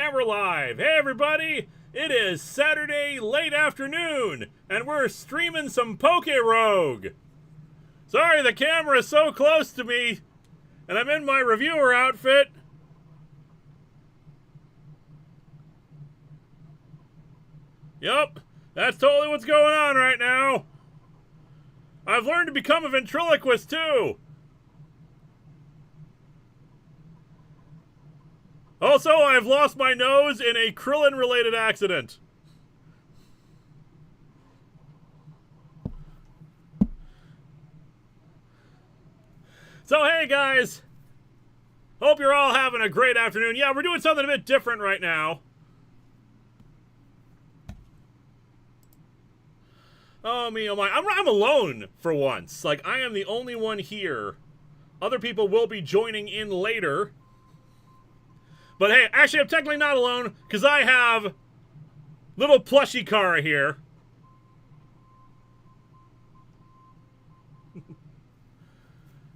And we're live. Hey everybody, it is Saturday late afternoon, and we're streaming some PokeRogue. Sorry the camera is so close to me, and I'm in my reviewer outfit. Yup, that's totally what's going on right now. I've learned to become a ventriloquist too. Also, I've lost my nose in a Krillin-related accident. So, hey guys. Hope you're all having a great afternoon. Yeah, we're doing something a bit different right now. Oh, me, oh my. I'm alone for once. Like, I am the only one here. Other people will be joining in later. But hey, actually, I'm technically not alone, because I have little plushie Kara here.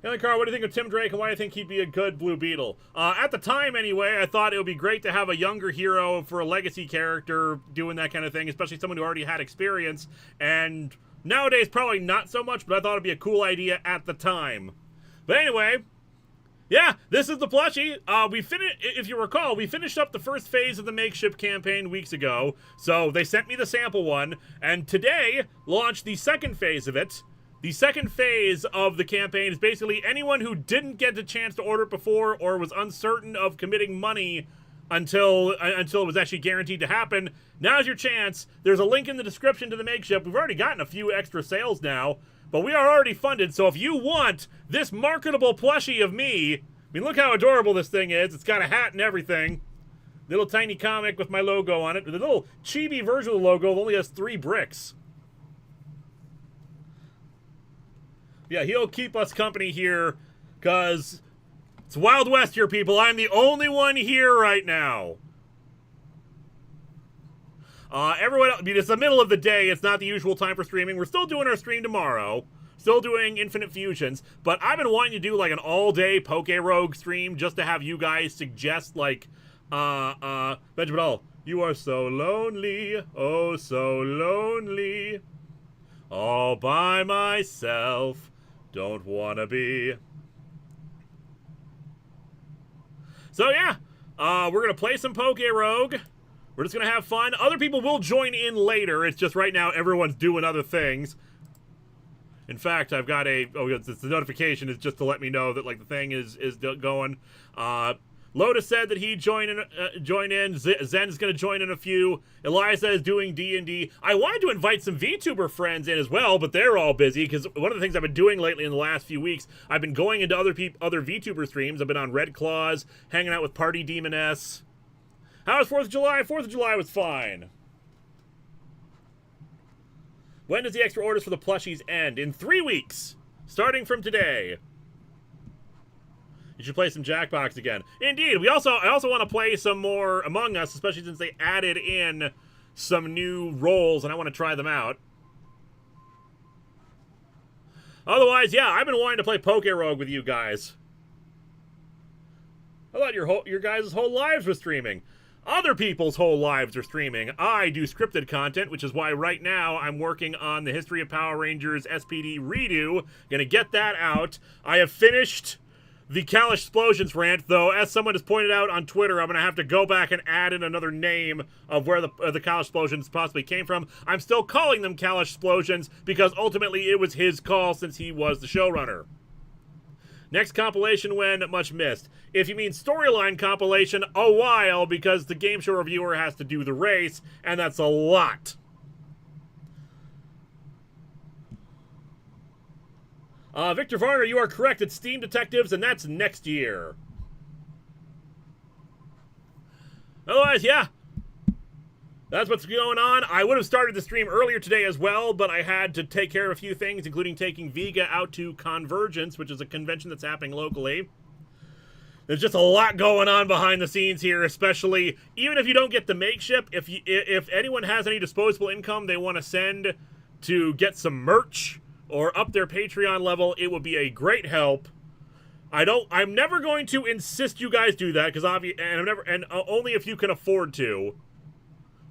Hey, Kara, what do you think of Tim Drake, and why do you think he'd be a good Blue Beetle? At the time, anyway, I thought it would be great to have a younger hero for a legacy character doing that kind of thing, especially someone who already had experience. And nowadays, probably not so much, but I thought it'd be a cool idea at the time. But anyway... yeah, this is the plushie. If you recall, we finished up the first phase of the makeshift campaign weeks ago. So they sent me the sample one, and today launched the second phase of it. The second phase of the campaign is basically anyone who didn't get the chance to order it before or was uncertain of committing money until it was actually guaranteed to happen. Now's your chance. There's a link in the description to the makeshift. We've already gotten a few extra sales now. But we are already funded, so if you want this marketable plushie of me, I mean, look how adorable this thing is. It's got a hat and everything. Little tiny comic with my logo on it. The little chibi version of the logo only has 3 bricks. Yeah, he'll keep us company here, because it's Wild West here, people. I'm the only one here right now. Everyone else, I mean, it's the middle of the day. It's not the usual time for streaming. We're still doing our stream tomorrow. Still doing Infinite Fusions. But I've been wanting to do, like, an all-day PokeRogue stream just to have you guys suggest, like, Benjamin, you are so lonely, oh, so lonely. All by myself, don't wanna be. So, yeah, we're gonna play some PokeRogue. We're just going to have fun. Other people will join in later. It's just right now everyone's doing other things. In fact, I've got a... oh, it's the notification is just to let me know that, like, the thing is going. Lotus said that he'd join in. Zen's going to join in a few. Eliza is doing D&D. I wanted to invite some VTuber friends in as well, but they're all busy, because one of the things I've been doing lately in the last few weeks, I've been going into other VTuber streams. I've been on Red Claws, hanging out with Party Demoness. How was 4th of July? 4th of July was fine. When does the extra orders for the plushies end? In 3 weeks, starting from today. You should play some Jackbox again. Indeed, I also want to play some more Among Us, especially since they added in some new roles, and I want to try them out. Otherwise, yeah, I've been wanting to play PokeRogue with you guys. I thought your guys' whole lives were streaming. Other people's whole lives are streaming. I do scripted content, which is why right now I'm working on the History of Power Rangers SPD redo. Gonna get that out. I have finished the Kalash Explosions rant, though, as someone has pointed out on Twitter, I'm gonna have to go back and add in another name of where the Kalash Explosions possibly came from. I'm still calling them Kalash Explosions because ultimately it was his call since he was the showrunner. Next compilation when? Much missed. If you mean storyline compilation, a while, because the game show reviewer has to do the race, and that's a lot. Victor Varner, you are correct. It's Steam Detectives, and that's next year. Otherwise, yeah. That's what's going on. I would have started the stream earlier today as well, but I had to take care of a few things, including taking Vega out to Convergence, which is a convention that's happening locally. There's just a lot going on behind the scenes here, especially, even if you don't get the makeshift, if anyone has any disposable income they want to send to get some merch or up their Patreon level, it would be a great help. I'm never going to insist you guys do that, because only if you can afford to.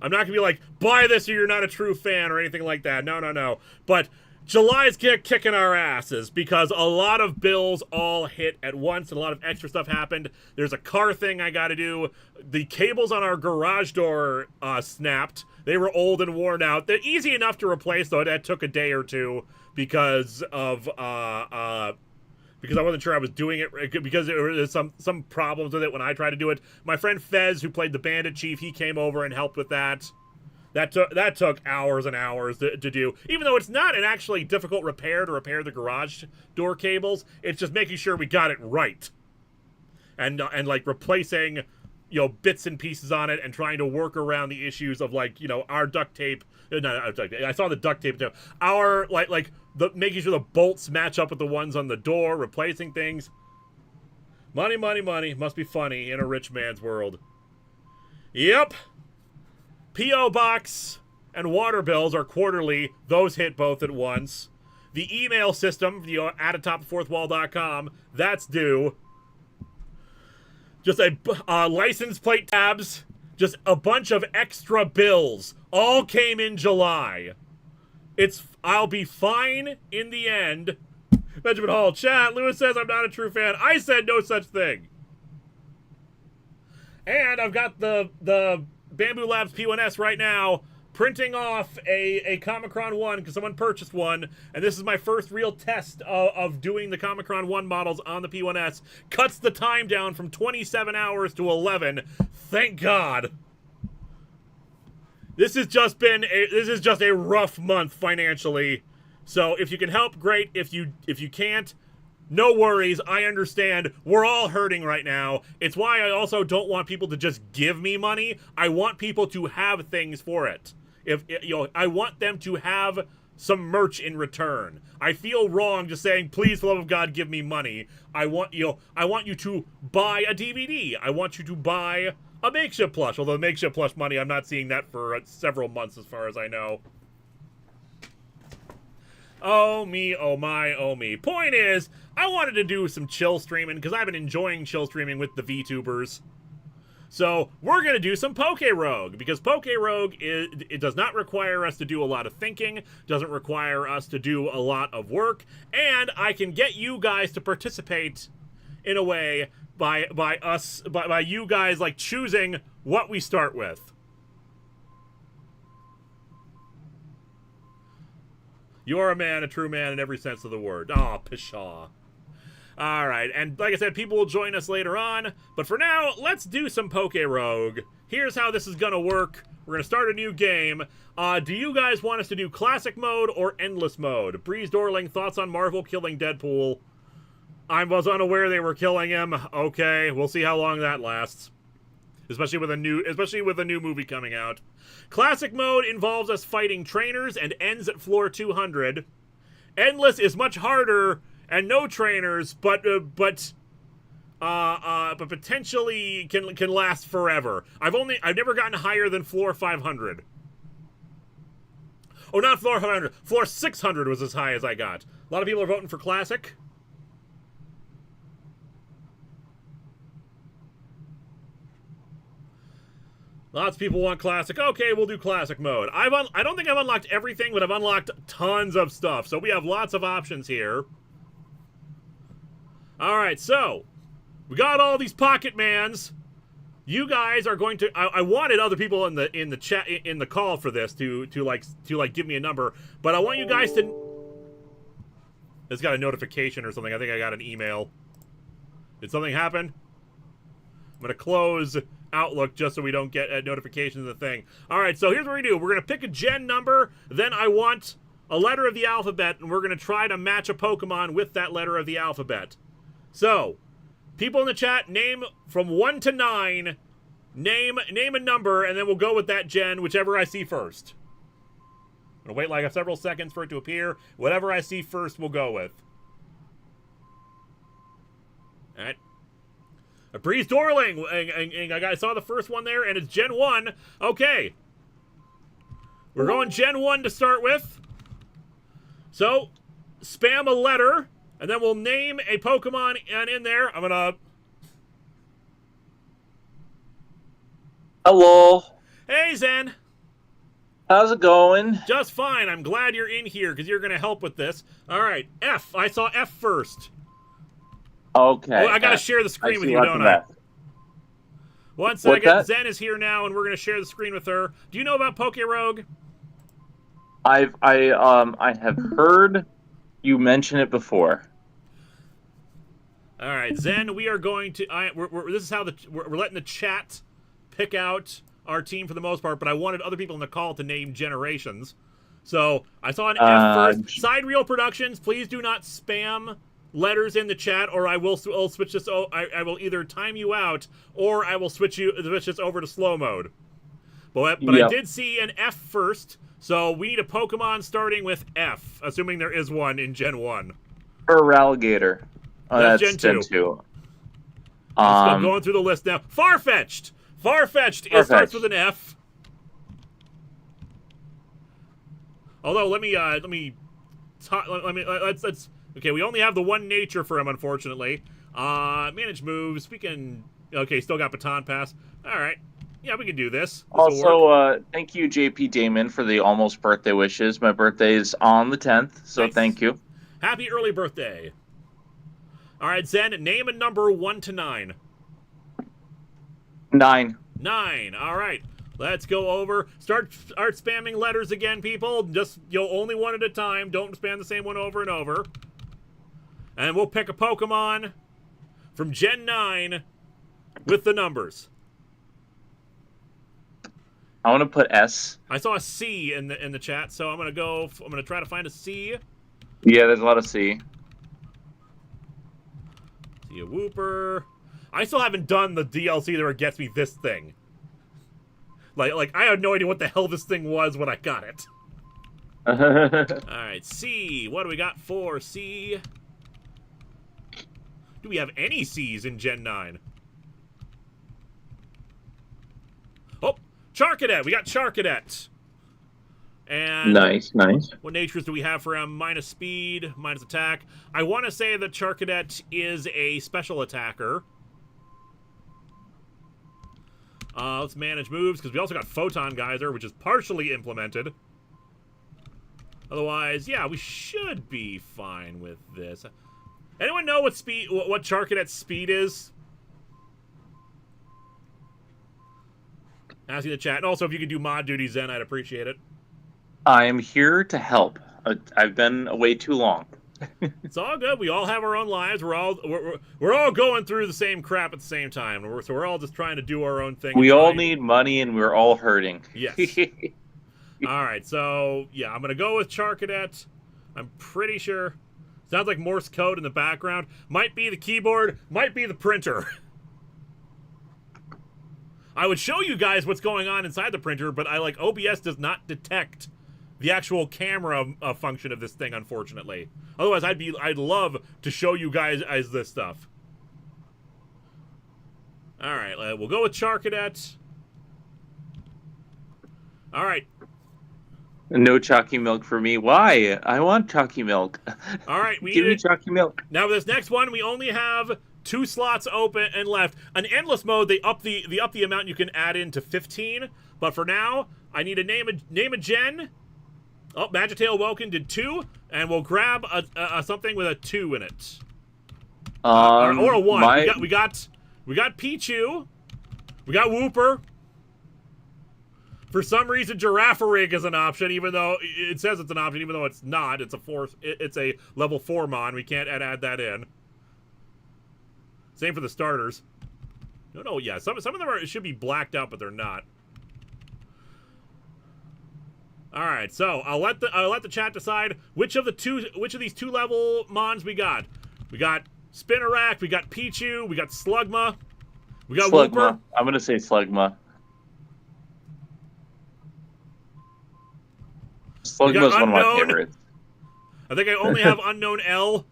I'm not going to be like, buy this or you're not a true fan or anything like that. No, no, no. But July's kicking our asses because a lot of bills all hit at once and a lot of extra stuff happened. There's a car thing I got to do. The cables on our garage door snapped. They were old and worn out. They're easy enough to replace, though. That took a day or two because of because I wasn't sure I was doing it, because there was some problems with it when I tried to do it. My friend Fez, who played the Bandit Chief, he came over and helped with that. That took hours and hours to do. Even though it's not an actually difficult repair to repair the garage door cables, it's just making sure we got it right. And like replacing, you know, bits and pieces on it and trying to work around the issues of, like, you know, our duct tape. No, I saw the duct tape too. Our making sure the bolts match up with the ones on the door, replacing things. Money, money, money. Must be funny in a rich man's world. Yep. P.O. Box and water bills are quarterly. Those hit both at once. The email system, the @AtopTheFourthWall.com, that's due. Just a license plate tabs. Just a bunch of extra bills. All came in July. I'll be fine in the end. Benjamin Hall, chat. Lewis says I'm not a true fan. I said no such thing. And I've got the Bamboo Labs P1S right now, printing off a Comicron 1 because someone purchased one, and this is my first real test of doing the Comicron 1 models on the P1S. Cuts the time down from 27 hours to 11. Thank God. This has just a rough month financially. So if you can help, great. If you can't, no worries. I understand. We're all hurting right now. It's why I also don't want people to just give me money. I want people to have things for it. I want them to have some merch in return. I feel wrong just saying, please, for the love of God, give me money. I want you to buy a DVD. I want you to buy a makeshift plush. Although the makeshift plush money, I'm not seeing that for several months as far as I know. Oh me, oh my, oh me. Point is, I wanted to do some chill streaming because I've been enjoying chill streaming with the VTubers. So we're going to do some PokeRogue, because PokeRogue, it does not require us to do a lot of thinking, doesn't require us to do a lot of work, and I can get you guys to participate in a way by you guys, like, choosing what we start with. You are a man, a true man in every sense of the word. Aw, pshaw. Alright, and like I said, people will join us later on, but for now, let's do some PokeRogue. Here's how this is gonna work. We're gonna start a new game. Do you guys want us to do classic mode or endless mode? Breeze Dorling, thoughts on Marvel killing Deadpool? I was unaware they were killing him. Okay, we'll see how long that lasts. Especially with a new movie coming out. Classic mode involves us fighting trainers and ends at floor 200. Endless is much harder and no trainers, but potentially can last forever. I've never gotten higher than floor 500. Oh, not floor 500. Floor 600 was as high as I got. A lot of people are voting for classic. Lots of people want classic. Okay, we'll do classic mode. I don't think I've unlocked everything, but I've unlocked tons of stuff. So we have lots of options here. Alright, so we got all these pocket mans. You guys are going to I wanted other people in the chat in the call for this to give me a number, but I want you guys to. It's got a notification or something. I think I got an email. Did something happen? I'm gonna close Outlook just so we don't get notifications of the thing. Alright, so here's what we do. We're gonna pick a gen number, then I want a letter of the alphabet, and we're gonna try to match a Pokemon with that letter of the alphabet. So, people in the chat, name from 1 to 9, name a number, and then we'll go with that gen, whichever I see first. I'm gonna wait like several seconds for it to appear. Whatever I see first, we'll go with. Alright. A Breeze Dorling, and I saw the first one there, and it's Gen 1. Okay. We're going Gen 1 to start with. So, spam a letter, And then we'll name a Pokemon, and in there, I'm gonna... Hello. Hey, Zen. How's it going? Just fine. I'm glad you're in here, because you're gonna help with this. All right, F. I saw F first. Okay. Oh, I gotta share the screen with you, don't I? One What's second. that? Zen is here now, and we're gonna share the screen with her. Do you know about PokeRogue? I have heard you mention it before. All right, Zen. We are going to. This is how we're letting the chat pick out our team for the most part, but I wanted other people in the call to name generations. So I saw an F first. Side Reel Productions. Please do not spam letters in the chat, or I'll switch this. I will either time you out, or I will switch this over to slow mode. But yep. I did see an F first. So we need a Pokemon starting with F, assuming there is one in Gen 1. Alligator. Oh, that's Gen 2. I'm going through the list now. Farfetch'd! Farfetch'd! It starts with an F. Although, let's okay, we only have the one nature for him, unfortunately. Manage moves. We can... Okay, still got Baton Pass. All right. Yeah, we can do this. Also, thank you, JP Damon, for the almost birthday wishes. My birthday is on the 10th, so nice. Thank you. Happy early birthday. All right, Zen, name a number 1 to 9. 9. 9. All right. Let's go over. Start spamming letters again, people. Just, only one at a time. Don't spam the same one over and over. And we'll pick a Pokemon from Gen 9 with the numbers. I want to put S. I saw a C in the chat, so I'm gonna try to find a C. Yeah, there's a lot of C. See a Wooper. I still haven't done the DLC that gets me this thing. Like I had no idea what the hell this thing was when I got it. Alright, C. What do we got for C? Do we have any C's in Gen 9? Oh! Charcadet! We got Charcadet! And nice. What natures do we have for him? Minus speed, minus attack. I want to say that Charcadet is a special attacker. Let's manage moves, because we also got Photon Geyser, which is partially implemented. Otherwise, yeah, we should be fine with this. Anyone know what Charcadet's speed is? Asking the chat. And also, if you could do mod duty, Zen, I'd appreciate it. I am here to help. I've been away too long. It's all good. We all have our own lives. We're all going through the same crap at the same time. So we're all just trying to do our own thing. We all need money, and we're all hurting. Yes. All right. So yeah, I'm gonna go with Charcadet. I'm pretty sure. Sounds like Morse code in the background. Might be the keyboard. Might be the printer. I would show you guys what's going on inside the printer, but OBS does not detect the actual camera function of this thing, unfortunately. Otherwise, I'd love to show you guys this stuff. All right, we'll go with Charcadet. All right. No chalky milk for me. Why? I want chalky milk. All right, give me chalky milk. Now, this next one, we only have 2 slots open and left. On endless mode, they up the amount you can add in to 15. But for now, I need to name a gen. Oh, Magitail Welkin did 2, and we'll grab a something with a 2 in it. Or a 1. We got Pichu. We got Wooper. For some reason, Girafarig is an option, even though it says it's an option, even though it's not. It's a level 4 mon. We can't add that in. Same for the starters. No, yeah. Some of them should be blacked out, but they're not. All right, so I'll let the chat decide which of these 2 level mons we got. We got Spinarak, we got Pichu, we got Slugma, we got Slugma. Wooper. I'm gonna say Slugma. Slugma's one of my favorites. I think I only have Unknown L.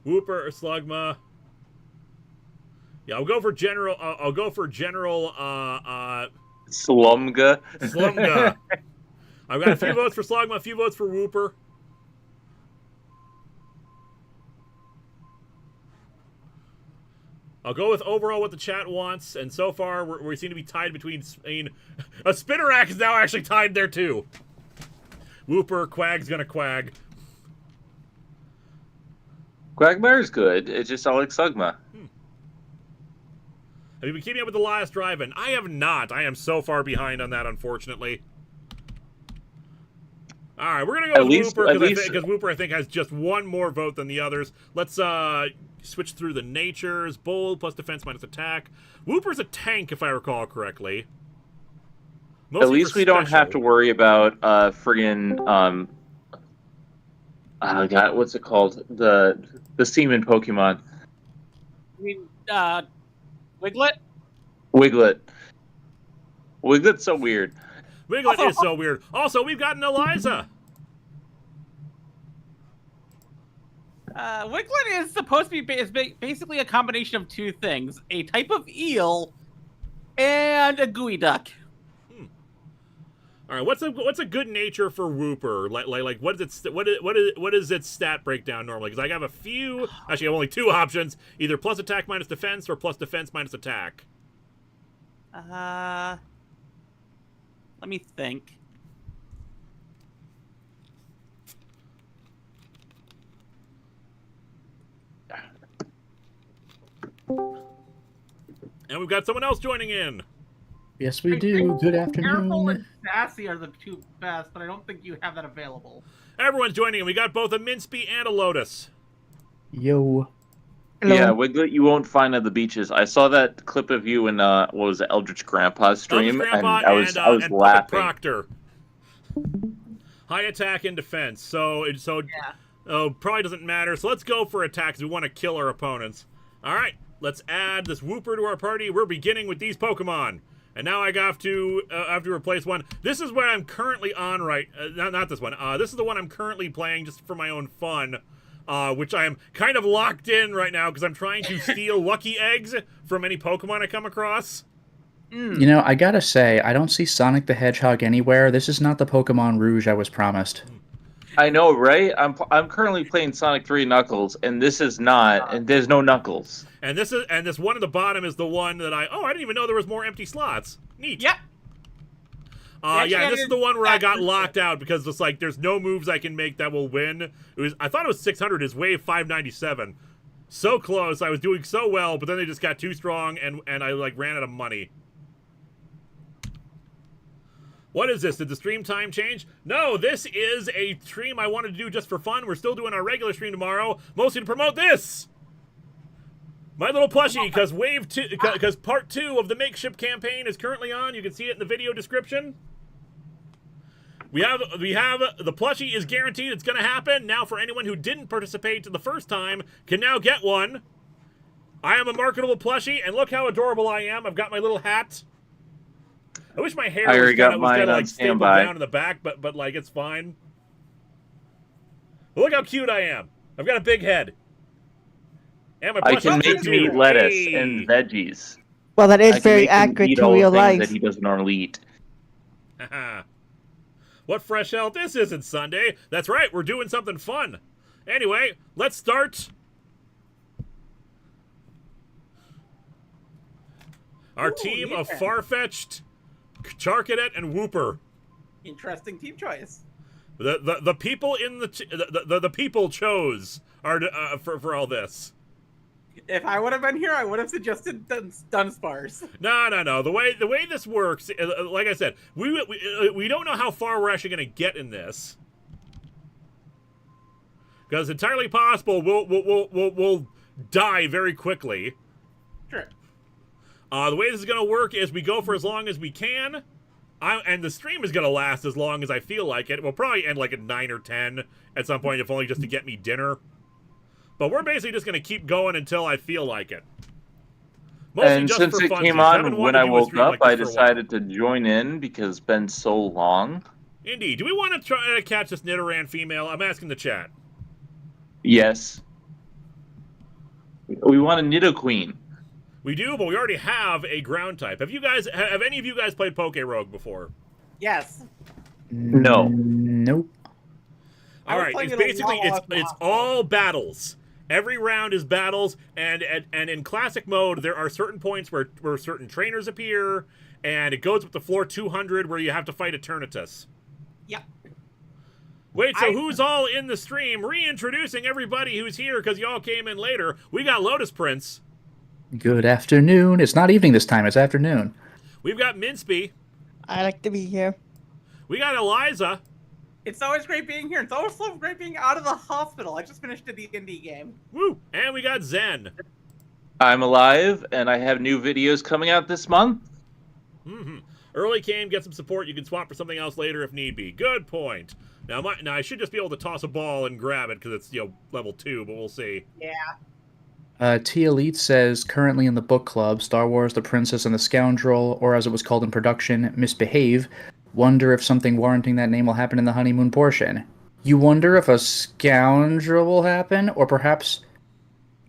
Wooper or Slugma. Yeah, I'll go for general. I'll go for general. Slumga. Slumga. I've got a few votes for Slugma, a few votes for Wooper. I'll go with overall what the chat wants, and so far we seem to be tied between. A Spinnerack is now actually tied there too. Wooper, Quag's gonna quag. Quagmire's good. It's just I like Slugma. Have you been keeping up with the last drive-in? I have not. I am so far behind on that, unfortunately. All right, we're gonna go with Wooper because Wooper I think has just one more vote than the others. Let's switch through the natures. Bold plus defense minus attack. Wooper's a tank, if I recall correctly. Mostly at least we don't have to worry about friggin' God, what's it called? The semen Pokemon. I mean, Wiglet? Wiglet's so weird. Wiglet is so weird. Also, we've got an Eliza. Wiglet is supposed to be basically a combination of two things: a type of eel and a gooey duck. All right, what's a good nature for Wooper? Like what is its stat breakdown normally? Because I have a few. Actually, I have only two options: either plus attack minus defense or plus defense minus attack. Let me think. And we've got someone else joining in. Yes, we do. Good afternoon. Careful and Sassy are the two best, but I don't think you have that available. Everyone's joining in. We got both a Minspy and a Lotus. Yo. Hello. Yeah, Wiglet, you won't find at the beaches. I saw that clip of you in what was it, Eldritch Grandpa's stream, Eldritch Grandpa and I was and laughing. Proctor. High attack and defense. Probably doesn't matter. So let's go for attacks. We want to kill our opponents. All right, let's add this Wooper to our party. We're beginning with these Pokemon. And now I have to replace one. This is what I'm currently on not this one. This is the one I'm currently playing just for my own fun, which I am kind of locked in right now because I'm trying to steal lucky eggs from any Pokemon I come across. You know, I gotta say, I don't see Sonic the Hedgehog anywhere. This is not the Pokemon Rouge I was promised. I know, right? I'm currently playing Sonic 3 Knuckles, and this is not, and there's no Knuckles. And this one at the bottom is the one that I didn't even know there was more empty slots. Neat. Yep. Yeah, this is the one where I got locked out because it's like there's no moves I can make that will win. I thought it was 600. It's wave 597. So close. I was doing so well, but then they just got too strong and I like ran out of money. What is this? Did the stream time change? No, this is a stream I wanted to do just for fun. We're still doing our regular stream tomorrow, mostly to promote this. My Little Plushie, because part 2 of the Makeship campaign is currently on. You can see it in the video description. We have the plushie is guaranteed. It's going to happen. Now, for anyone who didn't participate the first time, can now get one. I am a marketable plushie, and look how adorable I am. I've got my little hat. I wish my hair was kind of like stapled down in the back, but like it's fine. But look how cute I am. I've got a big head. And my I can make him eat lettuce and veggies. Well, that is very accurate to real life. That he doesn't normally eat. What fresh hell? This isn't Sunday. That's right, we're doing something fun. Anyway, let's start. Our team of Farfetch'd, Charcadet, and Wooper. Interesting team choice. The people in the people chose for all this. If I would have been here, I would have suggested Dunsparce. No. The way this works, like I said, we don't know how far we're actually going to get in this, because it's entirely possible we'll die very quickly. Sure. The way this is going to work is we go for as long as we can, and the stream is going to last as long as I feel like it. We'll probably end like at 9 or 10 at some point, if only just to get me dinner. But we're basically just going to keep going until I feel like it. Mostly and just since for it fun, came on when I woke up, I decided to join in because it's been so long. Indeed. Do we want to try to catch this Nidoran female? I'm asking the chat. Yes. We want a Nidoqueen. We do, but we already have a ground type. Have any of you guys played PokeRogue before? Yes. No. Nope. I All was right, playing it's it a basically lot it's while I was it's in the all battles. Every round is battles, and in classic mode there are certain points where certain trainers appear, and it goes up to floor 200 where you have to fight Eternatus. Yep. Wait, so who's all in the stream? Reintroducing everybody who's here because y'all came in later. We got Lotus Prince. Good afternoon. It's not evening this time. It's afternoon. We've got Minspy. I like to be here. We got Eliza. It's always great being here. It's always so great being out of the hospital. I just finished a D&D game. Woo! And we got Zen. I'm alive, and I have new videos coming out this month. Early game, get some support. You can swap for something else later if need be. Good point. Now I should just be able to toss a ball and grab it because it's level 2, but we'll see. Yeah. T Elite says currently in the book club, Star Wars: The Princess and the Scoundrel, or as it was called in production, Misbehave. Wonder if something warranting that name will happen in the honeymoon portion. You wonder if a scoundrel will happen, or perhaps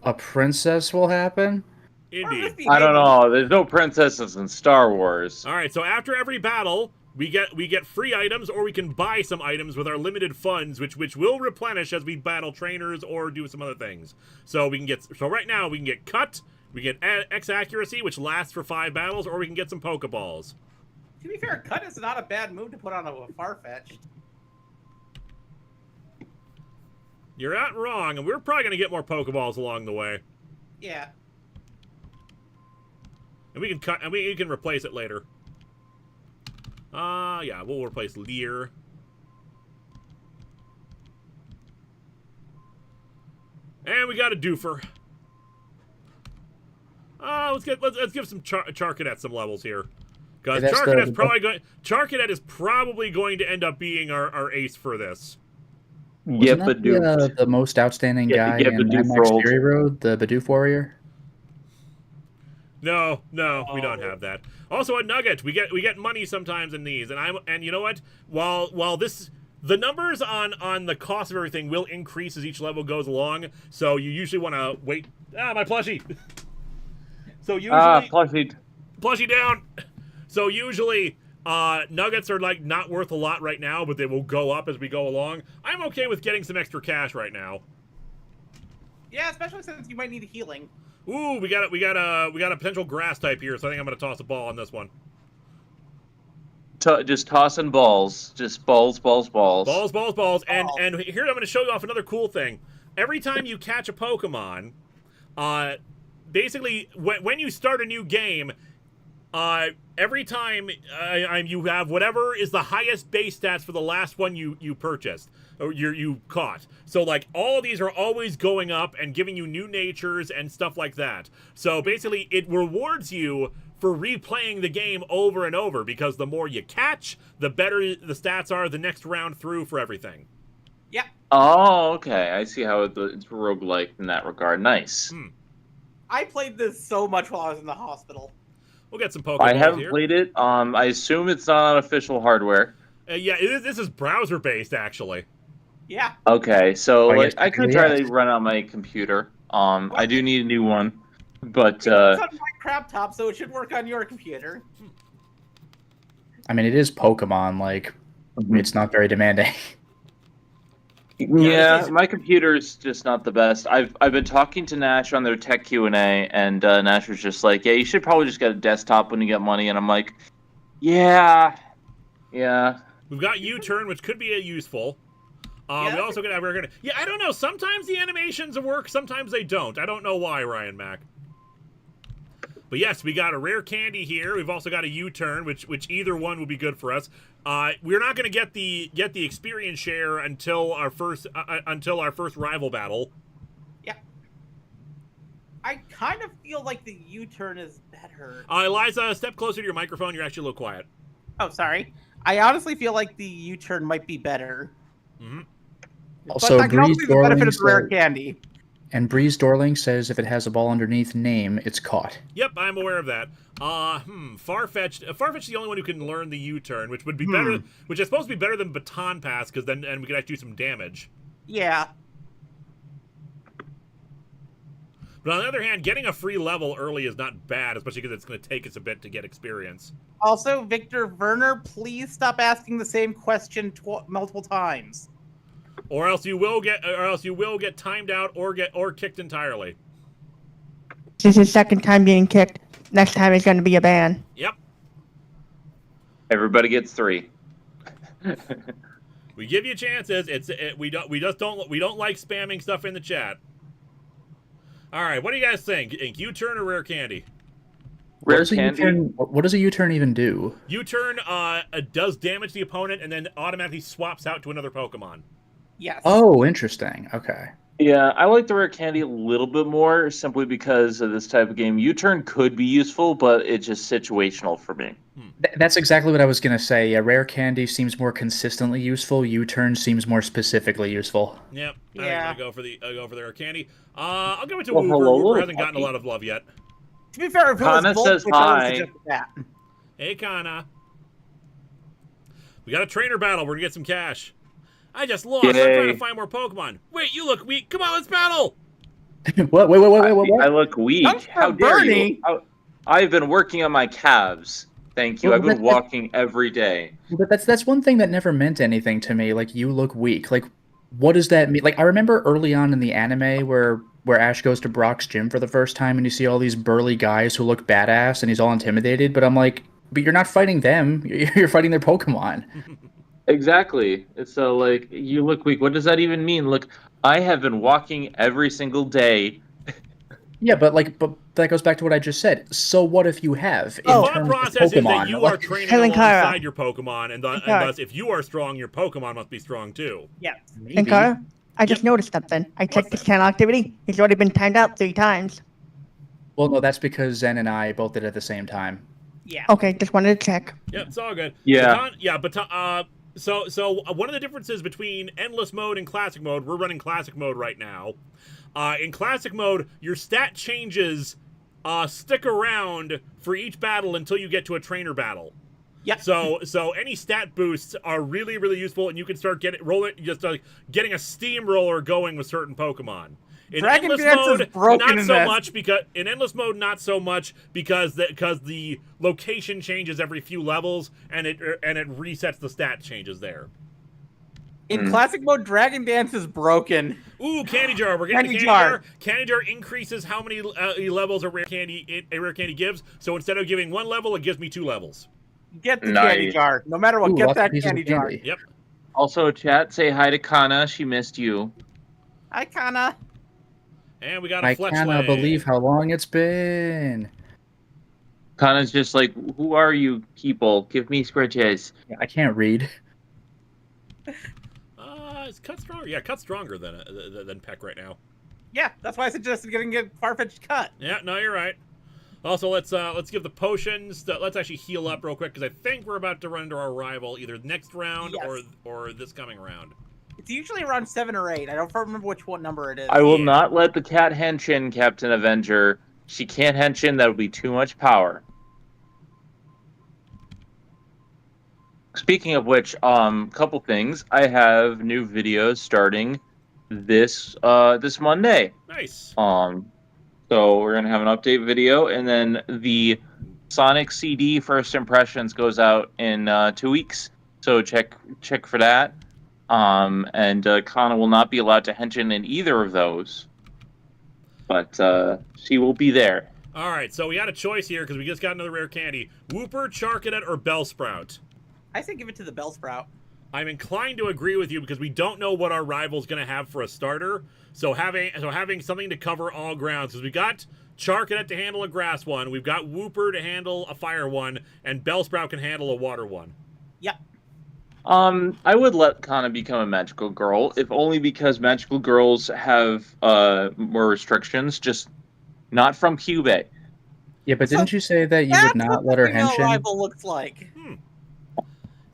a princess will happen? Indeed. I don't know. There's no princesses in Star Wars. All right, so after every battle, we get free items, or we can buy some items with our limited funds, which will replenish as we battle trainers or do some other things. So right now we can get cut, we get X accuracy, which lasts for 5 battles, or we can get some Pokeballs. To be fair, cut is not a bad move to put on a Farfetch'd. You're not wrong, and we're probably gonna get more Pokeballs along the way. Yeah. And we can cut, and we can replace it later. Yeah, we'll replace Leer. And we got a Doofer. Let's give some Charcadet some levels here. Because Charcadet is probably going to end up being our ace for this. Wasn't that the most outstanding guy in Mad Max Fury Road, the Bidoof Warrior? No, we don't have that. Also a nugget. We get money sometimes in these, and you know what? While the numbers on the cost of everything will increase as each level goes along, so you usually want to wait. My plushie. So usually plushie down. So usually nuggets are like not worth a lot right now, but they will go up as we go along. I'm okay with getting some extra cash right now. Yeah, especially since you might need healing. Ooh, we got a potential grass type here, so I think I'm gonna toss a ball on this one. Just tossing balls, just balls. Balls. And here I'm gonna show you off another cool thing. Every time you catch a Pokemon, basically when you start a new game, every time you have whatever is the highest base stats for the last one you purchased or you caught. So like all of these are always going up and giving you new natures and stuff like that. So basically it rewards you for replaying the game over and over because the more you catch, the better the stats are the next round through for everything. Yeah. Oh, okay. I see how it's roguelike in that regard. Nice. I played this so much while I was in the hospital. We'll get some Pokeballs I haven't here. played it. I assume it's not on official hardware. Yeah, this is browser based actually. Yeah. Okay, so I could try yes. to run on my computer. I do need a new one, but It's on my crap top, so it should work on your computer. I mean, it is Pokemon. Like, it's not very demanding. yeah, my computer's just not the best. I've been talking to Nash on their tech Q&A, and Nash was just like, "Yeah, you should probably just get a desktop when you get money." And I'm like, "Yeah." We've got U-turn, which could be useful. Yeah. We also we're gonna. Yeah, I don't know. Sometimes the animations work, sometimes they don't. I don't know why, Ryan Mac. But yes, we got a rare candy here. We've also got a U-turn, which either one would be good for us. We're not going to get the experience share until our first rival battle. Yeah. I kind of feel like the U-turn is better. Eliza, step closer to your microphone. You're actually a little quiet. Oh, sorry. I honestly feel like the U-turn might be better. Also, but I can also Breeze see the benefit of Dorling the rare candy. And Breeze Dorling says if it has a ball underneath name, it's caught. Yep, I'm aware of that. Farfetch'd. Farfetch'd the only one who can learn the U-turn, which would be better. Which is supposed to be better than Baton Pass, because then we could actually do some damage. Yeah. But on the other hand, getting a free level early is not bad, especially because it's going to take us a bit to get experience. Also, Victor Werner, please stop asking the same question multiple times. Or else you will get timed out or kicked entirely. This is his second time being kicked. Next time is going to be a ban. Yep. Everybody gets 3. We give you chances. We don't like spamming stuff in the chat. All right, what do you guys think? U-turn or rare candy? Rare candy. What does a U-turn even do? U-turn does damage to the opponent and then automatically swaps out to another Pokemon. Yes. Oh, interesting. Okay. Yeah, I like the rare candy a little bit more simply because of this type of game. U-turn could be useful, but it's just situational for me. That's exactly what I was going to say. Yeah, rare candy seems more consistently useful. U-turn seems more specifically useful. Yep. Yeah. I'm going to go for the rare candy. I'll give it to Well, Wooper. hello, Wooper hasn't gotten a lot of love yet. To be fair, if it was Kana Volt, says which I would hi. suggest that. Hey, Kana. We got a trainer battle. We're going to get some cash. I just lost. I'm trying to find more Pokemon. Wait, you look weak. Come on, let's battle. What? Wait. I look weak. Thanks for How dare you? Bernie. I've been working on my calves. Thank you. Well, I've been walking every day. But that's one thing that never meant anything to me. Like, you look weak. Like, what does that mean? Like, I remember early on in the anime where Ash goes to Brock's gym for the first time and you see all these burly guys who look badass and he's all intimidated. But I'm like, but you're not fighting them. You're fighting their Pokemon. Exactly. It's so like, you look weak. What does that even mean? Look, I have been walking every single day. Yeah, but that goes back to what I just said. So what if you have? The thought process is that you are training Linkara. alongside your Pokemon, and thus, if you are strong, your Pokemon must be strong too. Yeah. Linkara, I just noticed something. I checked his channel activity. He's already been timed out 3 times. Well, no, that's because Zen and I both did it at the same time. Yeah. Okay, just wanted to check. Yep, it's all good. Yeah. So one of the differences between endless mode and classic mode, we're running classic mode right now. In classic mode, your stat changes stick around for each battle until you get to a trainer battle. Yeah. So any stat boosts are really, really useful, and you can start getting a steamroller going with certain Pokemon. In Dragon endless Dance is mode, broken not in so this. much because the location changes every few levels, and it resets the stat changes there. In classic mode, Dragon Dance is broken. Ooh, Candy Jar. We're getting Candy a Candy Jar. Jar. Candy Jar increases how many levels a rare candy gives. So instead of giving 1 level, it gives me 2 levels. Get the Nice. candy jar. No matter what, Ooh, get lots of that pieces of candy jar. candy. Yep. Also, chat, say hi to Kana. She missed you. Hi, Kana. And we got a I Fletchling. cannot believe how long it's been. Kana's just like, who are you people? Give me scratches. I can't read. Is Cut stronger? Yeah, Cut's stronger than Peck right now. Yeah, that's why I suggested getting a Farfetch'd cut. Yeah, no, you're right. Also, let's give the potions. Let's actually heal up real quick because I think we're about to run into our rival either next round Yes. or this coming round. It's usually around 7 or 8. I don't remember which one number it is. I will not let the cat henshin, Captain Avenger. She can't henshin. That would be too much power. Speaking of which, couple things. I have new videos starting this Monday. Nice. So we're gonna have an update video, and then the Sonic CD First Impressions goes out in 2 weeks. So check for that. And Kana will not be allowed to henshin in either of those, but she will be there. All right, so we had a choice here because we just got another rare candy: Wooper, Charcadet, or Bellsprout. I say give it to the Bellsprout. I'm inclined to agree with you because we don't know what our rival's going to have for a starter. So having something to cover all grounds, because we got Charcadet to handle a grass one, we've got Wooper to handle a fire one, and Bellsprout can handle a water one. Yep. I would let Kana become a magical girl, if only because magical girls have more restrictions, just not from Cube. Yeah, but didn't you say that you would not let her henshin? Rival looks like.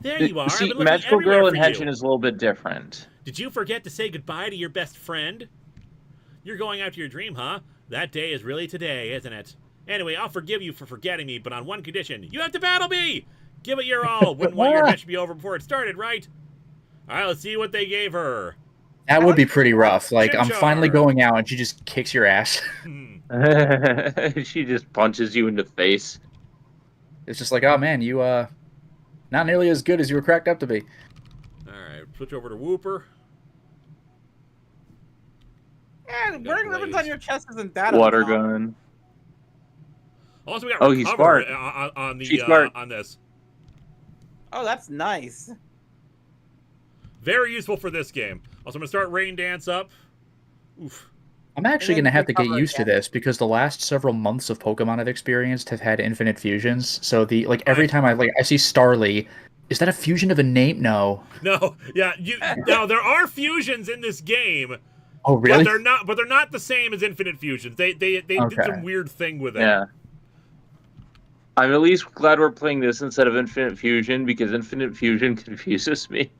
There you are. I've See, been looking magical girl and everywhere for you. henshin is a little bit different. Did you forget to say goodbye to your best friend? You're going after your dream, huh? That day is really today, isn't it? Anyway, I'll forgive you for forgetting me, but on one condition. You have to battle me! Give it your all. Wouldn't want your match to be over before it started, right? All right, let's see what they gave her. That would be pretty rough. Like, I'm Chimchar. finally going out, and she just kicks your ass. She just punches you in the face. It's just like, oh man, you not nearly as good as you were cracked up to be. Alright, switch over to Whooper. Yeah, wearing ribbons on your chest isn't that Water uncommon. gun. Also, we got Oh, he's recover smart. on the She's smart. on this. Oh, that's nice. Very useful for this game. Also, I'm gonna start Rain Dance up. Oof. I'm actually And going to then have to get recover used to again. this because the last several months of Pokemon I've experienced have had infinite fusions. So every time I see Starly, is that a fusion of a name? No. No, yeah, now there are fusions in this game, Oh really? but they're not the same as Infinite Fusions. They did Okay. some weird thing with it. Yeah. I'm at least glad we're playing this instead of Infinite Fusion because Infinite Fusion confuses me.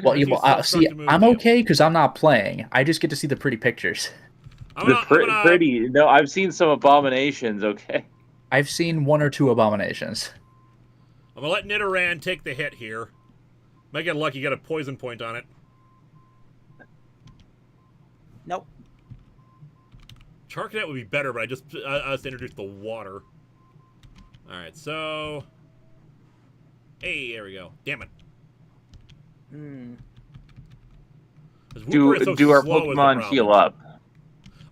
Well, Let's see, self-destruct the move I'm deal. okay because I'm not playing. I just get to see the pretty pictures. I'm The gonna- pretty. No, I've seen some abominations. Okay. I've seen 1 or 2 abominations. I'm gonna let Nidoran take the hit here. Might get lucky, get a poison point on it. Nope. Charcadet would be better, but I just introduced the water. Alright, so... Hey, there we go. Damn it. Hmm. This Whooper is so Do our slow is the Pokemon problem. heal up?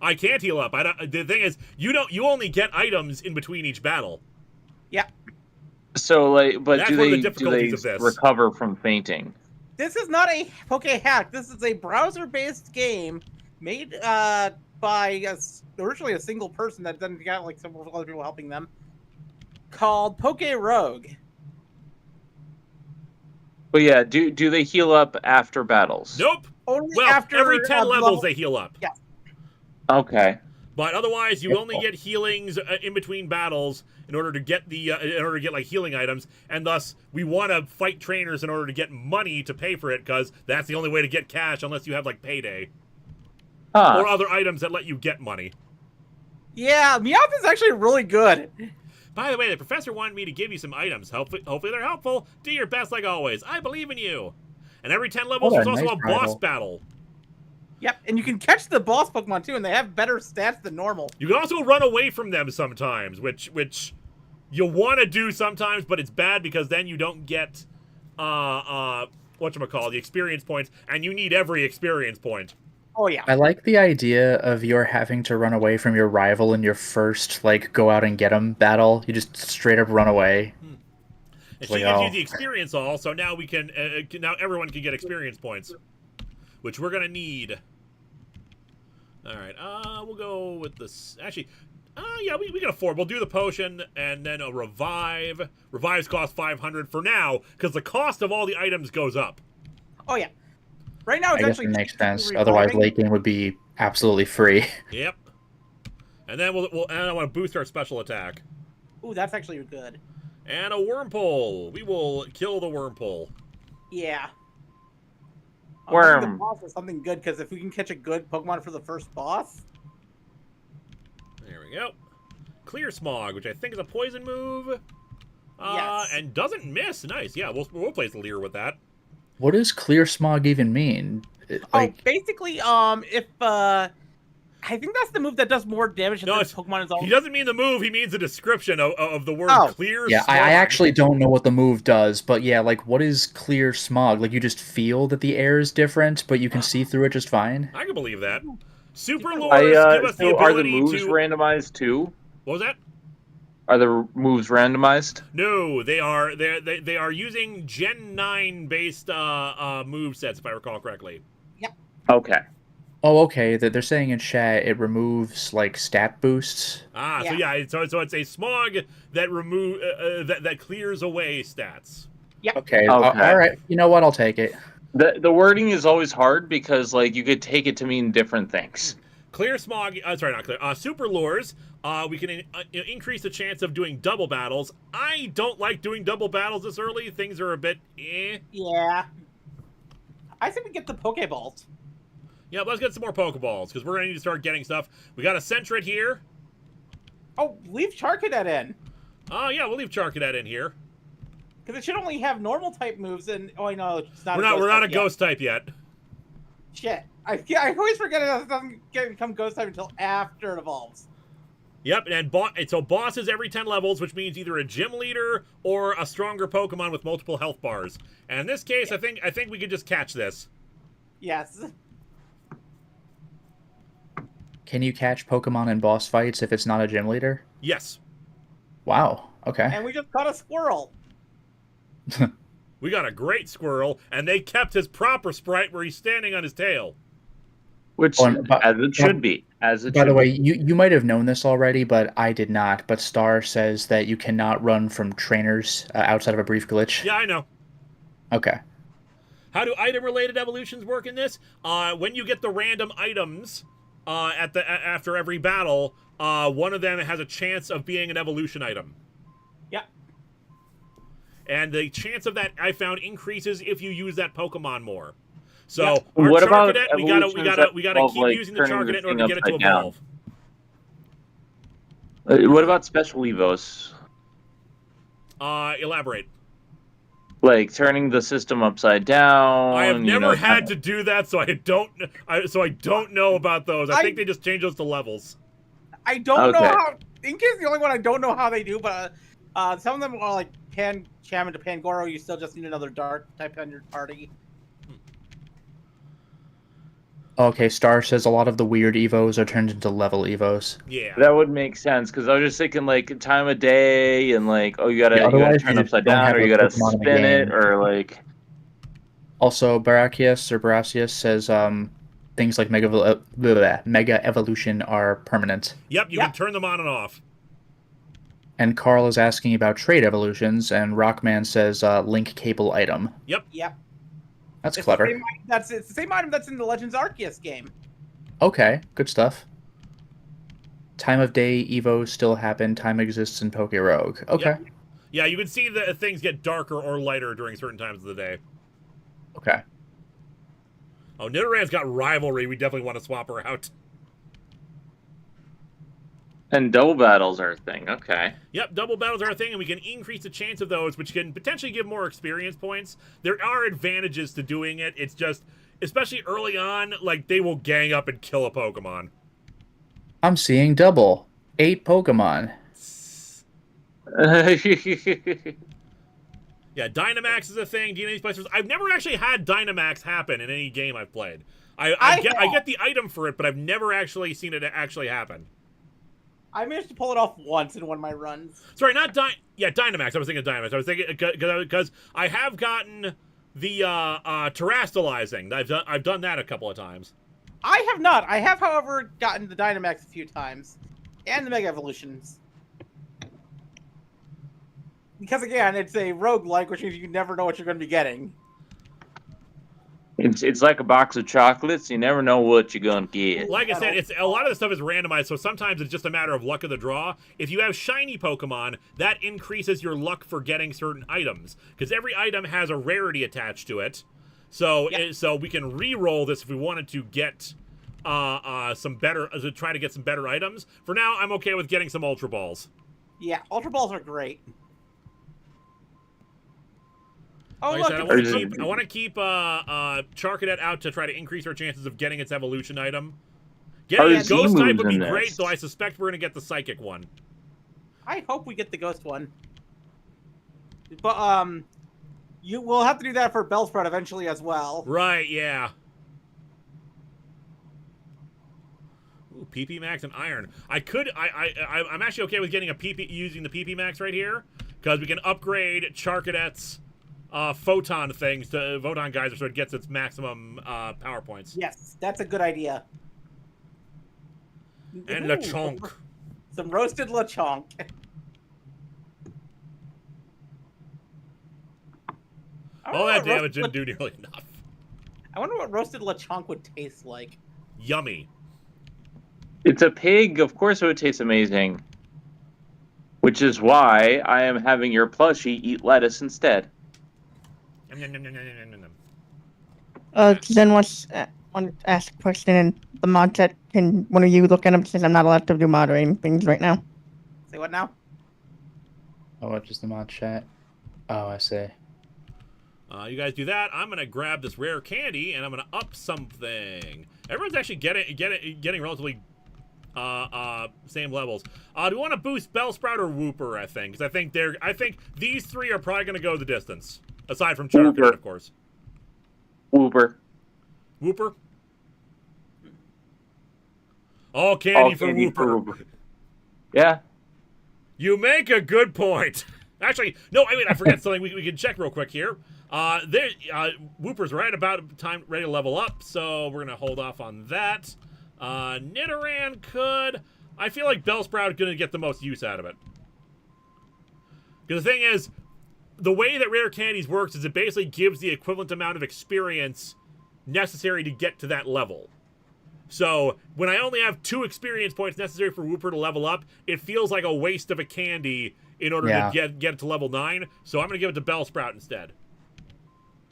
I can't heal up. The thing is, you only get items in between each battle. Yeah. So but That's do one of the they difficulties of this. recover from fainting? This is not a Poke hack. This is a browser-based game made by originally a single person that then got like several other people helping them, called PokeRogue. But yeah, do they heal up after battles? Nope. Only Well, after every 10 levels level- they heal up. Yeah. Okay. But otherwise, you only get healings in between battles in order to get like healing items, and thus we want to fight trainers in order to get money to pay for it, because that's the only way to get cash unless you have like payday Huh. or other items that let you get money. Yeah, Meowth is actually really good. By the way, the professor wanted me to give you some items. Hopefully they're helpful. Do your best like always. I believe in you. And every 10 levels, What a there's also nice a boss rival. battle. Yep, and you can catch the boss Pokemon too, and they have better stats than normal. You can also run away from them sometimes, which you want to do sometimes, but it's bad because then you don't get whatchamacallit, the experience points, and you need every experience point. Oh yeah. I like the idea of your having to run away from your rival in your first, go out and get him battle. You just straight up run away. And Like, she gives oh. you the experience all, so now we can now everyone can get experience points, which we're gonna need. All right, we'll go with this. Actually, yeah, we can afford. We'll do the potion and then a revive. Revives cost 500 for now because the cost of all the items goes up. Oh yeah. Right now I it's guess actually it makes sense. reviving. Otherwise, late game would be absolutely free. Yep. And then and I want to boost our special attack. Ooh, that's actually good. And a Wurmple. We will kill the Wurmple. Yeah. Worm. The boss is something good because if we can catch a good Pokemon for the first boss, There we go. Clear Smog, which I think is a poison move. Yes. And doesn't miss. Nice. Yeah, we'll place Leer with that. What does clear smog even mean? basically, if I think that's the move that does more damage than No, this Pokemon is all. He doesn't mean the move. He means the description of the word Oh. clear. Yeah, Smog. I actually don't know what the move does, but yeah, what is clear smog? You just feel that the air is different, but you can see through it just fine? I can believe that. Super Lures give us the So are the ability moves to. randomized too? What was that? Are the moves randomized? No, they are using Gen 9 based move sets, if I recall correctly. Okay. Oh, okay. They're saying in chat it removes stat boosts. So it's a smog that that clears away stats. Okay. Okay. All right. You know what? I'll take it. The wording is always hard because you could take it to mean different things. Clear Smog, sorry, not clear. Super Lures, we can increase the chance of doing double battles. I don't like doing double battles this early. Things are a bit eh. Yeah. I think we get the Pokeballs. Yeah, but let's get some more Pokeballs, because we're going to need to start getting stuff. We got a Sentret here. Oh, leave Charcadet in. Yeah, we'll leave Charcadet in here. Because it should only have normal type moves, and I know it's not. We're not a ghost type yet. Shit. I always forget it doesn't become ghost type until after it evolves. Yep, and so bosses every 10 levels, which means either a gym leader or a stronger Pokemon with multiple health bars. And in this case, I think we could just catch this. Yes. Can you catch Pokemon in boss fights if it's not a gym leader? Yes. Wow. Okay. And we just caught a squirrel. We got a great squirrel, and they kept his proper sprite where he's standing on his tail. Which, as it should be. By the way, you might have known this already, but I did not. But Star says that you cannot run from trainers outside of a brief glitch. Yeah, I know. Okay. How do item-related evolutions work in this? When you get the random items after every battle, one of them has a chance of being an evolution item. Yeah. And the chance of that, I found, increases if you use that Pokemon more. So Yeah. our What about Charcadet, we gotta keep like using the Charcadet in order to get it to upside down? evolve. What about special Evos? Elaborate. Like turning the system upside down. I have never had kind to do that, so I don't know about those. I think they just change those to levels. I don't know Okay. how. Ink is the only one I don't know how they do, but some of them are like Shaman to Pangoro. You still just need another Dark type on your party. Okay, Star says a lot of the weird Evos are turned into level Evos. Yeah. That would make sense because I was just thinking like time of day and like you gotta otherwise turn you upside don't down have or a you gotta Pokemon in the spin it game. or like. Also, Barasius says things like Mega Evolution are permanent. Yep, you can turn them on and off. And Carl is asking about trade evolutions, and Rockman says link cable item. Yep. That's It's clever. it's the same item that's in the Legends Arceus game. Okay, good stuff. Time of day Evos still happen. Time exists in PokeRogue. Okay. Yep. Yeah, you can see that things get darker or lighter during certain times of the day. Okay. Oh, Nidorann's got rivalry. We definitely want to swap her out. And double battles are a thing. Okay. Yep, double battles are a thing, and we can increase the chance of those, which can potentially give more experience points. There are advantages to doing it. It's just, especially early on, like, they will gang up and kill a Pokemon. I'm seeing double. 8 Pokemon. Yeah, Dynamax is a thing. DNA Splicers. I've never actually had Dynamax happen in any game I've played. I get the item for it, but I've never actually seen it actually happen. I managed to pull it off once in one of my runs. Sorry, not Dynamax. I was thinking Dynamax. I was thinking because I have gotten the terastallizing. I've done that a couple of times. I have not. I have, however, gotten the Dynamax a few times, and the Mega Evolutions. Because again, it's a roguelike, which means you never know what you're going to be getting. It's like a box of chocolates. You never know what you're gonna get. Like I said, it's a lot of the stuff is randomized, so sometimes it's just a matter of luck of the draw. If you have shiny Pokemon, that increases your luck for getting certain items, because every item has a rarity attached to it. So so we can re-roll this if we wanted to get some better, to try to get some better items. For now, I'm okay with getting some Ultra Balls. Yeah, Ultra Balls are great. Oh, Like look, I said, I want to keep Charcadet out to try to increase our chances of getting its evolution item. Getting a Ghost type would be great, though I suspect we're going to get the Psychic one. I hope we get the Ghost one. But, you will have to do that for Bellsprout eventually as well. Right, yeah. Ooh, PP Max and Iron. I'm actually okay with getting using the PP Max right here, because we can upgrade Charcadet's photon things to photon geyser so it gets its maximum power points. Yes, that's a good idea. And Ooh, Lechonk. Some roasted Lechonk. All that damage didn't do nearly enough. I wonder what roasted Lechonk would taste like. Yummy. It's a pig. Of course it would taste amazing. Which is why I am having your plushie eat lettuce instead. Zen wants to ask a question in the mod chat. Can one of you look at him since I'm not allowed to do moderating things right now? Say what now? Oh, what is the mod chat? Oh, I see. You guys do that. I'm gonna grab this rare candy and I'm gonna up something. Everyone's actually getting relatively same levels. Do we want to boost Bellsprout or Wooper? I think because I think these three are probably gonna go the distance. Aside from Charmander, of course. Wooper. Wooper. All candy for Wooper. Yeah. You make a good point. Actually, no, I mean, I forget something we can check real quick here. Wooper's right about time ready to level up, so we're going to hold off on that. Nidoran could. I feel like Bellsprout is going to get the most use out of it. Because the thing is, the way that Rare Candies works is it basically gives the equivalent amount of experience necessary to get to that level. So, when I only have 2 experience points necessary for Wooper to level up, it feels like a waste of a candy in order to get it to level 9. So I'm going to give it to Bellsprout instead.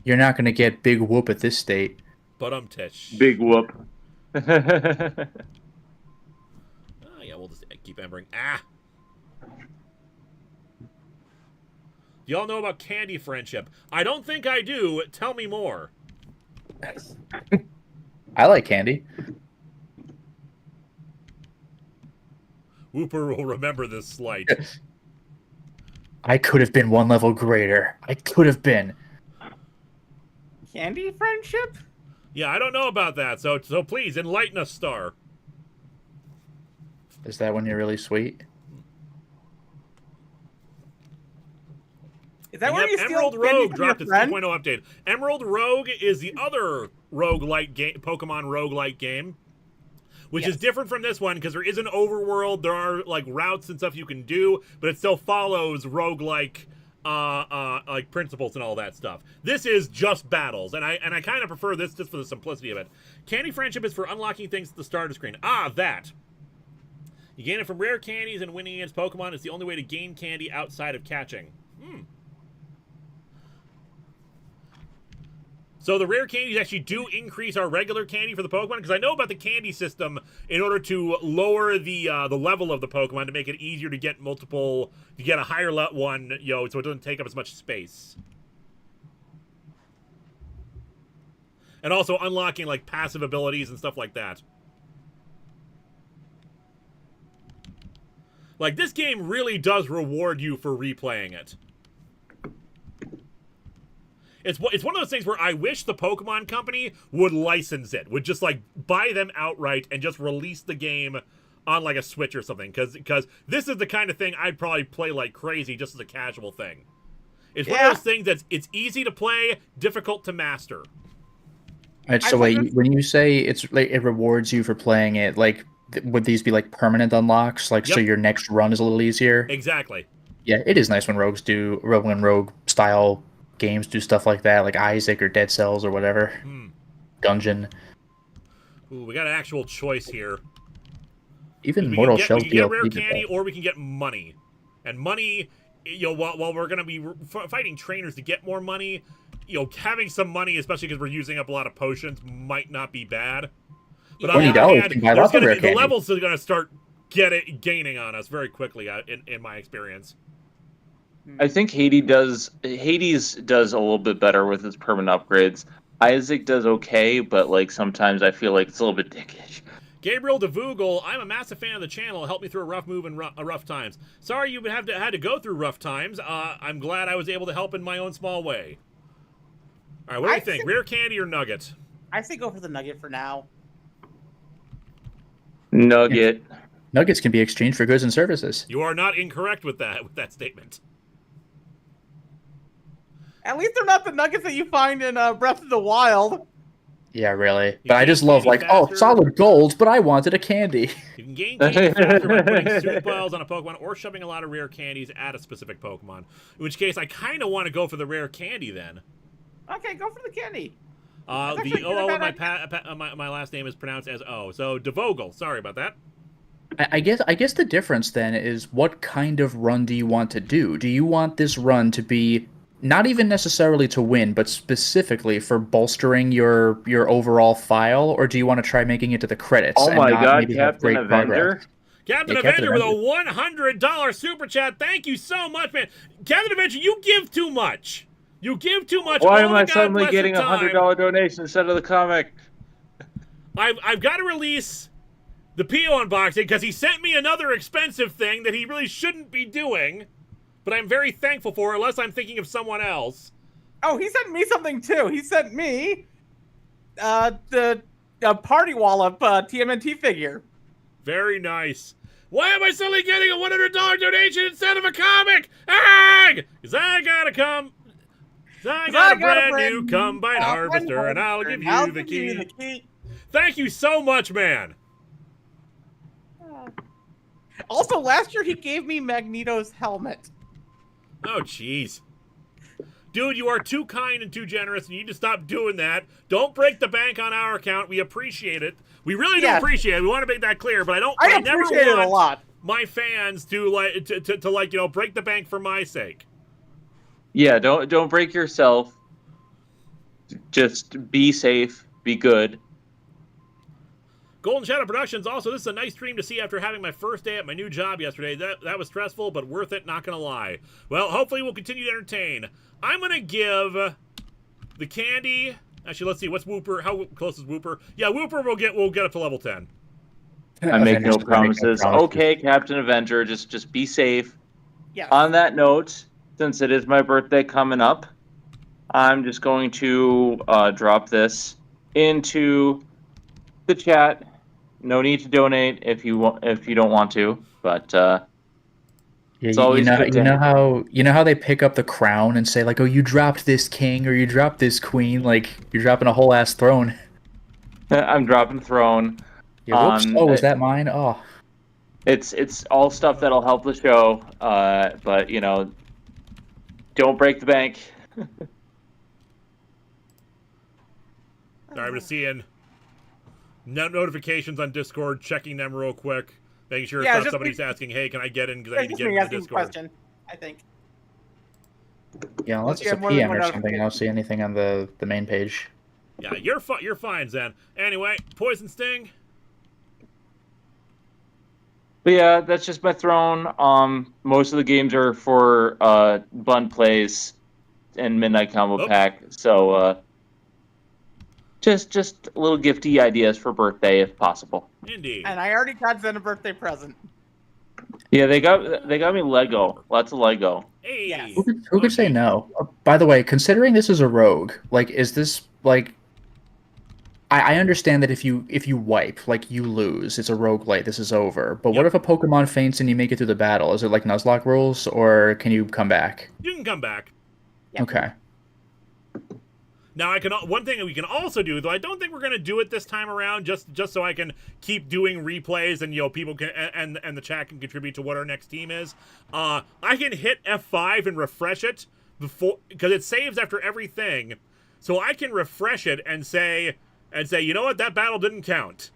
You're not going to get Big Whoop at this state. But tish. Big Whoop. Yeah, we'll just keep embering. Do y'all know about candy friendship? I don't think I do. Tell me more. I like candy. Wooper will remember this slight. I could have been 1 level greater. I could have been. Candy friendship? Yeah, I don't know about that, so please, enlighten us, Star. Is that when you're really sweet? Is that where you steal Emerald candy Rogue from dropped your its friend? 2.0 update. Emerald Rogue is the other roguelike game, Pokemon Roguelike game, which is different from this one because there is an overworld. There are like routes and stuff you can do, but it still follows roguelike like principles and all that stuff. This is just battles, and I kind of prefer this just for the simplicity of it. Candy Friendship is for unlocking things at the starter screen. That. You gain it from rare candies, and winning against Pokemon is the only way to gain candy outside of catching. So the rare candies actually do increase our regular candy for the Pokemon, because I know about the candy system in order to lower the level of the Pokemon to make it easier to get multiple, to get a higher one, so it doesn't take up as much space. And also unlocking like passive abilities and stuff like that. Like, this game really does reward you for replaying it. It's one of those things where I wish the Pokemon Company would license it, would just like buy them outright and just release the game on like a Switch or something, because this is the kind of thing I'd probably play like crazy just as a casual thing. It's one of those things it's easy to play, difficult to master. All right, so wait, when you say it's like it rewards you for playing it, like would these be like permanent unlocks, like so your next run is a little easier? Exactly. Yeah, it is nice when rogue style games do stuff like that, like Isaac or Dead Cells or whatever. Gungeon. Ooh, we got an actual choice here. Even Mortal Shell we can get rare candy, or we can get money. And money, while we're going to be fighting trainers to get more money, having some money, especially because we're using up a lot of potions, might not be bad. But on the other hand, the levels are going to start gaining on us very quickly, in my experience. I think Hades does a little bit better with its permanent upgrades. Isaac does okay, but like sometimes I feel like it's a little bit dickish. Gabriel DeVoogle, I'm a massive fan of the channel. Help me through a rough move and rough times. Sorry you had to go through rough times. I'm glad I was able to help in my own small way. All right, what do you think? Rare candy or nugget? I say go for the nugget for now. Nugget. Yeah. Nuggets can be exchanged for goods and services. You are not incorrect with that statement. At least they're not the nuggets that you find in Breath of the Wild. Yeah, really. But I just love, like, solid gold, but I wanted a candy. You can gain candy faster by putting super balls on a Pokemon or shoving a lot of rare candies at a specific Pokemon. In which case, I kind of want to go for the rare candy then. Okay, go for the candy. The O my last name is pronounced as O. So, DeVogel. Sorry about that. I guess the difference then is what kind of run do you want to do? Do you want this run to be not even necessarily to win, but specifically for bolstering your overall file, or do you want to try making it to the credits? Oh my god, Captain Avenger! Captain Avenger with a $100 super chat. Thank you so much, man. Captain Avenger, you give too much. You give too much. Why all am the I God suddenly blessed getting a time. $100 donation instead of the comic? I've got to release the Pio unboxing because he sent me another expensive thing that he really shouldn't be doing, but I'm very thankful for, unless I'm thinking of someone else. Oh, he sent me something too. He sent me the Party Wallop TMNT figure. Very nice. Why am I suddenly getting a $100 donation instead of a comic? Ag! Because I got a brand new Combine Harvester, and I'll give you the key. Thank you so much, man. Also, last year he gave me Magneto's helmet. Oh, jeez. Dude, you are too kind and too generous. You need to stop doing that. Don't break the bank on our account. We appreciate it. We really do appreciate it. We want to make that clear, but I never appreciate it a lot. My fans to like break the bank for my sake. Yeah, don't break yourself. Just be safe, be good. Golden Shadow Productions, also, this is a nice stream to see after having my first day at my new job yesterday. That was stressful, but worth it, not gonna lie. Well, hopefully we'll continue to entertain. I'm gonna give the candy... Actually, let's see, what's Whooper? How close is Whooper? Yeah, Whooper will get up to level 10. I make no promises. Okay, Captain Avenger, just be safe. Yeah. On that note, since it is my birthday coming up, I'm just going to drop this into the chat. No need to donate if you don't want to, but it's always good to you know how they pick up the crown and say like, oh, you dropped this king or you dropped this queen, like you're dropping a whole ass throne. I'm dropping throne. Yeah, whoops. Oh, was that mine? Oh. It's all stuff that'll help the show, but you know, don't break the bank. Sorry, I'm just seeing notifications on Discord, checking them real quick, making sure it's not somebody's asking, hey, can I get in because I need to get into Discord. Question, I think. Yeah, unless it's a PM or something, I don't see anything on the main page. Yeah, you're fine, Zen. Anyway, Poison Sting. But yeah, that's just my throne. Most of the games are for bun plays and midnight combo pack, so just little gifty ideas for birthday if possible. Indeed. And I already got Zen a birthday present. Yeah, they got me Lego. Lots of Lego. Hey. Yes. Who could say no? By the way, considering this is a rogue, like, is this like? I understand that if you wipe, like, you lose. It's a roguelite. This is over. But what if a Pokemon faints and you make it through the battle? Is it like Nuzlocke rules, or can you come back? You can come back. Yeah. Okay. Now, one thing that we can also do, though I don't think we're going to do it this time around, just so I can keep doing replays and people can and the chat can contribute to what our next team is. I can hit F5 and refresh it before, because it saves after everything, so I can refresh it and say, you know what, that battle didn't count.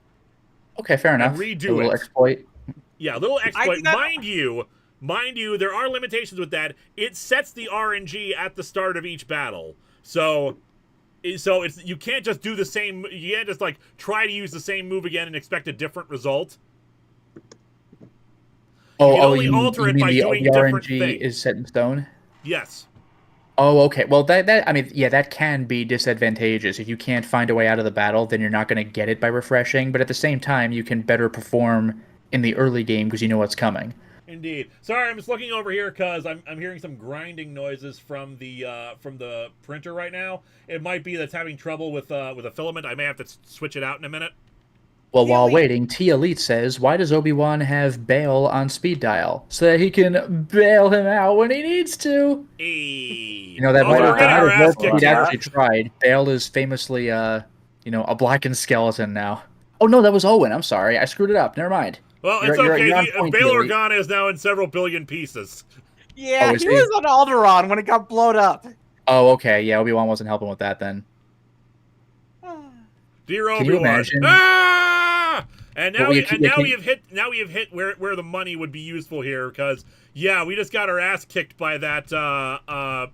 Okay, fair enough. And redo a little exploit. Yeah, a little exploit. Mind you, there are limitations with that. It sets the RNG at the start of each battle, so it's you can't just do the same. You can't just like try to use the same move again and expect a different result. You mean the RNG is set in stone? Yes. Oh, okay. Well, that can be disadvantageous. If you can't find a way out of the battle, then you're not going to get it by refreshing. But at the same time, you can better perform in the early game because you know what's coming. Indeed. Sorry, I'm just looking over here because I'm hearing some grinding noises from the printer right now. It might be that's having trouble with a filament. I may have to switch it out in a minute. Well, while waiting, T Elite says, "Why does Obi-Wan have bail on speed dial so that he can bail him out when he needs to?" Hey. You know that might have worked if he'd actually tried. Bail is famously, a blackened skeleton now. Oh no, that was Owen. I'm sorry, I screwed it up. Never mind. Well, it's okay. Bail Organa is now in several billion pieces. Yeah, he was on Alderaan when it got blown up. Oh, okay. Yeah, Obi-Wan wasn't helping with that then. Dear Obi-Wan. Ah! And now we have hit where the money would be useful here, because we just got our ass kicked by that by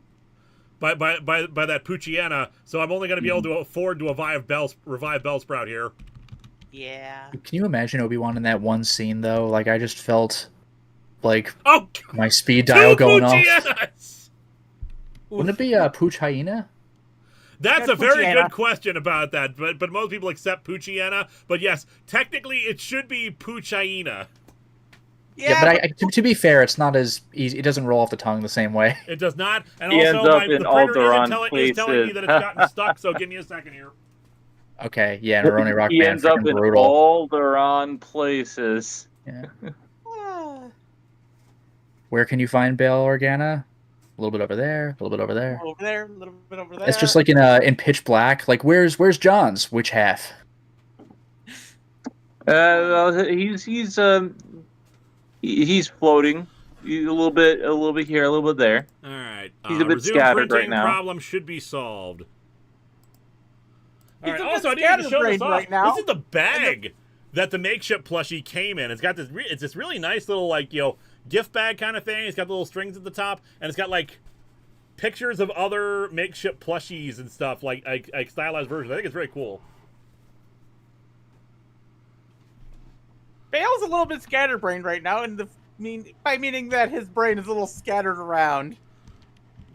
that Poochyena, so I'm only going to be able to afford to revive Bellsprout here. Yeah. Can you imagine Obi-Wan in that one scene though? Like, I just felt like my speed dial going off. Wouldn't it be Pooch Hyena? That's Yeah, a very Poochiana. good question about that, but most people accept Poochiana. But yes, technically it should be Poochiana. Yeah, but to be fair, it's not as easy. It doesn't roll off the tongue the same way. It does not. And He also, ends up in the all printer the wrong is telling me places. that it's gotten stuck, so give me a second here. Okay, yeah, Neroni Rock He Band, ends up freaking in brutal. all the wrong places. Yeah. Ah, Where can you find Bail Organa? A little bit over there, a little bit over there. over there, a little bit over there. It's just like in Pitch Black. Like, where's John's? Which half? He's floating. He's a little bit here, a little bit there. All right. He's a bit resume scattered printing right now. problem should be solved. All He's right. a bit Also, I need to show this scatterbrained off. right now. This is the bag that the makeshift plushie came in. It's got this. It's this really nice little gift bag kind of thing. It's got the little strings at the top, and it's got like pictures of other makeshift plushies and stuff, like stylized versions. I think it's very cool. Bale's a little bit scatterbrained right now, and by meaning that his brain is a little scattered around.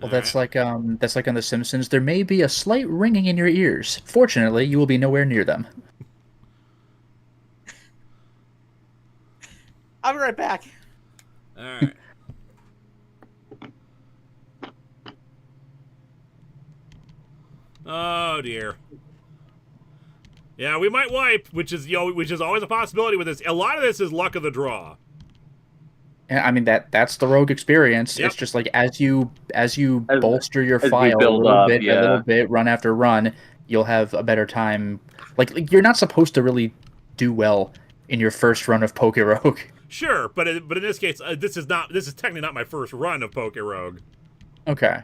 Well, that's like on The Simpsons. There may be a slight ringing in your ears. Fortunately, you will be nowhere near them. I'll be right back. All right. Oh dear. Yeah, we might wipe, which is always a possibility with this. A lot of this is luck of the draw. Yeah, I mean that's the rogue experience. Yep. It's just like as you bolster your you file a build little up, bit, yeah. a little bit, run after run, you'll have a better time. Like you're not supposed to really do well in your first run of PokeRogue. Sure, but in this case, this is technically not my first run of PokeRogue. Okay.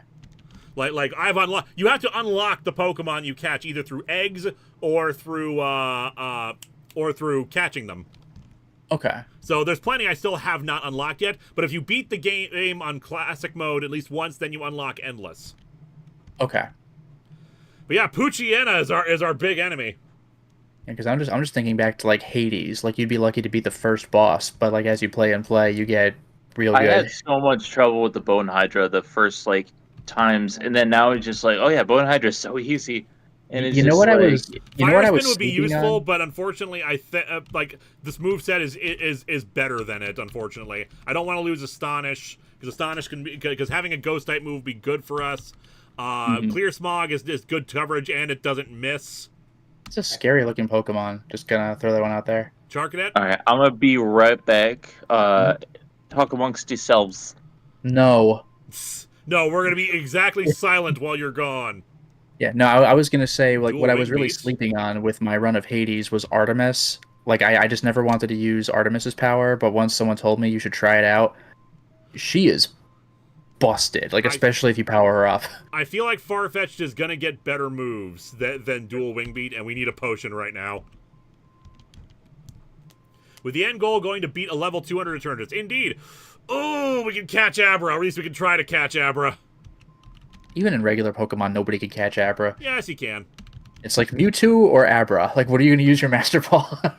Like I've unlocked. You have to unlock the Pokemon you catch either through eggs or through catching them. Okay. So there's plenty I still have not unlocked yet. But if you beat the game on classic mode at least once, then you unlock endless. Okay. But yeah, Poochiana is our big enemy. Yeah, because I'm just thinking back to like Hades. Like you'd be lucky to beat the first boss, but like as you play and play, you get real I good. had so much trouble with the Bone Hydra the first times, and then now it's just like, oh yeah, Bone Hydra is so easy. And it's You know just what I like, was? You know Fire what I Spin was would be sleeping useful, on? but unfortunately, this moveset is better than it. Unfortunately, I don't want to lose Astonish because having a Ghost type move would be good for us. Clear Smog is good coverage and it doesn't miss. It's a scary looking Pokemon. Just gonna throw that one out there. Charcadet? all right, I'm gonna be right back. Talk amongst yourselves. No. No, we're gonna be exactly silent while you're gone. Yeah, no, I was gonna say like Dual what I was wing really beats. sleeping on with my run of Hades was Artemis. Like I just never wanted to use Artemis's power, but once someone told me you should try it out, she is busted. Like especially if you power her up. I feel like Farfetch'd is gonna get better moves than Dual Wing Beat, and we need a potion right now. With the end goal going to beat a level 200 Eternatus. Indeed. Oh, we can catch Abra. Or at least we can try to catch Abra. Even in regular Pokemon, nobody can catch Abra. Yes, you can. It's like Mewtwo or Abra. Like, what are you gonna use your Master Ball on?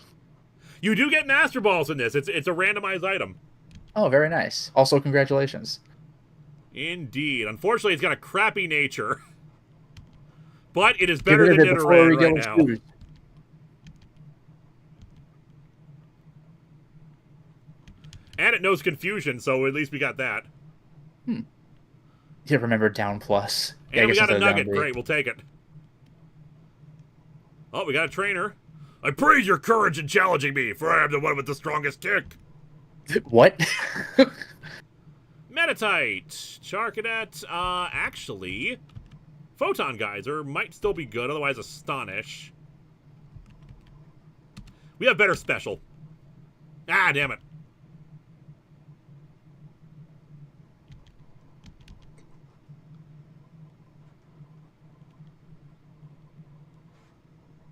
You do get Master Balls in this. It's a randomized item. Oh, very nice. Also, congratulations. Indeed. Unfortunately, it's got a crappy nature. But it is Get better rid than of it before we Nidoran get right now. confused. And it knows confusion, so at least we got that. You remember Down Plus. Yeah, I And we guess got a instead of nugget. Down B. Great, we'll take it. Oh, we got a trainer. I praise your courage in challenging me, for I am the one with the strongest kick. What? Metatite. Charcadet. Actually, Photon Geyser might still be good, otherwise Astonish. We have better special. Ah, damn it.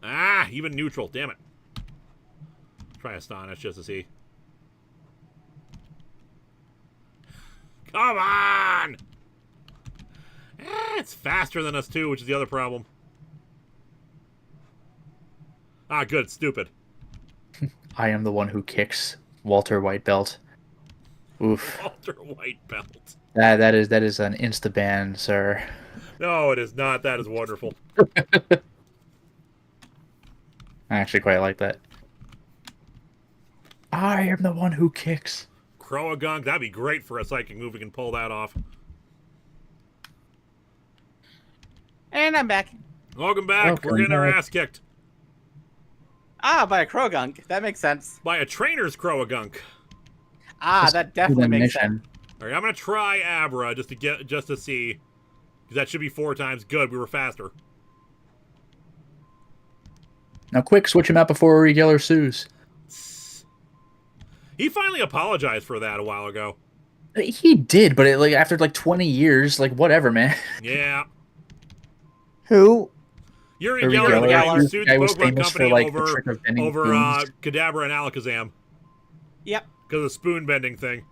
Ah, even neutral. Damn it. Try Astonish just to see. Come on! It's faster than us too, which is the other problem. Ah, good. Stupid. I am the one who kicks Walter Whitebelt. Oof. Walter White belt. That is an insta ban, sir. No, it is not. That is wonderful. I actually quite like that. I am the one who kicks. Croagunk, that'd be great for a psychic move. We can pull that off. And I'm back. Welcome back. Welcome We're getting our back. ass kicked Ah, by a Croagunk. That makes sense. by a trainer's Croagunk. Ah, that definitely makes sense. Mission. All right, I'm gonna try Abra just to see, because that should be 4 times. Good, we were faster. Now, quick, switch him out before Yeller sues. He finally apologized for that a while ago. He did, but after 20 years, whatever, man. Yeah. Who? Yuri Yuri Geller, the Geller, guy who the sued guy the was Pokemon famous for, Company the trick of bending over spoons. Kadabra and Alakazam Yep. because of the spoon bending thing.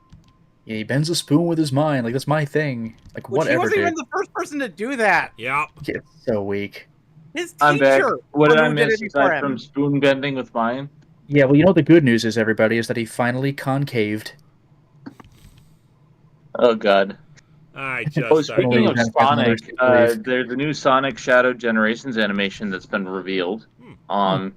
Yeah, he bends a spoon with his mind. That's my thing. Which Whatever, he wasn't dude. even the first person to do that. Yeah. Yeah, it's so weak. His I'm back. teacher. What did I who did miss it before aside him. from spoon bending with mine? Yeah, well, you know what the good news is, everybody, is that he finally concaved. Oh god. I Oh, just started. speaking of Then Sonic, please. there's a new Sonic Shadow Generations animation that's been revealed. And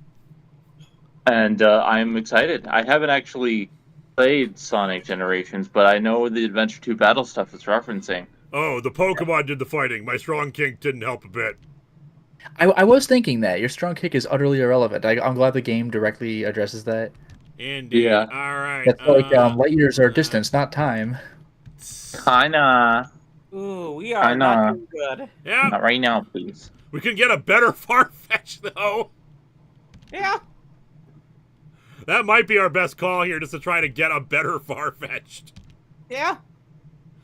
I'm excited. I haven't actually played Sonic Generations, but I know the Adventure 2 battle stuff it's referencing. Oh, the Pokemon did the fighting. My strong kink didn't help a bit. I was thinking that. Your strong kick is utterly irrelevant. I'm glad the game directly addresses that. Indeed. Yeah. All right. That's light years are distance, not time. Kinda. Ooh, we I are know. not doing good. Yeah. Not right now, please. We can get a better Farfetch though. Yeah. That might be our best call here, just to try to get a better Farfetched. Yeah.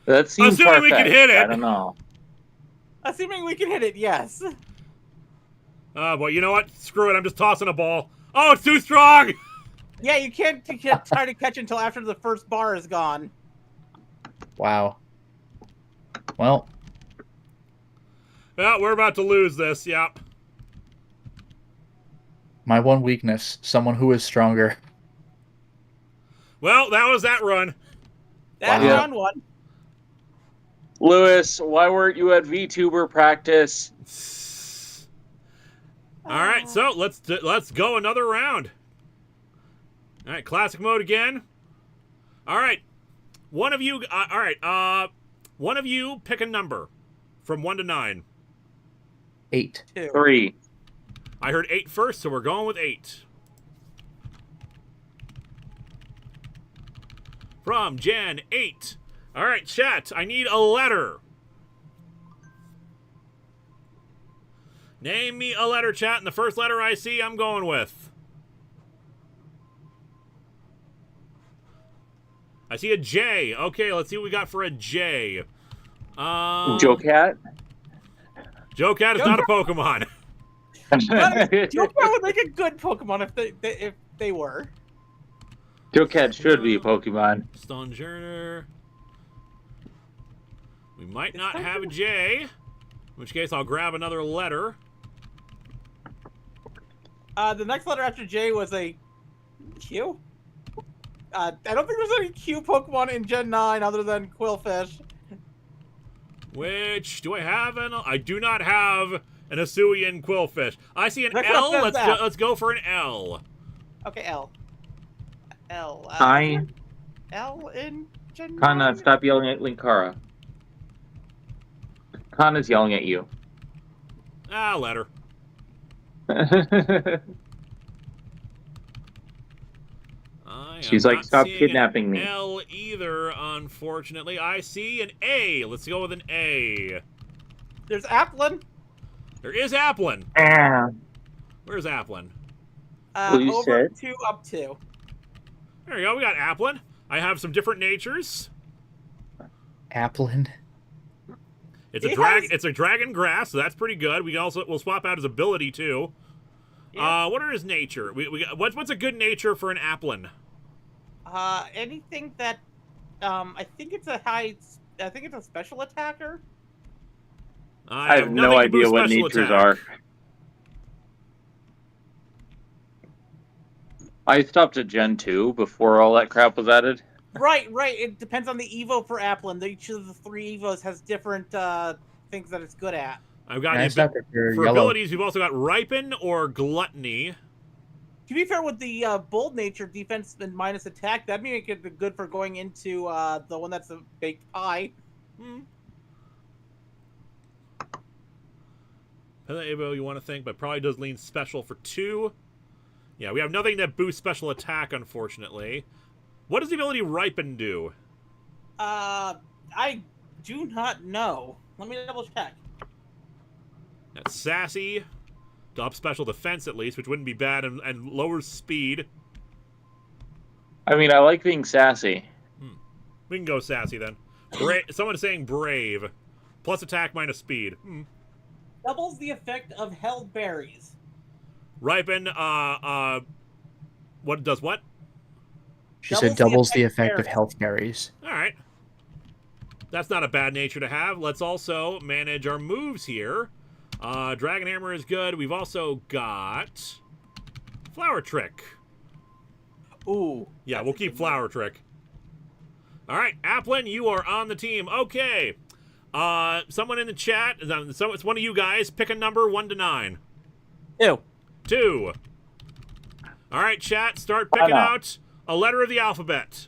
That seems Assuming we can far-fetched. hit it. I don't know. Assuming we can hit it, yes. Well, you know what? Screw it. I'm just tossing a ball. Oh, it's too strong. Yeah, you can't try to catch until after the first bar is gone. Wow. Well, Well, we're about to lose this. Yep. my one weakness, someone who is stronger. Well, that was that run. That's Wow. round one. Lewis, why weren't you at VTuber practice? All right, so let's go another round. All right, classic mode again. All right, one of you. All right, one of you pick a number from 1 to 9. 8. 2. 3. I heard 8 first, so we're going with 8. From Gen 8. All right, chat. I need a letter. Name me a letter, chat, and the first letter I see, I'm going with. I see a J. Okay, let's see what we got for a J. Joe Cat? Joe Cat is not a Pokemon. Joe Cat would make a good Pokemon if they were. Joe Cat should be a Pokemon. Stonjourner. We might not have a J. In which case, I'll grab another letter. The next letter after J was a Q. I don't think there's any Q Pokemon in Gen 9 other than Quillfish. Which do I have? I do not have an Hisuian Quillfish. I see an Next L. up, that's Let's go for an L. Okay, L. L. Hi. L in Gen 9? Kana, stop yelling at Linkara. Kana's yelling at you. Letter. She's like, stop kidnapping me. L either, unfortunately. I see an A. Let's go with an A. There's Applin. There is Applin. Ah. Where's Applin? Well, you Over said. 2, up 2. There you go. We got Applin. I have some different natures. Applin. It's a He drag. has- It's a dragon grass, so that's pretty good. We'll swap out his ability too. Yeah. What are his nature? What's a good nature for an Applin? Anything that, I think it's a special attacker. I have nothing no to idea boost what special natures attack. are. I stopped at Gen 2 before all that crap was added. Right. It depends on the Evo for Applin. Each of the 3 Evos has different things that it's good at. I've got Nice stuff if you're for yellow. abilities. We've also got Ripen or Gluttony. To be fair, with the bold nature, defense and minus attack, that'd make it good for going into the one that's a baked pie. Evo, you want to think, but probably does lean special for 2. Yeah, we have nothing that boosts special attack, unfortunately. What does the ability Ripen do? I do not know. Let me double check. That's Sassy. To up special defense, at least, which wouldn't be bad, and lowers speed. I mean, I like being sassy. We can go Sassy, then. Someone is saying Brave. Plus attack, minus speed. Doubles the effect of held berries. Ripen, what does what? She said doubles the effect of health berries. Alright. That's not a bad nature to have. Let's also manage our moves here. Dragon Hammer is good. We've also got Flower Trick. Ooh. Yeah, we'll keep Flower Trick. Alright, Applin, you are on the team. Okay. Someone in the chat, it's one of you guys, pick a number 1 to 9. 2. 2. Alright, chat, start picking out a letter of the alphabet.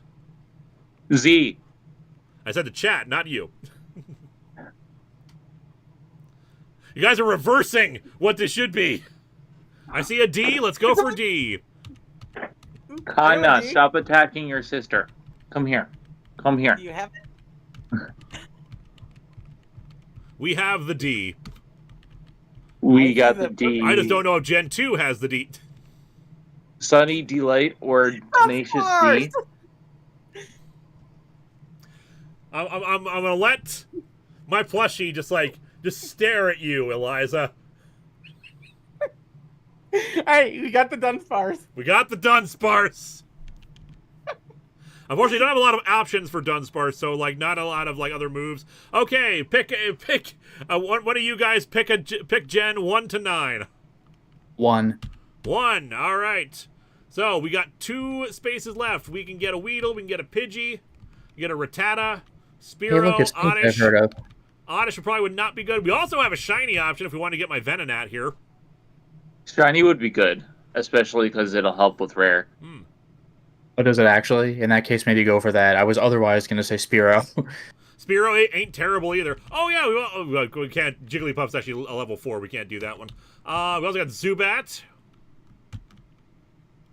Z. I said the chat, not you. You guys are reversing what this should be. I see a D. Let's go for D. Kana, stop attacking your sister. Come here. Come here. Do you have it? We have the D. We got the D. I just don't know if Gen 2 has the D. Sunny, Delight, or Tenacious D. I'm gonna let my plushie just stare at you, Eliza. Alright, we got the Dunsparce. We got the Dunsparce. Unfortunately, don't have a lot of options for Dunsparce, so not a lot of other moves. Okay, pick one of you guys pick Gen 1 to 9. 1. 1. All right. So we got 2 spaces left. We can get a Weedle, we can get a Pidgey, we get a Rattata, Spearow, Hey, look, it's Pink I've heard of. Oddish probably would not be good. We also have a shiny option if we want to get my Venonat here. Shiny would be good, especially because it'll help with rare. Oh, does it actually? In that case, maybe go for that. I was otherwise going to say Spearow. Spearow ain't terrible either. Oh, yeah, we can't. Jigglypuff's actually a level 4. We can't do that one. We also got Zubat.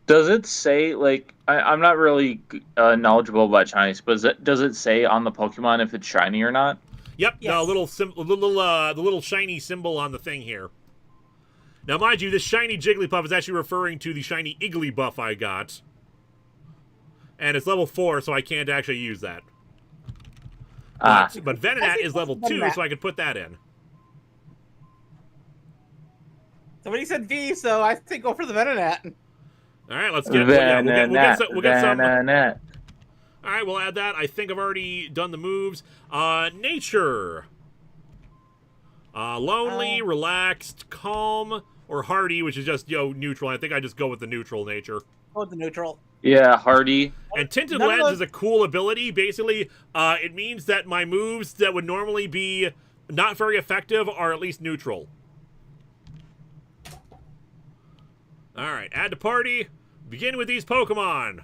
Does it say, I'm not really knowledgeable about shinies, but does it say on the Pokemon if it's shiny or not? Yep, yes. The little shiny symbol on the thing here. Now, mind you, this shiny Jigglypuff is actually referring to the shiny Igglybuff I got. And it's level 4, so I can't actually use that. But Venonat is level 2, so I can put that in. Somebody said V, so I think go for the Venonat. All right, let's get it. We'll get some. All right, we'll add that. I think I've already done the moves. Nature. Lonely, relaxed, calm, or hardy, which is just neutral. I think I just go with the neutral nature. Go with the neutral. Yeah, hardy. And Tinted Lens is a cool ability. Basically, it means that my moves that would normally be not very effective are at least neutral. All right, add to party. Begin with these Pokemon.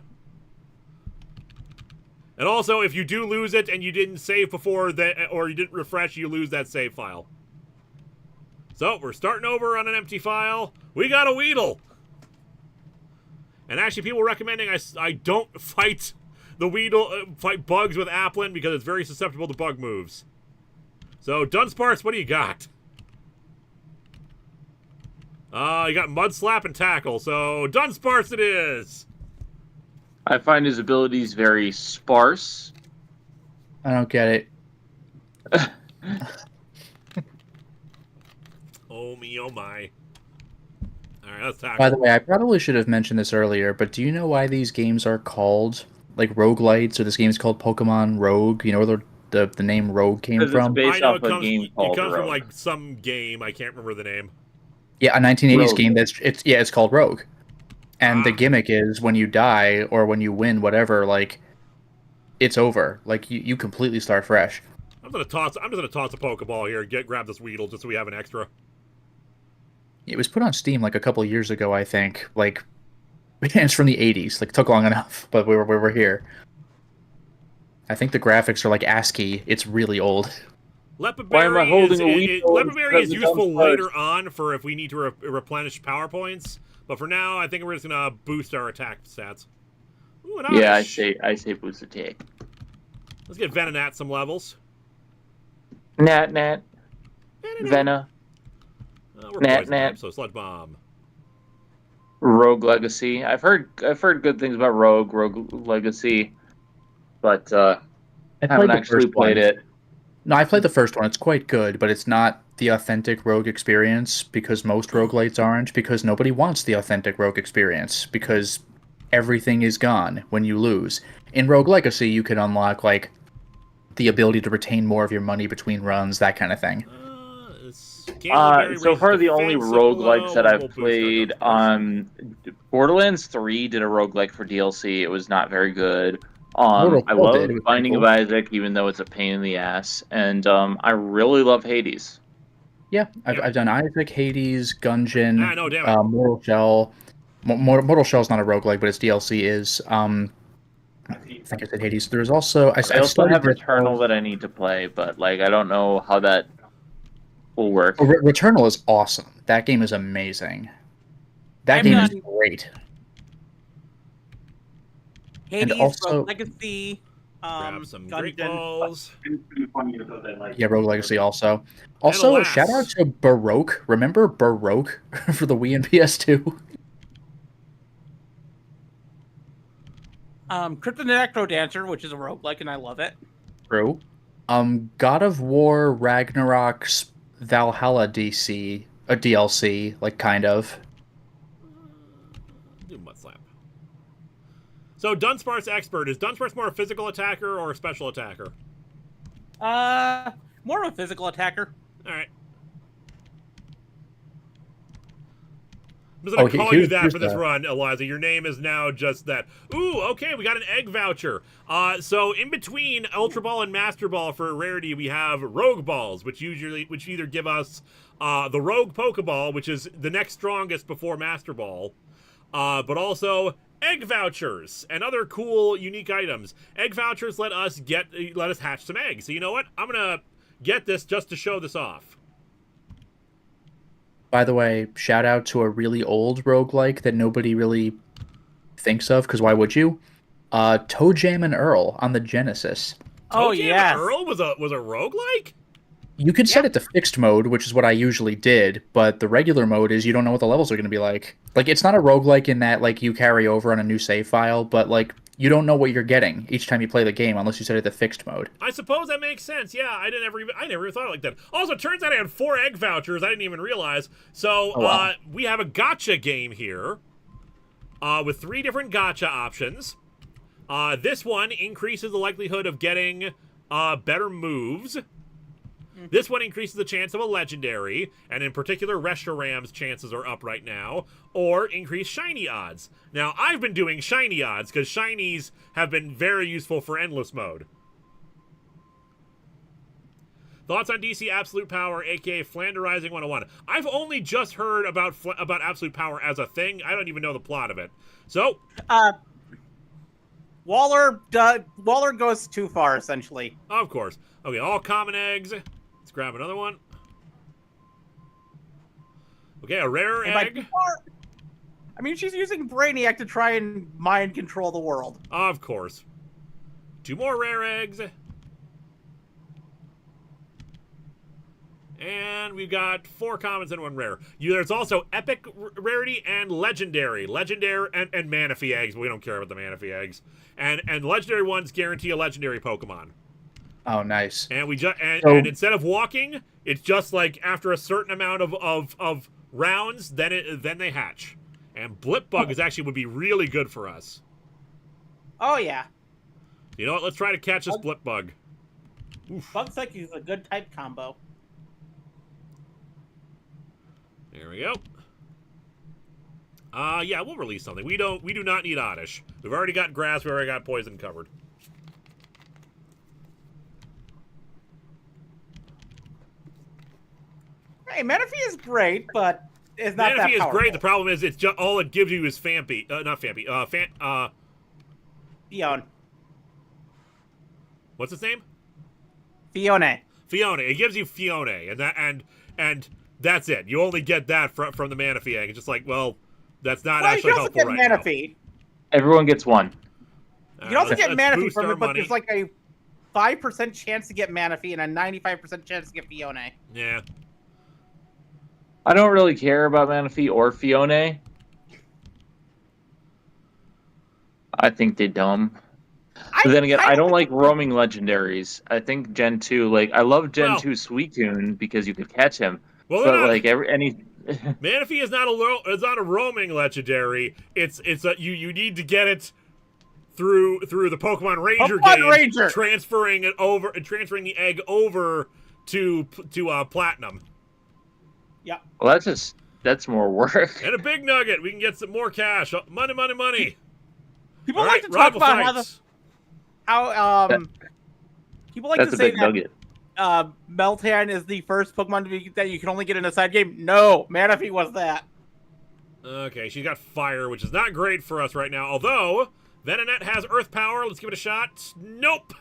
And also, if you do lose it and you didn't save before that, or you didn't refresh, you lose that save file. So we're starting over on an empty file. We got a Weedle. And actually, people recommending I don't fight the Weedle, fight bugs with Applin because it's very susceptible to bug moves. So Dunsparce, what do you got? You got Mud Slap and Tackle, so Dunsparce it is! I find his abilities very sparse. I don't get it. Oh me, oh my. Alright, let's tackle. By the way, I probably should have mentioned this earlier, but do you know why these games are called, roguelites, or this game's called Pokemon Rogue? You know where the name Rogue came from? It's based I know off a game called it comes Rogue. from, some game, I can't remember the name. Yeah, a 1980s Rogue. game it's called Rogue. And the gimmick is when you die or when you win whatever, it's over. Like you completely start fresh. I'm just gonna toss a Pokeball here and grab this Weedle just so we have an extra. It was put on Steam like a couple of years ago, I think. Like, it's from the 80s. Like, took long enough, but we're here. I think the graphics are like ASCII. It's really old. Why am I holding a Weedle? Leopard is useful later on for if we need to replenish power points. But for now, I think we're just gonna boost our attack stats. Ooh, yeah, I say boost attack. Let's get Venonat some levels. Nat. Vena. We're Nat. poison type, so Sludge Bomb. Rogue Legacy. I've heard good things about Rogue Legacy, but I haven't actually played it. No, I played the first one. It's quite good, but it's not the authentic Rogue experience because most roguelites aren't, because nobody wants the authentic Rogue experience, because everything is gone when you lose. In Rogue Legacy, you can unlock, like, the ability to retain more of your money between runs, that kind of thing. So far, the only roguelikes that I've played, Borderlands 3 did a roguelike for DLC. It was not very good. I love Binding of Isaac, even though it's a pain in the ass, and I really love Hades. Yeah, I've done Isaac, Hades, Gungeon, damn it. Mortal Shell. Mortal Shell's not a roguelike, but its DLC is. I think I said Hades. There's also I also have Returnal that I need to play, but like I don't know how that will work. Oh, Returnal is awesome. That game is amazing. That game is great. Hades, and also, Rogue Legacy, grab some Great Gungeon. Balls. Yeah, Rogue Legacy also. Also, shout out to Baroque. Remember Baroque for the Wii and PS2? Kryptonite Necrodancer, which is a roguelike, and I love it. True. God of War Ragnarok's Valhalla DC, a DLC, like kind of. Do Mud Slap. So Dunsparce Expert, is Dunsparce more a physical attacker or a special attacker? More of a physical attacker. Alright. I'm just gonna call you that for this run, Eliza. Your name is now just that. Ooh, okay, we got an egg voucher. So in between Ultra Ball and Master Ball for rarity, we have Rogue Balls, which either give us the Rogue Pokeball, which is the next strongest before Master Ball, but also egg vouchers and other cool, unique items. Egg vouchers let us hatch some eggs. So you know what? I'm gonna get this just to show this off. By the way, shout out to a really old roguelike that nobody really thinks of, because why would you? Toe Jam and Earl on the Genesis. Oh, yes. Earl was a roguelike? You could set it to fixed mode, which is what I usually did, but the regular mode is you don't know what the levels are going to be like. Like, it's not a roguelike in that, like, you carry over on a new save file, but, like, you don't know what you're getting each time you play the game unless you set it to fixed mode. I suppose that makes sense. Yeah, I never even thought like that. Also, it turns out I had 4 egg vouchers. I didn't even realize. So we have a gacha game here with 3 different gacha options. This one increases the likelihood of getting better moves. This one increases the chance of a legendary, and in particular, Reshiram's chances are up right now, or increase shiny odds. Now, I've been doing shiny odds, because shinies have been very useful for endless mode. Thoughts on DC Absolute Power, aka Flanderizing 101. I've only just heard about Absolute Power as a thing. I don't even know the plot of it. So, Waller goes too far, essentially. Of course. Okay, all common eggs. Let's grab another one. Okay, a rare egg. I mean, she's using Brainiac to try and mind control the world. Of course. 2 more rare eggs. And we've got 4 commons and 1 rare. There's also epic rarity and legendary. Legendary and Manaphy eggs. We don't care about the Manaphy eggs. And legendary ones guarantee a legendary Pokemon. Oh, nice. And and instead of walking, it's just like after a certain amount of rounds, then they hatch. And Blipbug would be really good for us. Oh yeah. You know what? Let's try to catch this Blipbug. Bug Psychic is a good type combo. There we go. Yeah, we'll release something. We do not need Oddish. We've already got grass. We already got poison covered. Hey, Manaphy is great, but it's not that Manaphy is powerful. great. The problem is it's just all it gives you is Fampy. Not Fampy. Fiona. What's his name? Fiona. Fiona. It gives you Fiona, and that's it. You only get that from the Manaphy egg. It's just like, well, that's not Well, actually you can also helpful get right Manaphy. Everyone gets one. now. You can also Let's get Manaphy boost from our it, but money. there's like a 5% chance to get Manaphy and a 95% chance to get Fiona. Yeah. I don't really care about Manaphy or Fiona. I think they're dumb. But then again, I don't like roaming legendaries. I think Gen 2, like, I love Gen 2 Suicune because you could catch him. Well, But, like, any... Manaphy is not a roaming legendary. It's you need to get it through the Pokemon Ranger game, transferring the egg over to Platinum. Yeah. Well, that's more work. And a big nugget. We can get some more cash. Money, money, money. People All like right, to talk rival about fights. people like That's to a say big that nugget. Meltan is the first Pokemon that you can only get in a side game. No, Manaphy was that. Okay, she's got fire, which is not great for us right now. Although Venonat has Earth power. Let's give it a shot. Nope.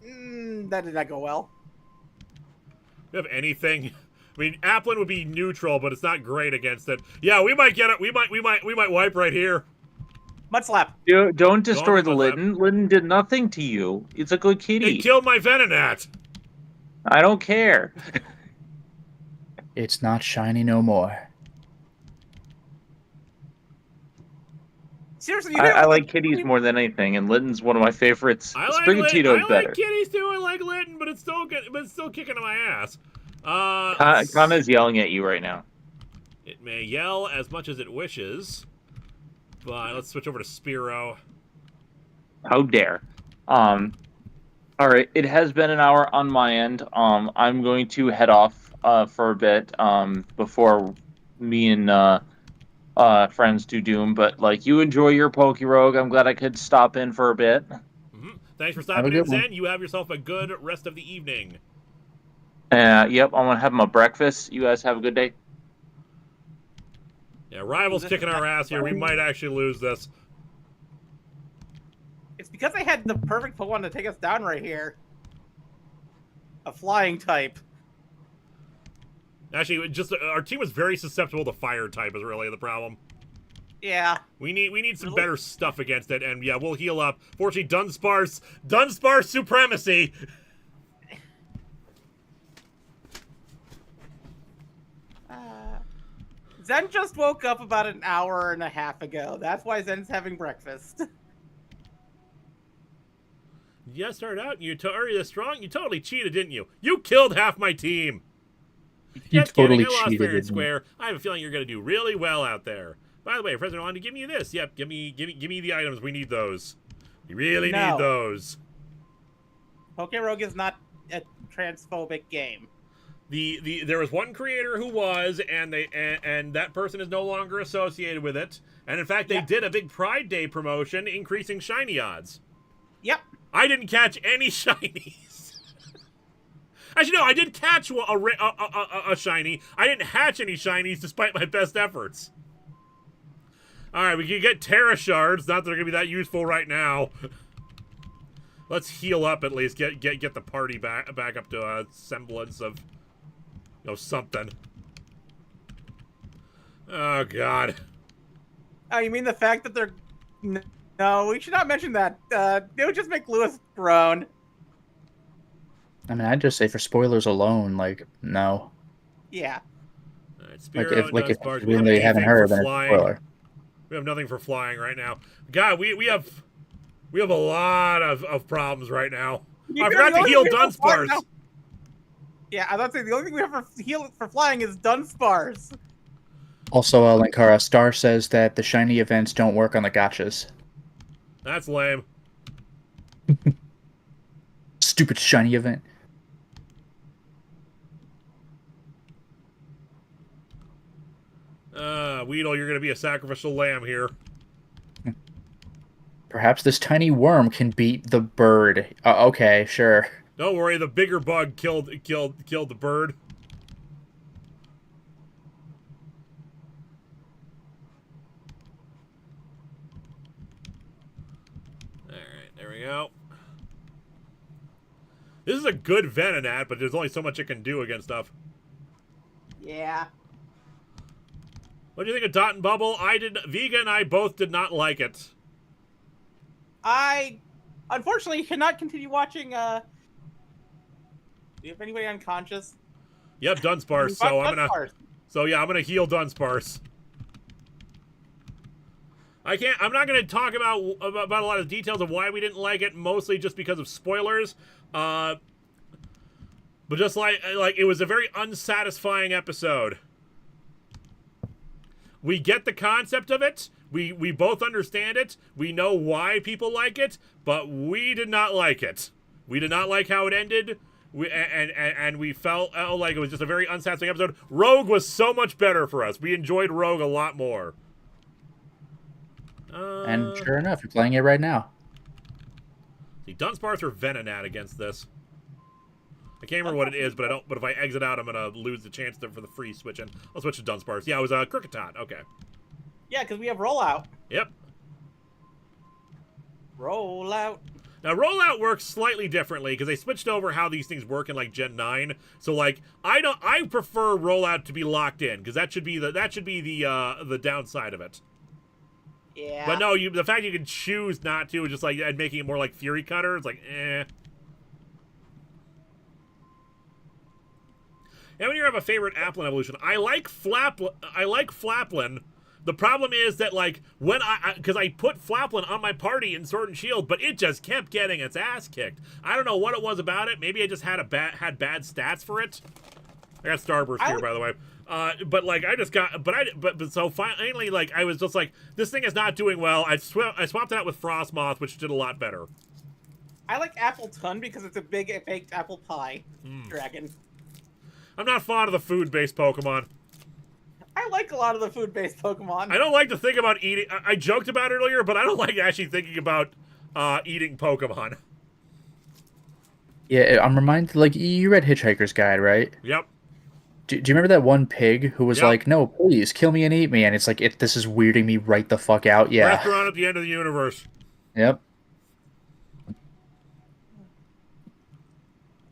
That did not go well. Do you have anything? I mean, Applin would be neutral, but it's not great against it. Yeah, we might get it. We might wipe right here. Mudslap. Don't destroy the Mudslap. Litten. Litten did nothing to you. It's a good kitty. It killed my Venonat. I don't care. It's not shiny no more. Seriously, I like kitties more than anything, and Litten's one of my favorites. I like Sprigatito's better. like kitties too. I like Litten, but it's still kicking in my ass. Kana's yelling at you right now. It may yell as much as it wishes, but let's switch over to Spearow. How dare. All right, it has been an hour on my end. I'm going to head off for a bit before me and friends do Doom. But like, you enjoy your PokeRogue. I'm glad I could stop in for a bit. Thanks for stopping in, Zen. You have yourself a good rest of the evening. Yep, I'm gonna have my breakfast. You guys have a good day. Yeah, Rival's kicking our ass here. We might actually lose this. It's because I had the perfect Pokemon to take us down right here. A flying type. Actually, just our team was very susceptible to fire type is really the problem. Yeah. We need some better stuff against it, and yeah, we'll heal up. Fortunately, Dunsparce supremacy. Zen just woke up about an hour and a half ago. That's why Zen's having breakfast. Yeah, started out. Are you strong? You totally cheated, didn't you? You killed half my team. You Just totally kidding. I lost cheated, fair and didn't you? square. I have a feeling you're going to do really well out there. By the way, President wanted to give me this. Yep, give me the items. We need those. We really need those. PokeRogue is not a transphobic game. There was one creator who was, and that person is no longer associated with it. And in fact, they did a big Pride Day promotion, increasing shiny odds. Yep. I didn't catch any shinies. Actually, no, I did catch a shiny. I didn't hatch any shinies despite my best efforts. All right, we can get Terra Shards. Not that they're gonna be that useful right now. Let's heal up at least. Get the party back up to a semblance of, something. Oh God. Oh, you mean the fact that they're? No, we should not mention that. They would just make Lewis groan. I mean, I'd just say for spoilers alone, like, no. Yeah. All right, Like, Spearow, if Dunsparce. we really haven't heard, then it's a flying. spoiler. We have nothing for flying right now. God, we have a lot of problems right now. I forgot to heal Dunsparce. Yeah, I was about to say the only thing we have for flying is Dunsparce. Also, Linkara, Star says that the shiny events don't work on the gachas. That's lame. Stupid shiny event. Weedle, you're going to be a sacrificial lamb here. Perhaps this tiny worm can beat the bird. Okay, sure. Don't worry, the bigger bug killed the bird. This is a good Venonat, but there's only so much it can do against stuff. Yeah. What do you think of Dot and Bubble? Vega and I both did not like it. I unfortunately cannot continue watching. Do you have anybody unconscious? Yep, Dunsparce. So I'm gonna heal Dunsparce. I'm not gonna talk about a lot of details of why we didn't like it, mostly just because of spoilers. But just like it was a very unsatisfying episode. We get the concept of it. We both understand it. We know why people like it, but we did not like it. We did not like how it ended. And we felt like it was just a very unsatisfying episode. Rogue was so much better for us. We enjoyed Rogue a lot more. And sure enough, you're playing it right now. See, Dunsparce or Venonat against this. I can't remember what it is, but if I exit out, I'm gonna lose the chance for the free switching. I'll switch to Dunsparce. Yeah, it was Kricketot. Okay. Yeah, because we have rollout. Yep. Rollout. Now, rollout works slightly differently because they switched over how these things work in like Gen 9. So like, I prefer rollout to be locked in because that should be the downside of it. Yeah. But no, the fact you can choose not to is just like and making it more like Fury Cutter. It's like, eh. And when you have a favorite Applin evolution, I like Flaplin. The problem is that, like, when because I put Flaplin on my party in Sword and Shield, but it just kept getting its ass kicked. I don't know what it was about it. Maybe I just had bad stats for it. I got Starburst here, by the way. But like, I just got, but so finally, like, I was just like, this thing is not doing well. I swapped it out with Frostmoth, which did a lot better. I like Appleton because it's a big baked apple pie dragon. I'm not fond of the food-based Pokemon. I like a lot of the food-based Pokemon. I don't like to think about eating. I joked about it earlier, but I don't like actually thinking about eating Pokemon. Yeah, I'm reminded, like, you read Hitchhiker's Guide, right? Yep. Do you remember that one pig who was Yep. like, no, please, kill me and eat me? And it's like, this is weirding me right the fuck out. Yeah. Restaurant at the end of the universe. Yep.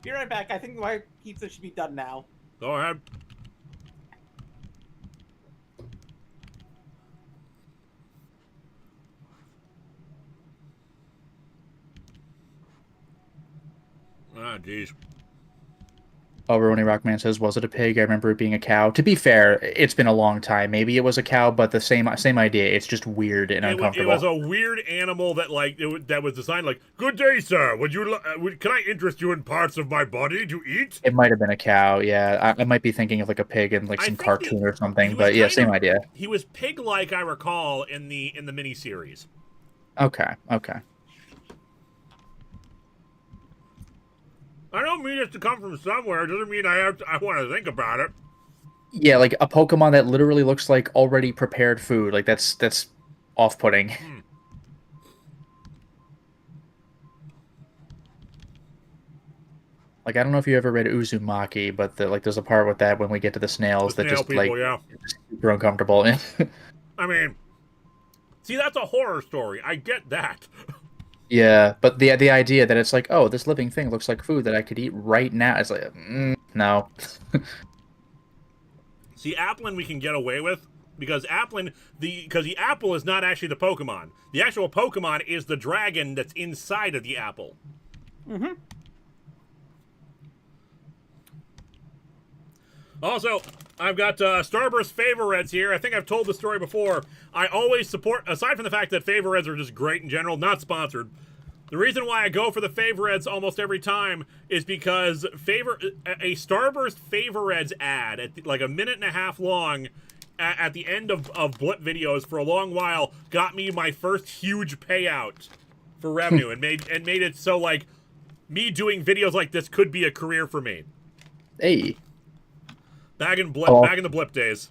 Be right back. I think my pizza should be done now. Go ahead. Ah, jeez. Oh, Rony Rockman says, was it a pig? I remember it being a cow. To be fair, it's been a long time. Maybe it was a cow, but the same idea. It's just weird and uncomfortable. It was a weird animal that that was designed like, good day, sir. Can I interest you in parts of my body to eat? It might have been a cow, yeah. I might be thinking of like a pig in like some cartoon or something, but yeah, same idea. He was pig-like, I recall, in the miniseries. Okay. I don't mean it to come from somewhere. It doesn't mean I want to think about it. Yeah, like a Pokemon that literally looks like already prepared food. Like that's off-putting. Like, I don't know if you ever read Uzumaki, but there's a part with that when we get to the snails that just people, like yeah. super uncomfortable. I mean, see, that's a horror story. I get that. Yeah, but the idea that it's like, oh, this living thing looks like food that I could eat right now. It's like, no. See, Applin we can get away with because the apple is not actually the Pokemon. The actual Pokemon is the dragon that's inside of the apple. Mm-hmm. Also, I've got Starburst Favoreds here. I think I've told the story before. I always support, aside from the fact that Favoreds are just great in general, not sponsored. The reason why I go for the Favoreds almost every time is because a Starburst Favoreds ad, at like a minute and a half long, at the end of Blip videos for a long while, got me my first huge payout for revenue and made it so like me doing videos like this could be a career for me. Hey. Back in the Blip days.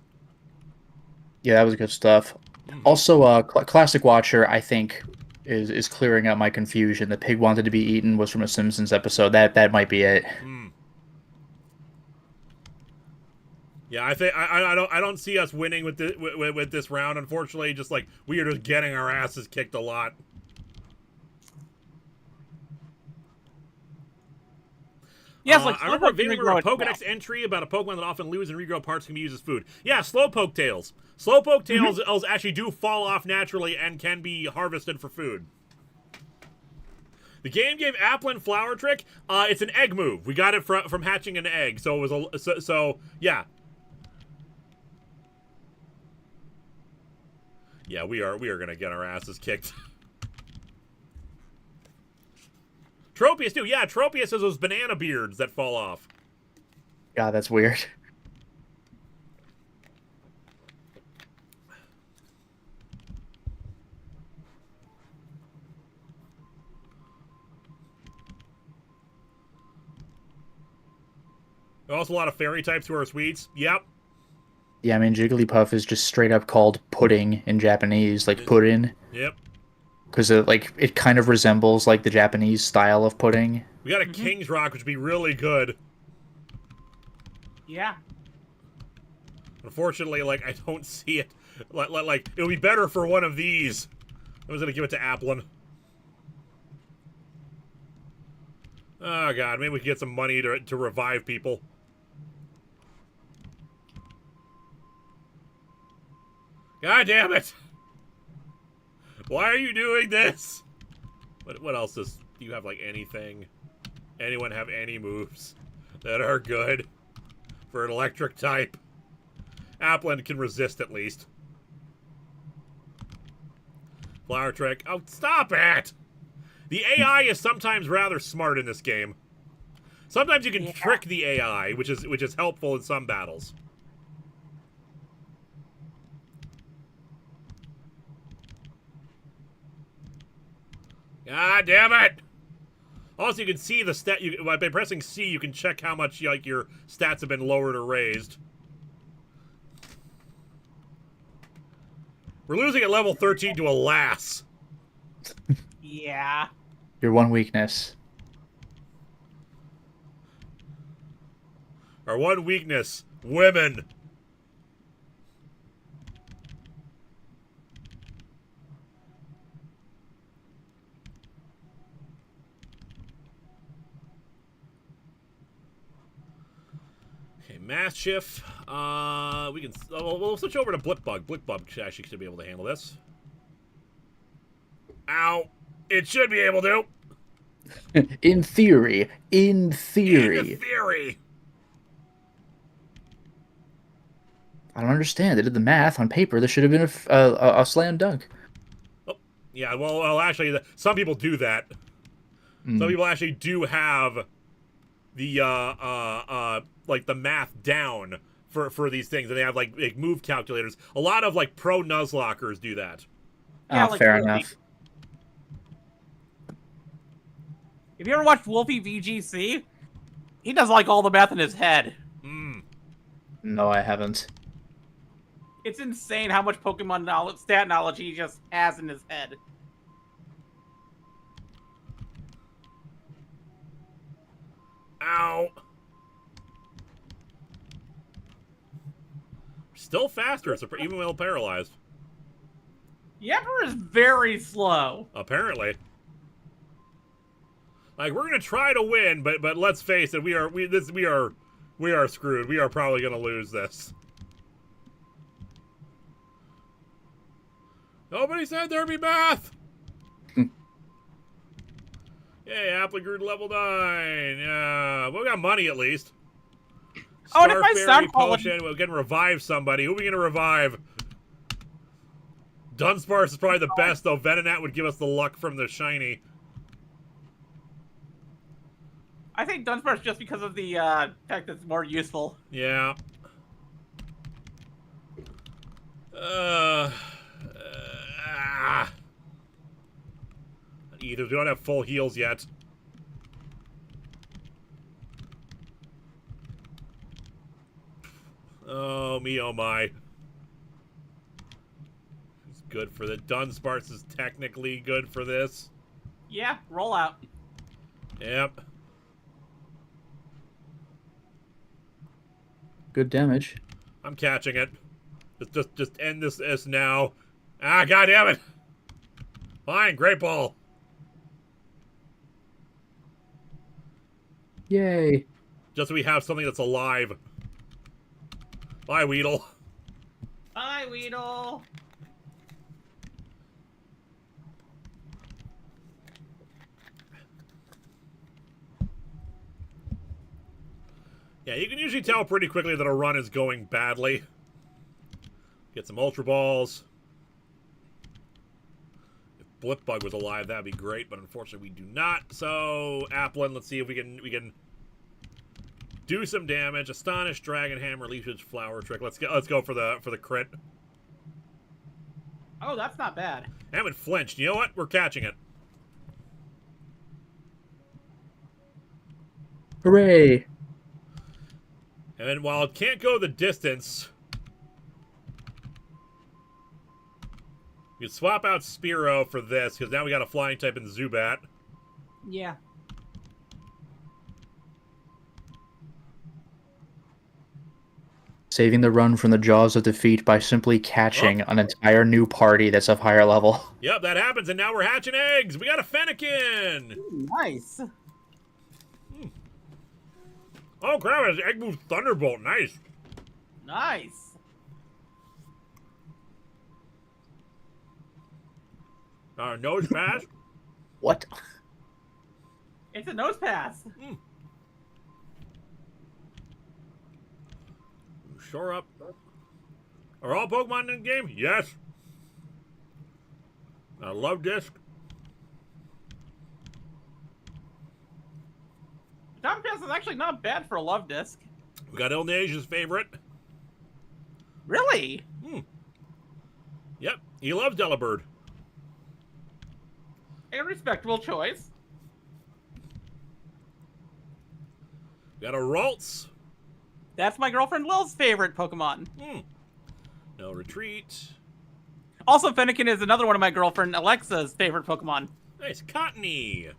Yeah, that was good stuff. Also, Classic Watcher, I think, is clearing up my confusion. The pig wanted to be eaten was from a Simpsons episode. That might be it. Yeah, I think I don't see us winning with this round. Unfortunately, just like we are just getting our asses kicked a lot. Yes, like I remember Slowpoke vaguely can remember a regrow Pokedex itself. entry about a Pokemon that often lose and regrow parts can be used as food. Yeah, Slowpoke tails. Slowpoke tails actually do fall off naturally and can be harvested for food. The game gave Applin Flower Trick. It's an egg move. We got it from hatching an egg. So it was so yeah. Yeah, we are gonna get our asses kicked. Tropius too. Yeah, Tropius has those banana beards that fall off. God, that's weird. There are also a lot of fairy types who are sweets. Yep. Yeah, I mean, Jigglypuff is just straight up called pudding in Japanese, like puddin'. Yep. Because it kind of resembles like the Japanese style of pudding. We got a King's Rock, which would be really good. Yeah. Unfortunately, like, I don't see it. Like it would be better for one of these. I was gonna give it to Applin. Oh god, maybe we can get some money to revive people. God damn it! Why are you doing this? What else do you have, like, anything? Anyone have any moves that are good for an electric type? Applin can resist at least. Flower Trick. Oh, stop it! The AI is sometimes rather smart in this game. Sometimes you can trick the AI, which is helpful in some battles. God damn it! Also, you can see the stat. By pressing C, you can check how much like your stats have been lowered or raised. We're losing at level 13 to a lass. Yeah. Your one weakness. Our one weakness: women. Mastiff. We can. We'll switch over to Blipbug. Blipbug actually should be able to handle this. Ow! It should be able to. In theory. In theory. In theory. I don't understand. They did the math on paper. This should have been a slam dunk. Oh, yeah. Well, actually, some people do that. Some people actually do have the like the math down for these things, and they have like move calculators. A lot of like pro Nuzlockers do that. Yeah, Oh, like fair Wolfie. enough. If you ever watched Wolfie VGC, he does like all the math in his head. No, I haven't. It's insane how much Pokemon knowledge, stat knowledge he just has in his head. Ow. Still faster, even while paralyzed. Yepper is very slow. Apparently. Like, we're gonna try to win, but let's face it, we are screwed. We are probably gonna lose this. Nobody said there'd be math. Yay, Applin grew to level 9. Yeah, we got money at least. Oh, and if my Starfairy sound quality... potion. We're gonna revive somebody. Who are we gonna revive? Dunsparce is probably the best, though. Venonat would give us the luck from the shiny. I think Dunsparce just because of the fact that it's more useful. Yeah. Either we don't have full heals yet. Oh me, oh my. It's good for the Dunsparce is technically good for this. Yeah, roll out. Yep. Good damage. I'm catching it. Just end this now. Ah, goddammit! Fine, great ball. Yay. Just so we have something that's alive. Bye, Weedle. Bye, Weedle. Yeah, you can usually tell pretty quickly that a run is going badly. Get some Ultra Balls. If Blipbug was alive, that'd be great, but unfortunately we do not. So, Applin, let's see if we can do some damage. Astonish, Dragon Hammer, Leafage, Flower Trick. Let's go for the crit. Oh, that's not bad. Haven't flinched. You know what? We're catching it. Hooray! And then while it can't go the distance, you can swap out Spearow for this, because now we got a flying type in Zubat. Yeah. Saving the run from the jaws of defeat by simply catching an entire new party that's of higher level. Yep, that happens, and now we're hatching eggs. We got a Fennekin. Ooh, nice. Oh crap! It's Egg Boost Thunderbolt. Nice. Nice. Nose pass. What? It's a nose pass. Shore up. Are all Pokemon in the game? Yes. I love Disc. Tom Pass is actually not bad for a love disc. We got Ilnasia's favorite. Really? Yep, he loves Delibird. A respectable choice. Got a Ralts. That's my girlfriend Lil's favorite Pokemon. No retreat. Also, Fennekin is another one of my girlfriend Alexa's favorite Pokemon. Nice. Cottony.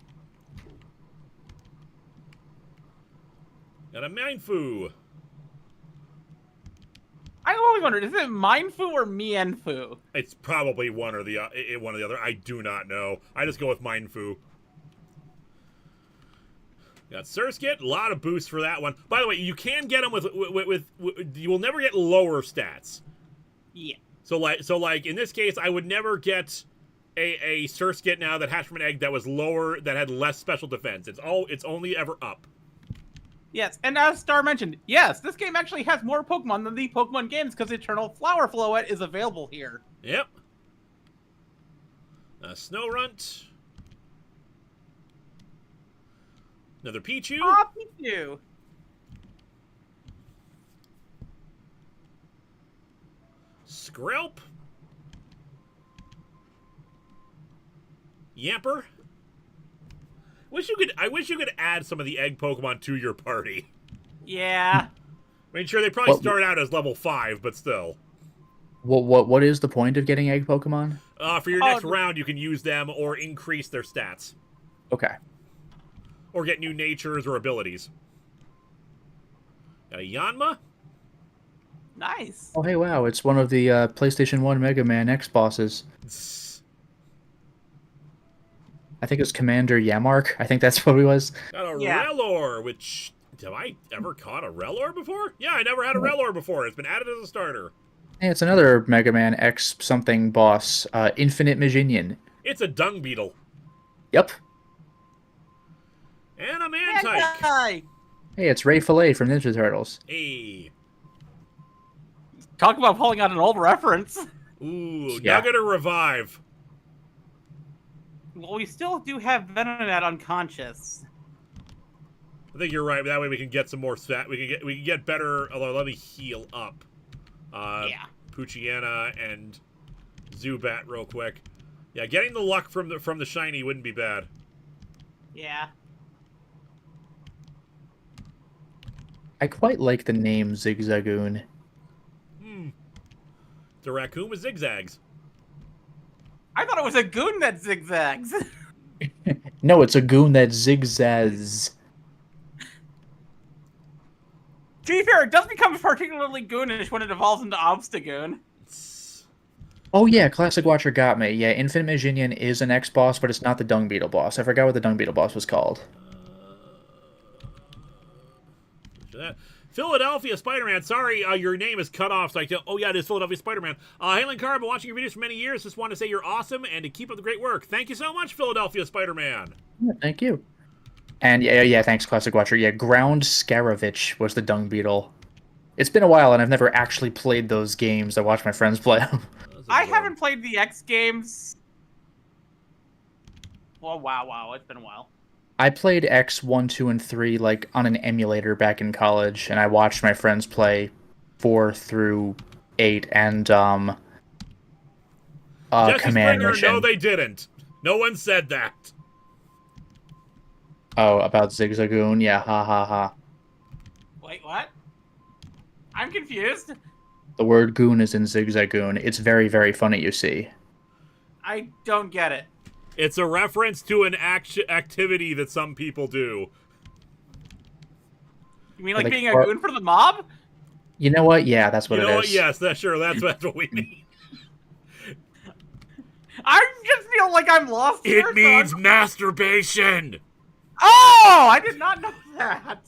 Got a Mienfoo. I always wondered, is it Mienfoo or Mienfoo? It's probably one or the other. I do not know. I just go with Mienfoo. Got Surskit. A lot of boosts for that one. By the way, you can get them with you will never get lower stats. Yeah. So like in this case, I would never get a Surskit now that hatched from an egg that was lower, that had less special defense. It's only ever up. Yes, and as Star mentioned, yes, this game actually has more Pokemon than the Pokemon games because Eternal Flower Floette is available here. Yep. Snorunt. Another Pichu. Ah, Pichu. Skrelp. Yamper. I wish you could add some of the egg Pokemon to your party. Yeah. I mean, sure, they probably start out as level 5, but still. What is the point of getting egg Pokemon? For your next round, you can use them or increase their stats. Okay. Or get new natures or abilities. Got a Yanma. Nice. Oh, hey, wow. It's one of the PlayStation 1 Mega Man X bosses. I think it was Commander Yamark. I think that's what he was. Got a Rellor, which... Have I ever caught a Rellor before? Yeah, I never had a Rellor before. It's been added as a starter. Hey, it's another Mega Man X something boss. Infinite Maginian. It's a Dung Beetle. Yep. And a Mantike. Hey, it's Ray Fillet from Ninja Turtles. Hey. talk about pulling out an old reference. Ooh, Yeah. Nugget or Revive? Well, we still do have Venonat unconscious. I think you're right. That way we can get some more stat. We can get better. Although let me heal up. Yeah. Poochyena and Zubat real quick. Yeah, getting the luck from the shiny wouldn't be bad. Yeah. I quite like the name Zigzagoon. It's a raccoon with zigzags. I thought it was a goon that zigzags. No, it's a goon that zigzags. To be fair, it does become particularly goonish when it evolves into Obstagoon. Oh yeah, Classic Watcher got me. Yeah, Infinite Maginian is an X-boss, but it's not the Dung Beetle boss. I forgot what the Dung Beetle boss was called. that. Philadelphia Spider-Man. Sorry, your name is cut off. So oh yeah, it is Philadelphia Spider-Man. Hey, Linkara, I've been watching your videos for many years. Just want to say you're awesome and to keep up the great work. Thank you so much, Philadelphia Spider-Man. Yeah, thank you. And yeah, thanks, Classic Watcher. Yeah, Ground Scaravich was the dung beetle. It's been a while, and I've never actually played those games. I watched my friends play them. I haven't played the X games. Well, wow, it's been a while. I played X 1, 2, and 3 like on an emulator back in college, and I watched my friends play 4 through 8 and Jesse Command Springer, Mission. no, they didn't. No one said that. Oh, about Zigzagoon? Yeah, ha ha ha. Wait, what? I'm confused. The word goon is in Zigzagoon. It's very, very funny, you see. I don't get it. It's a reference to an activity that some people do. You mean like Like, being a goon for the mob? You know what? Yeah, that's what You it know is. what? Yes, that's what we mean. I just feel like I'm lost here, It means so masturbation. Oh, I did not know that.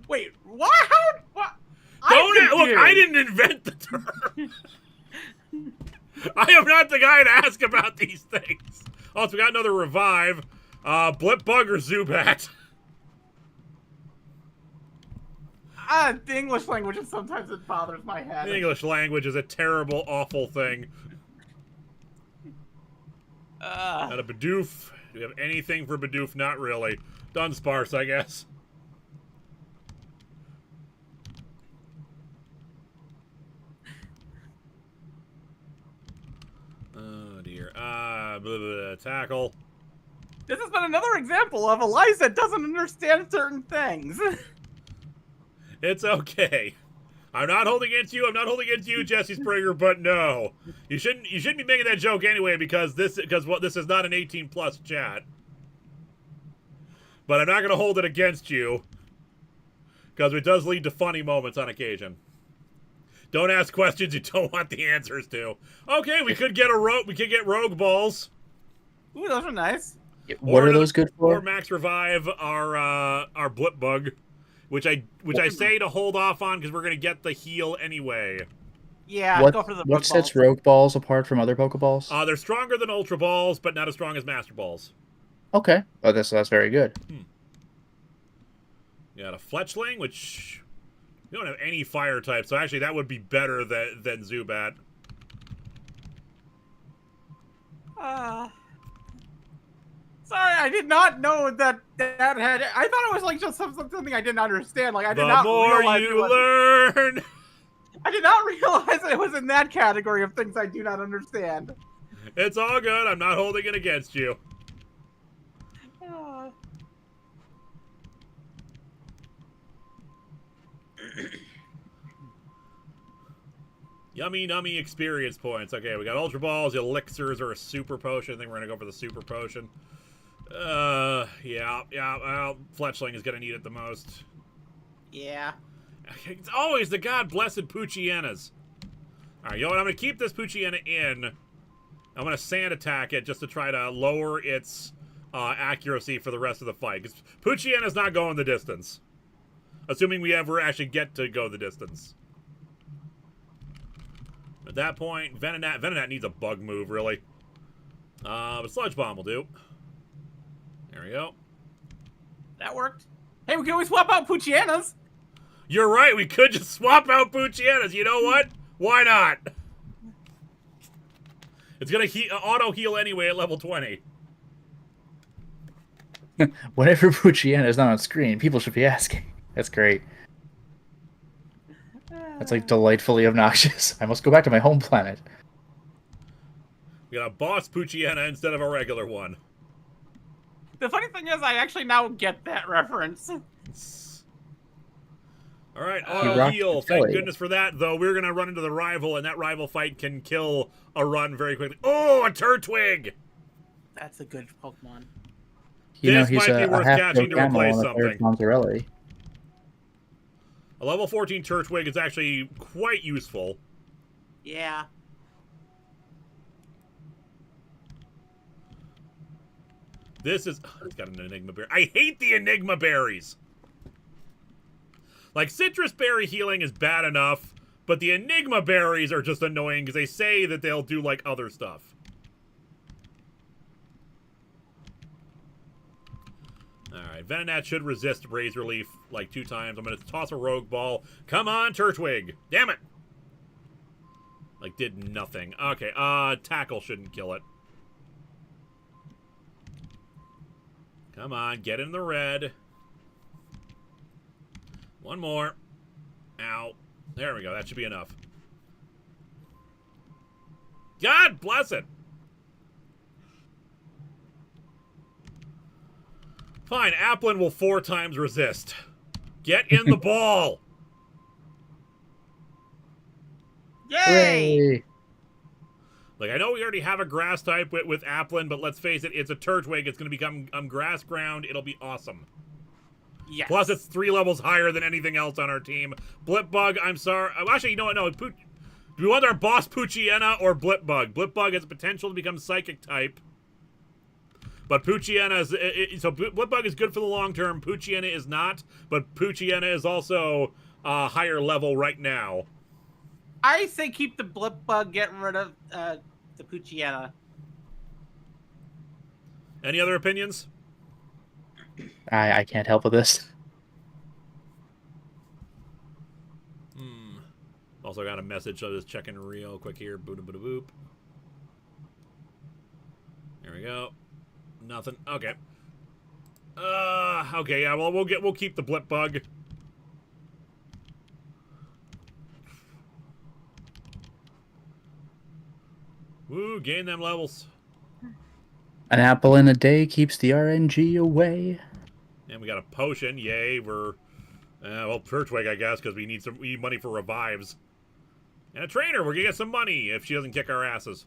Wait, what? What? Look, I didn't invent the term. I am not the guy to ask about these things. Oh, so we got another revive. Blipbug or Zubat? The English language is sometimes it bothers my head. The English language is a terrible, awful thing. Got a Bidoof. Do we have anything for Bidoof? Not really. Dunsparce, I guess. Oh, dear. Tackle. This has been another example of Eliza that doesn't understand certain things. It's okay. I'm not holding against you. I'm not holding against you, Jesse Springer. But no, you shouldn't be making that joke anyway because this is not an 18+ chat. But I'm not going to hold it against you because it does lead to funny moments on occasion. Don't ask questions you don't want the answers to. Okay, we could get rogue balls. Ooh, those are nice. What are those good for? Or max revive our blip bug, which I say to hold off on because we're gonna get the heal anyway. Yeah, go for the what sets rogue balls apart from other Pokeballs? They're stronger than Ultra Balls, but not as strong as Master Balls. Okay. Oh, that's very good. You got a Fletchling, which you don't have any fire type, so actually that would be better than Zubat. Sorry, I did not know that had. I thought it was like just something I didn't understand. Like I did The not more realize you learn. I did not realize it was in that category of things I do not understand. It's all good. I'm not holding it against you. Yummy, nummy experience points. Okay, we got Ultra Balls, Elixirs, or a Super Potion. I think we're going to go for the Super Potion. Yeah, well, Fletchling is going to need it the most. Yeah. It's always the god-blessed Poochyenas. Alright, you know what? I'm going to keep this Poochiena in. I'm going to Sand Attack it just to try to lower its accuracy for the rest of the fight. Because Poochyena's not going the distance. Assuming we ever actually get to go the distance. At that point, Venonat needs a bug move, really. But Sludge Bomb will do. There we go. That worked. Hey, we can always swap out Poochyenas. You're right, we could just swap out Poochyenas. You know what? Why not? It's going to auto-heal anyway at level 20. Whenever Poochiena is not on screen, people should be asking. That's great. That's like delightfully obnoxious. I must go back to my home planet. We got a boss Poochiena instead of a regular one. The funny thing is, I actually now get that reference. Alright, auto-heal. Thank goodness for that, though. We're going to run into the rival, and that rival fight can kill a run very quickly. Oh, a Turtwig! That's a good Pokemon. You know, This he's might be a worth half catching to camel replace on a third something. Monterelli. A level 14 Turtwig is actually quite useful. Yeah. This is... Oh, it's got an Enigma Berry. I hate the Enigma Berries! Like, citrus berry healing is bad enough, but the Enigma berries are just annoying because they say that they'll do, like, other stuff. Alright, Venonat should resist Razor Leaf, like, 2 times. I'm gonna toss a Rogue Ball. Come on, Turtwig! Damn it! Like, did nothing. Okay, Tackle shouldn't kill it. Come on, get in the red. One more. Ow. There we go, that should be enough. God bless it! Fine, Applin will 4 times resist. Get in the ball! Yay! Hooray! Like, I know we already have a grass type with Applin, but let's face it, it's a Turtwig. It's going to become grass ground. It'll be awesome. Yes. Plus, it's 3 levels higher than anything else on our team. Blipbug, I'm sorry. Actually, you know what? No, do we want our boss Poochyena or Blipbug? Blipbug has potential to become Psychic type. But Poochyena is... So Blipbug is good for the long term. Poochyena is not. But Poochyena is also higher level right now. I say keep the Blipbug, getting rid of the Poochyena. Any other opinions? I can't help with this. Also got a message, so I'll just check in real quick here. Boop. There we go. Nothing. Okay. Okay, yeah, well, we'll keep the Blipbug. Woo, gain them levels. An apple in a day keeps the RNG away. And we got a potion. Yay, we're... well, Turtwig, I guess, because we need money for revives. And a trainer. We're going to get some money if she doesn't kick our asses.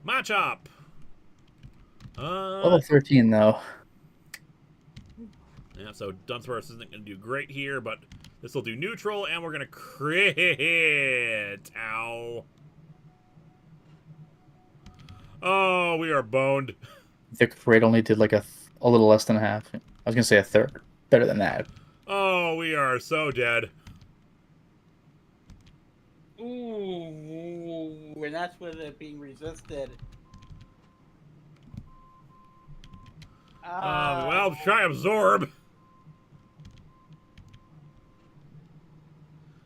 Machop. Level 13, though. Yeah, so Dunsparce isn't going to do great here, but this will do neutral, and we're going to crit. Ow. Oh, we are boned. The crit only did like a little less than a half. I was going to say a third. Better than that. Oh, we are so dead. Ooh, and that's with it being resisted. Well, try absorb.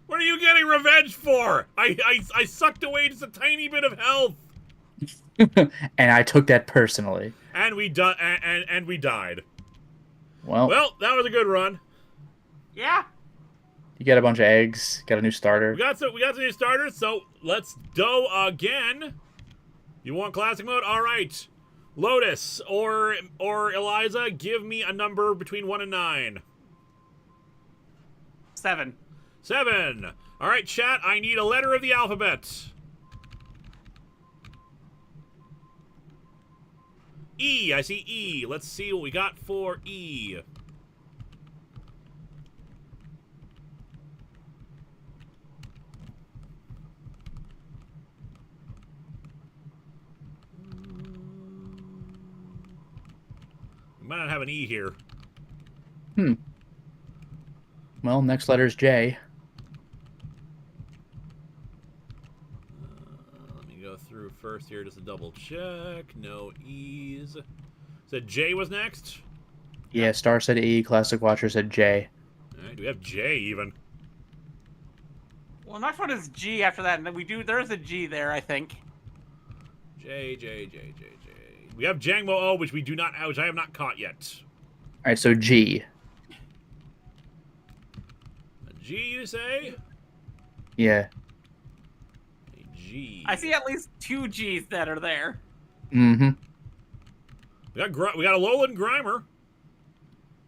What are you getting revenge for? I sucked away just a tiny bit of health. And I took that personally. And we died. Well, That was a good run. Yeah. you get a bunch of eggs, got a new starter. We got some new starters, so let's go again. You want classic mode? All right. Lotus or Eliza, give me a number between 1 and 9. 7. 7. All right, chat. I need a letter of the alphabet. E. I see E. Let's see what we got for E. We might not have an E here. Well, next letter is J. Let me go through first here just to double check. No E's. Said J was next? Yeah, Star said E, Classic Watcher said J. Alright, do we have J even? Well, next one is G after that, and then there's a G there, I think. J. We have Jangmo O, which I have not caught yet. Alright, so G. A G, you say? Yeah. A G. I see at least 2 G's that are there. Mm-hmm. We got a Lowland Grimer.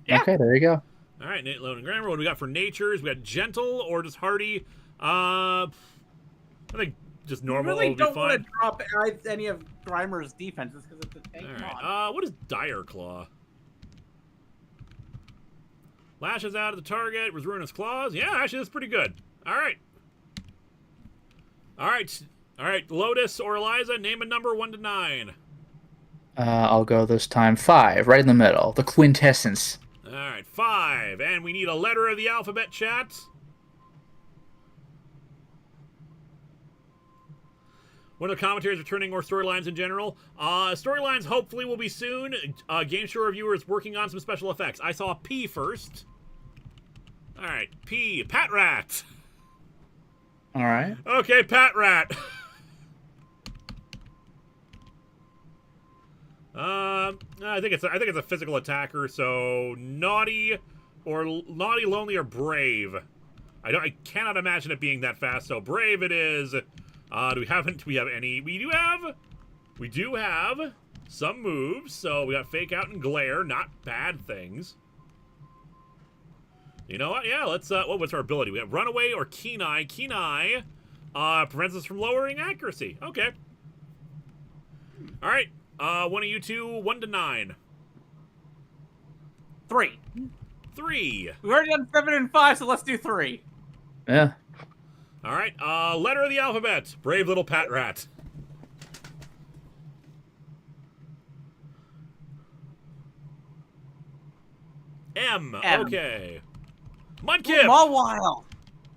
Yeah. Okay, there you go. All right, Lowland Grimer. What do we got for natures? We got gentle or just hardy. I think just normal You really will be don't fine. want to drop any of Grimer's defenses because it's a tank All mod. right. What is Dire Claw? Lashes out at the target with ruinous claws. Yeah, actually, that's pretty good. All right. All right. Lotus or Eliza, name a number 1 to 9. I'll go this time 5, right in the middle. The quintessence. right, 5. And we need a letter of the alphabet, chat. One of the commentators returning, or storylines in general. Storylines hopefully will be soon. Game show reviewer is working on some special effects. I saw P first. All right, P. Pat Rat. All right. Okay, Pat Rat. I think it's a physical attacker. So naughty, lonely, or brave. I cannot imagine it being that fast. So brave it is. Do we have any? We do have some moves. So we got Fake Out and Glare, not bad things. You know what? Yeah, let's. What's our ability? We have Runaway or Keen Eye. Keen Eye prevents us from lowering accuracy. Okay. All right. One of you two, 1 to 9. 3. 3. We've already done 7 and 5, so let's do 3. Yeah. All right. Letter of the alphabet. Brave little Pat Rat. M. Okay. Mudkip. Mawile.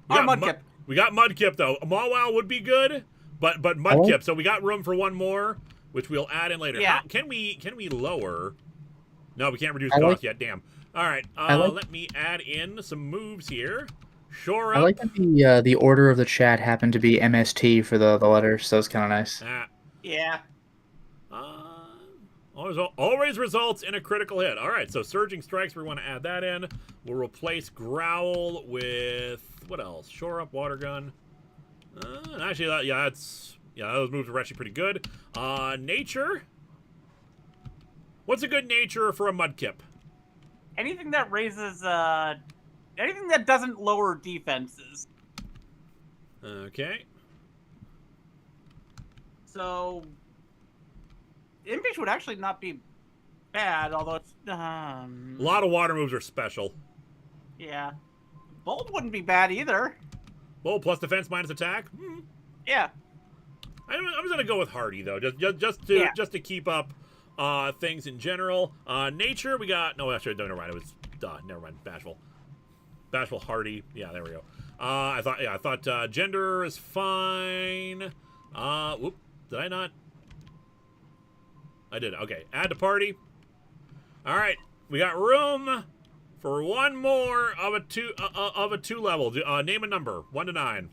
We Or got Mudkip. We got Mudkip though. Mawile would be good, but Mudkip. So we got room for one more, which we'll add in later. Yeah. Can we lower? No, we can't reduce I cost like- yet. Damn. All right. Let me add in some moves here. Shore up. I like that the order of the chat happened to be MST for the letters, so it's kind of nice. Yeah. Always results in a critical hit. All right, so Surging Strikes, we want to add that in. We'll replace Growl with, what else? Shore Up, Water Gun. Actually, those moves are actually pretty good. Nature. What's a good nature for a Mudkip? Anything that raises, anything that doesn't lower defenses. Okay. So, Impish would actually not be bad, although it's, A lot of water moves are special. yeah. Bold wouldn't be bad either. Well, plus defense, minus attack. Yeah. I'm just gonna go with Hardy though, just to keep up things in general. Nature, we got actually no, never mind. It was never mind. Bashful, Hardy. Yeah, there we go. I thought gender is fine. Whoop, did I not? I did. Okay, add to party. All right, we got room for one more of a two level. Name a number, 1 to 9.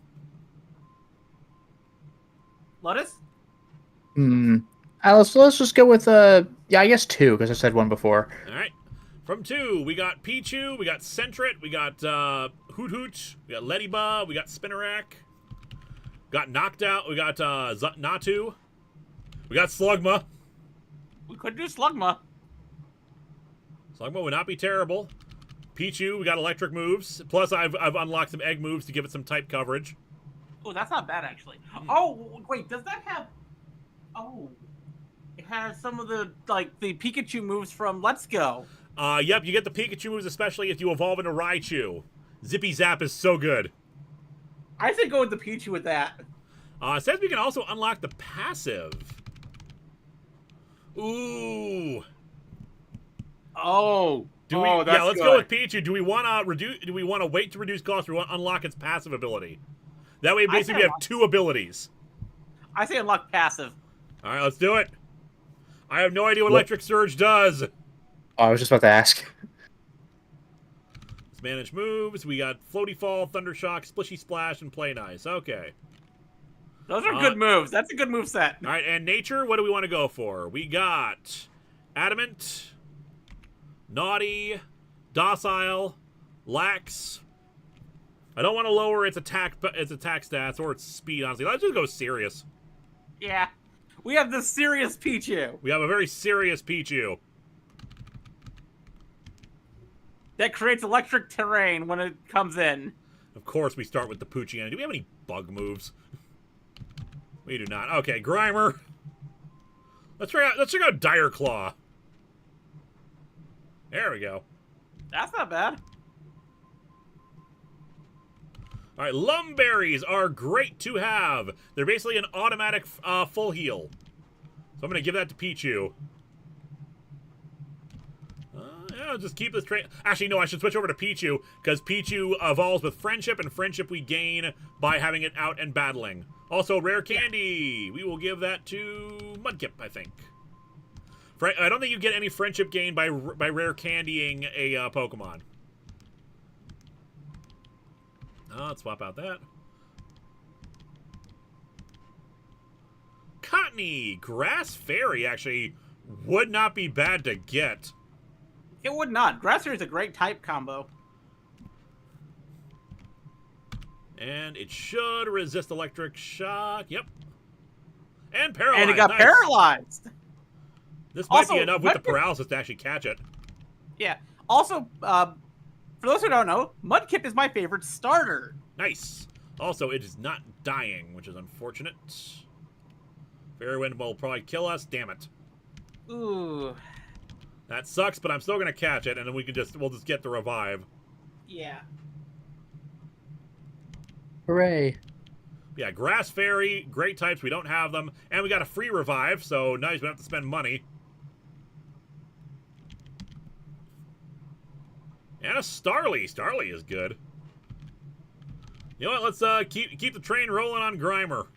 Lettuce? Let's just go with I guess 2 because I said 1 before. All right. From 2, we got Pichu, we got Sentret, we got Hoot Hoot, we got Leddyba, we got Spinarak, got Knocked Out, we got Natu, we got Slugma. We could do Slugma. Slugma would not be terrible. Pichu, we got electric moves. Plus, I've unlocked some egg moves to give it some type coverage. Oh, that's not bad, actually. Oh, wait, does that have... Oh. It has some of the Pikachu moves from Let's Go. Yep, you get the Pikachu moves, especially if you evolve into Raichu. Zippy Zap is so good. I say go with the Pichu with that. It says we can also unlock the passive. Ooh. Oh. Let's go with Pichu. Do we want to wait to reduce cost, or do we want to unlock its passive ability? That way, basically, we have 2 abilities. I say unlock passive. All right, let's do it. I have no idea what Electric Surge does. Oh, I was just about to ask. Let's manage moves. We got Floaty Fall, Thunder Shock, Splishy Splash, and Play Nice. Okay. Those are good moves. That's a good move set. All right, and Nature, what do we want to go for? We got Adamant, Naughty, Docile, Lax. I don't want to lower its attack stats or its speed, honestly. Let's just go serious. Yeah. We have the serious Pichu. We have a very serious Pichu. That creates electric terrain when it comes in. Of course, we start with the Poochyena. Do we have any bug moves? We do not. Okay, Grimer. Let's check out Dire Claw. There we go. That's not bad. All right, Lumberries are great to have. They're basically an automatic full heal. So I'm going to give that to Pichu. I'll just keep this train. Actually, no, I should switch over to Pichu, because Pichu evolves with friendship, and friendship we gain by having it out and battling. Also, rare candy. We will give that to Mudkip, I think. I don't think you get any friendship gain by rare candying a Pokemon. Let's swap out that. Cottony, Grass Fairy actually would not be bad to get. It would not. Grass Fairy is a great type combo. And it should resist electric shock. Yep. And paralyzed. And it got nice. Paralyzed. This might Also, be enough with the Mudkip- paralysis to actually catch it. Yeah. Also, for those who don't know, Mudkip is my favorite starter. Nice. Also, it is not dying, which is unfortunate. Fairy Wind will probably kill us. Damn it. Ooh. That sucks, but I'm still gonna catch it, and then we'll just get the revive. Yeah. Hooray. Yeah, Grass Fairy, great types. We don't have them, and we got a free revive, so nice. We don't have to spend money. And a Starly. Starly is good. You know what? Let's keep the train rolling on Grimer.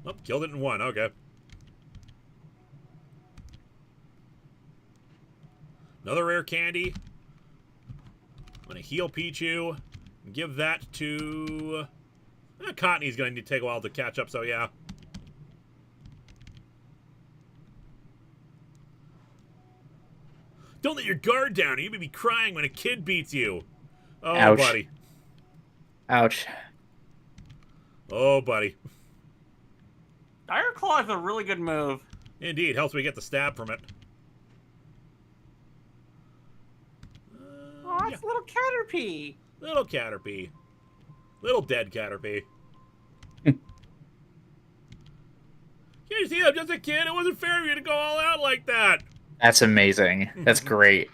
Oh, killed it in one. Okay. Another rare candy. I'm going to heal Pichu and give that to... Cottony's going to take a while to catch up, so yeah. Don't let your guard down, or you may be crying when a kid beats you. Oh, Ouch. buddy. Ouch. Oh, buddy. Dire Claw is a really good move. Indeed, helps me get the stab from it. Oh, it's little Caterpie. Little Caterpie. Little dead Caterpie. Can't you see I'm just a kid? It wasn't fair of you to go all out like that. That's amazing. That's great.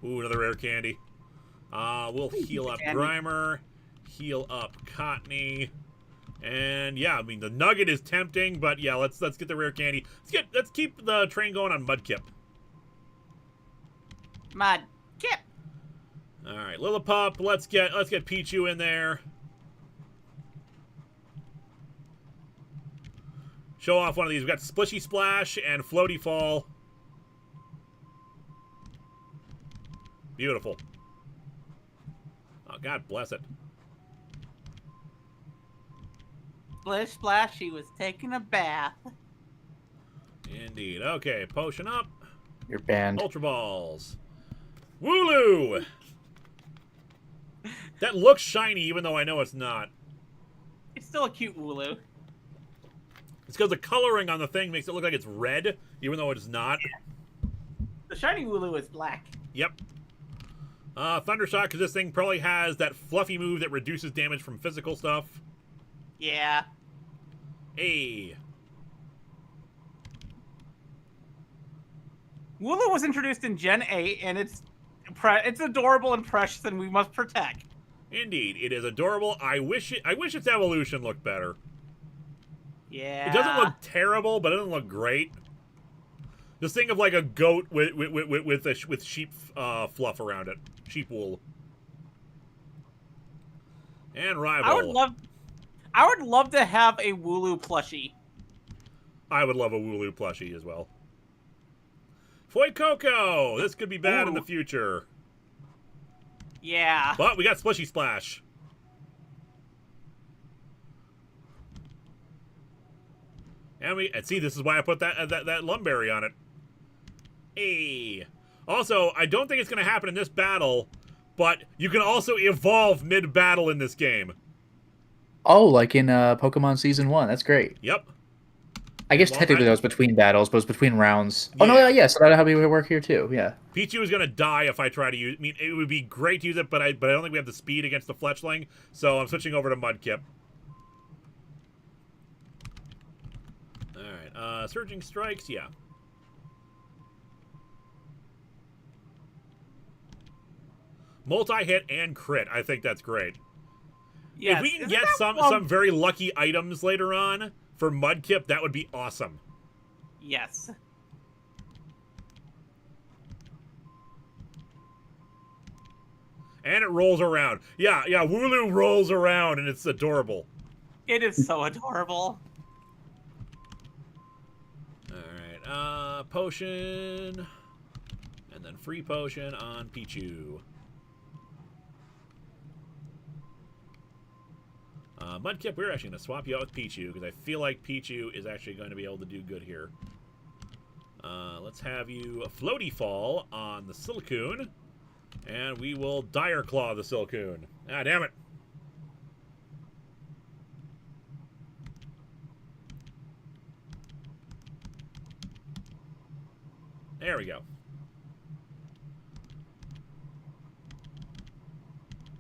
Ooh, another rare candy. We'll heal up Candy. Grimer. Heal up Cottony. And yeah, I mean the nugget is tempting, but yeah, let's get the rare candy. Let's keep the train going on Mudkip. Mudkip. Alright, Lillipup, let's get Pichu in there. Show off one of these. We've got Splishy Splash and Floaty Fall. Beautiful. Oh, God bless it. Splish Splash, she was taking a bath. Indeed. Okay, potion up. You're banned. Ultra Balls. Wooloo! That looks shiny, even though I know it's not. It's still a cute Wooloo. It's because the coloring on the thing makes it look like it's red, even though it's not. The shiny Wooloo is black. Yep. Thundershock, because this thing probably has that fluffy move that reduces damage from physical stuff. Yeah. Hey. Wooloo was introduced in Gen 8, and it's adorable and precious, and we must protect. Indeed, it is adorable. I wish its evolution looked better. Yeah. It doesn't look terrible, but it doesn't look great. Just think of like a goat with sheep fluff around it, sheep wool. And rival. I would love to have a Wooloo plushie. I would love a Wooloo plushie as well. Foy Coco! This could be bad in the future. Yeah. But we got Splishy Splash. And see, this is why I put that Lumberry on it. Hey. Also, I don't think it's going to happen in this battle, but you can also evolve mid-battle in this game. Oh, like in Pokemon Season 1. That's great. Yep. I guess Well, technically that was between battles, but it was between rounds. Oh, no, Yeah. yes, that'll how we work here, too. Yeah. Pichu is going to die if I try to use... I mean, it would be great to use it, but I don't think we have the speed against the Fletchling, so I'm switching over to Mudkip. Alright, Surging Strikes, yeah. Multi-hit and crit, I think that's great. Yes. If we can Isn't get that some very lucky items later on for Mudkip, that would be awesome. Yes. And it rolls around. Yeah, Wooloo rolls around, and it's adorable. It is so adorable. Alright, potion. And then free potion on Pichu. Mudkip, we're actually going to swap you out with Pichu, because I feel like Pichu is actually going to be able to do good here. Let's have you a Floaty Fall on the Silcoon. And we will Dire Claw the Silcoon. Ah, damn it. There we go.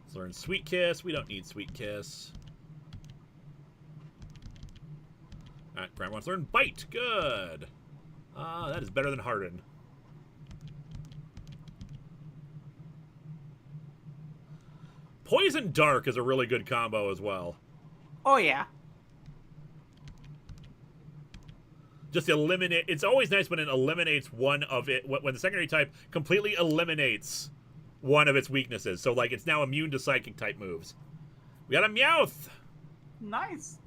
Let's learn Sweet Kiss. We don't need Sweet Kiss. Alright, Prime wants to learn Bite. Good. That is better than Harden. Poison Dark is a really good combo as well. Oh, yeah. Just eliminate. It's always nice when it eliminates one of it. When the secondary type completely eliminates one of its weaknesses. So, like, it's now immune to psychic type moves. We got a Meowth. Nice.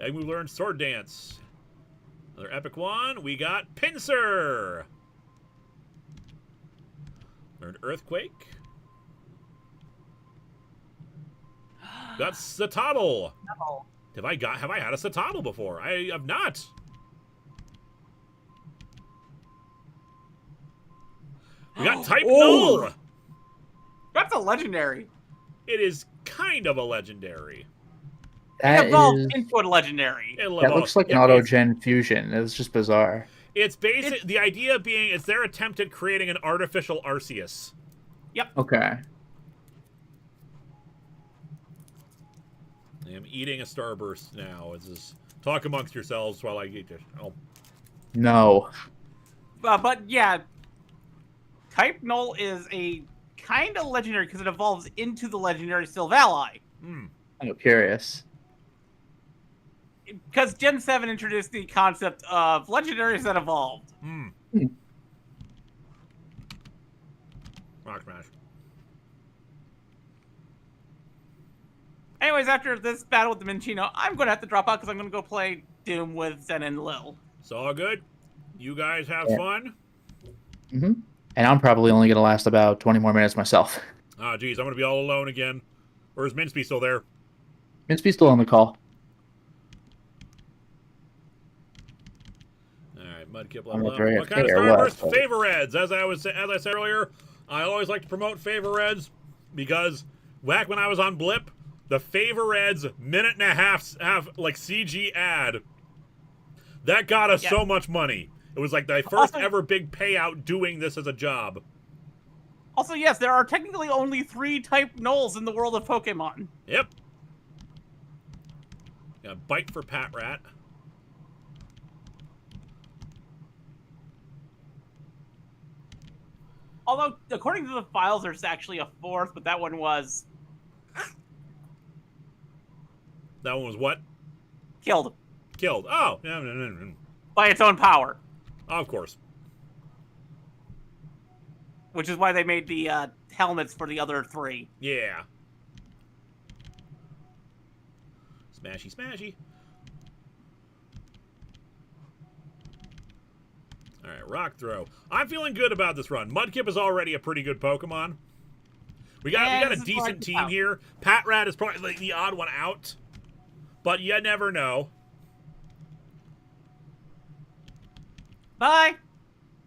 And we learned Sword Dance. Another epic one. We got Pinsir. Learned Earthquake. Got Citadel. No. Have I had a Citadel before? I have not. We got Type Null. That's a legendary. It is kind of a legendary. It evolved into a legendary. That looks like an auto-gen fusion. It's just bizarre. It's basic. The idea being it's their attempt at creating an artificial Arceus. Yep. Okay. I'm eating a Starburst now. Talk amongst yourselves while I eat this. Oh. No. But yeah, Type Null is a kind of legendary because it evolves into the legendary Silvally. Hmm. I'm curious. Because Gen 7 introduced the concept of legendaries that evolved. Hmm. Rock Smash. Anyways, after this battle with the Minchino, I'm going to have to drop out because I'm going to go play Doom with Zen and Lil. It's all good. You guys have fun. Mm-hmm. And I'm probably only going to last about 20 more minutes myself. Ah, geez, I'm going to be all alone again. Or is Minspy still there? Minspy's still on the call. Alright, Mudkip I'm level not up. very What kind of fair, what? Starburst? Favoreds. As I said earlier, I always like to promote Favoreds because back when I was on Blip, the Favoreds minute and a half like CG ad that got us so much money. It was like the first ever big payout doing this as a job. Also, yes, there are technically only 3 Type Nulls in the world of Pokemon. Yep. Got Bite for Patrat. Although, according to the files, there's actually a 4th, but that one was... That one was what? Killed. Killed. Oh. No. By its own power. Of course. Which is why they made the helmets for the other 3. Yeah. Smashy, smashy. Alright, Rock Throw. I'm feeling good about this run. Mudkip is already a pretty good Pokemon. We got a decent team here. Patrat is probably like the odd one out. But you never know. Bye!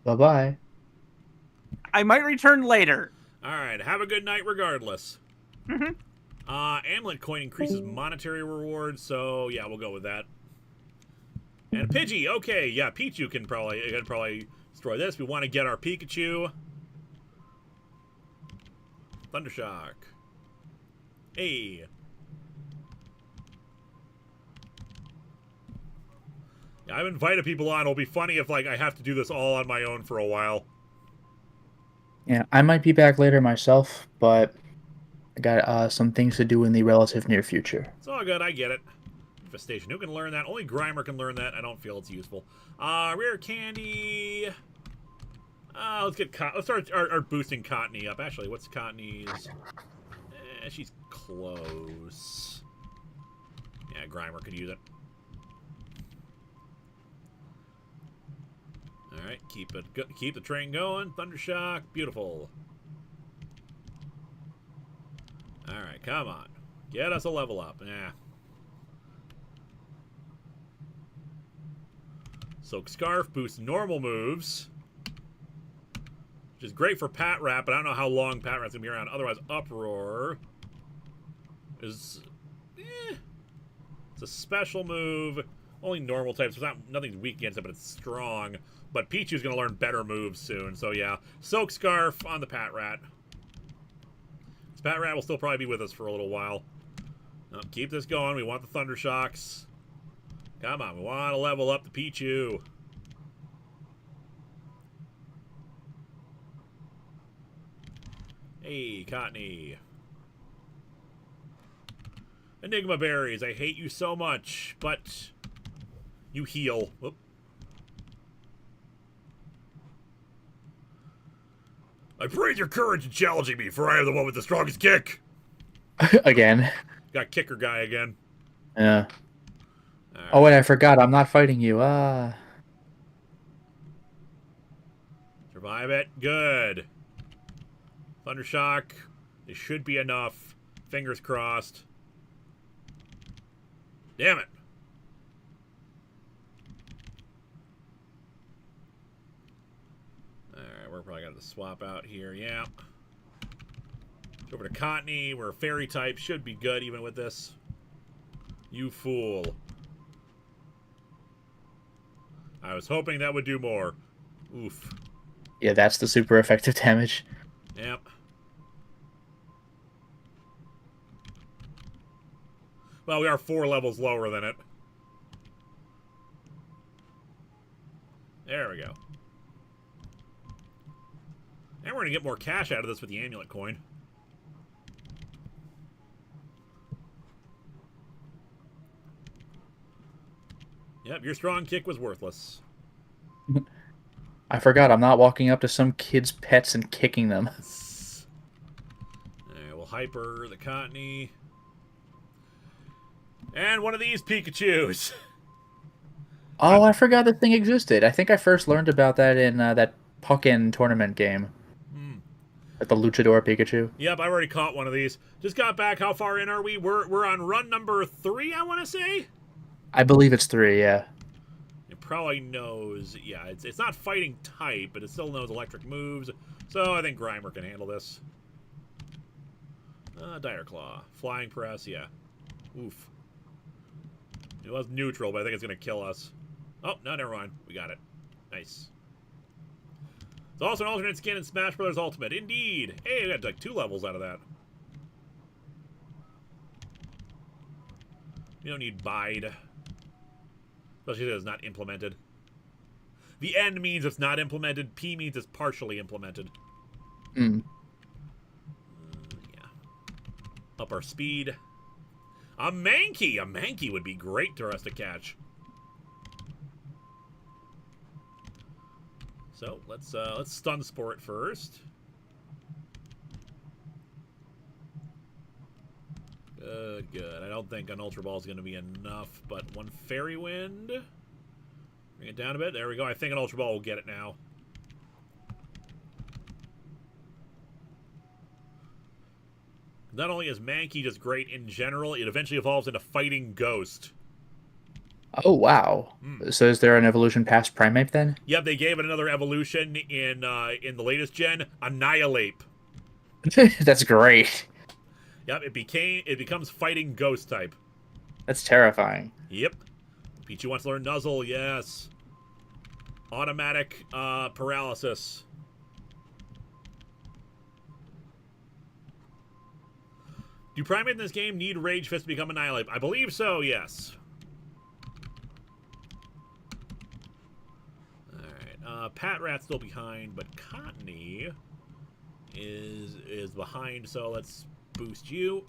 Bye-bye. I might return later. Alright, have a good night regardless. Mm-hmm. Amulet Coin increases monetary rewards, so yeah, we'll go with that. And Pidgey, okay, yeah, Pichu can probably destroy this. We want to get our Pikachu. Thundershock. Hey. Yeah, I've invited people on. It'll be funny if like I have to do this all on my own for a while. Yeah, I might be back later myself, but I got some things to do in the relative near future. It's all good, I get it. Infestation. Who can learn that? Only Grimer can learn that. I don't feel it's useful. Rare Candy. Let's get let's start our boosting Cottony up. Actually, what's Cottony's? She's close. Yeah, Grimer could use it. All right, keep the train going. Thundershock, beautiful. All right, come on, get us a level up. Yeah. Soak Scarf boosts normal moves, which is great for Pat Rat, but I don't know how long Pat Rat's gonna be around. Otherwise, Uproar is, it's a special move. Only normal types. So nothing's weak against it, but it's strong. But Pichu's gonna learn better moves soon. So yeah, Soak Scarf on the Pat Rat. This Pat Rat will still probably be with us for a little while. Keep this going. We want the Thunder Shocks. Come on, we want to level up the Pichu. Hey, Cottony. Enigma Berries, I hate you so much, but you heal. Whoop. I praise your courage in challenging me, for I am the one with the strongest kick. Again. Got kicker guy again. Yeah. Right. Oh, wait, I forgot. I'm not fighting you. Survive it. Good. Thundershock. It should be enough. Fingers crossed. Damn it. Alright, we're probably going to swap out here. Yeah. Over to Cottony. We're a fairy type. Should be good even with this. You fool. I was hoping that would do more. Oof. Yeah, that's the super effective damage. Yep. Well, we are 4 levels lower than it. There we go. And we're going to get more cash out of this with the amulet coin. Yep, your strong kick was worthless. I forgot, I'm not walking up to some kid's pets and kicking them. Alright, we'll hyper the Cottony. And one of these Pikachus. Oh, I forgot the thing existed. I think I first learned about that in that Puckin tournament game. Like the Luchador Pikachu. Yep, I already caught one of these. Just got back. How far in are we? We're on run number 3, I want to say? I believe it's 3, yeah. It probably knows, yeah, it's not fighting type, but it still knows electric moves. So I think Grimer can handle this. Dire Claw. Flying Press, yeah. Oof. It was neutral, but I think it's going to kill us. Oh, no, never mind. We got it. Nice. It's also an alternate skin in Smash Bros. Ultimate. Indeed. Hey, we got like 2 levels out of that. You don't need Bide. Especially if it's not implemented. The N means it's not implemented. P means it's partially implemented. Yeah. Up our speed. A Mankey! A Mankey would be great for us to catch. So, let's stun sport first. Good. I don't think an Ultra Ball is going to be enough, but 1 Fairy Wind. Bring it down a bit. There we go. I think an Ultra Ball will get it now. Not only is Mankey just great in general, it eventually evolves into Fighting Ghost. Oh, wow. So is there an evolution past Primeape then? Yep, they gave it another evolution in the latest gen, Annihilate. That's great. Yep, it becomes Fighting Ghost type. That's terrifying. Yep. Pichu wants to learn Nuzzle, yes. Automatic paralysis. Do Primeape in this game need Rage Fist to become Annihilate? I believe so, yes. Alright, Pat Rat's still behind, but Cottony is behind, so let's boost you.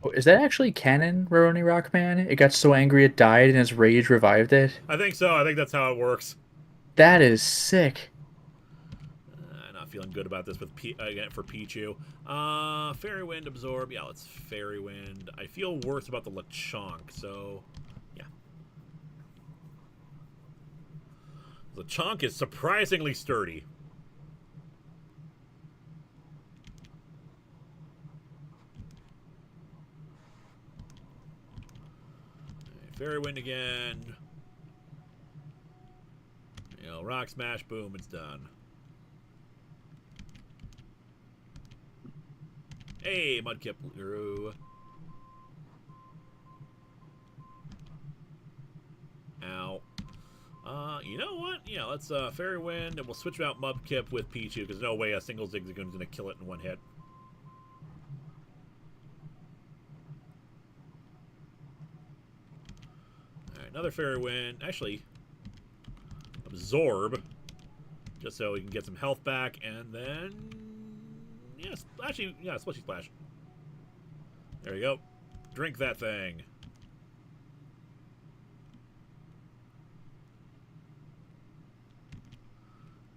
Oh, is that actually canon, Roroni Rockman? It got so angry it died and its rage revived it? I think so. I think that's how it works. That is sick. Not feeling good about this with again for Pichu. Fairy Wind, Absorb. Yeah, let's Fairy Wind. I feel worse about the Lechonk, so yeah. Lechonk is surprisingly sturdy. Fairy Wind again. You know, Rock Smash, boom, it's done. Hey, Mudkip grew. Ow. You know what? Yeah, let's Fairy Wind, and we'll switch out Mudkip with Pichu, because no way a single Zigzagoon's going to kill it in one hit. Alright, another Fairy Wind. Actually, Absorb, just so we can get some health back, and then... Yes, actually, yeah, Splashy Splash. There we go. Drink that thing.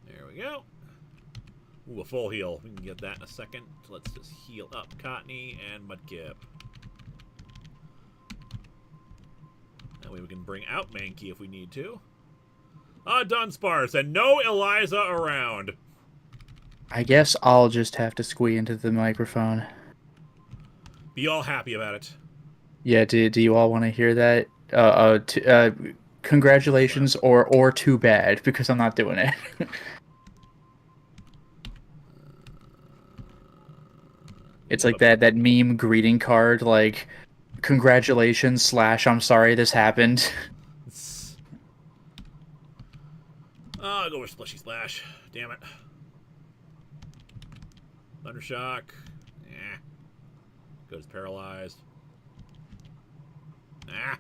There we go. Ooh, a full heal. We can get that in a second. So let's just heal up Cottony and Mudkip. That way we can bring out Mankey if we need to. Dunsparce, and no Eliza around. I guess I'll just have to squee into the microphone. Be all happy about it. Yeah, do you all want to hear that? Congratulations or too bad, because I'm not doing it. It's like that meme greeting card, like, congratulations / I'm sorry this happened. I'll go with Splashy Splash. Damn it. Thundershock. Yeah. Goes paralyzed. Nah.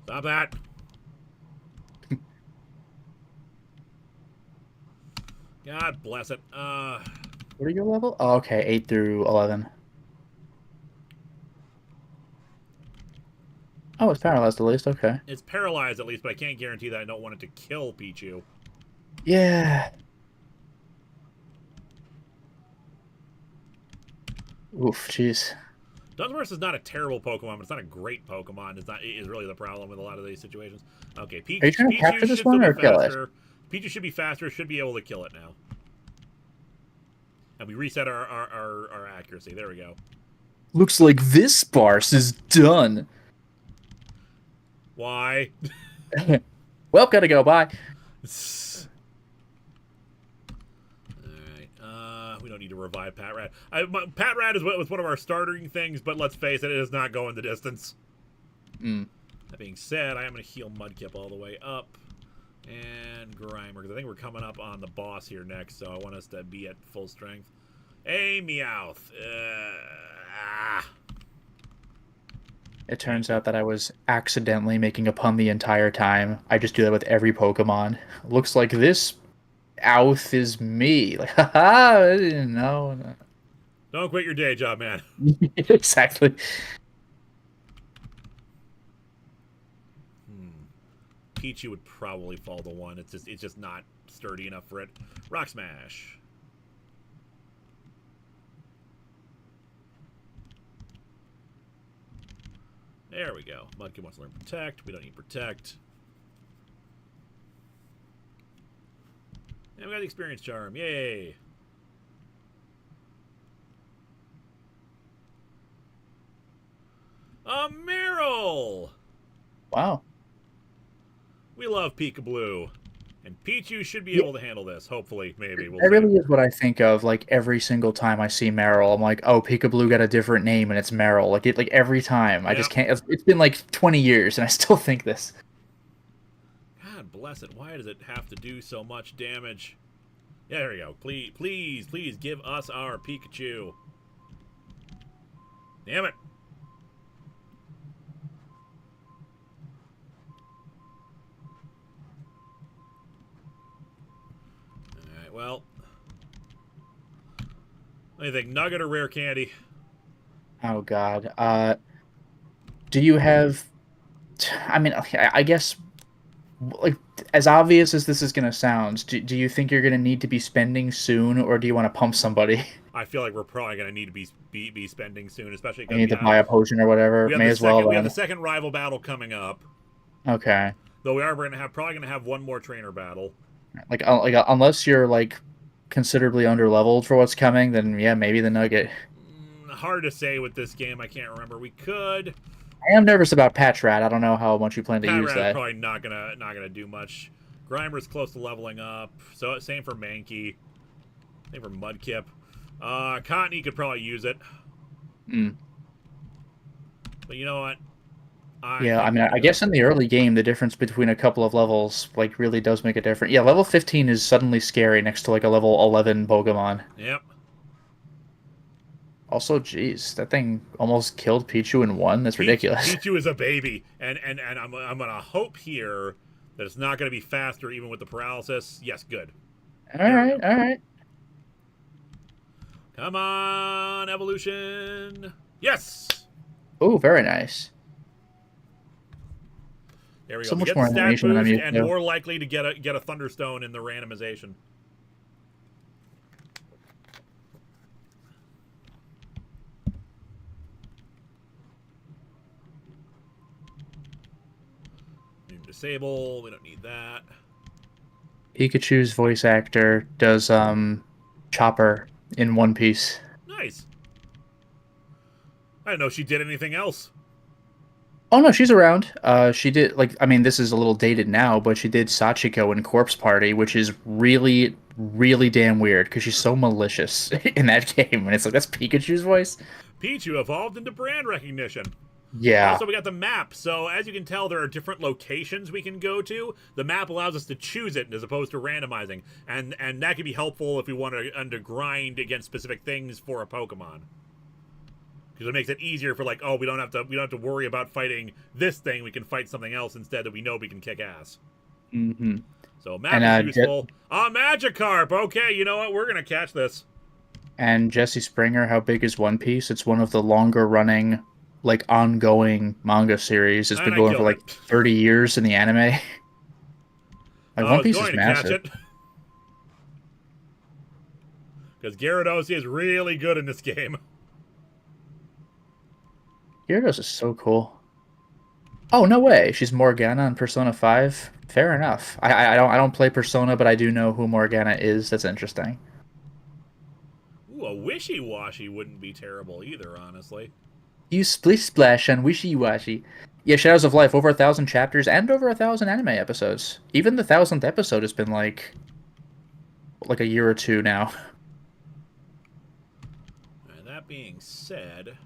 Stop that. God bless it. What are your level? Oh, okay, 8 through 11. Oh, it's paralyzed at least, okay. It's paralyzed at least, but I can't guarantee that I don't want it to kill Pichu. Yeah. Oof, jeez. Dunsparce is not a terrible Pokemon, but it's not a great Pokemon. Is really the problem with a lot of these situations. Okay, Are you trying to capture this one or kill it? Pichu should be faster, should be able to kill it now. And we reset our accuracy. There we go. Looks like this Sparse is done. Why? Well, gotta go, bye. We don't need to revive Patrat. Patrat was one of our starting things, but let's face it, it is not going the distance. That being said, I am going to heal Mudkip all the way up. And Grimer, because I think we're coming up on the boss here next, so I want us to be at full strength. Hey, Meowth. It turns out that I was accidentally making a pun the entire time. I just do that with every Pokemon. Looks like this Outh is me. Like, haha, I didn't know. Don't quit your day job, man. Exactly. Pichu would probably fall to 1. It's just not sturdy enough for it. Rock Smash. There we go. Mudkip wants to learn Protect. We don't need Protect. And we got the Experience Charm. Yay! A Meryl! Wow. We love Peekaboo. And Pichu should be able to handle this. Hopefully, maybe. We'll That really is what I think of, like, every single time I see Meryl. I'm like, oh, Peekaboo got a different name and it's Meryl. Like, every time. I just can't. It's been like 20 years and I still think this. God bless it. Why does it have to do so much damage? Yeah, there we go. Please give us our Pikachu. Damn it. Alright, well. What do you think? Nugget or rare candy? Oh God. Do you have? I mean, I guess, like, as obvious as this is gonna sound, do you think you're gonna need to be spending soon, or do you want to pump somebody? I feel like we're probably going to need to be spending soon, especially I because need to buy a potion or whatever. we have May the as well. we have the Then. second rival battle coming up. Okay. Though we're going to have probably going to have one more trainer battle. Like unless you're like considerably underleveled for what's coming, then yeah, maybe the Nugget. Hard to say with this game. I can't remember. We could. I am nervous about Patch Rat. I don't know how much you plan to Pat use Rat that. is probably not gonna do much. Grimer's close to leveling up. So same for Mankey. Same for Mudkip. Cottony could probably use it. Mm. But you know what? Yeah, I mean, I guess in the early game, the difference between a couple of levels like really does make a difference. Yeah, level 15 is suddenly scary next to like a level 11 Pokemon. Yep. Also, geez, that thing almost killed Pichu in one. That's ridiculous. Pichu is a baby, and I'm gonna hope here that it's not gonna be faster even with the paralysis. Yes, good. All right. Come on, evolution. Yes. Oh, very nice. There we go. So much Get more the stat animation than I'm boost used and to. more likely to get a Thunderstone in the randomization. Disable. We don't need that. Pikachu's voice actor does Chopper in One Piece. Nice. I didn't know she did anything else. Oh no, she's around. She did I mean, this is a little dated now, but she did Sachiko in Corpse Party, which is really, really damn weird because she's so malicious in that game, and it's like that's Pikachu's voice. Pichu evolved into brand recognition. Yeah. Also, we got the map. So, as you can tell, there are different locations we can go to. The map allows us to choose it as opposed to randomizing. And that can be helpful if we want to grind against specific things for a Pokemon. Because it makes it easier for, like, oh, we don't have to worry about fighting this thing. We can fight something else instead that we know we can kick ass. Mm-hmm. So, map is useful. Magikarp! Okay, you know what? We're going to catch this. And Jesse Springer, how big is One Piece? It's one of the longer running, like, ongoing manga series. It's been going for like 30 years in the anime. Like, One Piece is massive. Because Gyarados is really good in this game. Gyarados is so cool. Oh, no way. She's Morgana in Persona 5. Fair enough. I don't play Persona, but I do know who Morgana is. That's interesting. Ooh, a Wishy-Washy wouldn't be terrible either, honestly. You splish splash on Wishy-Washy. Yeah, Shadows of Life, over 1,000 chapters and over 1,000 anime episodes. Even the 1,000th episode has been like a year or two now. And that being said...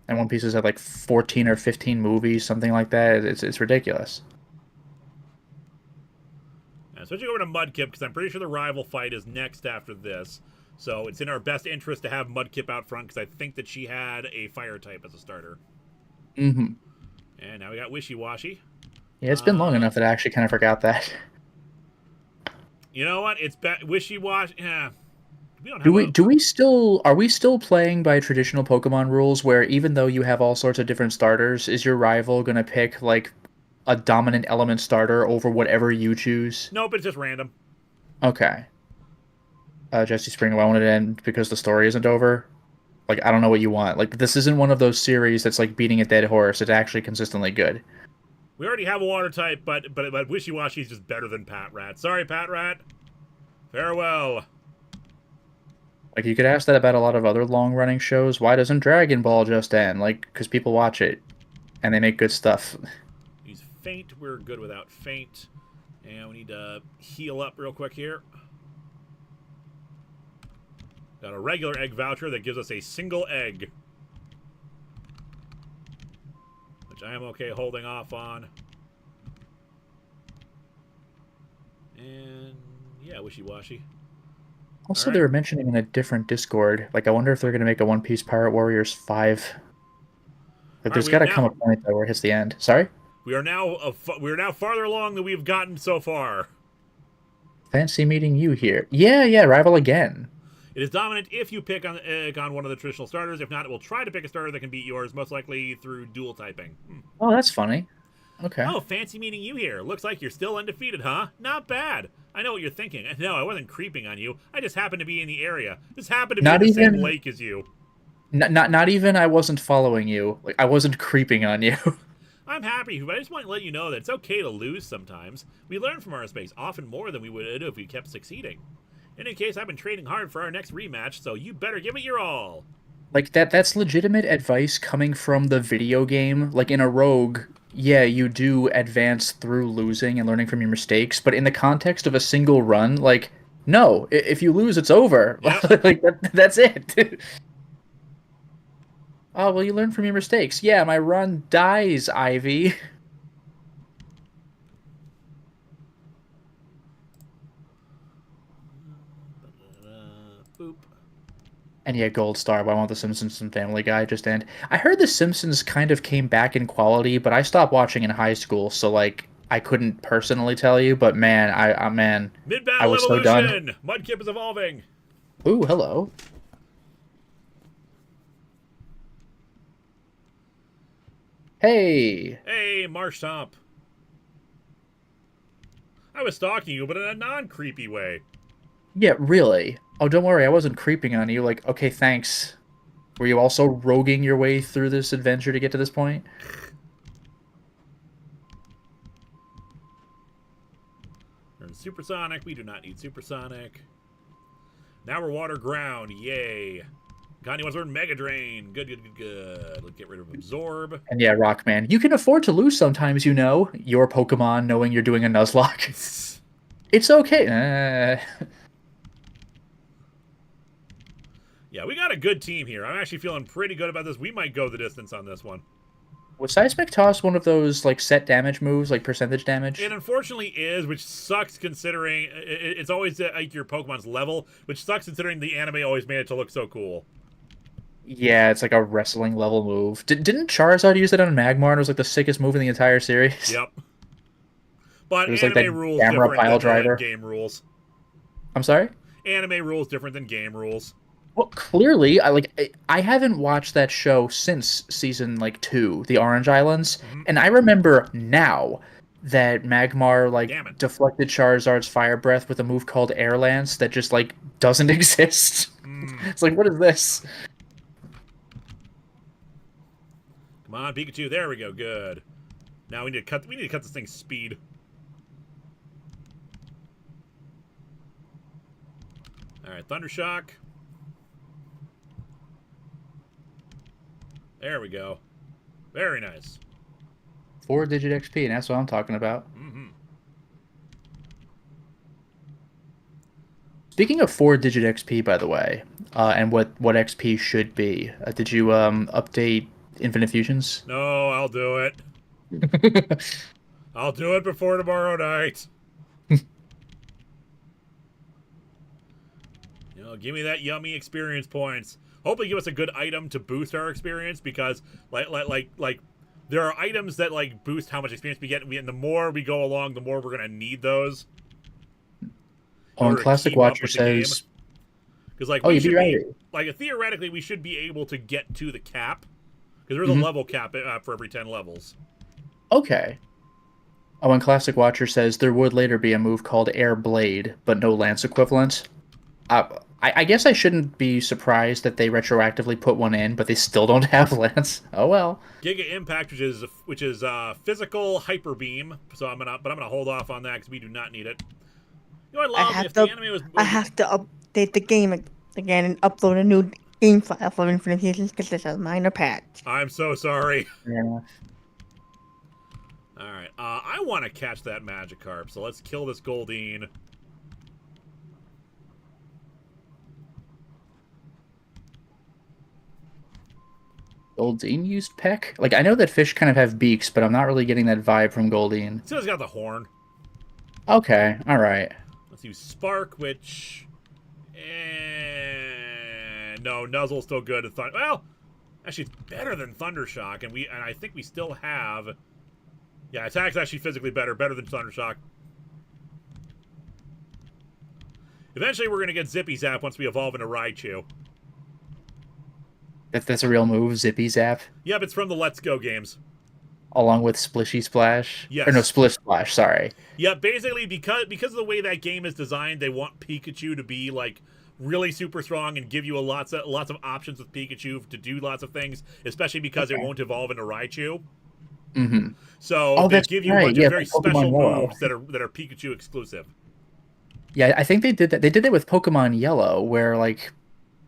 And One Piece has had like 14 or 15 movies, something like that. It's ridiculous. Switching over to Mudkip, because I'm pretty sure the rival fight is next after this. So it's in our best interest to have Mudkip out front, because I think that she had a fire type as a starter. Mm-hmm. And now we got Wishy-Washy. Yeah, it's been long enough that I actually kind of forgot that. You know what? It's Wishy-Washy. Yeah. Are we still playing by traditional Pokemon rules where even though you have all sorts of different starters, is your rival going to pick like a dominant element starter over whatever you choose? Nope, it's just random. Okay. Jesse Springer, I wanted to end because the story isn't over. Like, I don't know what you want. Like, this isn't one of those series that's like beating a dead horse. It's actually consistently good. We already have a water type, but Wishy-Washy is just better than Patrat. Sorry, Patrat. Farewell. Like, you could ask that about a lot of other long-running shows. Why doesn't Dragon Ball just end? Like, because people watch it, and they make good stuff. He's faint. We're good without faint. And we need to heal up real quick here. Got a regular egg voucher that gives us a single egg. Which I am okay holding off on. And, yeah, Wishy-Washy. Also, they were mentioning in a different Discord, like, I wonder if they're going to make a One Piece Pirate Warriors 5. Like, there's got to come a point, though, where it hits the end. Sorry? We are now farther along than we've gotten so far. Fancy meeting you here. Yeah, rival again. It is dominant if you pick on one of the traditional starters. If not, it will try to pick a starter that can beat yours, most likely through dual typing. Oh, that's funny. Okay. Oh, fancy meeting you here. Looks like you're still undefeated, huh? Not bad. I know what you're thinking. No, I wasn't creeping on you. I just happened to be in the area. Just happened to be in the same lake as you. Not even I wasn't following you. Like, I wasn't creeping on you. I'm happy, but I just want to let you know that it's okay to lose sometimes. We learn from our mistakes often more than we would if we kept succeeding. In any case, I've been training hard for our next rematch, so you better give it your all. Like, that's legitimate advice coming from the video game. Like, in a Rogue, yeah, you do advance through losing and learning from your mistakes, but in the context of a single run, like, no, if you lose, it's over. Yep. Like, that's it. Oh, well, you learn from your mistakes. Yeah, my run dies, Ivy. Boop. And yeah, Gold Star, but I want The Simpsons and Family Guy just end. I heard The Simpsons kind of came back in quality, but I stopped watching in high school, so, like, I couldn't personally tell you, but man, I Mid-battle was so evolution! done. Mudkip is evolving! Ooh, hello. Hey! Hey, Marshtomp. I was stalking you, but in a non-creepy way. Yeah, really? Oh, don't worry, I wasn't creeping on you. Like, okay, thanks. Were you also roguing your way through this adventure to get to this point? We're in Supersonic. We do not need Supersonic. Now we're Water Ground. Yay. Connie wants to learn Mega Drain. Good. Let's get rid of Absorb. And yeah, Rockman, you can afford to lose sometimes, you know. Your Pokemon knowing you're doing a Nuzlocke. It's okay. Yeah, we got a good team here. I'm actually feeling pretty good about this. We might go the distance on this one. Was Seismic Toss one of those, like, set damage moves, like percentage damage? It unfortunately is, which sucks considering it's always like your Pokemon's level, which sucks considering the anime always made it to look so cool. Yeah, it's like a wrestling level move. Didn't Charizard use it on Magmar? And it was like the sickest move in the entire series. Yep. But It was anime like that rules camera different pile than driver. game rules. I'm sorry? Anime rules different than game rules. Well, clearly, I haven't watched that show since season 2, the Orange Islands, and I remember now that Magmar deflected Charizard's fire breath with a move called Air Lance that just doesn't exist. It's like, what is this? Come on, Pikachu. There we go. Good. Now we need to cut this thing's speed. All right, Thundershock. There we go. Very nice. 4-digit XP, and that's what I'm talking about. Speaking of 4-digit XP, by the way, and what XP should be, did you update Infinite Fusions? No, I'll do it. I'll do it before tomorrow night. Give me that yummy experience points. Hopefully give us a good item to boost our experience, because like there are items that boost how much experience we get, and the more we go along, the more we're gonna need those. Oh, and Classic Watcher says, because oh, you'd be right. Theoretically we should be able to get to the cap, because there's a level cap for every 10 levels. Okay. Oh, and Classic Watcher says there would later be a move called Air Blade, but no Lance equivalent. I guess I shouldn't be surprised that they retroactively put one in, but they still don't have Lance. Oh well. Giga Impact, which is physical hyper beam. So I'm gonna hold off on that because we do not need it. You know, I have to update the game again and upload a new game file for Infinite Fusions because there's a minor patch. I'm so sorry. Yeah. All right. I want to catch that Magikarp, so let's kill this Goldeen. Goldeen used Peck? I know that fish kind of have beaks, but I'm not really getting that vibe from Goldeen. Still has got the horn. Okay, alright. Let's use Spark, which... no, Nuzzle's still good. Well, actually, it's better than Thundershock, and I think we still have... Yeah, attack's actually physically better than Thundershock. Eventually, we're going to get Zippy Zap once we evolve into Raichu. That's a real move, Zippy Zap, Yep, it's from the Let's Go games. along with Splishy Splash. Yes. Or no, Splish Splash, sorry. Yeah, basically, because of the way that game is designed, they want Pikachu to be, like, really super strong and give you lots of options with Pikachu to do lots of things, especially because it won't evolve into Raichu. Mm-hmm. So they give you a bunch of very Pokemon special Yellow. moves that are Pikachu exclusive. Yeah, I think they did that. They did that with Pokemon Yellow, where like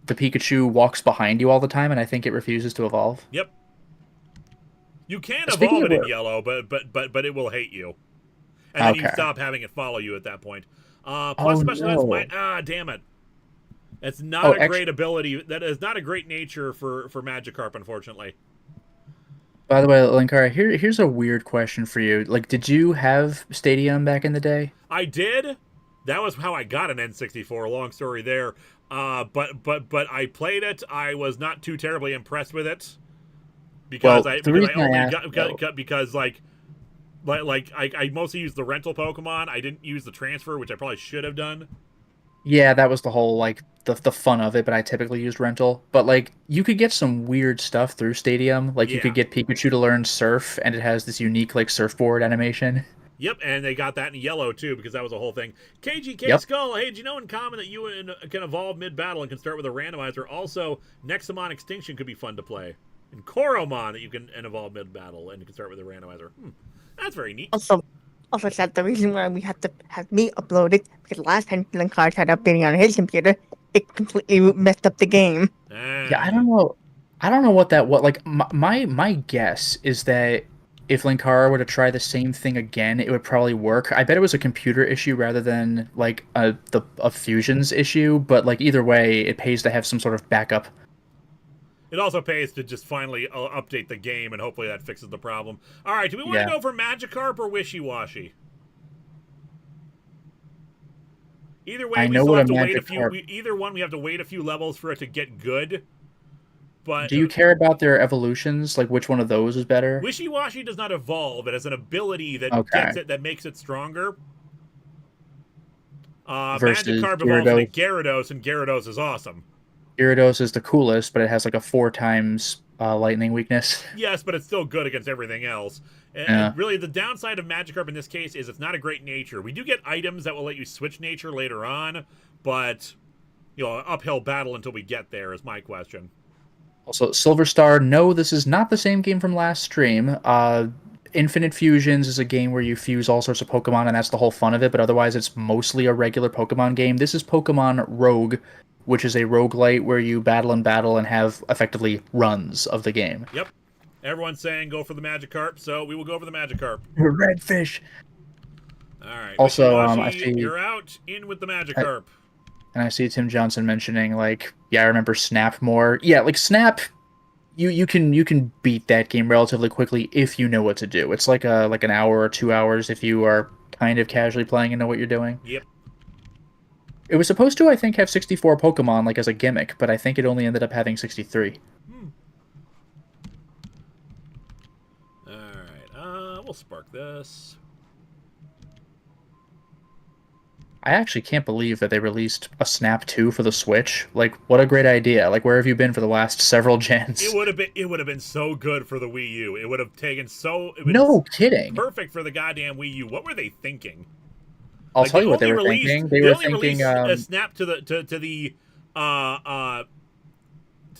the Pikachu walks behind you all the time, and I think it refuses to evolve. Yep. You can Speaking evolve it of in Yellow, but it will hate you, and then you Okay. stop having it follow you at that point. Plus, Oh, special no. defense damn it! It's not Oh, a great ability. That is not a great nature for Magikarp, unfortunately. By the way, Linkara, here's a weird question for you. Like, did you have Stadium back in the day? I did. That was how I got an N64. Long story there. But I played it. I was not too terribly impressed with it because Well, I the reason I only asked, got because like I mostly used the rental Pokemon. I didn't use the transfer, which I probably should have done. Yeah, that was the whole like the fun of it, but I typically used rental. But like you could get some weird stuff through Stadium. Like you Yeah. could get Pikachu to learn surf, and it has this unique like surfboard animation. Yep, and they got that in Yellow too because that was a whole thing. KGK Yep. Skull, hey, do you know in common that you can evolve mid-battle and can start with a randomizer? Also, Nexamon Extinction could be fun to play. And Koromon that you can evolve mid-battle and you can start with a randomizer. That's very neat. Also said the reason why we had to have me upload it because last time Linkara tried updating on his computer, it completely messed up the game. Yeah, I don't know. I don't know what like my guess is that if Linkara were to try the same thing again, it would probably work. I bet it was a computer issue rather than like a Fusion's issue, but like either way, it pays to have some sort of backup. It also pays to just finally update the game, and hopefully that fixes the problem. All right, do we want to go for Magikarp or Wishy-Washy? Either way, I we know still what have a to wait a few. Magikarp- Either one, we have to wait a few levels for it to get good. But Do you care about their evolutions? Like which one of those is better? Wishy-Washy does not evolve. It has an ability that Okay. that makes it stronger. Versus Magikarp evolves into Gyarados. Gyarados, and Gyarados is awesome. Gyarados is the coolest, but it has like a 4 times lightning weakness. Yes, but it's still good against everything else. And Yeah. really, the downside of Magikarp in this case is it's not a great nature. We do get items that will let you switch nature later on, but uphill battle until we get there is my question. Also, Silver Star, no, this is not the same game from last stream. Infinite Fusions is a game where you fuse all sorts of Pokemon, and that's the whole fun of it, but otherwise it's mostly a regular Pokemon game. This is Pokemon Rogue, which is a roguelite where you battle and have effectively runs of the game. Yep. Everyone's saying go for the Magikarp, so we will go for the Magikarp. Redfish! All right. Also, I Wishy-Washy, see- you're out. In with the Magikarp. And I see Tim Johnson mentioning, like, yeah, I remember Snap more. Yeah, like, Snap, you can beat that game relatively quickly if you know what to do. It's like an hour or 2 hours if you are kind of casually playing and know what you're doing. Yep. It was supposed to, I think, have 64 Pokemon, like, as a gimmick, but I think it only ended up having 63. All right. We'll spark this. I actually can't believe that they released a Snap 2 for the Switch. Like, what a great idea. Like, where have you been for the last several gens? It would have been so good for the Wii U. It would have taken No kidding. perfect for the goddamn Wii U. What were they thinking? I'll tell you what they were thinking. They were only thinking released a snap to the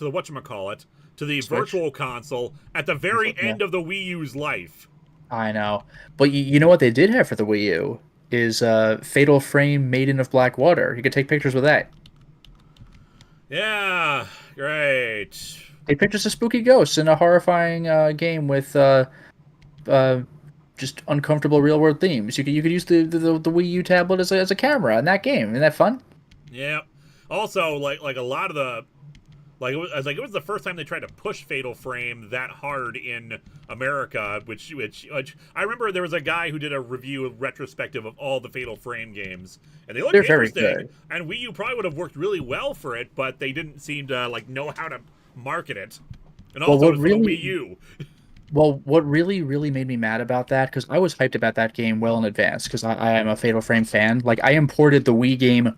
whatchamacallit, to the Switch? virtual console at the very Yeah. end of the Wii U's life. I know. But you know what they did have for the Wii U? Is Fatal Frame Maiden of Black Water. You could take pictures with that. Yeah, great. Take pictures of spooky ghosts in a horrifying game with just uncomfortable real world themes. You could use the Wii U tablet as a camera in that game. Isn't that fun? Yeah. Also, like a lot of the it was the first time they tried to push Fatal Frame that hard in America, which I remember there was a guy who did a review retrospective of all the Fatal Frame games, and they looked They're very interesting. good. And Wii U probably would have worked really well for it, but they didn't seem to know how to market it. And Well, also, what it's for the really- Wii U. Well, what really made me mad about that, because I was hyped about that game well in advance, because I am a Fatal Frame fan. Like, I imported the Wii game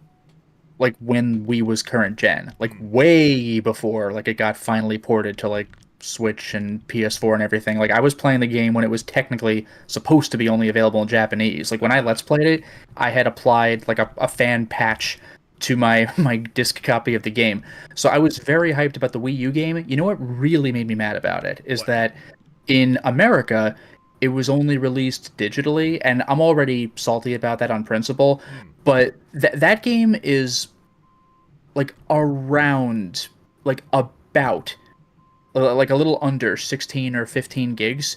like when Wii was current gen, like way before like it got finally ported to like Switch and PS4 and everything. Like I was playing the game when it was technically supposed to be only available in Japanese. Like when I Let's Played it, I had applied like a fan patch to my disc copy of the game. So I was very hyped about the Wii U game. You know what really made me mad about it is What? that in America it was only released digitally, and I'm already salty about that on principle. But that game is like around like about like a little under 16 or 15 gigs.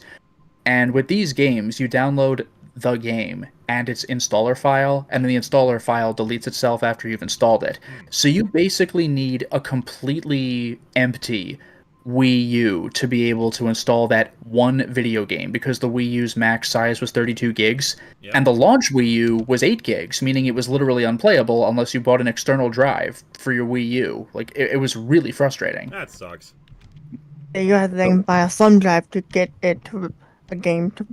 And with these games, you download the game and its installer file, and then the installer file deletes itself after you've installed it. So you basically need a completely empty Wii U to be able to install that one video game, because the Wii U's max size was 32 gigs, Yep. and the launch Wii U was 8 gigs, meaning it was literally unplayable unless you bought an external drive for your Wii U. Like, it was really frustrating. That sucks. You have to then buy a thumb drive to get it to a game to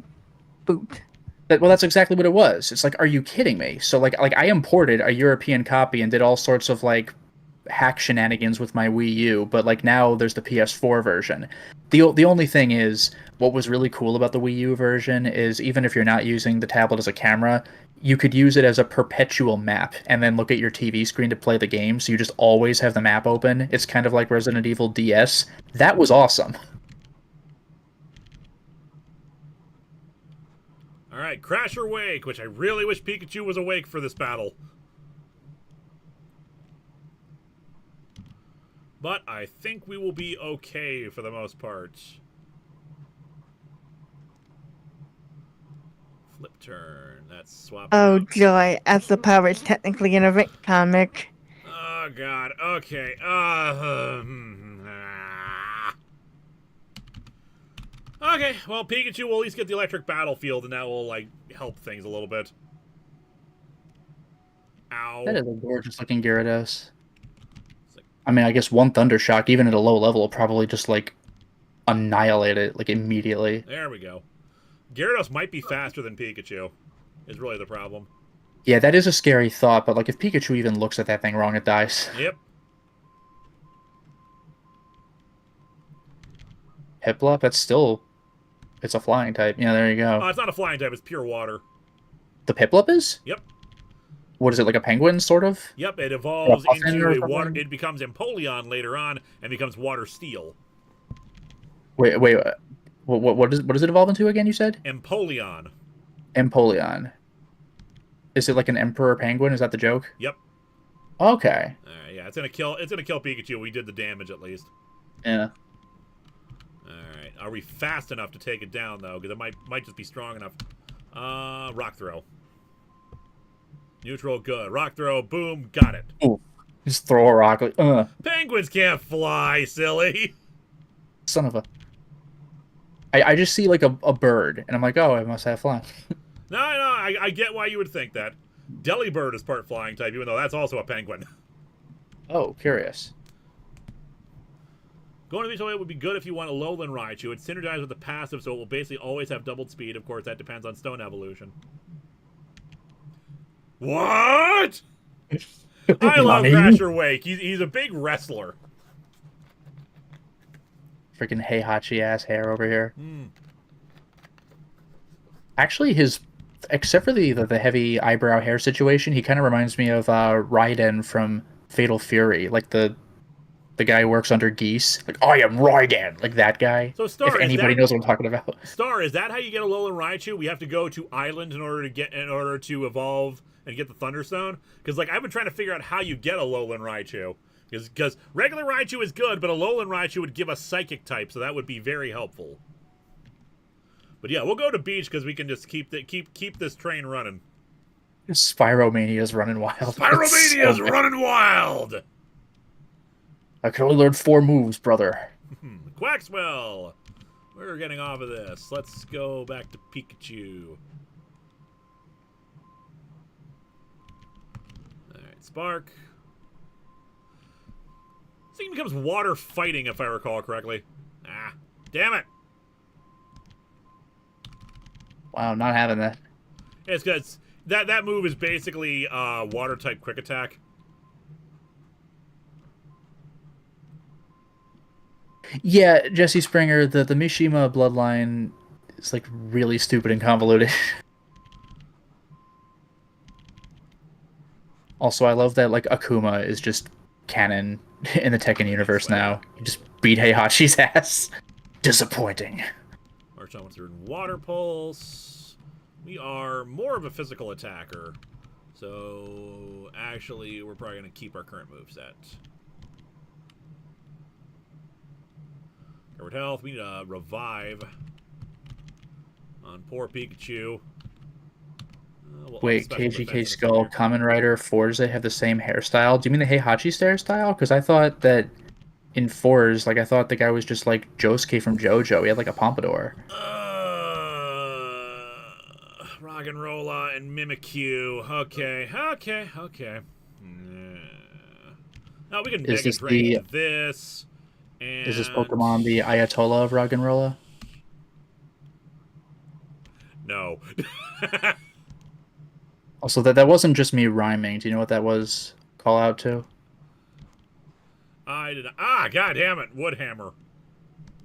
boot. Well, that's exactly what it was. It's like, are you kidding me? So, like I imported a European copy and did all sorts of, like, hack shenanigans with my Wii U, but, like, now there's the PS4 version. The only thing is, what was really cool about the Wii U version is even if you're not using the tablet as a camera, you could use it as a perpetual map and then look at your TV screen to play the game, so you just always have the map open. It's kind of like Resident Evil DS. That was awesome. Alright, Crash or Wake, which I really wish Pikachu was awake for this battle. But I think we will be okay for the most part. Flip turn. That's swap. Oh out. joy, as the power is technically in a Rick comic. Oh god. Okay. Okay, well, Pikachu will at least get the electric battlefield, and that will, like, help things a little bit. Ow. That is a gorgeous looking Gyarados. I mean, I guess one Thunder Shock, even at a low level, will probably just, like, annihilate it, like, immediately. There we go. Gyarados might be faster than Pikachu, is really the problem. Yeah, that is a scary thought, but, like, if Pikachu even looks at that thing wrong, it dies. Yep. Piplup, that's still... It's a flying type. Yeah, there you go. It's not a flying type, it's pure water. The Piplup is? Yep. What is it, like a penguin, sort of? Yep, it evolves Puffin into or a water... something? It becomes Empoleon later on, and becomes Water Steel. Wait, what does it evolve into again, you said? Empoleon. Empoleon. Is it like an emperor penguin? Is that the joke? Yep. Okay. Alright, yeah, it's gonna kill Pikachu. We did the damage, at least. Yeah. Alright, are we fast enough to take it down, though? Because it might just be strong enough. Rock Throw. Neutral, good. Rock Throw, boom, got it. Ooh. Just throw a rock, like, Penguins can't fly, silly. son of a... I just see, like, a bird, and I'm like, oh, I must have flying. No, I get why you would think that. Delibird is part flying type, even though that's also a penguin. Oh, curious. Going to Beach Away would be good if you want a lowland Raichu. It's synergized with the passive, so it will basically always have doubled speed. Of course, that depends on stone evolution. What? I love Money? Crasher Wake. He's a big wrestler. Freaking Heihachi ass hair over here. Actually, except for the heavy eyebrow hair situation, he kind of reminds me of Raiden from Fatal Fury, like the guy who works under Geese. Like, I am Raiden, like that guy. So, Star, if anybody knows what I'm talking about. Star, is that how you get a lowland Raichu? We have to go to Island in order to evolve and get the Thunderstone? Because, like, I've been trying to figure out how you get a lowland Raichu. Because regular Raichu is good, but a lowland Raichu would give us Psychic type, so that would be very helpful. But yeah, we'll go to Beach because we can just keep this train running. Spiromania's running wild. Pyromania's So running wild! I can only learn 4 moves, brother. Quaxwell! We're getting off of this. Let's go back to Pikachu. Alright, Spark. This thing becomes water fighting, if I recall correctly. Ah, damn it! Wow, not having that. It's because that move is basically water type quick attack. Yeah, Jesse Springer, the Mishima bloodline is like really stupid and convoluted. Also, I love that like Akuma is just canon in the Tekken universe now. You just beat Heihachi's ass. Disappointing. March on through Water Pulse. We are more of a physical attacker. So, actually, we're probably going to keep our current moveset. Covered health. We need a revive on poor Pikachu. We'll Wait, up special KGK defense Skull, Kamen Rider, Forza have the same hairstyle? Do you mean the Heihachi hairstyle? Because I thought that in Forza, like, I thought the guy was just like Josuke from JoJo. He had like a pompadour. Roggenrola and Mimikyu. Okay. Now we can Is Mega this Drain this. And... Is this Pokemon the Ayatollah of Roggenrola? No. Also, that wasn't just me rhyming. Do you know what that was call out to? I did not. Ah, god damn it. Woodhammer.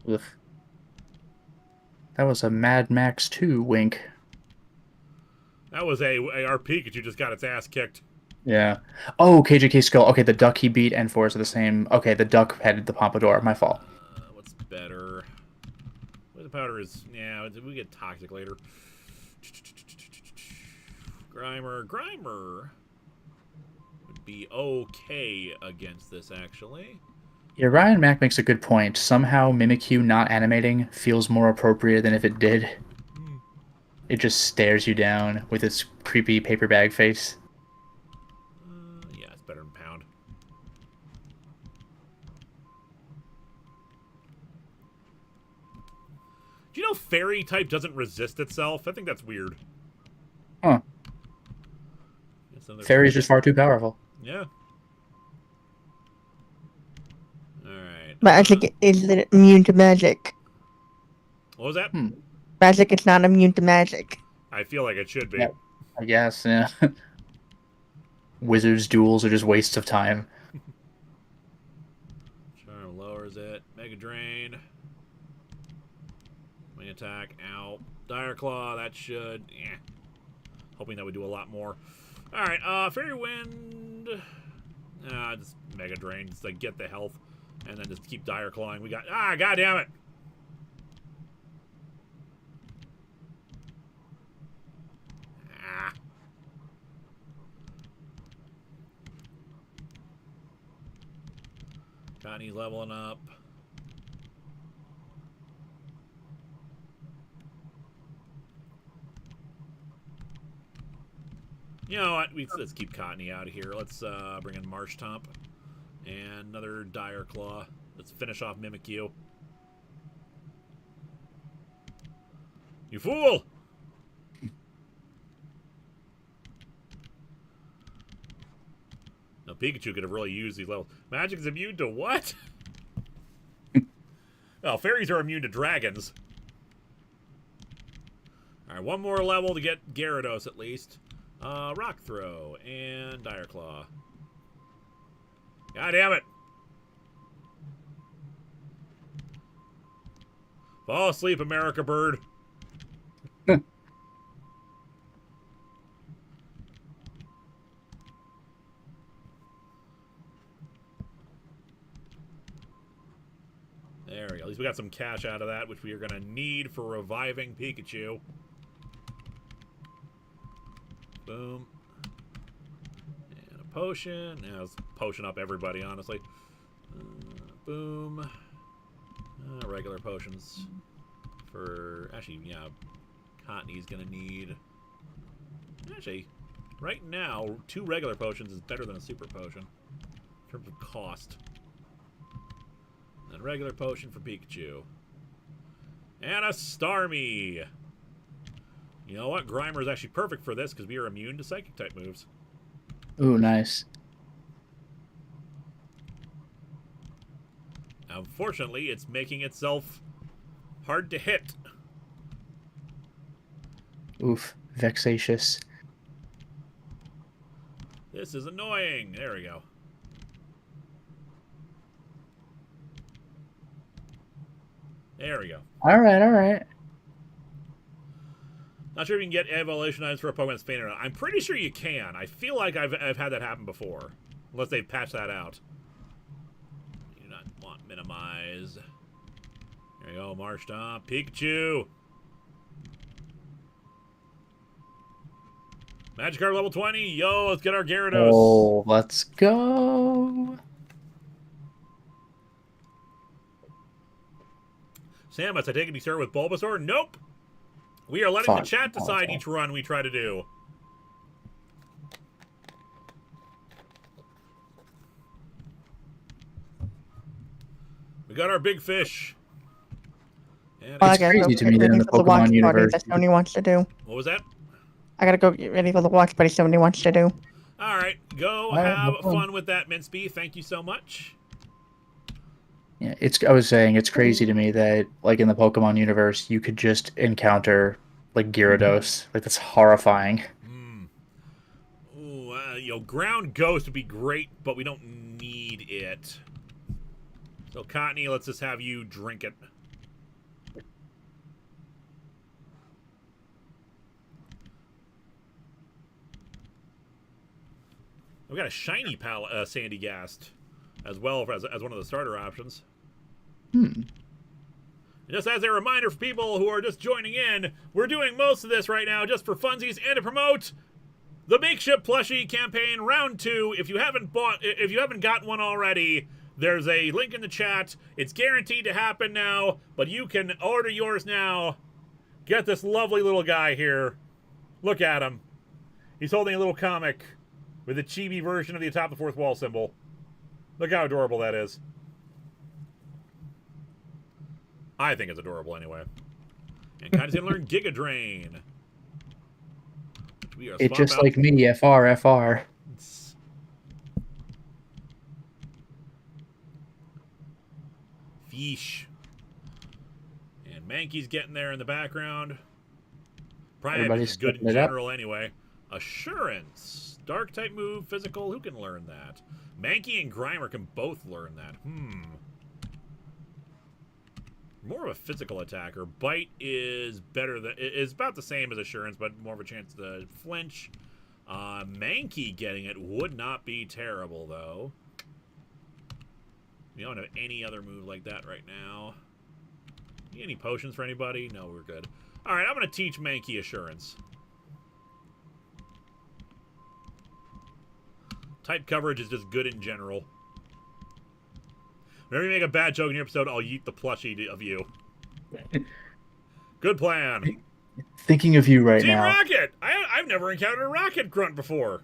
Oof. That was a Mad Max 2 wink. That was our Pikachu just got its ass kicked. Yeah. Oh, KJK Skull. Okay, the duck he beat and Force are the same. Okay, the duck had the pompadour. My fault. What's better? The powder is... Yeah, we get toxic later. Grimer would be okay against this, actually. Yeah, Ryan Mack makes a good point. Somehow Mimikyu not animating feels more appropriate than if it did. It just stares you down with its creepy paper bag face. Yeah, it's better than Pound. Do you know Fairy type doesn't resist itself? I think that's weird. Huh. Fairy's just far too powerful. Yeah. Alright. Magic is immune to magic. What was that? Magic is not immune to magic. I feel like it should be. Yeah, I guess, yeah. Wizards' duels are just wastes of time. Charm lowers it. Mega Drain. Wing attack. Ow. Dire Claw. That should... Eh. Hoping that would do a lot more. Alright, Fairy Wind. Just Mega Drain. Just like get the health. And then just keep Dire Clawing. We got... Ah, god damn it! Ah. Connie's leveling up. You know what? Let's keep Cottony out of here. Let's bring in Marshtomp. And another Dire Claw. Let's finish off Mimikyu. You fool! Now Pikachu could have really used these levels. Magic's immune to what? Well, fairies are immune to dragons. Alright, one more level to get Gyarados at least. Rock Throw and Dire Claw. God damn it! Fall asleep, America Bird. There we go. At least we got some cash out of that, which we are going to need for reviving Pikachu. Boom. And a potion. Yeah, let's potion up everybody, honestly. Boom. Regular potions. For... Actually, yeah. Cottony's going to need... Actually, right now, 2 regular potions is better than a super potion. In terms of cost. And regular potion for Pikachu. And a Starmie! You know what? Grimer is actually perfect for this because we are immune to Psychic-type moves. Ooh, nice. Unfortunately, it's making itself hard to hit. Oof, vexatious. This is annoying. There we go. There we go. All right, all right. Not sure if you can get evolution items for a Pokemon Spain or not. I'm pretty sure you can. I feel like I've had that happen before. Unless they've patched that out. You do not want minimize. There you go, Marshtomp. Pikachu. Magikarp level 20. Yo, let's get our Gyarados. Oh, let's go. Samus, I take it you start with Bulbasaur? Nope. We are letting the Fuck. chat decide each run we try to do. We got our big fish. And I It's gotta crazy go to get me that in ready the for Pokemon watch party universe- that Sony wants to do. what was that? I gotta go get ready for the watch party Sony wants to do. All right, go All right, have no problem. fun with that, Minsby. Thank you so much. Yeah, I was saying it's crazy to me that like in the Pokemon universe, you could just encounter like Gyarados. Like that's horrifying. Ooh, Ground Ghost would be great, but we don't need it. So, Cottony, let's just have you drink it. We got a shiny Sandy Gast as well as one of the starter options. Just as a reminder for people who are just joining in, we're doing most of this right now just for funsies and to promote the Makeshift Plushie campaign round 2. If you haven't gotten one already, there's a link in the chat. It's guaranteed to happen now, but you can order yours now. Get this lovely little guy here. Look at him. He's holding a little comic with a chibi version of the Atop the Fourth Wall symbol. Look how adorable that is. I think it's adorable anyway. And Kai's gonna learn Giga Drain. We are It swap just out- like me, FR. Fish. And Mankey's getting there in the background. Primeape Everybody's is good in stepping it up. general anyway. Assurance. Dark type move, physical. Who can learn that? Mankey and Grimer can both learn that. More of a physical attacker. Bite is better than is about the same as Assurance, but more of a chance to flinch. Mankey getting it would not be terrible though. We don't have any other move like that right now. Need any potions for anybody? No, we're good. Alright, I'm going to teach Mankey Assurance. Type coverage is just good in general. Whenever you make a bad joke in your episode, I'll yeet the plushie of you. Good plan. Thinking of you right Team now. Rocket! I've never encountered a Rocket grunt before.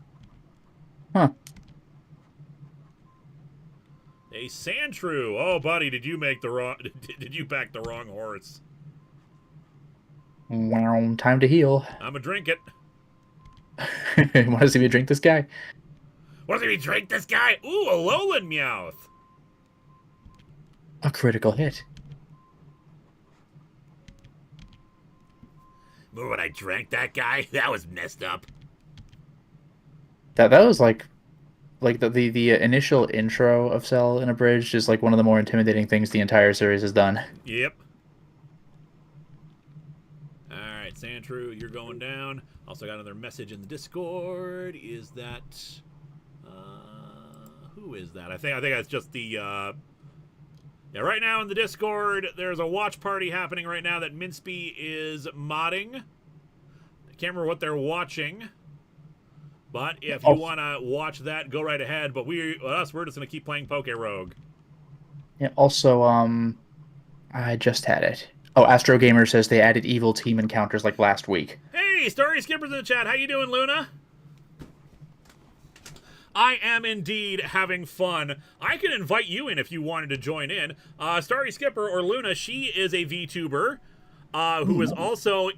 Huh. A Sandshrew. Oh, buddy, did you make the wrong? Did you back the wrong horse? Wow, time to heal. I'ma drink it. Want to see me drink this guy? Want to see me drink this guy? Ooh, a Alolan Meowth. A critical hit. Remember when I drank that guy? That was messed up. That was like the initial intro of Cell in a Bridge is like one of the more intimidating things the entire series has done. Yep. Alright, Sandshrew, you're going down. Also got another message in the Discord. Is that who is that? I think that's just the yeah, right now in the Discord, there's a watch party happening right now that Minspy is modding. I can't remember what they're watching. But if you want to watch that, go right ahead. But we're just going to keep playing PokeRogue. Yeah, also, I just had it. Oh, Astro Gamer says they added evil team encounters like last week. Hey, Starry Skipper's in the chat. How you doing, Luna? I am indeed having fun. I can invite you in if you wanted to join in. Starry Skipper, or Luna, she is a VTuber who is also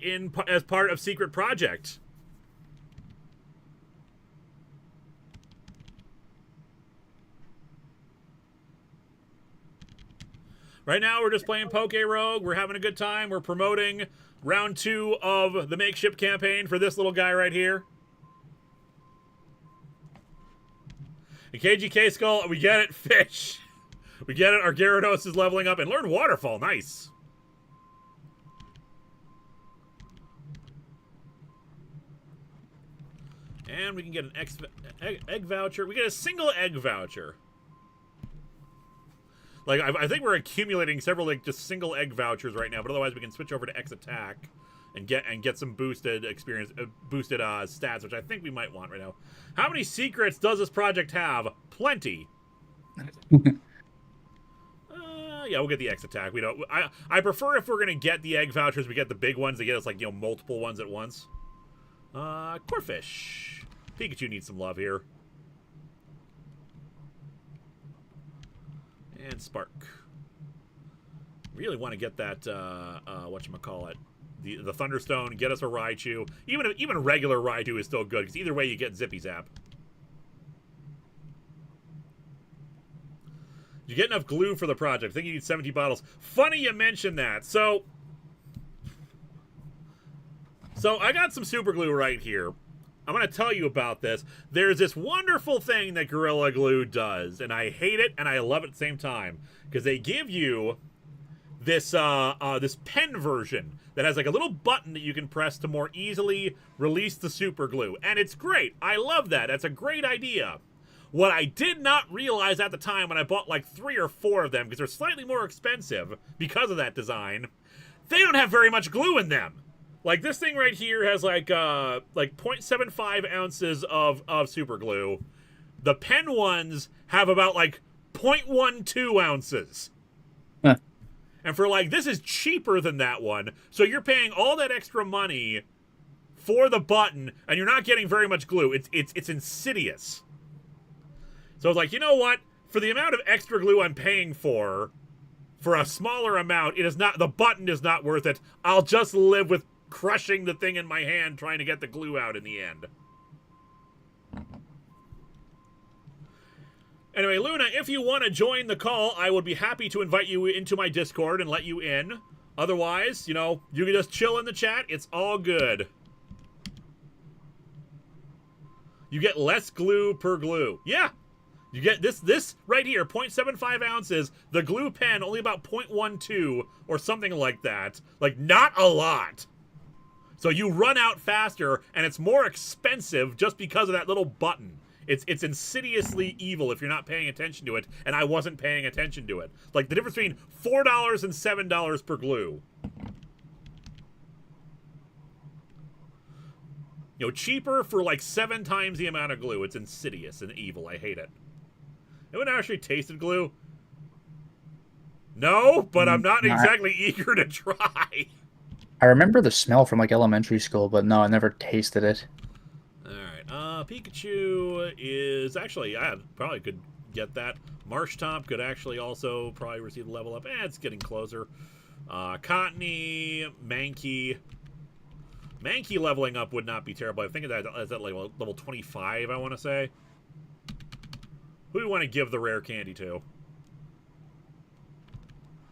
as part of Secret Project. Right now, we're just playing PokeRogue. We're having a good time. We're promoting round 2 of the Makeshift campaign for this little guy right here. And KGK Skull, we get it. Fish. We get it. Our Gyarados is leveling up. And learn Waterfall. Nice. And we can get an egg voucher. We get a single egg voucher. Like, I think we're accumulating several, like, just single egg vouchers right now, but otherwise we can switch over to X attack and get some boosted experience, boosted stats, which I think we might want right now. How many secrets does this project have? Plenty. Yeah, we'll get the X attack. We don't. I prefer if we're gonna get the egg vouchers, we get the big ones. They get us like multiple ones at once. Corphish. Pikachu needs some love here. And Spark. Really want to get that. Whatchamacallit. The Thunderstone. Get us a Raichu. Even a regular Raichu is still good because either way you get Zippy Zap. You get enough glue for the project. I think you need 70 bottles. Funny you mentioned that. So I got some super glue right here. I'm going to tell you about this. There's this wonderful thing that Gorilla Glue does, and I hate it and I love it at the same time because they give you this this pen version that has like a little button that you can press to more easily release the super glue, and it's great. I love that. That's a great idea. What I did not realize at the time when I bought like 3 or 4 of them, because they're slightly more expensive because of that design, they don't have very much glue in them. Like this thing right here has like 0.75 ounces of super glue. The pen ones have about like 0.12 ounces. Huh. And for like, this is cheaper than that one. So you're paying all that extra money for the button and you're not getting very much glue. It's insidious. So I was like, you know what? For the amount of extra glue I'm paying for a smaller amount, it is not, the button is not worth it. I'll just live with crushing the thing in my hand trying to get the glue out in the end. Anyway, Luna, if you want to join the call, I would be happy to invite you into my Discord and let you in. Otherwise, you know, you can just chill in the chat. It's all good. You get less glue per glue. Yeah. You get this right here, 0.75 ounces. The glue pen, only about 0.12 or something like that. Like, not a lot. So you run out faster, and it's more expensive just because of that little button. It's insidiously evil if you're not paying attention to it, and I wasn't paying attention to it. Like, the difference between $4 and $7 per glue. You know, cheaper for like 7 times the amount of glue. It's insidious and evil. I hate it. Anyone actually tasted glue? No, but I'm not exactly eager to try. I remember the smell from like elementary school, but no, I never tasted it. Alright, Pikachu is actually, I probably could get that. Marshtomp could actually also probably receive a level up. It's getting closer. Cottony, Mankey. Mankey leveling up would not be terrible. I think that's at like level 25, I want to say. Who do we want to give the rare candy to?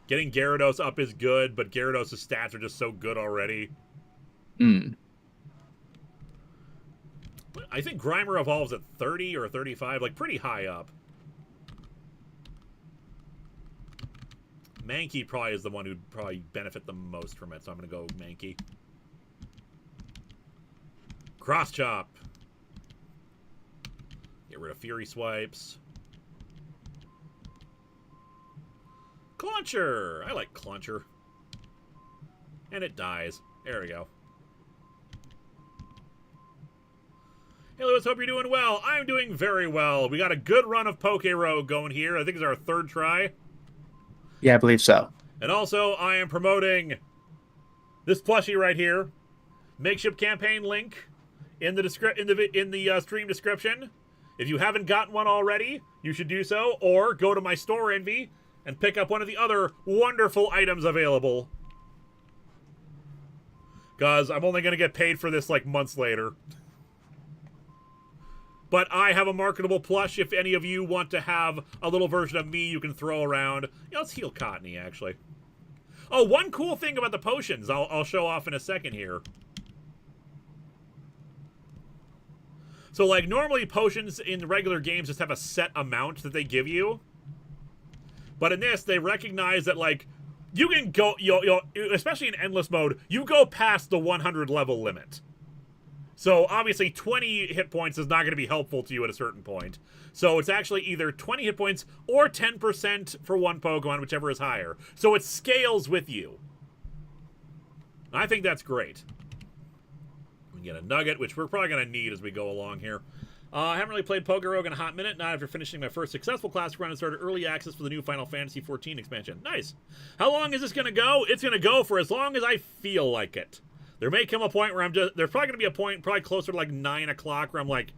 Getting Gyarados up is good, but Gyarados' stats are just so good already. I think Grimer evolves at 30 or 35, like pretty high up. Mankey probably is the one who'd probably benefit the most from it, so I'm going to go Mankey. Cross Chop. Get rid of Fury Swipes. Cluncher! I like Cluncher. And it dies. There we go. Hey Lewis, hope you're doing well. I'm doing very well. We got a good run of PokeRogue going here. I think it's our 3rd try. Yeah, I believe so. And also, I am promoting this plushie right here. Makeshift campaign link in the stream description. If you haven't gotten one already, you should do so, or go to my store Envy and pick up one of the other wonderful items available. Because I'm only going to get paid for this like months later. But I have a marketable plush if any of you want to have a little version of me you can throw around. Yeah, let's heal Cottony, actually. Oh, one cool thing about the potions I'll show off in a second here. So, like, normally potions in regular games just have a set amount that they give you. But in this, they recognize that, like, you can go, especially in endless mode, you go past the 100 level limit. So obviously 20 hit points is not going to be helpful to you at a certain point. So it's actually either 20 hit points or 10% for one Pokemon, whichever is higher. So it scales with you. I think that's great. We can get a nugget, which we're probably going to need as we go along here. I haven't really played PokeRogue in a hot minute, not after finishing my first successful classic run and started early access for the new Final Fantasy XIV expansion. Nice. How long is this going to go? It's going to go for as long as I feel like it. There may come a point where there's probably going to be a point probably closer to like 9 o'clock where I'm like,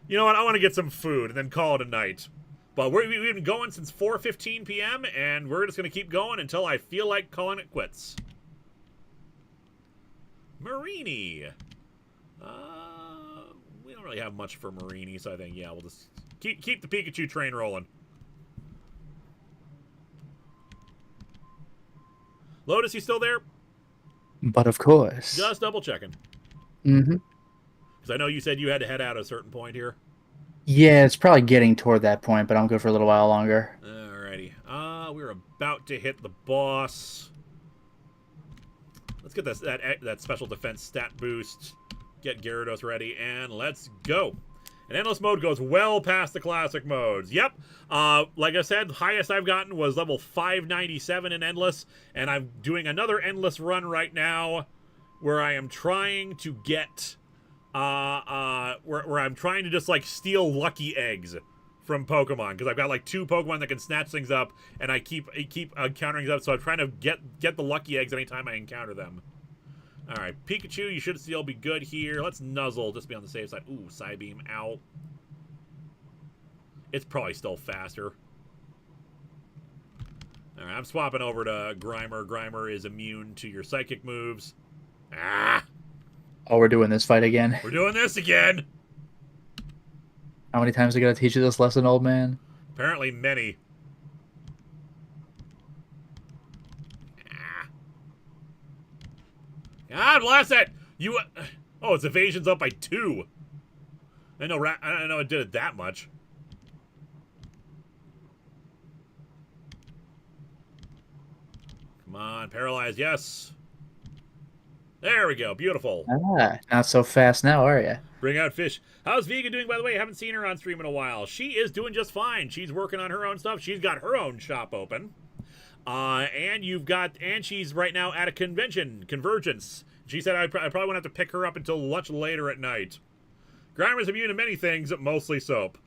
you know what, I want to get some food and then call it a night. But we've been going since 4:15 p.m. and we're just going to keep going until I feel like calling it quits. Marini. We don't really have much for Marini, so I think, yeah, we'll just keep the Pikachu train rolling. Lotus, you still there? But of course. Just double checking. Mm-hmm. Because I know you said you had to head out at a certain point here. Yeah, it's probably getting toward that point, but I'm good for a little while longer. Alrighty. We're about to hit the boss. Let's get that special defense stat boost. Get Gyarados ready, and let's go. And Endless mode goes well past the classic modes. Yep. Like I said, the highest I've gotten was level 597 in Endless, and I'm doing another Endless run right now where I am trying to get where I'm trying to just like steal lucky eggs from Pokemon, because I've got like 2 Pokemon that can snatch things up, and I keep encountering them, so I'm trying to get the lucky eggs anytime I encounter them. Alright, Pikachu, you should still be good here. Let's Nuzzle, just be on the safe side. Ooh, Psybeam out. It's probably still faster. Alright, I'm swapping over to Grimer. Grimer is immune to your psychic moves. Ah! Oh, we're doing this fight again. We're doing this again! How many times are I going to teach you this lesson, old man? Apparently many. God bless it! You. Oh, its evasion's up by 2. I know it did it that much. Come on, paralyzed, yes. There we go, beautiful. Ah, not so fast now, are you? Bring out fish. How's Vega doing, by the way? I haven't seen her on stream in a while. She is doing just fine. She's working on her own stuff. She's got her own shop open. And she's right now at a Convergence. She said I probably won't have to pick her up until much later at night. Grimer's immune to many things, mostly soap.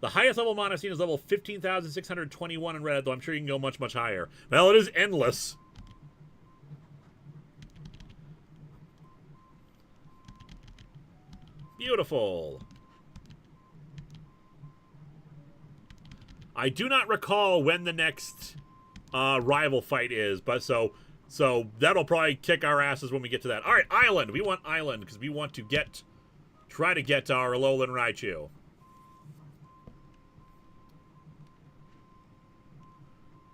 The highest level mon I've seen is level 15,621 in Reddit, though I'm sure you can go much, much higher. Well, it is endless. Beautiful. I do not recall when the next rival fight is, but so that'll probably kick our asses when we get to that. All right, Island. We want Island because we want to try to get our Alolan Raichu.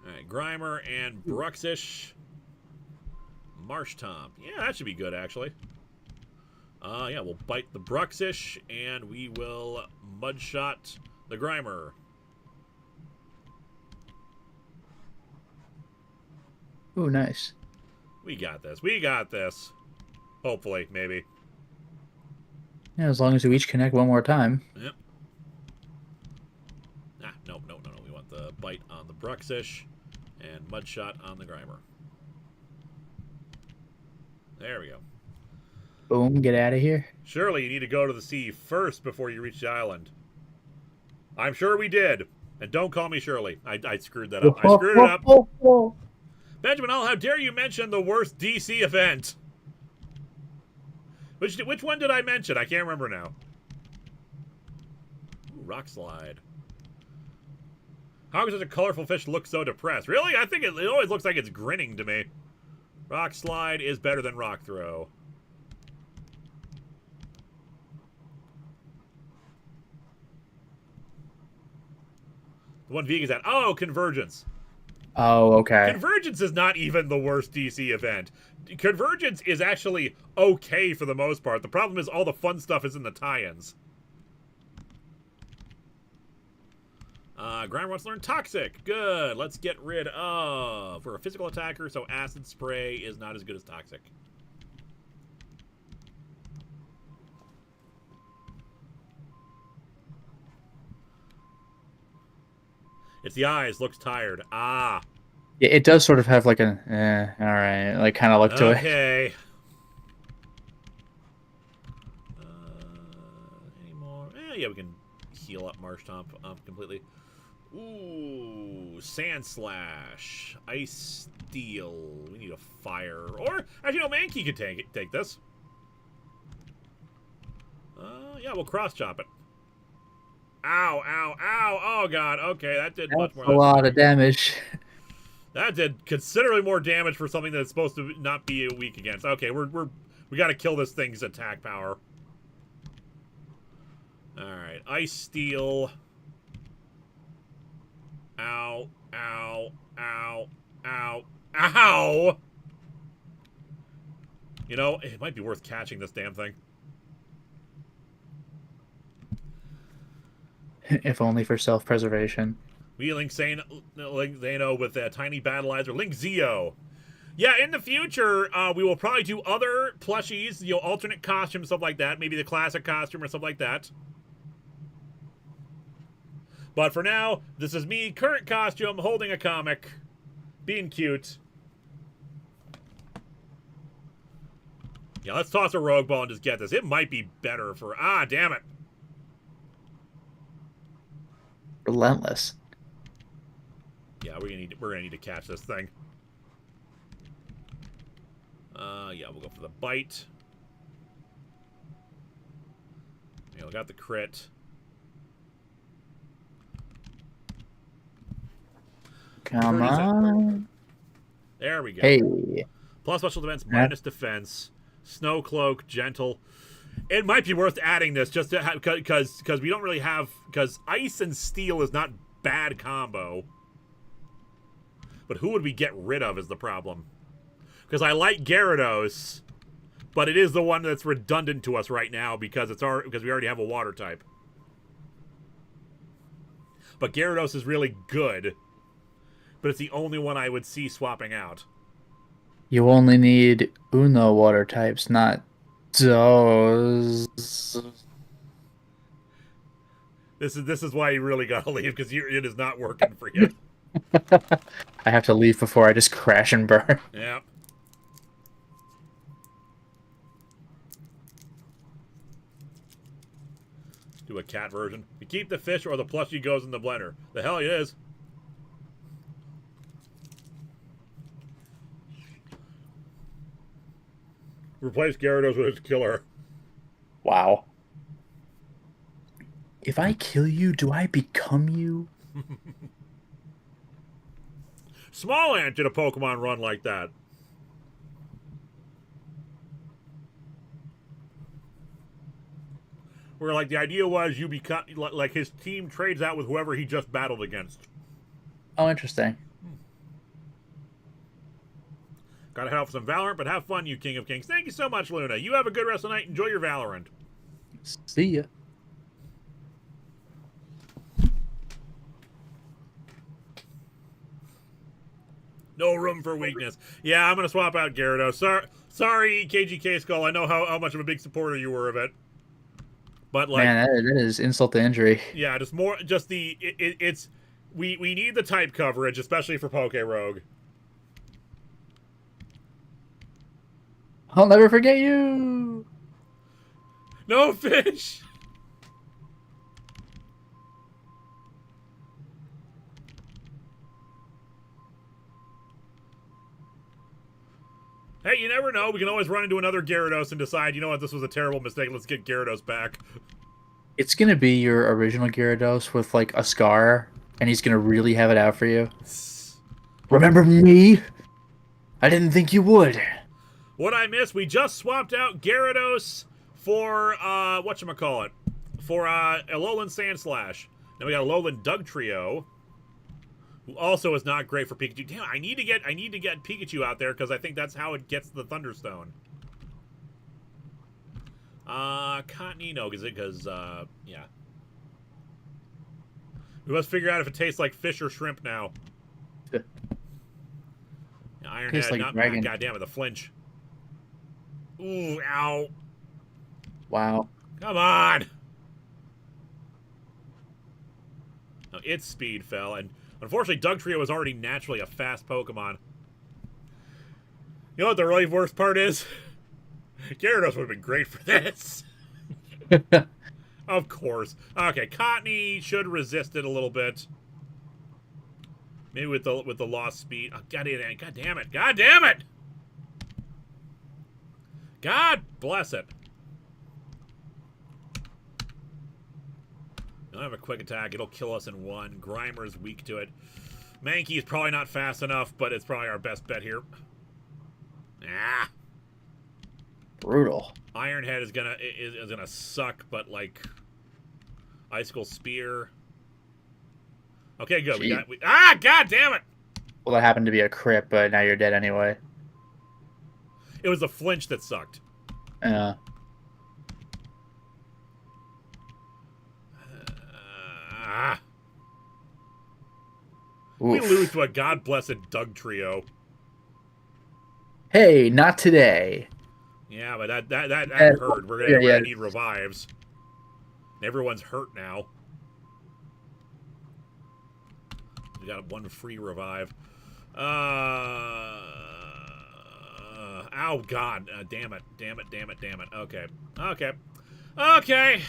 All right, Grimer and Bruxish. Marshtomp. Yeah, that should be good, actually. Yeah, we'll bite the Bruxish, and we will Mudshot the Grimer. Ooh, nice. We got this. We got this. Hopefully, maybe. Yeah, as long as you each connect one more time. Yep. Ah, no. We want the bite on the Bruxish and Mudshot on the Grimer. There we go. Boom, get out of here. Surely you need to go to the sea first before you reach the island. I'm sure we did. And don't call me Shirley. I screwed that up. I screwed it up. Benjamin L., how dare you mention the worst DC event? Which one did I mention? I can't remember now. Ooh, Rock Slide. How does such a colorful fish look so depressed? Really? I think it always looks like it's grinning to me. Rock Slide is better than Rock Throw. The one Vega's at. Oh, Convergence. Oh, okay. Convergence is not even the worst DC event. Convergence is actually okay for the most part. The problem is all the fun stuff is in the tie-ins. Grimer wants to learn Toxic. Good. Let's get rid of... We're a physical attacker, so Acid Spray is not as good as Toxic. It's the eyes. Looks tired. Ah. Yeah, it does sort of have like a, all right, like kind of look to it. Okay. Any more? Yeah, we can heal up Marshtomp completely. Ooh, Sand Slash, Ice Steel. We need a fire, or actually, no, Mankey could take this. Yeah, we'll cross chop it. Ow, ow, ow! Oh god. Okay, that did much more. That's a lot of damage. That did considerably more damage for something that's supposed to not be weak against. Okay, we got to kill this thing's attack power. All right, Ice Steel. Ow, ow, ow, ow, ow! You know, it might be worth catching this damn thing. If only for self-preservation. We Link Zeno with a tiny battleizer. Link Zeo. Yeah, in the future, we will probably do other plushies, you know, alternate costumes, stuff like that. Maybe the classic costume or something like that. But for now, this is me, current costume, holding a comic, being cute. Yeah, let's toss a Rogue Ball and just get this. It might be better for... Ah, damn it. Relentless. Yeah, we're gonna need to catch this thing. Yeah, we'll go for the bite. Yeah, we got the crit. Come on. There we go. Hey. Plus special defense, minus defense. Snow cloak, gentle. It might be worth adding this just to because we don't really have, because ice and steel is not bad combo. But who would we get rid of is the problem. Because I like Gyarados, but it is the one that's redundant to us right now because because we already have a water type. But Gyarados is really good, but it's the only one I would see swapping out. You only need Uno water types, not those. This is why you really gotta leave, because it is not working for you. I have to leave before I just crash and burn. Yeah. Do a cat version. You keep the fish or the plushie goes in the blender. The hell it is. Replace Gyarados with his killer. Wow. If I kill you, do I become you? Small Ant did a Pokemon run like that. Where, like, the idea was you become, like, his team trades out with whoever he just battled against. Oh, interesting. Gotta head off some Valorant, but have fun, you King of Kings. Thank you so much, Luna. You have a good rest of the night. Enjoy your Valorant. See ya. No room for weakness. Yeah, I'm gonna swap out Gyarados. Sorry, KGK Skull. I know how much of a big supporter you were of it. But like, man, that is insult to injury. Yeah, it's we need the type coverage, especially for PokeRogue. I'll never forget you. No fish. Hey, you never know. We can always run into another Gyarados and decide, you know what, this was a terrible mistake. Let's get Gyarados back. It's gonna be your original Gyarados with like a scar, and he's gonna really have it out for you. Remember me? I didn't think you would. What I missed, we just swapped out Gyarados for, whatchamacallit? For, Alolan Sandslash. Now we got Alolan Dugtrio, who also is not great for Pikachu. Damn, I need to get Pikachu out there, because I think that's how it gets the Thunderstone. Cottony, no, because, yeah. We must figure out if it tastes like fish or shrimp now. Iron Tastes Head, like not dragon. God damn it, the flinch. Ooh, ow. Wow. Come on! No, its speed fell, and Unfortunately, Dugtrio is already naturally a fast Pokemon. You know what the really worst part is? Gyarados would have been great for this. Of course. Okay, Cottonee should resist it a little bit. Maybe with the lost speed. Oh, God damn it! God damn it! God damn it! God bless it. I don't have a quick attack. It'll kill us in one. Grimer's weak to it. Mankey is probably not fast enough, but it's probably our best bet here. Ah. Brutal. Ironhead is gonna suck, but like Icicle Spear. Okay, good. God damn it! Well, that happened to be a crit, but now you're dead anyway. It was the flinch that sucked. Yeah. We lose to a god-blessed Dugtrio. Hey, not today. Yeah, but that hurt. We're gonna need revives. Everyone's hurt now. We got one free revive. Oh God! Damn it! Damn it! Damn it! Damn it! Okay. Okay. Okay.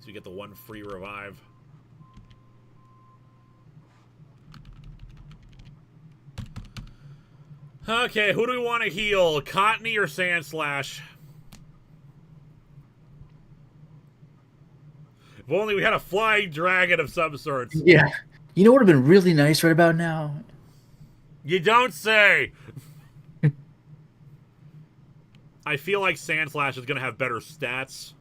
So we get the one free revive. Okay, who do we want to heal? Cottonee or Sandslash? If only we had a flying dragon of some sorts. Yeah. You know what would have been really nice right about now? You don't say! I feel like Sandslash is going to have better stats.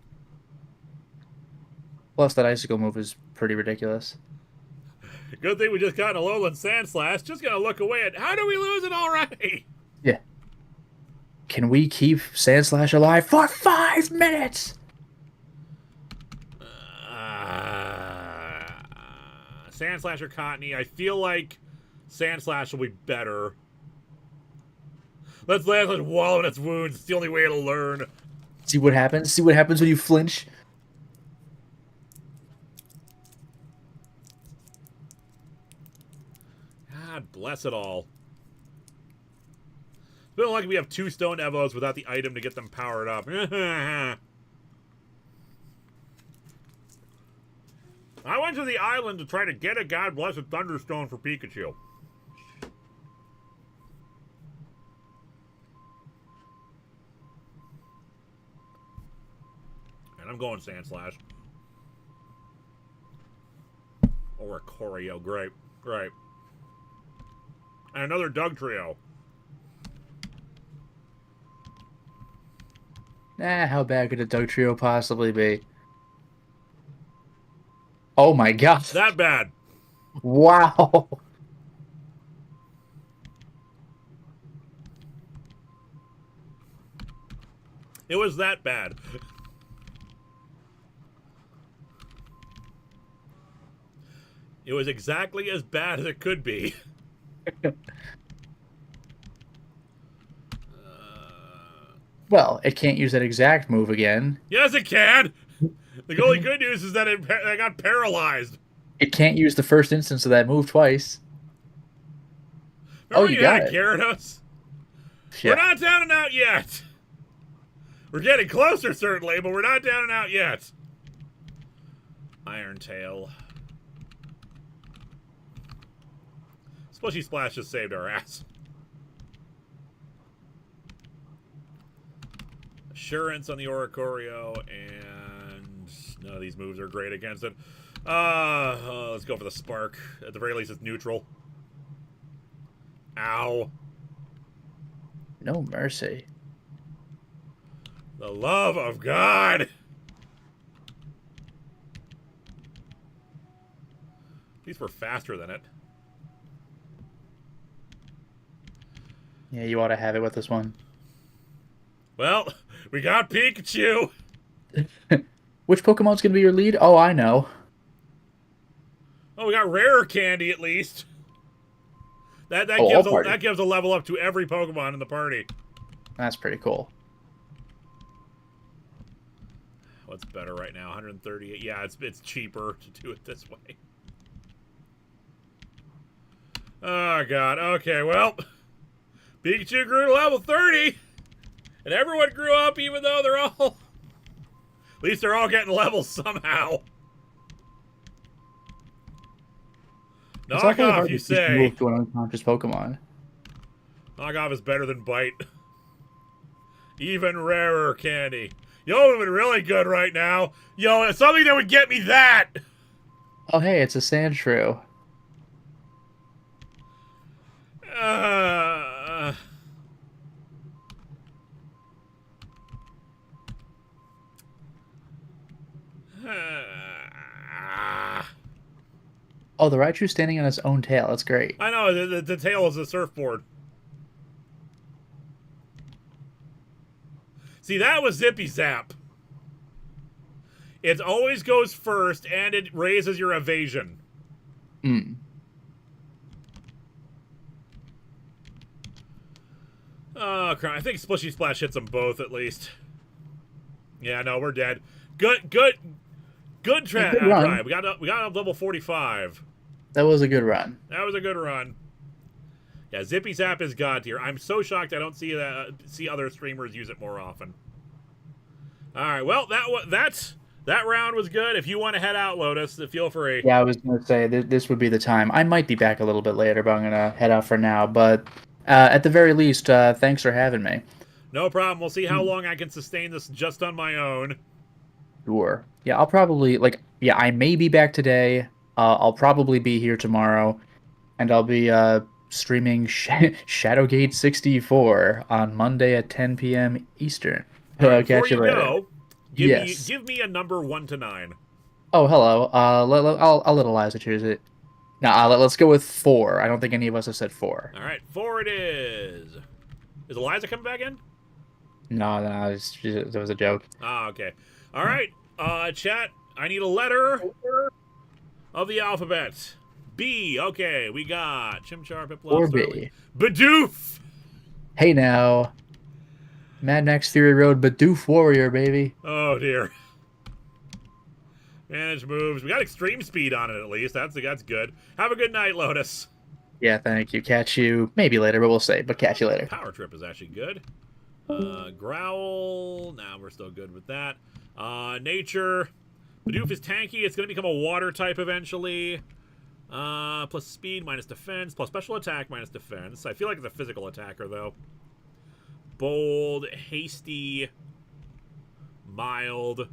Plus, that icicle move is pretty ridiculous. Good thing we just got an Alolan Sandslash. Just going to look away at... How do we lose it already? Yeah. Can we keep Sandslash alive for 5 minutes? Sandslash or Cottonee? I feel like Sandslash will be better. Let's let it wallow in its wounds. It's the only way it'll learn. See what happens? See what happens when you flinch? God bless it all. It's been like we have 2 Stone Evos without the item to get them powered up. I went to the island to try to get a God Blessed Thunderstone for Pikachu. And I'm going Sandslash. Or a Choreo. Great. Great. And another Dugtrio. How bad could a Dugtrio possibly be? Oh my gosh. That bad. Wow. It was that bad. It was exactly as bad as it could be. Well, it can't use that exact move again. Yes, it can. The only good news is that it got paralyzed. It can't use the first instance of that move twice. Remember you got it. Gyarados? Yeah. We're not down and out yet. We're getting closer, certainly, but we're not down and out yet. Iron Tail. Splashy Splash just saved our ass. Assurance on the Oricorio, and none of these moves are great against it. Let's go for the Spark. At the very least, it's neutral. Ow. No mercy. The love of God! These were faster than it. Yeah, you ought to have it with this one. Well, we got Pikachu! Which Pokemon's going to be your lead? Oh, I know. Oh, we got Rarer Candy at least. That gives a level up to every Pokemon in the party. That's pretty cool. What's better right now? 138. Yeah, it's cheaper to do it this way. Oh, God. Okay, well. Pikachu grew to level 30. And everyone grew up even though they're all... At least they're all getting levels somehow. It's Knock awfully off, hard you to teach say. move to an unconscious Pokemon. Knock off is better than bite. Even rarer candy. Yo, it would be really good right now. Yo, something that would get me that. Oh, hey, it's a Sandshrew. Uh, Oh, the Raichu's standing on its own tail. That's great. I know, the tail is a surfboard. See, that was Zippy Zap. It always goes first, and it raises your evasion. Hmm. Oh, crap. I think Splishy Splash hits them both, at least. Yeah, no, we're dead. Good try. run. We got up level 45. That was a good run. That was a good run. Yeah, Zippy Zap is god tier. I'm so shocked I don't see other streamers use it more often. All right, well, that round was good. If you want to head out, Lotus, feel free. Yeah, I was going to say, this would be the time. I might be back a little bit later, but I'm going to head out for now. But at the very least, thanks for having me. No problem. We'll see how long I can sustain this just on my own. Sure. Yeah, I'll probably, I may be back today. I'll probably be here tomorrow. And I'll be streaming Shadowgate 64 on Monday at 10 p.m. Eastern. Before Catch you you later. go, Yes. give me a number 1 to 9. Oh, hello. I'll let Eliza choose it. No, let's go with 4. I don't think any of us have said 4. All right, 4 it is. Is Eliza coming back in? No, that was a joke. Ah, okay. All right, chat. I need a letter of the alphabet. B. Okay, we got Chimchar, Piplup, Or Starly. B. Bidoof. Hey now. Mad Max Fury Road Bidoof Warrior, baby. Oh dear. Manage moves. We got extreme speed on it at least. That's good. Have a good night, Lotus. Yeah, thank you. Catch you maybe later, but we'll see. But catch you later. Power Trip is actually good. Growl. Nah, we're still good with that. Nature. Bidoof is tanky. It's going to become a water type eventually. Plus speed, minus defense. Plus special attack, minus defense. I feel like it's a physical attacker, though. Bold, hasty, mild.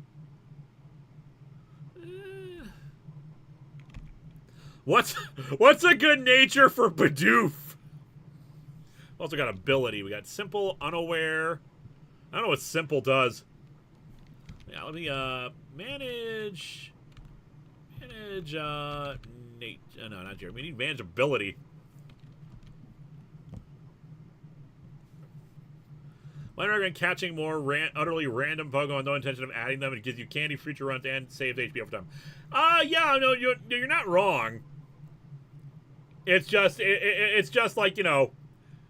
What's a good nature for Bidoof? Also got ability. We got simple, unaware. I don't know what simple does. Yeah, let me manage. Nate. No, not Jeremy. We need manage ability. Mine recommend catching more utterly random Pokemon, no intention of adding them. It gives you candy, future runs, and saves HP over time. Yeah, no, you're not wrong. It's just it's just like, you know,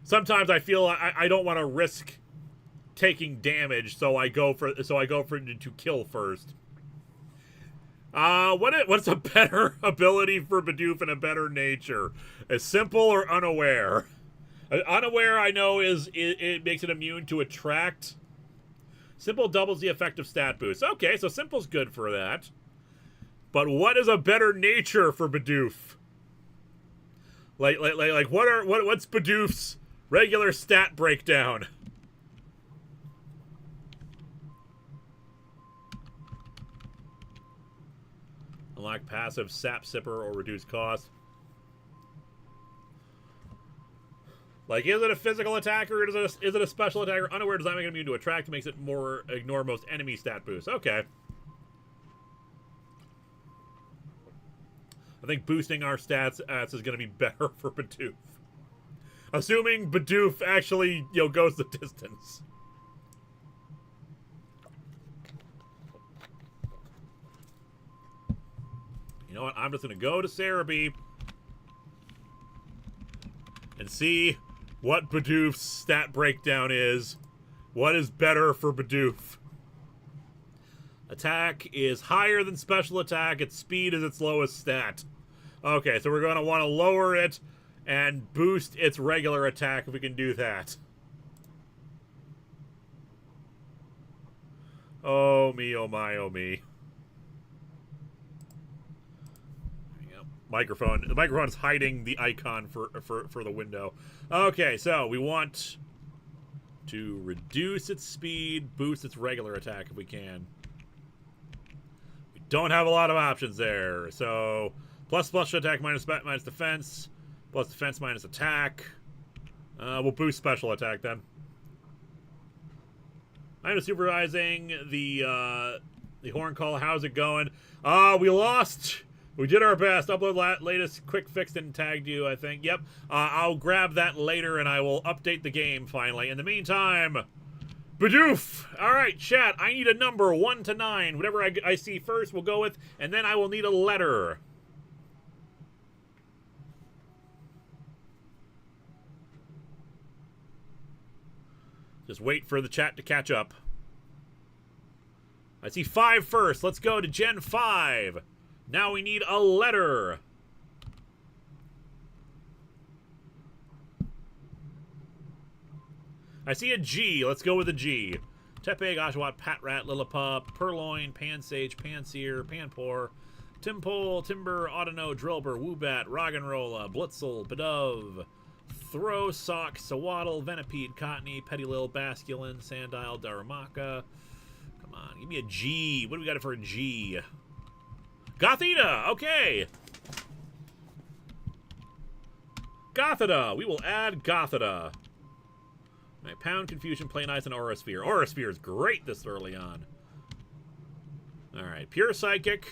sometimes I feel I don't want to risk taking damage, so I go for to kill first. What's a better ability for Bidoof and a better nature? Is simple or unaware? Unaware, I know, it makes it immune to attract. Simple doubles the effective stat boost. Okay, so simple's good for that. But what is a better nature for Bidoof? Like what's Bidoof's regular stat breakdown? Unlock passive sap sipper or reduce cost. Like, is it a physical attacker or is it a special attacker? Unaware does not make it immune to attract. Makes it more ignore most enemy stat boosts. Okay. I think boosting our stats is going to be better for Bidoof. Assuming Bidoof actually, goes the distance. You know what? I'm just going to go to Cerebi and see what Bidoof's stat breakdown is. What is better for Bidoof? Attack is higher than special attack. Its speed is its lowest stat. Okay, so we're going to want to lower it and boost its regular attack if we can do that. Oh me, oh my, oh me. Yep. Microphone. The microphone is hiding the icon for the window. Okay, so we want to reduce its speed, boost its regular attack if we can. We don't have a lot of options there. So plus special attack minus defense, plus defense minus attack. We'll boost special attack then. I'm supervising the horn call. How's it going? We lost. We did our best. Upload latest quick fix and tagged you, I think. Yep. I'll grab that later and I will update the game finally. In the meantime, Badoof. All right, chat. I need a number 1 to 9. Whatever I see first, we'll go with, and then I will need a letter. Just wait for the chat to catch up. I see 5 first. Let's go to Gen 5. Now we need a letter. I see a G. Let's go with a G. Tepeg, Oshawott, Patrat, Lillipup, Purloin, Pansage, Panseer, Panpour, Timpole, Timber, Autono, Drillbur, Woobat, Roggenrola, Blitzel, Bedove, Throw, Sock, Sawaddle, Venipede, Cottony, Pettylil, Basculin, Sandile, Darumaka. Come on, give me a G. What do we got for a G? Gothita! Okay! Gothita! We will add Gothita. Alright, Pound, Confusion, Play Nice, and Aura Sphere. Aura Sphere is great this early on. Alright, Pure Psychic.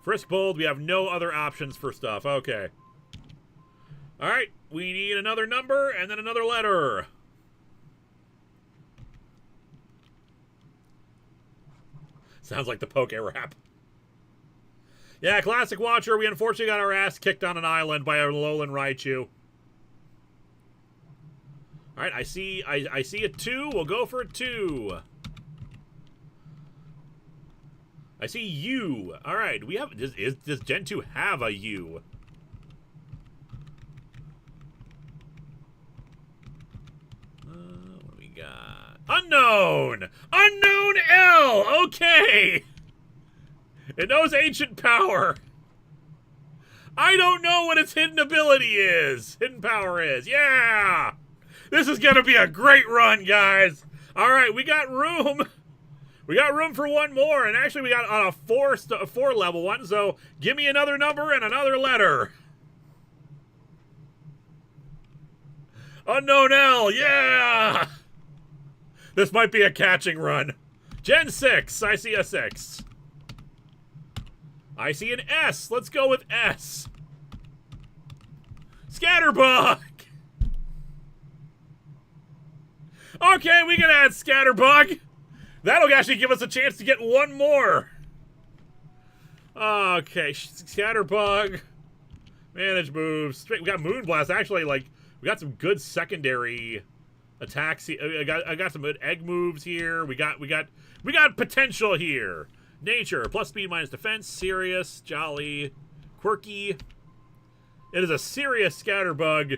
Frisk Bold, we have no other options for stuff. Okay. Alright, we need another number and then another letter. Sounds like the Poke Rap. Yeah, Classic Watcher, we unfortunately got our ass kicked on an island by a Alolan Raichu. Alright, I see a 2. We'll go for a 2. I see U. Alright, do we have does Gen 2 have a U? What do we got? Unknown! Unknown L! Okay! It knows Ancient Power. I don't know what its hidden ability is. Hidden Power is. Yeah! This is going to be a great run, guys. All right, we got room. We got room for one more. And actually, we got on a 4 level one. So give me another number and another letter. Unknown L. Yeah! This might be a catching run. Gen 6. I see a 6. I see an S. Let's go with S. Scatterbug. Okay, we can add Scatterbug. That'll actually give us a chance to get one more. Okay, Scatterbug. Manage moves. We got Moonblast. Actually, like, we got some good secondary attacks. I got some good egg moves here. We got potential here. Nature, plus speed minus defense, serious, jolly, quirky. It is a serious Scatterbug.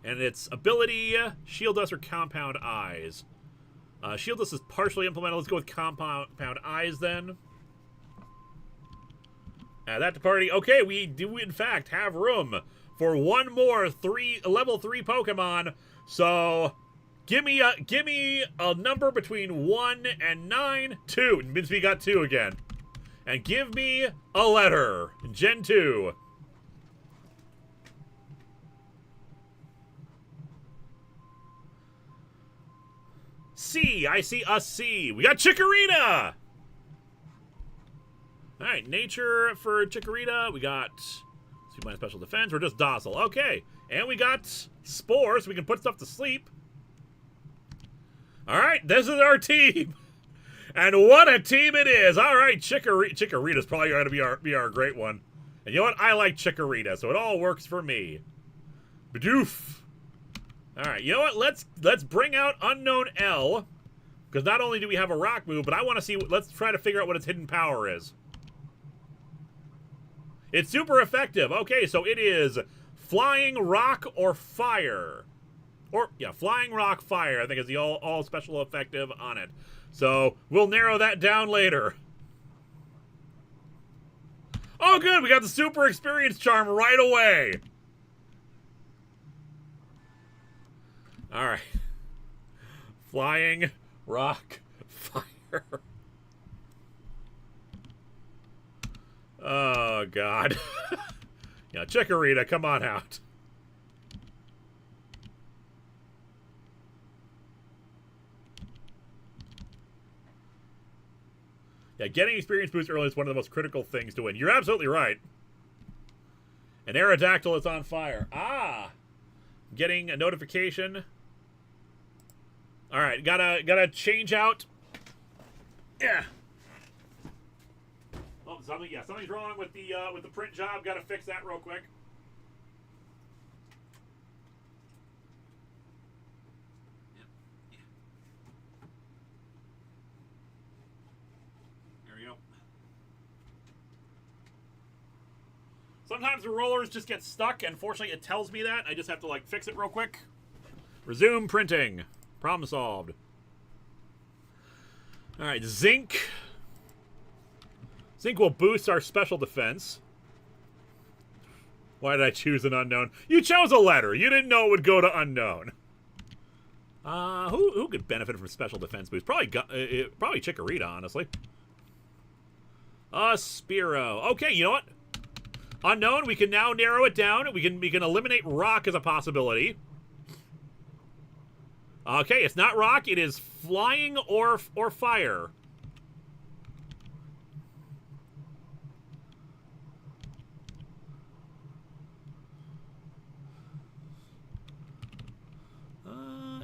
And its ability, Shield Dust or Compound Eyes. Shield Dust is partially implemented. Let's go with Compound Eyes then. Add that to party. Okay, we do in fact have room for one more level 3 Pokemon. So give me a number between 1 and 9. 2. It means we got 2 again. And give me a letter. Gen 2. C. I see a C. We got Chikorita. All right, nature for Chikorita. We got speed minus special defense. We're just docile. Okay, and we got spores. So we can put stuff to sleep. All right, this is our team, and what a team it is! All right, Chikorita's probably going to be our great one. And you know what? I like Chikorita, so it all works for me. Badoof. All right, you know what? Let's bring out Unknown L, because not only do we have a rock move, but I want to see. Let's try to figure out what its hidden power is. It's super effective. Okay, so it is flying, rock, or fire. Or, yeah, flying, rock, fire, I think is the all special effective on it. So, we'll narrow that down later. Oh, good, we got the super experience charm right away. Alright. Flying, rock, fire. Oh, God. Yeah, Chikorita, come on out. Yeah, getting experience boost early is one of the most critical things to win. You're absolutely right. An Aerodactyl is on fire. Ah! Getting a notification. Alright, gotta change out. Yeah. Oh, something's wrong with the print job. Gotta fix that real quick. There we go. Sometimes the rollers just get stuck, and fortunately it tells me that. I just have to, like, fix it real quick. Resume printing. Problem solved. Alright, Zinc. Zinc will boost our special defense. Why did I choose an unknown? You chose a letter. You didn't know it would go to unknown. Who could benefit from special defense boost? Probably Chikorita, honestly. Spearow. Okay, you know what? Unknown, we can now narrow it down. We can eliminate rock as a possibility. Okay, it's not rock. It is flying or fire.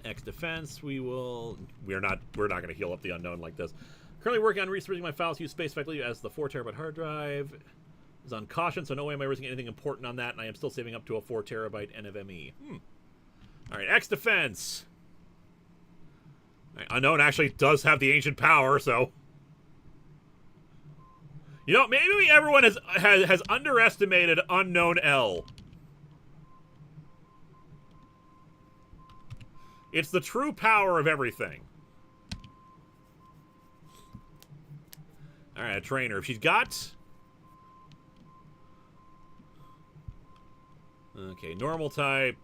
X defense. We're not going to heal up the unknown like this. Currently working on researching my files to use space effectively as the 4 terabyte hard drive is on caution, so no way am I risking anything important on that, and I am still saving up to a 4 terabyte NVMe. All right, X defense. All right, unknown actually does have the ancient power, so you know, maybe everyone has underestimated unknown L. It's the true power of everything. All right, a trainer. If she's got... Okay, normal type.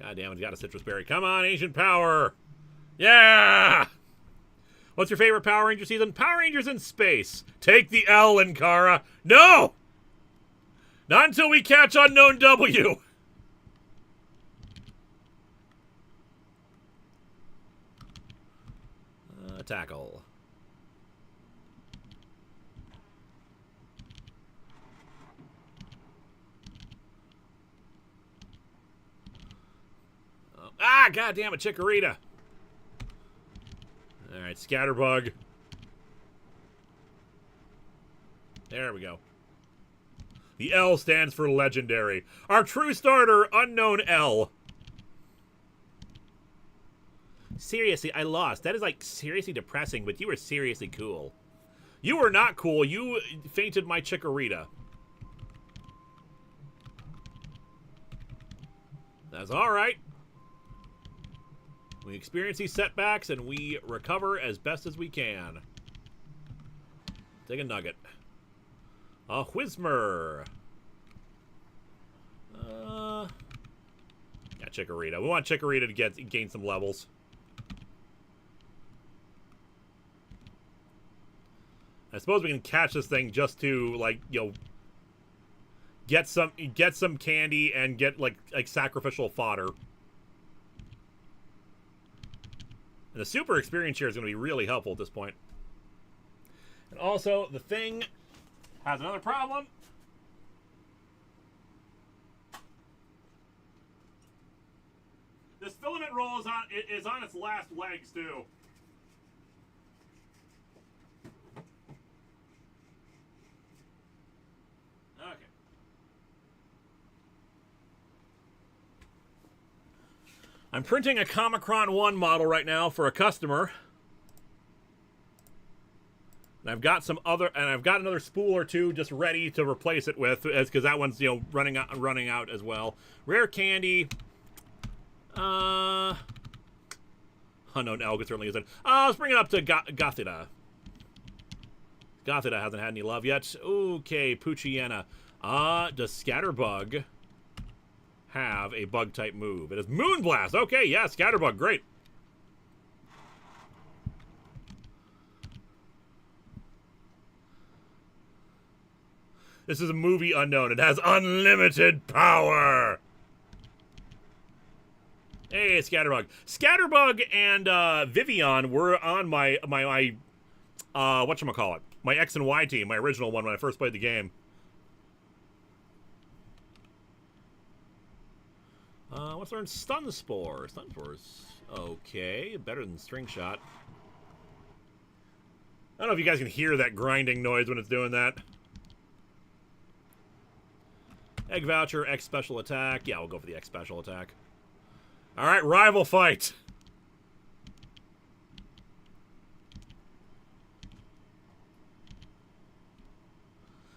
God damn it, he's got a citrus berry. Come on, ancient power. Yeah! What's your favorite Power Ranger season? Power Rangers in space. Take the L, Linkara. No! Not until we catch Unknown W. Tackle. Ah, goddamn it, Chikorita. All right, Scatterbug. There we go. The L stands for legendary. Our true starter, Unknown L. Seriously, I lost. That is, like, seriously depressing, but you were seriously cool. You were not cool. You fainted my Chikorita. That's all right. We experience these setbacks, and we recover as best as we can. Take a nugget. A Whismur. Yeah, Chikorita. We want Chikorita to gain some levels. I suppose we can catch this thing just to, like, you know, get some candy and get like sacrificial fodder. And the super experience here is going to be really helpful at this point. And also, the thing has another problem. This filament roll is on its last legs, too. Okay. I'm printing a Comicron 1 model right now for a customer. And I've got another spool or two just ready to replace it with, because that one's, you know, running out as well. Rare candy. Unknown Elga certainly isn't. Let's bring it up to Gothita. Gothita hasn't had any love yet. Okay, Poochyena. Does Scatterbug have a bug-type move? It is Moonblast. Okay, yeah, Scatterbug, great. This is a movie unknown. It has unlimited power. Hey, Scatterbug. Scatterbug and Vivian were on my whatchamacallit? My X and Y team, my original one when I first played the game. Let's learn Stun Spore. Stun Spore's okay. Better than String Shot. I don't know if you guys can hear that grinding noise when it's doing that. Egg Voucher, X Special Attack. Yeah, we'll go for the X Special Attack. Alright, rival fight.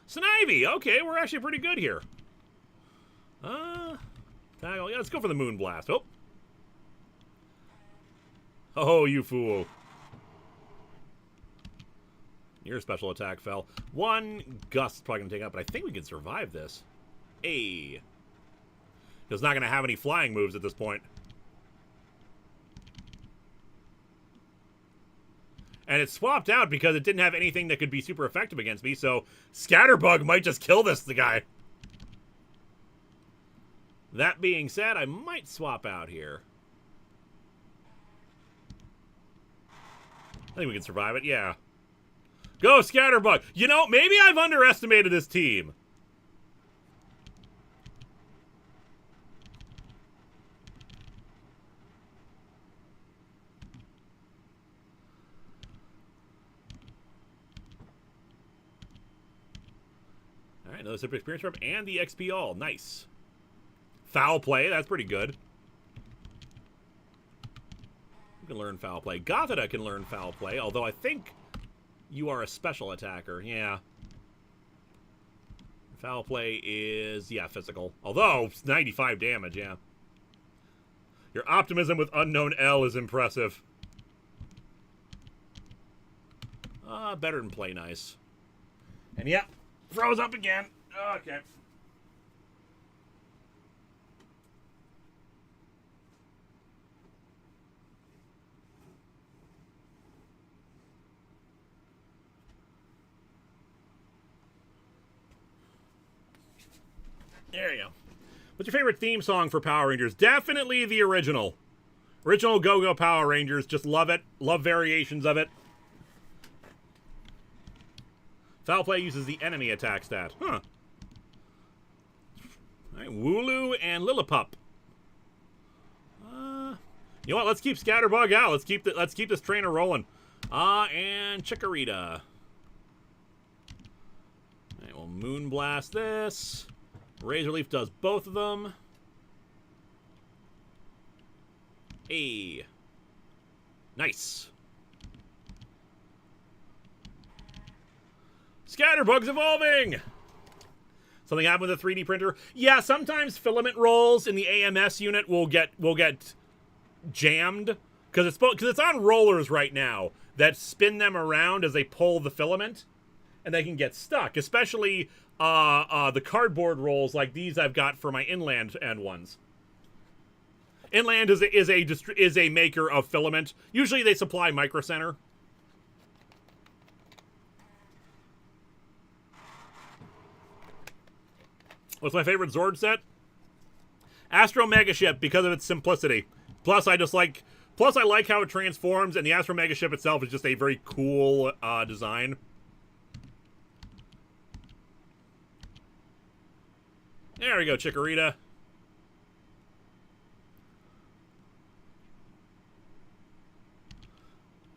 Snivy! Okay, we're actually pretty good here. Yeah, let's go for the Moonblast. Oh. Oh, you fool. Your special attack fell. One gust probably going to take out, but I think we can survive this. Hey. It's not going to have any flying moves at this point. And it swapped out because it didn't have anything that could be super effective against me, so Scatterbug might just kill the guy. That being said, I might swap out here. I think we can survive it, yeah. Go, Scatterbug! You know, maybe I've underestimated this team. Alright, another Super Experience Rep and the XP all. Nice. Foul Play, that's pretty good. You can learn Foul Play. Gothita can learn Foul Play, although I think you are a special attacker. Yeah. Foul Play is, yeah, physical. Although, it's 95 damage, yeah. Your optimism with Unknown L is impressive. Better than Play Nice. And yeah, froze up again. Okay. There you go. What's your favorite theme song for Power Rangers? Definitely the original. Original Go-Go Power Rangers. Just love it. Love variations of it. Foul Play uses the enemy attack stat. Huh. Alright, Wooloo and Lillipup. You know what? Let's keep Scatterbug out. Let's keep this trainer rolling. And Chikorita. Alright, we'll Moonblast this. Razor Leaf does both of them. Hey. Nice. Scatterbug's evolving! Something happened with the 3D printer? Yeah, sometimes filament rolls in the AMS unit will get jammed. Because it's on rollers right now that spin them around as they pull the filament. And they can get stuck, especially the cardboard rolls like these I've got for my Inland end ones. Inland is a maker of filament. Usually they supply Micro Center. What's my favorite Zord set? Astro Mega Ship because of its simplicity. Plus I like how it transforms, and the Astro Mega Ship itself is just a very cool design. There we go, Chikorita.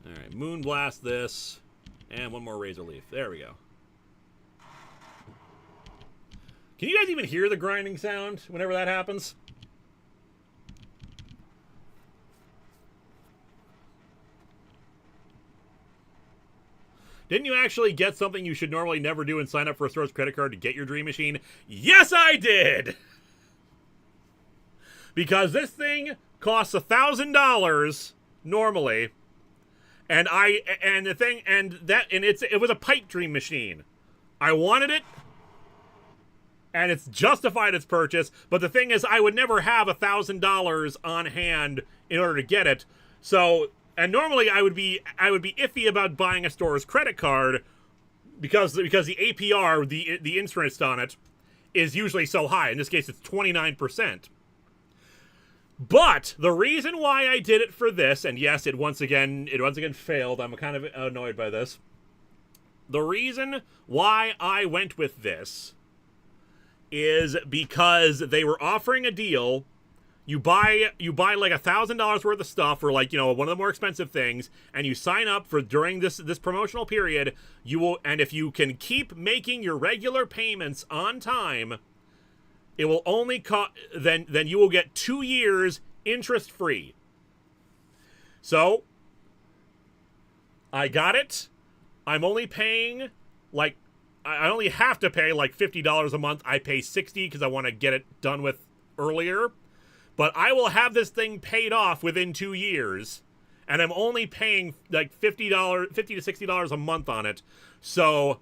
Alright, Moonblast this. And one more Razor Leaf. There we go. Can you guys even hear the grinding sound whenever that happens? Didn't you actually get something you should normally never do and sign up for a store's credit card to get your dream machine? Yes, I did! Because this thing costs $1,000 normally, and it was a pipe dream machine. I wanted it, and it's justified its purchase, but the thing is, I would never have $1,000 on hand in order to get it. So, and normally I would be iffy about buying a store's credit card because the APR, the interest on it, is usually so high. In this case, it's 29%. But the reason why I did it for this, and yes, it once again failed. I'm kind of annoyed by this. The reason why I went with this is because they were offering a deal. You buy like $1,000 worth of stuff, or like, you know, one of the more expensive things, and you sign up for during this promotional period. You will, and if you can keep making your regular payments on time, it will only cost. Then you will get 2 years interest free. So I got it. I'm only paying like I only have to pay like $50 a month. I pay $60 because I want to get it done with earlier. But I will have this thing paid off within 2 years, and I'm only paying like $50 to $60 a month on it. So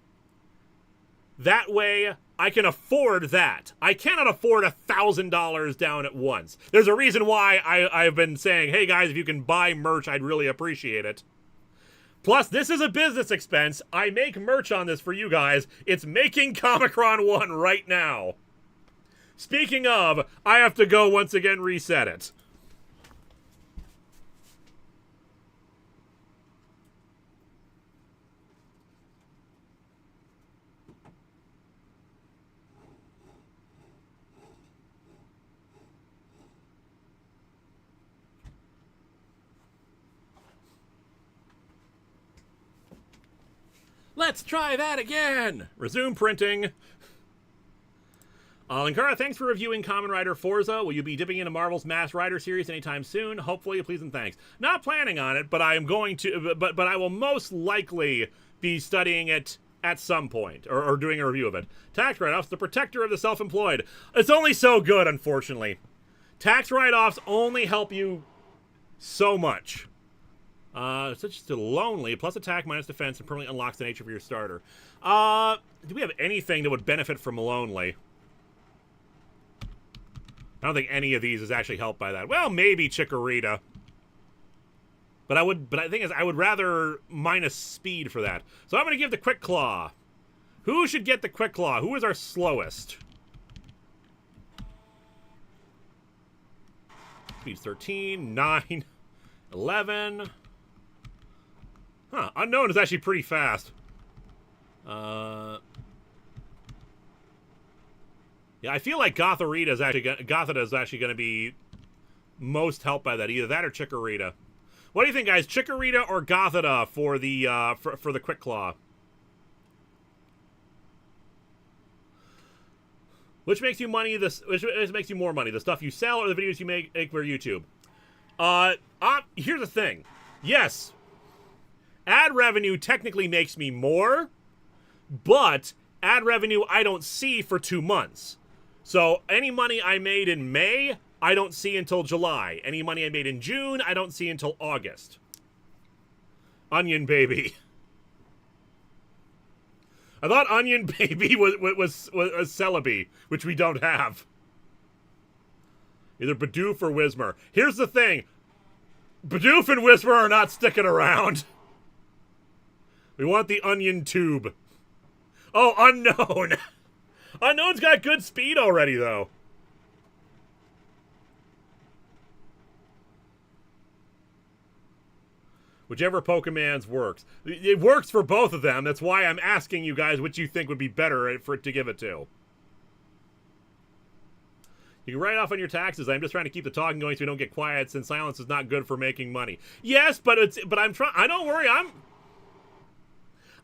that way I can afford that. I cannot afford $1,000 down at once. There's a reason why I've been saying, hey guys, if you can buy merch, I'd really appreciate it. Plus, this is a business expense. I make merch on this for you guys. It's making Comic-Con 1 right now. Speaking of, I have to go once again reset it. Let's try that again! Resume printing. Linkara, thanks for reviewing Kamen Rider Forza. Will you be dipping into Marvel's Masked Rider series anytime soon? Hopefully, please and thanks. Not planning on it, but I am going to. But I will most likely be studying it at some point, or doing a review of it. Tax write-offs, the protector of the self-employed. It's only so good, unfortunately. Tax write-offs only help you so much. Such to lonely, plus attack, minus defense, and permanently unlocks the nature of your starter. Do we have anything that would benefit from lonely? I don't think any of these is actually helped by that. Well, maybe Chikorita. But the thing is, I would rather minus speed for that. So I'm going to give the Quick Claw. Who should get the Quick Claw? Who is our slowest? Speed's 13, 9, 11. Huh, Unknown is actually pretty fast. Yeah, I feel like Gothita is actually going to be most helped by that. Either that or Chikorita. What do you think, guys? Chikorita or Gothita for the for the Quick Claw? Which makes you money? Which makes you more money? The stuff you sell or the videos you make for YouTube? Here's the thing. Yes, ad revenue technically makes me more, but ad revenue I don't see for 2 months. So any money I made in May, I don't see until July. Any money I made in June, I don't see until August. Onion Baby. I thought Onion Baby was Celebi, which we don't have. Either Bidoof or Whismur. Here's the thing. Bidoof and Whismur are not sticking around. We want the Onion Tube. Oh, Unknown. Unknown's got good speed already, though. Whichever Pokemon's works. It works for both of them. That's why I'm asking you guys which you think would be better for it to give it to. You can write off on your taxes. I'm just trying to keep the talking going so we don't get quiet, since silence is not good for making money. Yes, but I'm trying. I don't worry.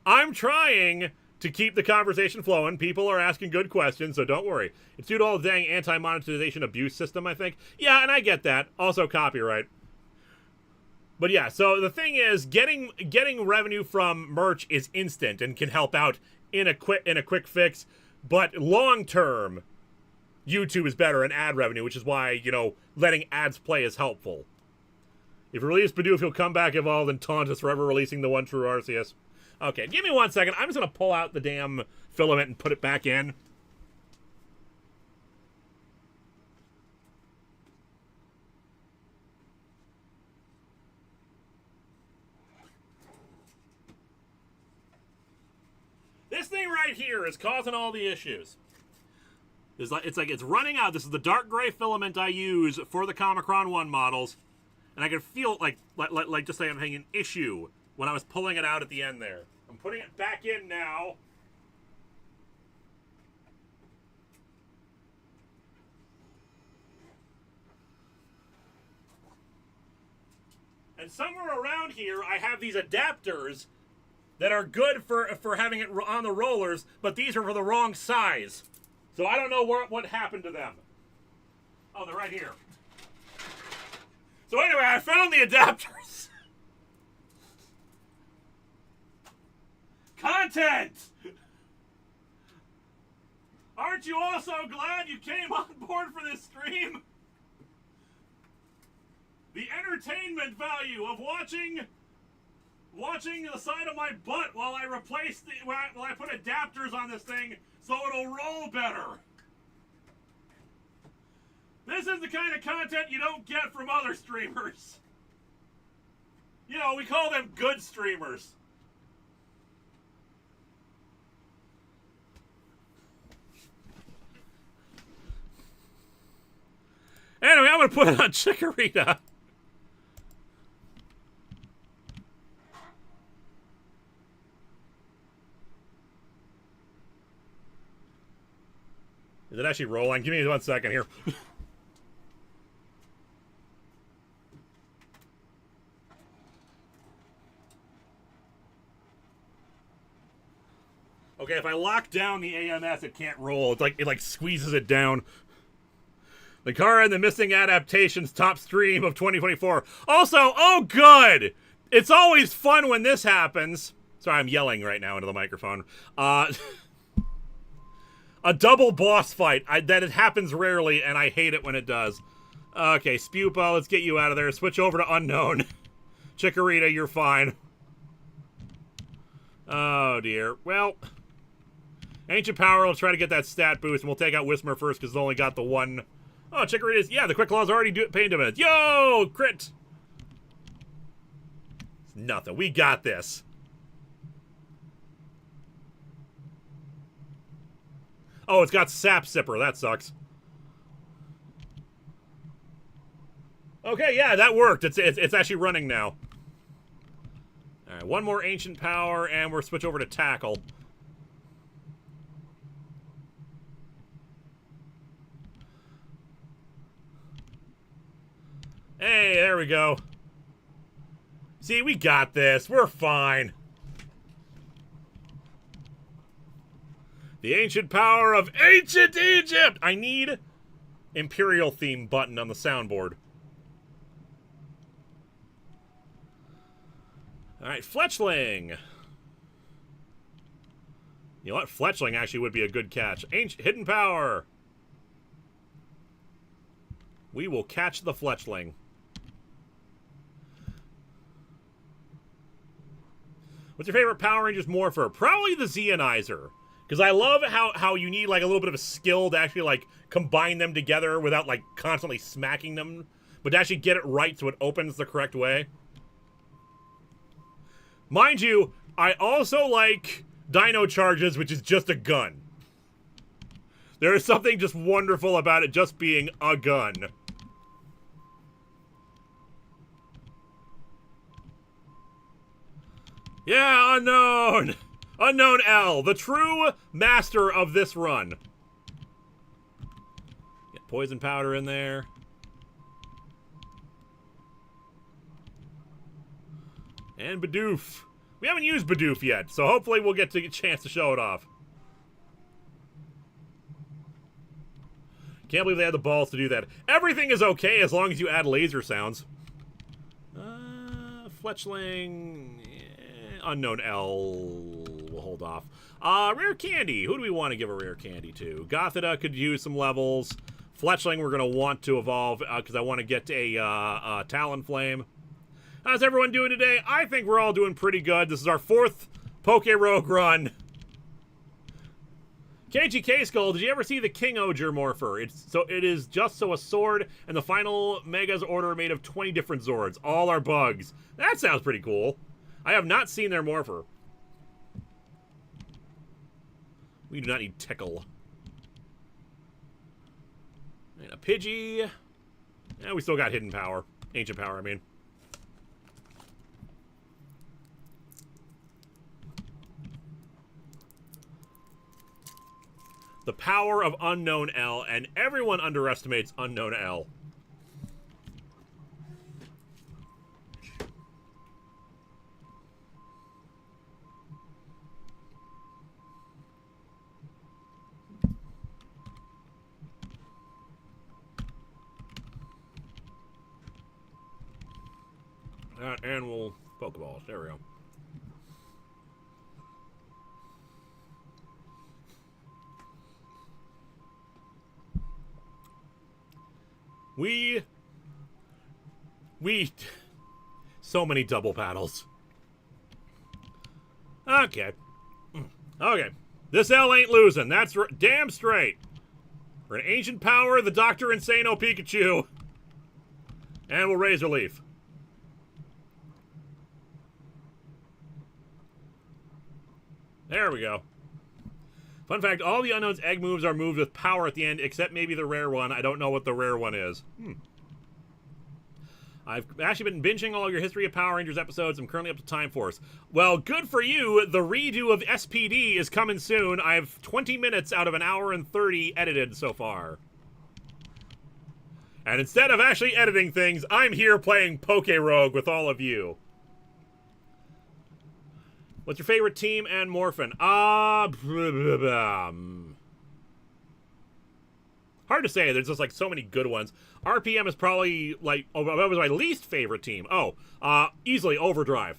I'm trying to keep the conversation flowing. People are asking good questions, so don't worry. It's due to all the dang anti-monetization abuse system, I think. Yeah, and I get that. Also copyright. But yeah, so the thing is, getting revenue from merch is instant and can help out in a quick fix. But long term, YouTube is better in ad revenue, which is why, you know, letting ads play is helpful. If you release Bidoof, he'll come back evolved and taunt us forever releasing the one true Arceus. Okay, give me 1 second. I'm just gonna pull out the damn filament and put it back in. This thing right here is causing all the issues. It's like it's running out. This is the dark gray filament I use for the Comicron 1 models. And I can feel like just like I'm having an issue when I was pulling it out at the end there. I'm putting it back in now. And somewhere around here, I have these adapters that are good for having it on the rollers, but these are for the wrong size. So I don't know what happened to them. Oh, they're right here. So anyway, I found the adapters. Content! Aren't you all so glad you came on board for this stream? The entertainment value of watching the side of my butt while I while I put adapters on this thing so it'll roll better. This is the kind of content you don't get from other streamers. You know, we call them good streamers. Anyway, I'm going to put it on Chikorita. Is it actually rolling? Give me 1 second here. Okay, if I lock down the AMS, it can't roll. It's like it squeezes it down. Linkara and the Missing Adaptations top stream of 2024. Also, oh good! It's always fun when this happens. Sorry, I'm yelling right now into the microphone. A double boss fight. That it happens rarely, and I hate it when it does. Okay, Spupa, let's get you out of there. Switch over to Unknown. Chikorita, you're fine. Oh, dear. Well, Ancient Power will try to get that stat boost, and we'll take out Whismer first because it's only got the one. Oh, Chikorita's, yeah, the Quick Claw's already paying dividends. Yo, crit! It's nothing. We got this. Oh, it's got Sap Sipper. That sucks. Okay, yeah, that worked. It's actually running now. All right, one more Ancient Power, and we'll switch over to Tackle. Hey, there we go. See, we got this. We're fine. The Ancient Power of Ancient Egypt! I need Imperial theme button on the soundboard. Alright, Fletchling. You know what? Fletchling actually would be a good catch. Hidden Power. We will catch the Fletchling. What's your favorite Power Rangers morpher? Probably the Zeonizer. Because I love how you need, like, a little bit of a skill to actually, like, combine them together without, like, constantly smacking them. But to actually get it right so it opens the correct way. Mind you, I also like Dino Charges, which is just a gun. There is something just wonderful about it just being a gun. Yeah, Unknown! Unknown L, the true master of this run. Get Poison Powder in there. And Bidoof. We haven't used Bidoof yet, so hopefully we'll get a chance to show it off. Can't believe they had the balls to do that. Everything is okay as long as you add laser sounds. Fletchling, Unknown L, we'll hold off. Rare Candy, who do we want to give a Rare Candy to? Gothita could use some levels. Fletchling we're going to want to evolve because I want to get a Talonflame. How's everyone doing today? I think we're all doing pretty good. This is our 4th PokeRogue run. KGK Skull, did you ever see the King Oger Morpher? It is just a sword, and the final Megas order made of 20 different Zords. All are bugs. That sounds pretty cool. I have not seen their Morpher. We do not need Tickle. And a Pidgey. Yeah, we still got Hidden Power. Ancient Power, I mean. The power of Unknown L, and everyone underestimates Unknown L. And we'll Pokeballs. There we go. So many double paddles. Okay. Okay. This L ain't losing. That's damn straight. We're an Ancient Power, the Dr. Insano Pikachu. And we'll Razor Leaf. There we go. Fun fact, all the Unknown's egg moves are moved with power at the end, except maybe the rare one. I don't know what the rare one is. I've actually been binging all your History of Power Rangers episodes. I'm currently up to Time Force. Well, good for you. The redo of SPD is coming soon. I have 20 minutes out of an hour and 30 edited so far. And instead of actually editing things, I'm here playing PokeRogue with all of you. What's your favorite team and Morphin? Hard to say. There's just like so many good ones. RPM is probably like, that was my least favorite team. Easily Overdrive.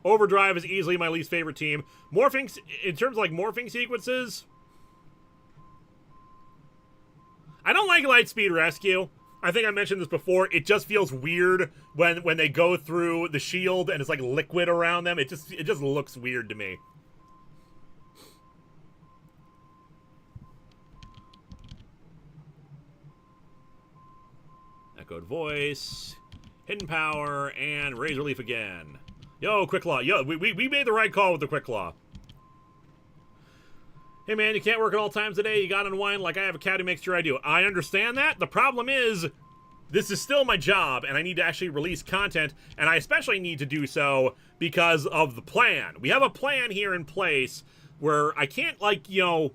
Overdrive is easily my least favorite team. Morphing, in terms of like morphing sequences, I don't like Lightspeed Rescue. I think I mentioned this before. It just feels weird when they go through the shield and it's like liquid around them. It just looks weird to me. Echoed Voice, Hidden Power, and Razor Leaf again. Yo, Quick Claw. Yo, we made the right call with the Quick Claw. Hey man, you can't work at all times today. You gotta unwind like I have a cat who makes sure I do. I understand that. The problem is, this is still my job, and I need to actually release content, and I especially need to do so because of the plan. We have a plan here in place where I can't, like, you know,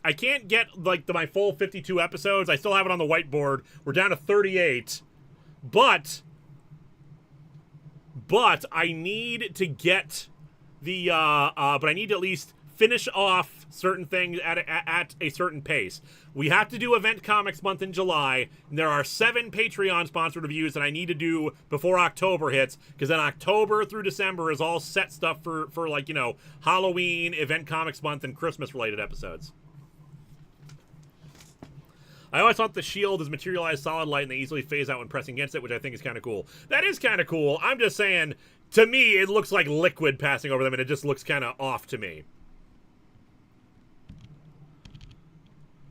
I can't get, like, my full 52 episodes. I still have it on the whiteboard. We're down to 38. But I need to get the, but I need to at least finish off certain things at a certain pace. We have to do Event Comics Month in July, and there are 7 Patreon-sponsored reviews that I need to do before October hits, because then October through December is all set stuff for like, you know, Halloween, Event Comics Month, and Christmas-related episodes. I always thought the shield is materialized solid light, and they easily phase out when pressing against it, which I think is kind of cool. That is kind of cool. I'm just saying, to me, it looks like liquid passing over them, and it just looks kind of off to me.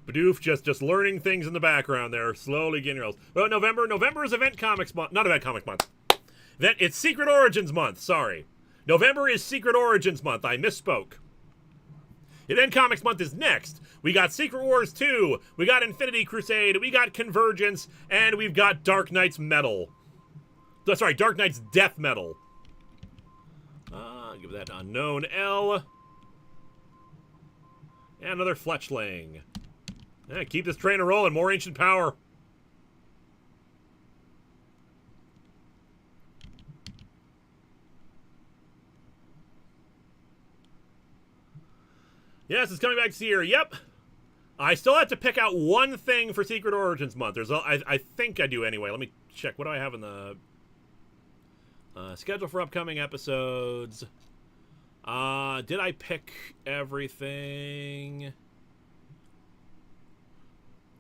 Badoof just learning things in the background there, slowly getting rolls. Well, November is Event Comics Month. Not Event Comics Month. It's Secret Origins Month, sorry. November is Secret Origins Month, I misspoke. Event Comics Month is next. We got Secret Wars 2, we got Infinity Crusade, we got Convergence, and we've got Dark Knight's Metal. Sorry, Dark Knight's Death Metal. Give that Unknown L. And another Fletchling. Yeah, keep this train rolling. More Ancient Power. Yes, it's coming back this year. Yep. I still have to pick out one thing for Secret Origins Month. I think I do anyway. Let me check. What do I have in the... Schedule for upcoming episodes. Did I pick everything?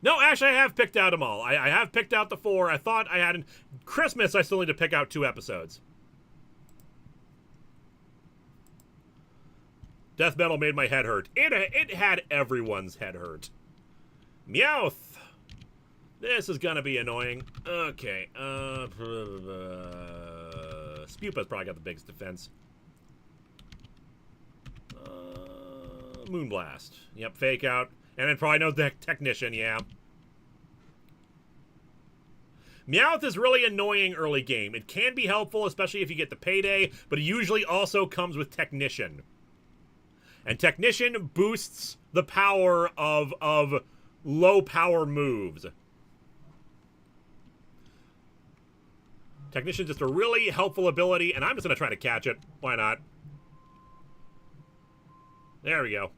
No, actually, I have picked out them all. I have picked out the 4. I thought I had... Christmas, I still need to pick out 2 episodes. Death Metal made my head hurt. It had everyone's head hurt. Meowth. This is gonna be annoying. Okay. Spupa's probably got the biggest defense. Moonblast. Yep, fake out. And then probably no Technician, yeah. Meowth is really annoying early game. It can be helpful, especially if you get the payday, but it usually also comes with Technician. And Technician boosts the power of low power moves. Technician's just a really helpful ability, and I'm just going to try to catch it. Why not? There we go.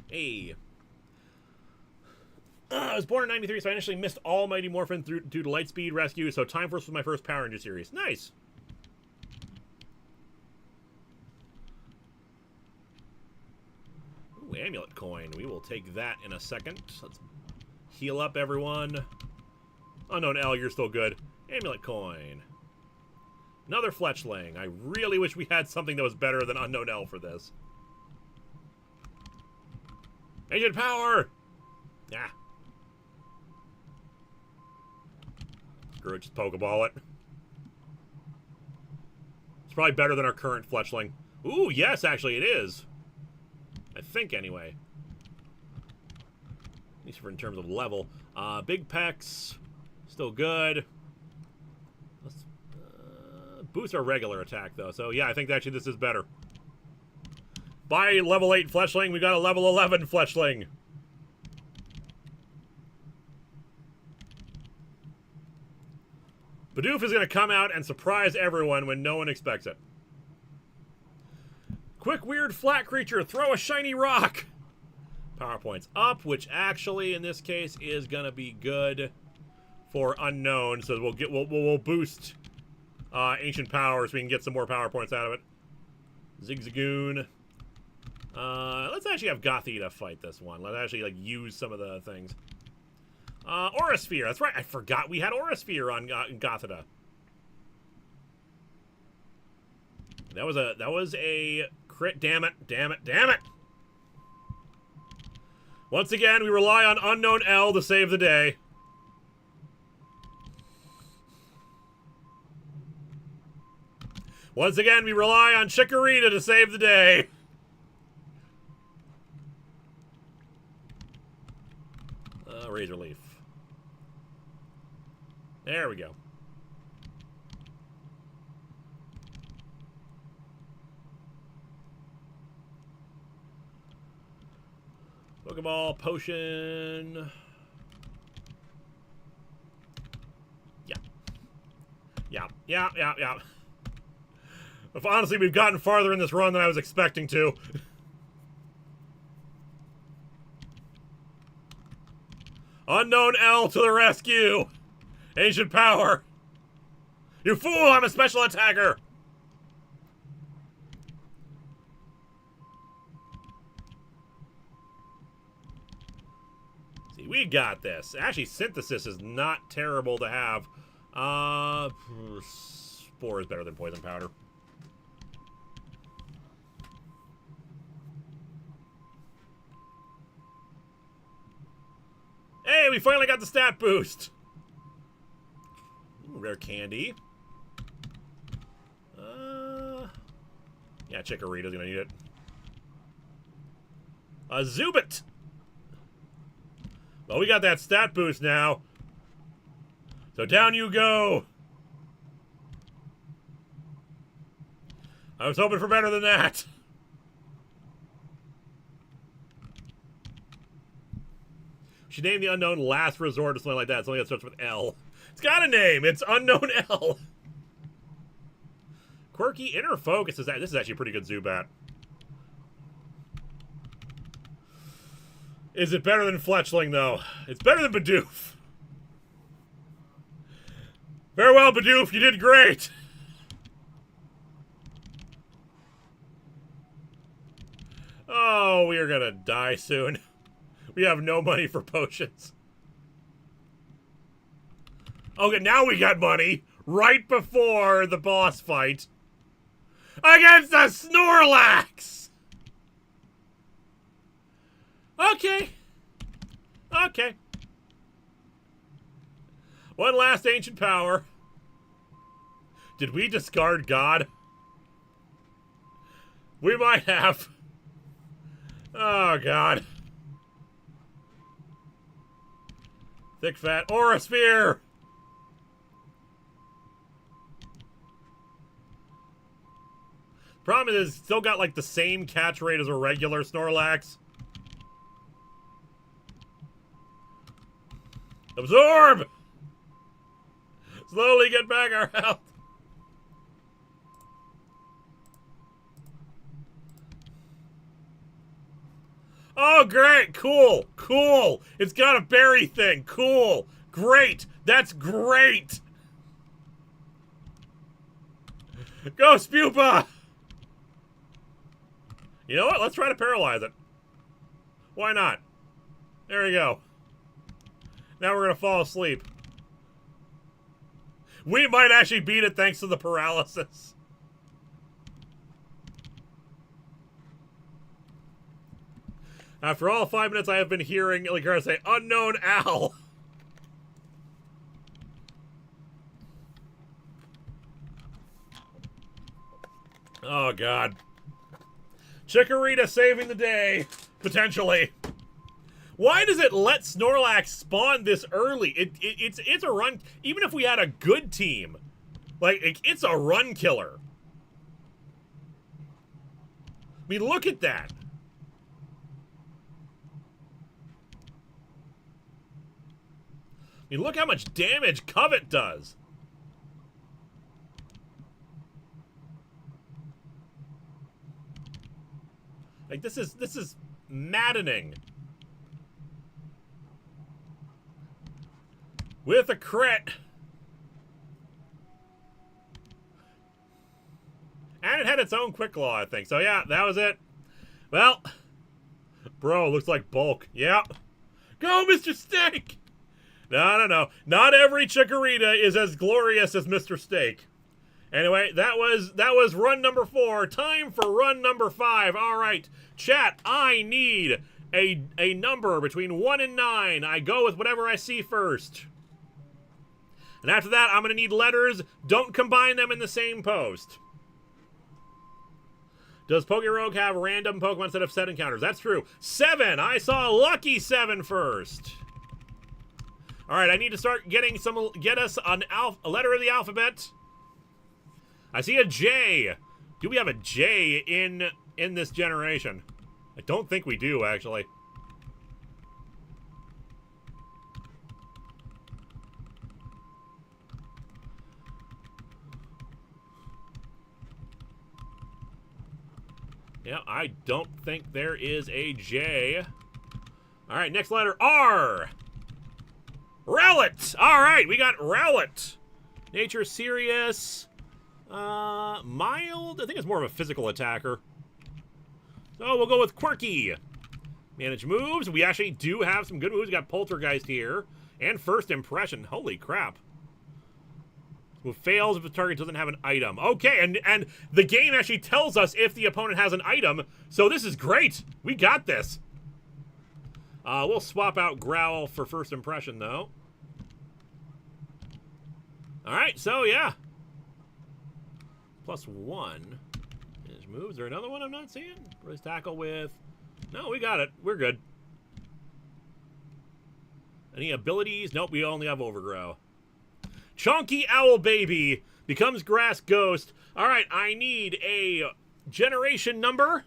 Hey. I was born in 93, so I initially missed all Mighty Morphin due to Lightspeed Rescue, so Time Force was my first Power Ranger series. Nice. Ooh, Amulet Coin. We will take that in a second. Let's heal up, everyone. Unknown L, you're still good. Amulet Coin. Another Fletchling. I really wish we had something that was better than Unknown L for this. Agent Power! Yeah. Screw it, just Pokeball it. It's probably better than our current Fletchling. Ooh, yes, actually it is. I think, anyway. At least for in terms of level. Big Pecs. Still good. Let's boost our regular attack, though. So, yeah, I think actually this is better. By level 8 Fletchling, we got a level 11 Fletchling. Bidoof is going to come out and surprise everyone when no one expects it. Quick, weird, flat creature, throw a shiny rock. Power points up, which actually in this case is going to be good for unknown. So we'll boost ancient power so we can get some more power points out of it. Zigzagoon. Let's actually have Gothita fight this one. Let's actually like use some of the things. Aura Sphere. That's right. I forgot we had Aura Sphere on Gothita. That was a crit. Damn it! Damn it! Damn it! Once again, we rely on Unknown L to save the day. Once again, we rely on Chikorita to save the day. Razor Leaf. There we go. Pokeball, Potion. Yeah. If honestly, we've gotten farther in this run than I was expecting to. Unknown L to the rescue! Ancient Power! You fool! I'm a special attacker! See, we got this. Actually, Synthesis is not terrible to have. Spore is better than Poison Powder. Hey, we finally got the stat boost! Ooh, rare candy. Yeah, Chikorita's gonna need it. A Zubit! Well, we got that stat boost now. So down you go! I was hoping for better than that. Should name the unknown Last Resort or something like that. Something that starts with L. It's got a name. It's Unknown L. Quirky Inner Focus. This is actually a pretty good Zubat. Is it better than Fletchling, though? It's better than Bidoof. Farewell, Bidoof. You did great. Oh, we are gonna die soon. We have no money for potions. Okay, now we got money. Right before the boss fight. Against the Snorlax! Okay. Okay. One last ancient power. Did we discard God? We might have. Oh, God. Thick fat Aura Sphere! Problem is, still got like the same catch rate as a regular Snorlax. Absorb! Slowly get back our health. Oh, great. Cool. Cool. It's got a berry thing. Cool. Great. That's great. Go, Spupa! You know what? Let's try to paralyze it. Why not? There we go. Now we're going to fall asleep. We might actually beat it thanks to the paralysis. After all 5 minutes, I have been hearing Linkara say, "Unknown Al." Oh, God. Chikorita saving the day. Potentially. Why does it let Snorlax spawn this early? It's a run. Even if we had a good team, like, it's a run killer. I mean, look at that. I mean, look how much damage Covet does. Like, this is maddening. With a crit. And it had its own Quick Claw, I think. So, yeah, that was it. Well, bro, looks like bulk. Yeah. Go, Mr. Steak! No. Not every Chikorita is as glorious as Mr. Steak. Anyway, that was run number 4. Time for run number 5. All right, chat, I need a number between 1 and 9. I go with whatever I see first. And after that, I'm going to need letters. Don't combine them in the same post. Does PokeRogue have random Pokemon instead of set encounters? That's true. 7. I saw lucky 7 first. All right, I need to start get us a letter of the alphabet. I see a J. Do we have a J in this generation? I don't think we do, actually. Yeah, I don't think there is a J. All right, next letter, R. Rowlet. All right, we got Rowlet. Nature serious. Mild? I think it's more of a physical attacker. So we'll go with quirky. Manage moves. We actually do have some good moves. We got Poltergeist here. And First Impression. Holy crap. Move fails if the target doesn't have an item. Okay, and the game actually tells us if the opponent has an item. So this is great. We got this. We'll swap out Growl for First Impression, though. All right, so yeah. +1. Manage moves. Is there another one I'm not seeing? Let's tackle with... No, we got it. We're good. Any abilities? Nope, we only have Overgrow. Chonky Owl Baby becomes Grass Ghost. All right, I need a generation number.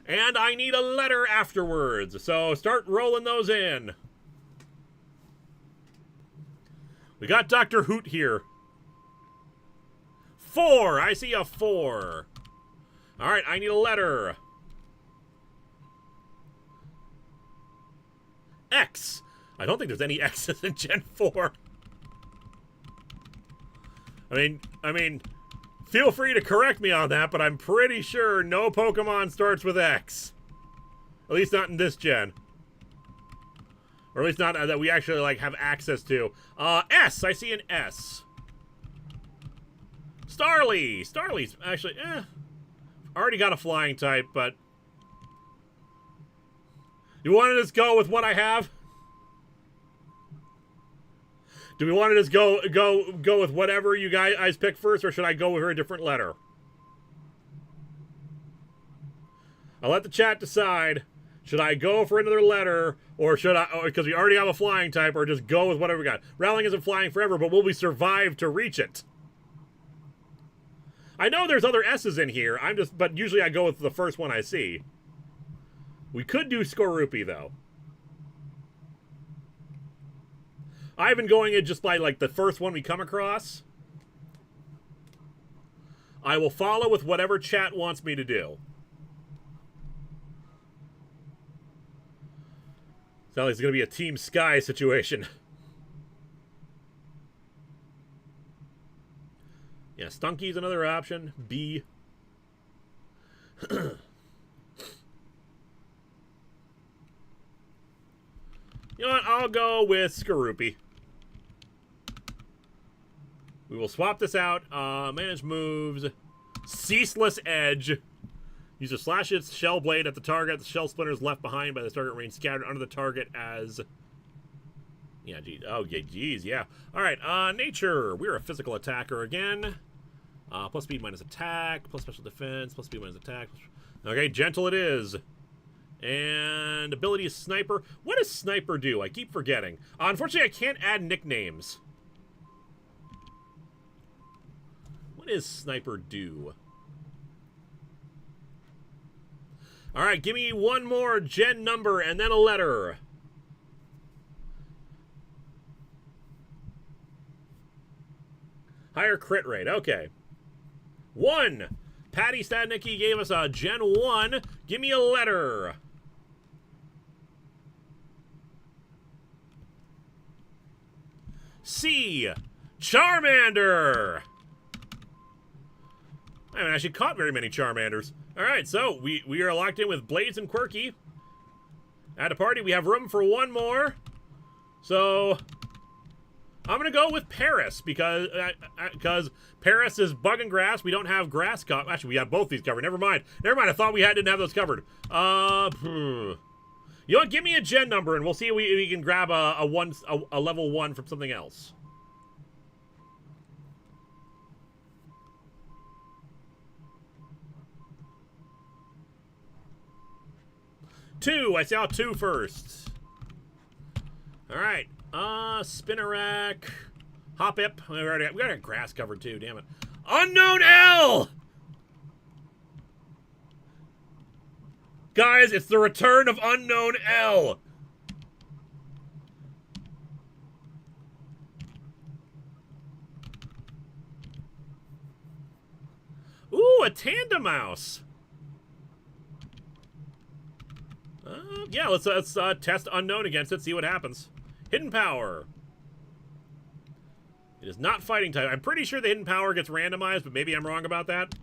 And I need a letter afterwards. So start rolling those in. We got Dr. Hoot here. 4. I see a 4. All right, I need a letter. X. I don't think there's any X's in Gen 4. I mean, feel free to correct me on that, but I'm pretty sure no Pokemon starts with X. At least not in this gen. Or at least not that we actually, like, have access to. S! I see an S. Starly! Starly's actually, already got a flying type, but... You want to just go with what I have? Do we want to just go with whatever you guys pick first, or should I go with a different letter? I'll let the chat decide. Should I go for another letter, or should I, because we already have a flying type, or just go with whatever we got? Rowling isn't flying forever, but will we survive to reach it? I know there's other S's in here. But usually I go with the first one I see. We could do Skorupi, though. I've been going in just by, like, the first one we come across. I will follow with whatever chat wants me to do. Sounds like it's going to be a Team Sky situation. Yeah, Stunky's another option. B. You know what? I'll go with Skorupi. We will swap this out. Manage moves. Ceaseless Edge. Use a slash its shell blade at the target. The shell splinters left behind by the target remain scattered under the target as... Yeah, geez. Oh, yeah, geez, yeah. All right, nature. We're a physical attacker again. Plus speed minus attack. Plus special defense. Plus speed minus attack. Okay, gentle it is. And ability is Sniper. What does Sniper do? I keep forgetting. Unfortunately, I can't add nicknames. What does Sniper do? Alright, give me one more gen number and then a letter. Higher crit rate, okay. 1. Patty Stadnicki gave us a gen 1. Give me a letter. C. Charmander. I haven't actually caught very many Charmanders. Alright, so we are locked in with Blaze and Quirky. At a party, we have room for one more. So, I'm going to go with Paris, because Paris is bug and grass. We don't have grass covered. Actually, we have both these covered. Never mind. I thought we didn't have those covered. You know what? Give me a gen number, and we'll see if we can grab a level 1 from something else. 2. I saw 2 first. Alright. Spinnerack. Hoppip. We got our grass covered too, damn it. Unknown L! Guys, it's the return of Unknown L! Ooh, a Tandemouse! Yeah, let's test Unknown against it, see what happens. Hidden Power. It is not fighting type. I'm pretty sure the Hidden Power gets randomized, but maybe I'm wrong about that.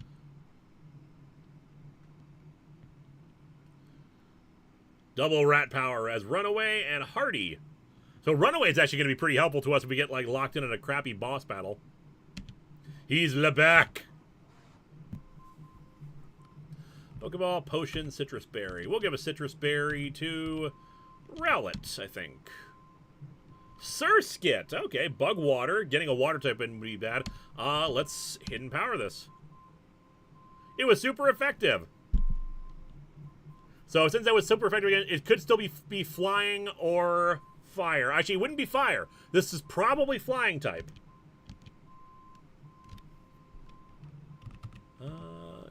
Double Rat Power as Runaway and Hardy. So Runaway is actually going to be pretty helpful to us if we get like locked in a crappy boss battle. He's Lebec. Pokeball, Potion, Citrus Berry. We'll give a Citrus Berry to Rowlet, I think. Surskit. Okay, Bug Water. Getting a water type wouldn't be bad. Let's Hidden Power this. It was super effective. So since that was super effective again, it could still be flying or fire. Actually, it wouldn't be fire. This is probably flying type.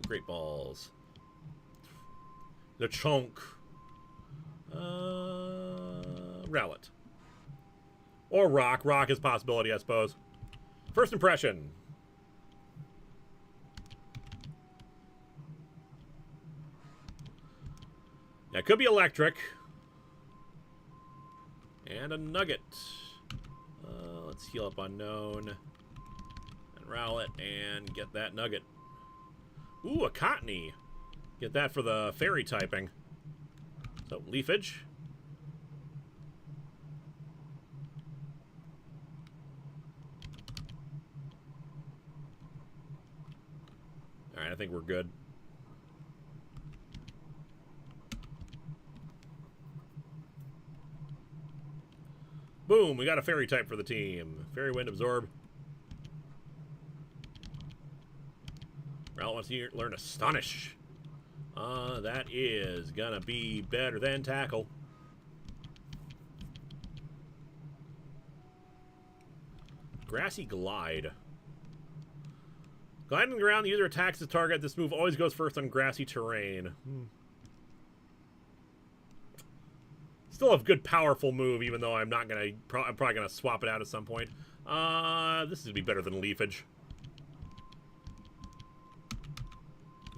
Great Balls. The Chunk. Rowlet. Or Rock. Rock is a possibility, I suppose. First impression. Yeah, it could be electric. And a nugget. Let's heal up Unknown. And Rowlet and get that nugget. Ooh, a Cottony. Get that for the fairy typing. So, Leafage. Alright, I think we're good. Boom, we got a fairy type for the team. Fairy Wind Absorb. Rowlet wants to learn Astonish. That is gonna be better than Tackle. Grassy Glide. Glide on the ground, the user attacks the target. This move always goes first on grassy terrain. Still a good, powerful move, even though I'm not gonna. I'm probably gonna swap it out at some point. This is gonna be better than Leafage.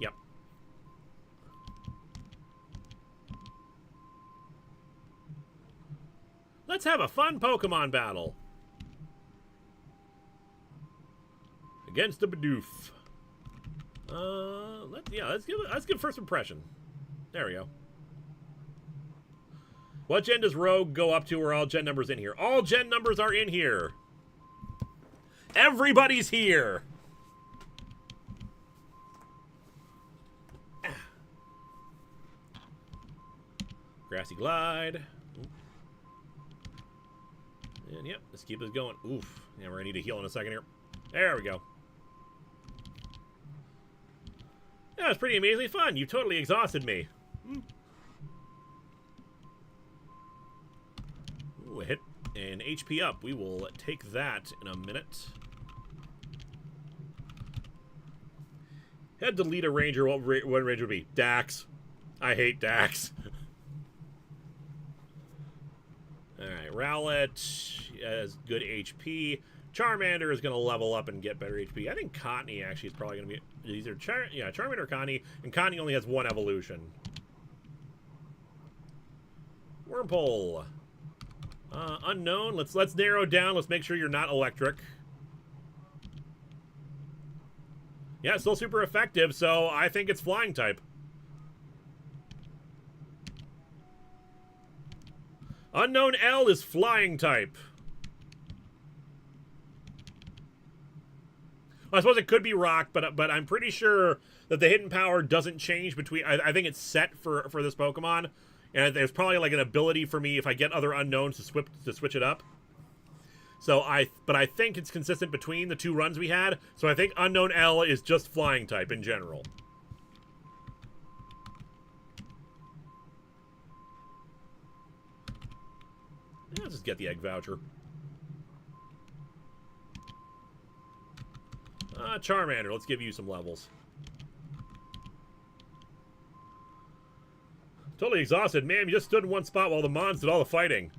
Yep. Let's have a fun Pokemon battle against the Bidoof. Let's give first impression. There we go. What gen does Rogue go up to? Or all gen numbers in here? All gen numbers are in here. Everybody's here. Grassy Glide. And yep, let's keep this going. Oof. Yeah, we're gonna need to heal in a second here. There we go. That was pretty amazingly fun. You totally exhausted me. Ooh, a hit and HP up. We will take that in a minute. Had to lead a ranger. What ranger would be? Dax. I hate Dax. Alright, Rowlet has good HP. Charmander is going to level up and get better HP. I think Cottony actually is probably going to be either Charmander or Cottony, and Cottony only has one evolution. Wurmple. Unknown. Let's narrow down. Let's make sure you're not electric. Yeah, still super effective, so I think it's flying type. Unknown L is flying type. Well, I suppose it could be rock, but I'm pretty sure that the hidden power doesn't change between. I think it's set for this Pokemon, and there's probably like an ability for me if I get other unknowns to switch it up. So but I think it's consistent between the two runs we had. So I think Unknown L is just flying type in general. Let's just get the egg voucher. Charmander, let's give you some levels. Totally exhausted. Man, you just stood in one spot while the Mons did all the fighting.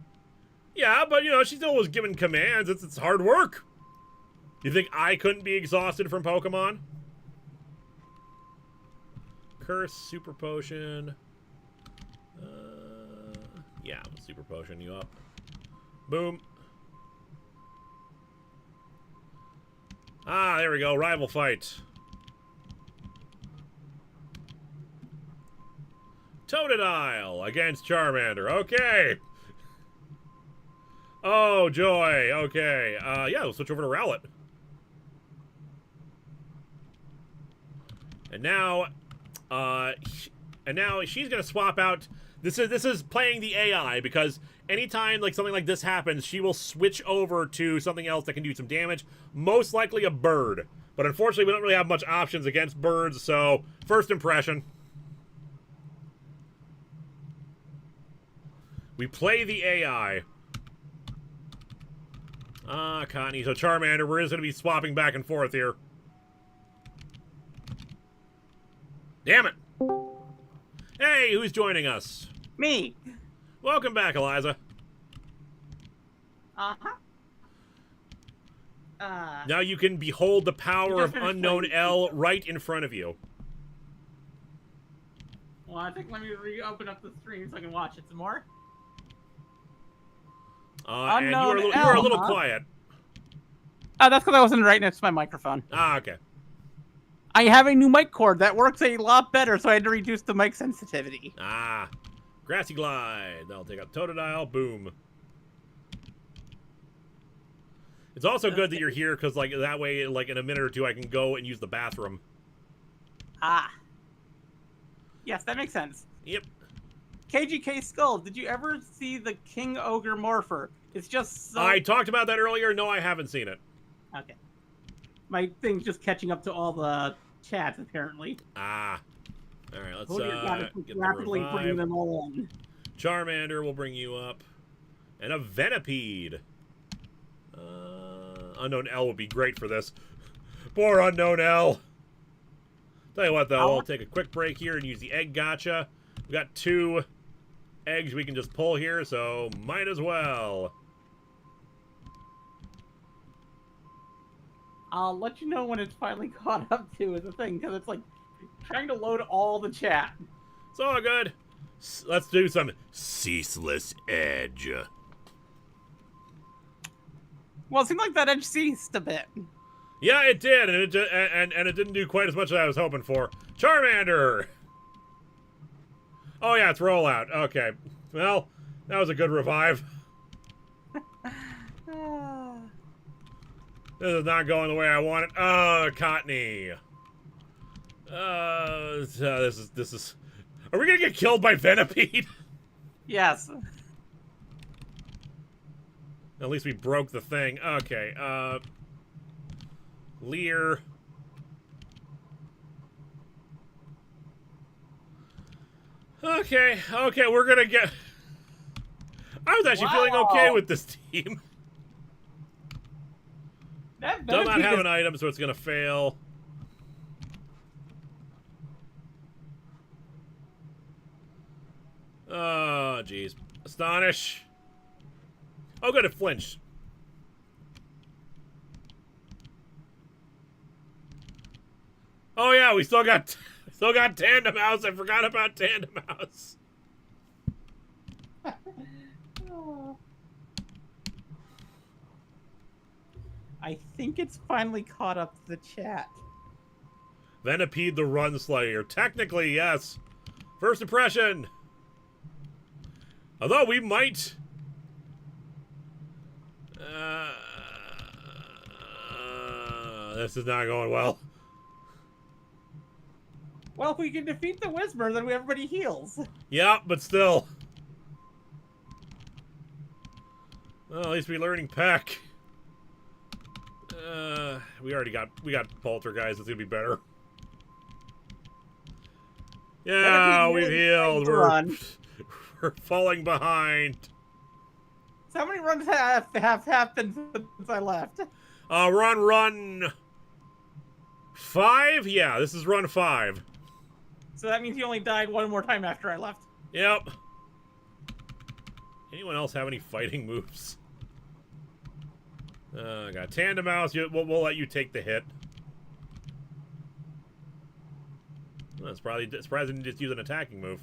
Yeah, but, you know, she still was given commands. It's hard work. You think I couldn't be exhausted from Pokemon? Curse, Super Potion. Yeah, we'll Super Potion you up. Boom. Ah, there we go. Rival fight. Totodile against Charmander. Okay. Oh, joy. Okay. Yeah, we'll switch over to Rowlet. And now she's gonna swap out. This is playing the AI, because anytime like something like this happens, she will switch over to something else that can do some damage. Most likely a bird. But unfortunately, we don't really have much options against birds, so first impression. We play the AI. Connie. So Charmander, we're just going to be swapping back and forth here. Damn it. Hey, who's joining us? Me. Welcome back, Eliza. Now you can behold the power of Unknown L right in front of you. Well, I think let me reopen up the stream so I can watch it some more. And you were a little quiet. That's because I wasn't right next to my microphone. Ah, okay. I have a new mic cord that works a lot better, so I had to reduce the mic sensitivity. Ah. Grassy Glide. That'll take out Totodile. Boom. It's also good that you're here, because like that way, like in a minute or two, I can go and use the bathroom. Ah. Yes, that makes sense. Yep. KGK Skull, did you ever see the King Ogre Morpher? It's just so... I talked about that earlier. No, I haven't seen it. Okay. My thing's just catching up to all the chats, apparently. Ah. All right, let's get rapidly the bringing revive. them all in. Charmander will bring you up. And a Venipede. Unknown L would be great for this. Poor Unknown L. Tell you what, though, we'll take a quick break here and use the egg gotcha. We got 2 eggs we can just pull here, so might as well. I'll let you know when it's finally caught up to is the thing, because it's like trying to load all the chat. It's all good. Let's do some ceaseless edge. Well, it seemed like that edge ceased a bit. Yeah, it did, and it didn't do quite as much as I was hoping for. Charmander! Oh yeah, it's rollout. Okay. Well, that was a good revive. This is not going the way I want it. Oh, Cottony. This is... Are we gonna get killed by Venipede? Yes. At least we broke the thing. Okay, Leer. Okay, we're gonna get... I was actually feeling okay with this team. Does not have an item, so it's gonna fail. Oh, jeez. Astonish. Oh, good, it flinched. Oh yeah, we still got Tandem House. I forgot about Tandem House. I think it's finally caught up to the chat. Venipede the Run Slayer. Technically, yes. First impression. Although we might... this is not going well. Well, if we can defeat the Whisper, then everybody heals. Yeah, but still. Well, at least we're learning Peck. We got Poltergeist. It's gonna be better. Yeah, we've healed. We're falling behind. So how many runs have happened since I left? We're on run 5? Yeah, this is run 5. So that means you only died one more time after I left. Yep. Anyone else have any fighting moves? Got Tandem Mouse. We'll let you take the hit. Well, it's probably surprising to just use an attacking move.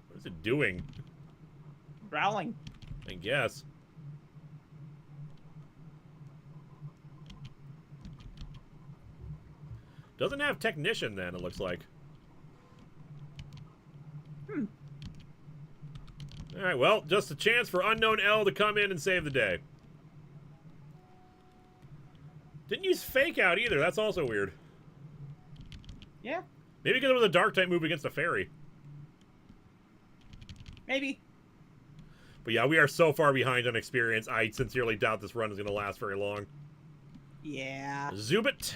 What is it doing? Growling. I guess. Doesn't have Technician then, it looks like. Alright, well, just a chance for Unknown L to come in and save the day. Didn't use Fake Out either, that's also weird. Yeah. Maybe because it was a Dark-type move against a Fairy. Maybe. But yeah, we are so far behind on experience, I sincerely doubt this run is going to last very long. Yeah. Zubit.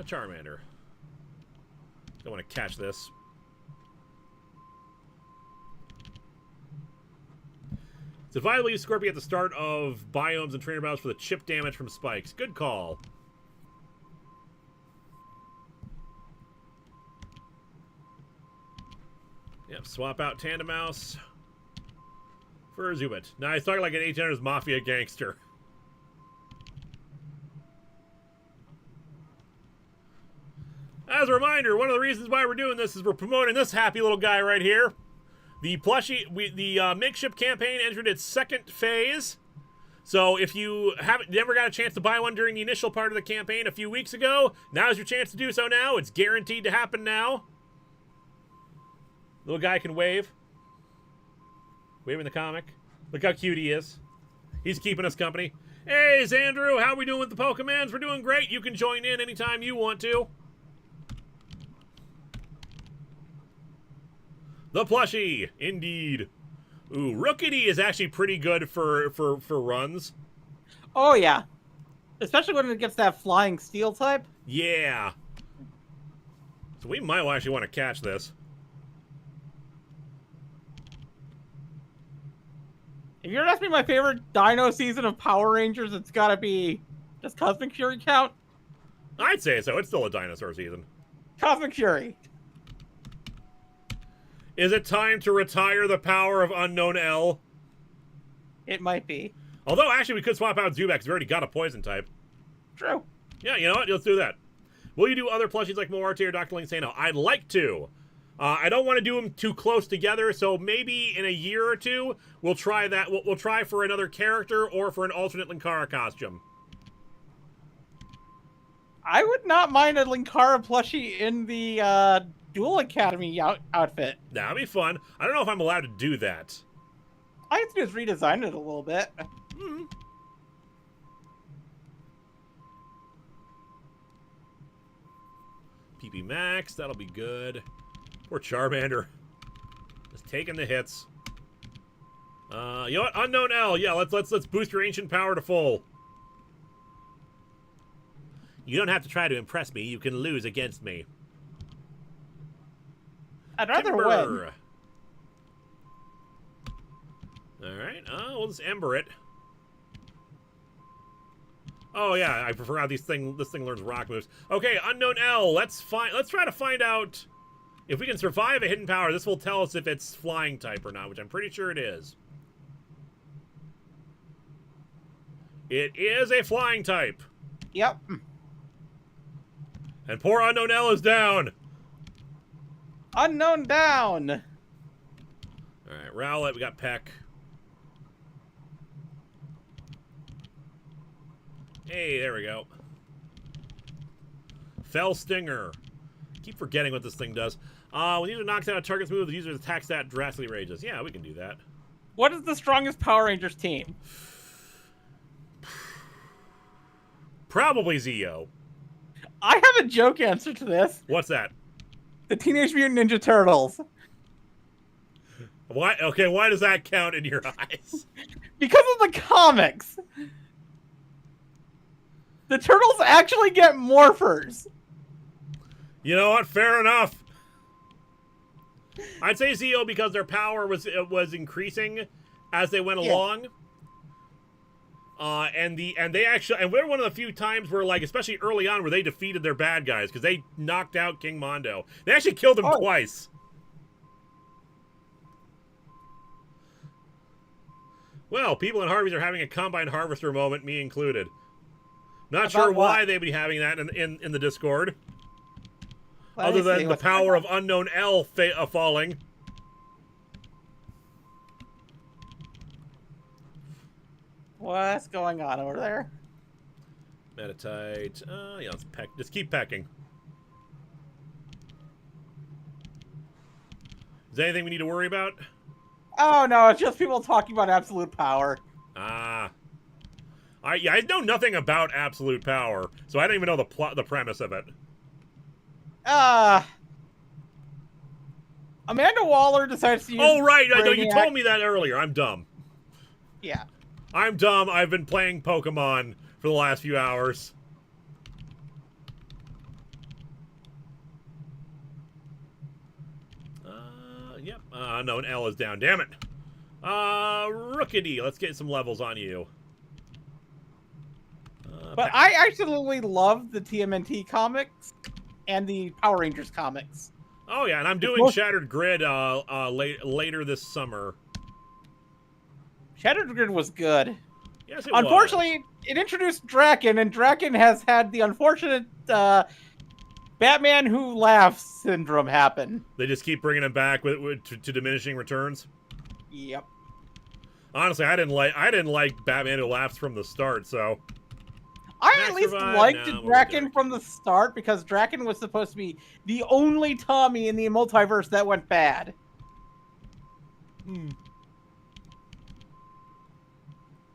Charmander. Don't want to catch this. It's advisable to use Scorpion at the start of biomes and trainer battles for the chip damage from spikes. Good call. Yep, swap out Tandem Mouse for Zubit. Now he's talking like an 1800s Mafia gangster. As a reminder, one of the reasons why we're doing this is we're promoting this happy little guy right here. The plushie, the makeshift campaign entered its second phase. So if you never got a chance to buy one during the initial part of the campaign a few weeks ago, now's your chance to do so now. It's guaranteed to happen now. Little guy can wave. Waving the comic. Look how cute he is. He's keeping us company. Hey, Xandrew, how we doing with the Pokemans? We're doing great. You can join in anytime you want to. The plushie, indeed. Ooh, Rookity is actually pretty good for runs. Oh, yeah. Especially when it gets that flying steel type. Yeah. So we might actually want to catch this. If you're asking me my favorite Dino season of Power Rangers, it's gotta be... Does Cosmic Fury count? I'd say so. It's still a dinosaur season. Cosmic Fury. Is it time to retire the power of Unknown L? It might be. Although, actually, we could swap out Zubat because we already got a poison type. True. Yeah, you know what? Let's do that. Will you do other plushies like Moarte or Dr. Link Sano? I'd like to. I don't want to do them too close together, so maybe in a year or two, we'll try that. We'll try for another character or for an alternate Linkara costume. I would not mind a Linkara plushie in the Duel Academy outfit. That'd be fun. I don't know if I'm allowed to do that. I have to just redesign it a little bit. PP Max, that'll be good. Poor Charmander. Just taking the hits. You know what? Unknown L. Yeah, let's boost your ancient power to full. You don't have to try to impress me. You can lose against me. I'd rather Timber. win. Alright, we'll just Ember it. Oh yeah, I forgot this thing learns rock moves. Okay, Unknown L, let's try to find out if we can survive a hidden power. This will tell us if it's flying type or not, which I'm pretty sure it is. It is a flying type. Yep. And poor Unknown L is down. Unknown down. Alright, Rowlet, we got Peck. Hey, there we go. Fell Stinger. Keep forgetting what this thing does. When the user knocks out a target's move, the user's attack stat drastically raises. Yeah, we can do that. What is the strongest Power Rangers team? Probably Zeo. I have a joke answer to this. What's that? The Teenage Mutant Ninja Turtles. Why? Okay, why does that count in your eyes? Because of the comics. The Turtles actually get morphers. You know what? Fair enough. I'd say Zeo because their power was increasing as they went along. And we're one of the few times where, like, especially early on, where they defeated their bad guys because they knocked out King Mondo. They actually killed him twice. Well, people in Harvey's are having a combine harvester moment, me included. Not sure why they'd be having that in the Discord. Other than the power of Unknown L falling. What's going on over there? Metatite. Yeah, let's peck. Just keep pecking. Is there anything we need to worry about? Oh no, it's just people talking about absolute power. Ah. I know nothing about absolute power, so I don't even know the premise of it. Amanda Waller decides to use... Oh, right. I know you told me that earlier. I'm dumb. Yeah. I'm dumb. I've been playing Pokemon for the last few hours. Yep. No, an L is down. Damn it. Rookity. Let's get some levels on you. But I actually love the TMNT comics and the Power Rangers comics. Oh, yeah, and I'm doing Shattered Grid later this summer. Shattered Grid was good. Yes, it Unfortunately, it introduced Draken, and Draken has had the unfortunate Batman Who Laughs syndrome happen. They just keep bringing him back to diminishing returns. Yep. Honestly, I didn't like Batman Who Laughs from the start. So I Max at least Revive? liked Nah, Draken from the start because Draken was supposed to be the only Tommy in the multiverse that went bad.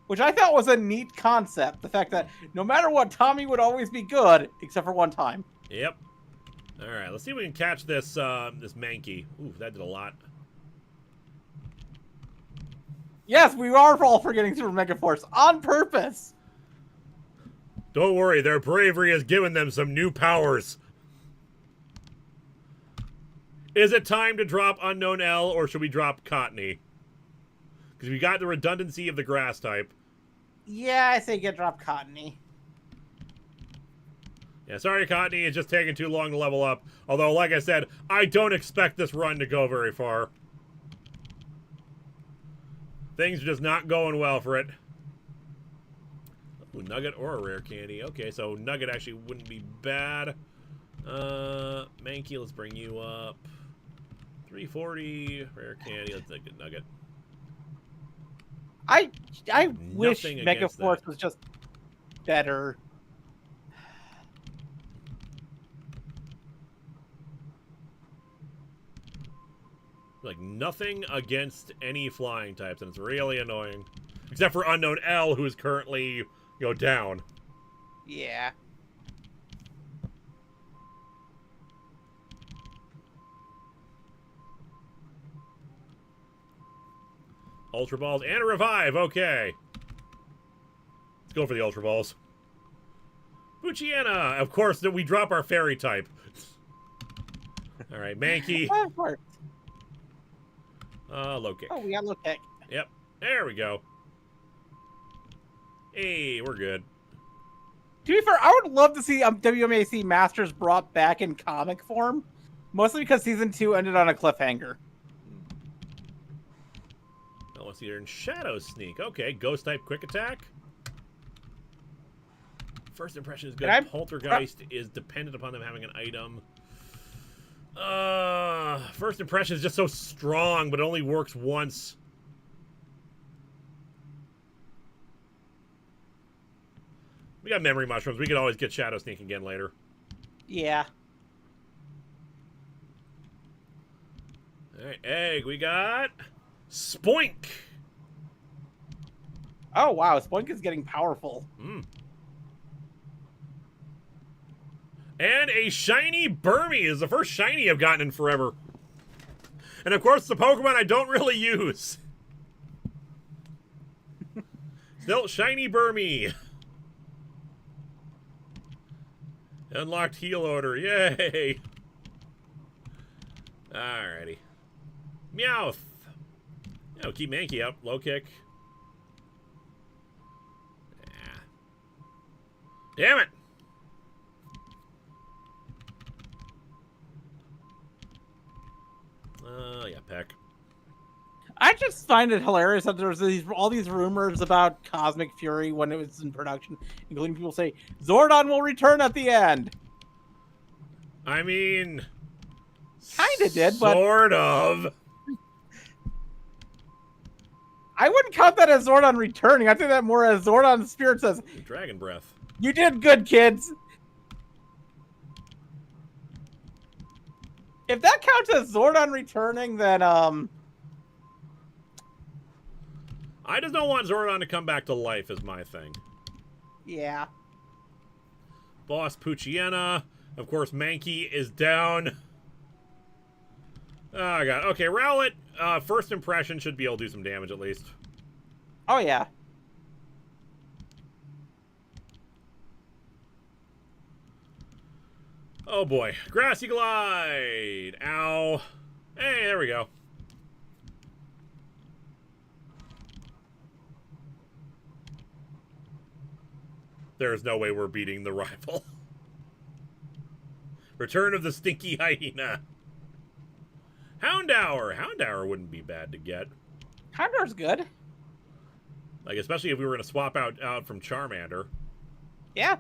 Which I thought was a neat concept. The fact that no matter what, Tommy would always be good, except for one time. Yep. All right, let's see if we can catch this this Mankey. Ooh, that did a lot. Yes, we are all forgetting Super Mega Force on purpose. Don't worry, their bravery has given them some new powers. Is it time to drop Unknown L, or should we drop Cottony? Because we got the redundancy of the grass type. Yeah, I say get drop Cottony. Yeah, sorry, Cottony, it's just taking too long to level up. Although, like I said, I don't expect this run to go very far. Things are just not going well for it. Ooh, Nugget or a rare candy. Okay, so Nugget actually wouldn't be bad. Mankey, let's bring you up. 340, rare candy, let's take a Nugget. I wish Nothing Mega against Force that. was just better. Like, nothing against any flying types, and it's really annoying. Except for Unknown L, who is currently, down. Yeah. Ultra Balls and a Revive, okay. Let's go for the Ultra Balls. Buchiana! Of course, we drop our Fairy type. Alright, Mankey. Of course. Low kick. Oh, we got low kick. Yep, there we go. Hey, we're good. To be fair, I would love to see WMAC Masters brought back in comic form. Mostly because Season 2 ended on a cliffhanger. Oh, let's see here in Shadow Sneak. Okay, Ghost type Quick Attack. First impression is good. Poltergeist is dependent upon them having an item. First impression is just so strong, but it only works once. We got memory mushrooms. We could always get Shadow Sneak again later. Yeah. Alright, egg. We got Spoink. Oh, wow. Spoink is getting powerful. And a shiny Burmy is the first shiny I've gotten in forever. And of course, the Pokemon I don't really use. Still, shiny Burmy. Unlocked heal order, yay! Alrighty. Meowth. Yeah, we'll keep Mankey up. Low kick. Yeah. Damn it! Yeah, Peck. I just find it hilarious that there's all these rumors about Cosmic Fury when it was in production, including people say Zordon will return at the end. I mean... Kinda did, but... Sort of. I wouldn't count that as Zordon returning. I think that more as Zordon's spirit says, Dragon Breath. you did good, kids. If that counts as Zordon returning, then, I just don't want Zordon to come back to life is my thing. yeah. Boss Puchiena. Of course, Mankey is down. Oh, God. Okay, Rowlet, first impression should be able to do some damage at least. Oh, yeah. Oh, boy. Grassy Glide. Ow. Hey, there we go. There's no way we're beating the rival. Return of the Stinky Hyena. Houndour. Houndour wouldn't be bad to get. Houndour's good. Like, especially if we were going to swap out from Charmander. Yeah.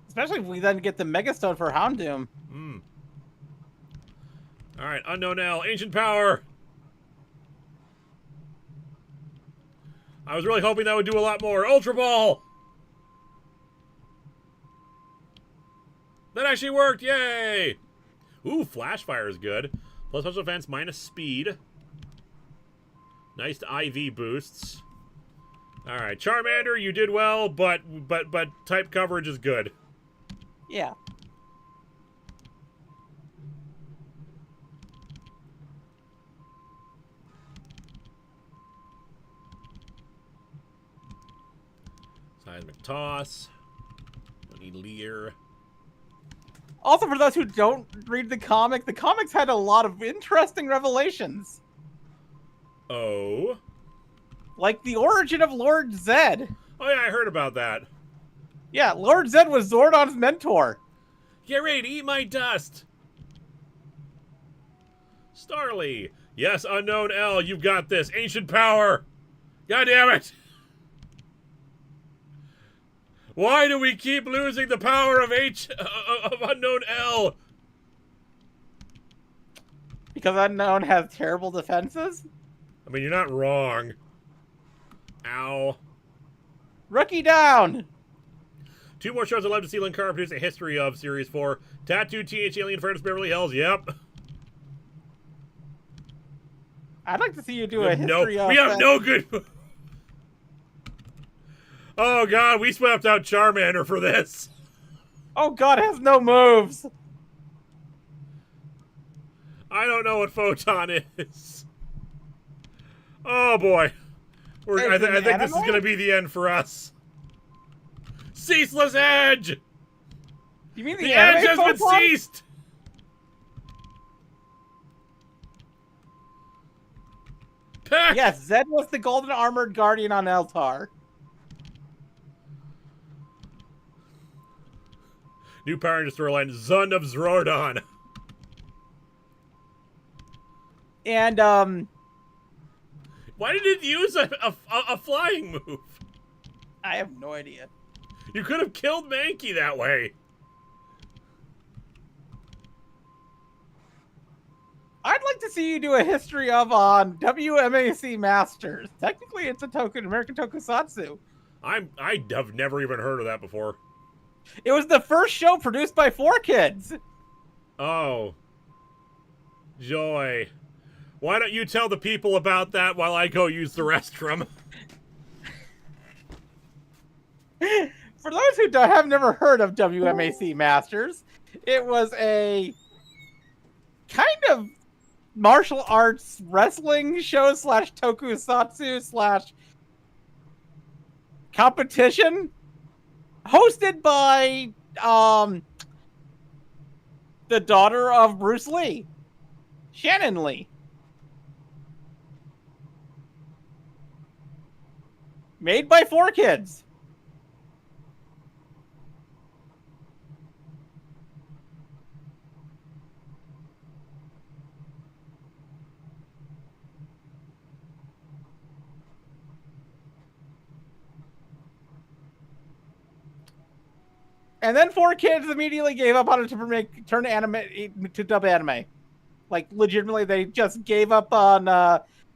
Especially if we then get the Megastone for Houndoom. Hmm. All right, Unknown L, Ancient Power. I was really hoping that would do a lot more. Ultra Ball. That actually worked, yay! Ooh, Flash Fire is good. Plus special defense, minus speed. Nice IV boosts. Alright, Charmander, you did well, but type coverage is good. Yeah. Seismic Toss. Don't need Leer. Also, for those who don't read the comics had a lot of interesting revelations. Oh? Like the origin of Lord Zed. Oh yeah, I heard about that. Yeah, Lord Zed was Zordon's mentor. Get ready to eat my dust! Starly. Yes, Unknown L, you've got this. Ancient Power! God damn it! Why do we keep losing the power of Unknown L? Because Unknown has terrible defenses? I mean, you're not wrong. Ow. Rookie down! 2 more shows I'd love to see Linkara produce a history of Series 4. Tattooed Teenage Alien Furnace Beverly Hills, yep. I'd like to see you do a history of... We have no good... Oh god, we swept out Charmander for this. Oh god, it has no moves! I don't know what Photon is. Oh boy. I think this is going to be the end for us. Ceaseless Edge! You mean The edge has been Photon? ceased! Peck! Yes, Zed was the golden armored guardian on Eltar. New Power Ranger storyline, Zun of Zordon. And, Why did it use a flying move? I have no idea. You could have killed Mankey that way. I'd like to see you do a history of on WMAC Masters. Technically, it's a American Tokusatsu. I have never even heard of that before. It was the first show produced by 4Kids. Oh. Joy. Why don't you tell the people about that while I go use the restroom? For those who have never heard of WMAC Masters, it was a kind of martial arts wrestling show / tokusatsu / competition hosted by the daughter of Bruce Lee, Shannon Lee. Made by 4Kids. And then 4Kids immediately gave up on it to turn anime to dub anime. Like, legitimately, they just gave up on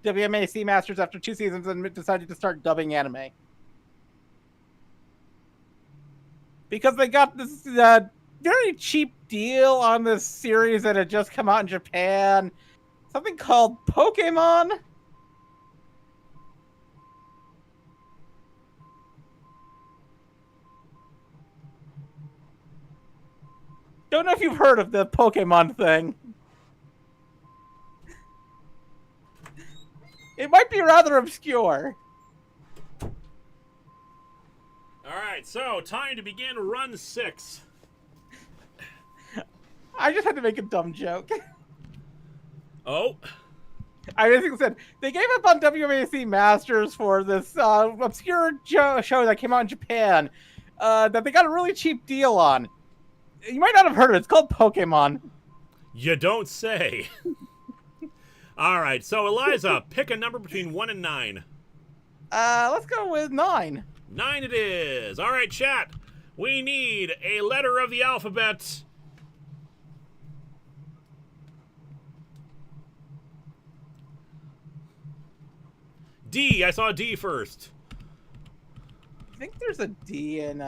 WMAC Masters after 2 seasons and decided to start dubbing anime. Because they got this very cheap deal on this series that had just come out in Japan. Something called Pokemon. Don't know if you've heard of the Pokemon thing. It might be rather obscure. Alright, so time to begin run 6. I just had to make a dumb joke. Oh. I basically said, they gave up on WMAC Masters for this obscure show that came out in Japan that they got a really cheap deal on. You might not have heard of it. It's called Pokemon. You don't say. Alright, so Eliza, pick a number between 1 and 9. Let's go with 9. 9 it is. Alright, chat. We need a letter of the alphabet. D. I saw D first. I think there's a D in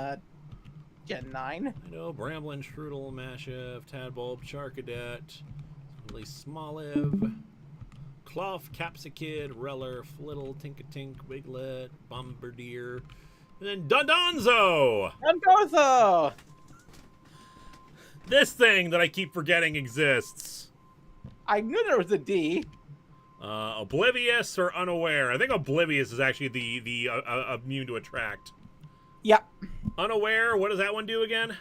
Gen 9. I know Bramblin, Strudel, Mashef, Tadbulb, Charcadet, Smoliv, Clough, Capsicid, Reller, Flittle, Tinkatink, Wiglet, Bombardier, and then Dodonzo! Dodonzo! This thing that I keep forgetting exists. I knew there was a D. Oblivious or Unaware? I think Oblivious is actually the immune to attract. Yep. Unaware, what does that one do again?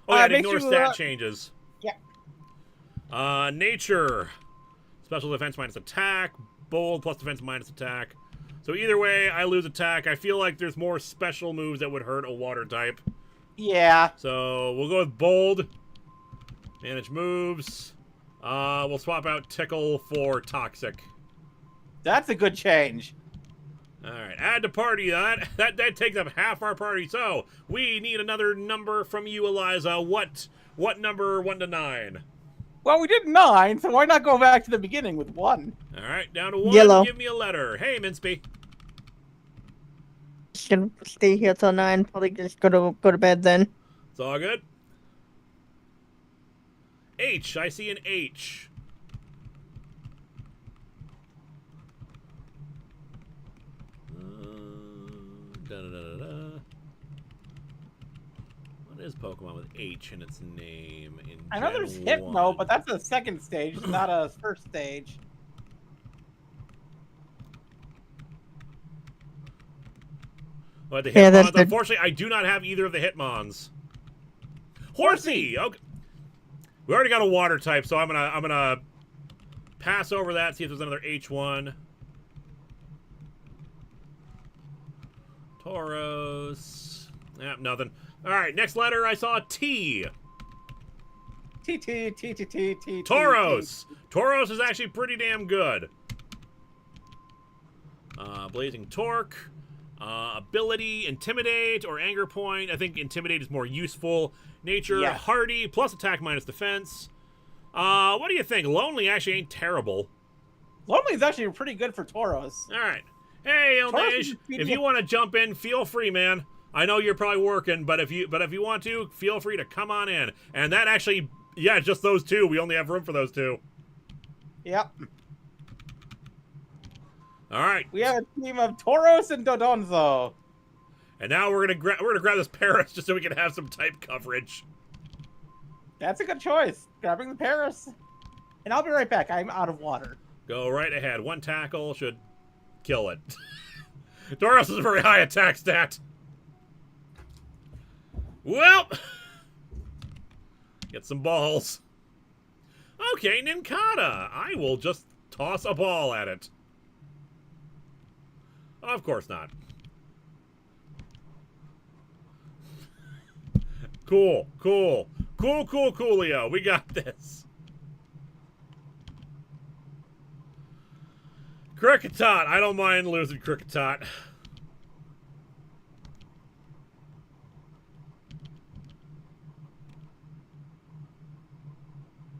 Oh, yeah, it ignores stat changes. Yeah. Nature. Special defense minus attack. Bold plus defense minus attack. So either way, I lose attack. I feel like there's more special moves that would hurt a water type. Yeah. So we'll go with bold. Manage moves. We'll swap out Tickle for Toxic. That's a good change. All right, add to party. That takes up half our party. So we need another number from you, Eliza. What number 1 to 9? Well, we did 9, so why not go back to the beginning with 1? All right, down to 1. Yellow. Give me a letter. Hey, Minspy. Just gonna stay here till 9. Probably just go to bed then. It's all good. H. I see an H. What is Pokemon with H in its name? I know there's Gen Hypno, 1? but that's a second stage, not a first stage. But the Yeah, Hitmons, that's the- unfortunately, I do not have either of the Hitmons. Horsey. Okay. We already got a water type, so I'm gonna pass over that. See if there's another H1. Tauros. Yep, nothing. All right, next letter. I saw T. T. Tauros. Tauros is actually pretty damn good. Blazing Torque. Ability, Intimidate, or Anger Point. I think Intimidate is more useful. Nature, Yeah. Hardy, plus attack minus defense. What do you think? Lonely actually ain't terrible. Lonely is actually pretty good for Tauros. All right. Hey, Elnage, if you want to jump in, feel free, man. I know you're probably working, but if you want to, feel free to come on in. And that actually, yeah, just those two. We only have room for those two. Yep. All right. We have a team of Tauros and Dodonzo. And now we're gonna grab this Paris just so we can have some type coverage. That's a good choice. Grabbing the Paris. And I'll be right back. I'm out of water. Go right ahead. 1 tackle should kill it. Tauros is a very high attack stat. Well, get some balls. Okay, Nincada. I will just toss a ball at it. Of course not. Cool, Coolio. We got this. Kricketot. I don't mind losing Kricketot.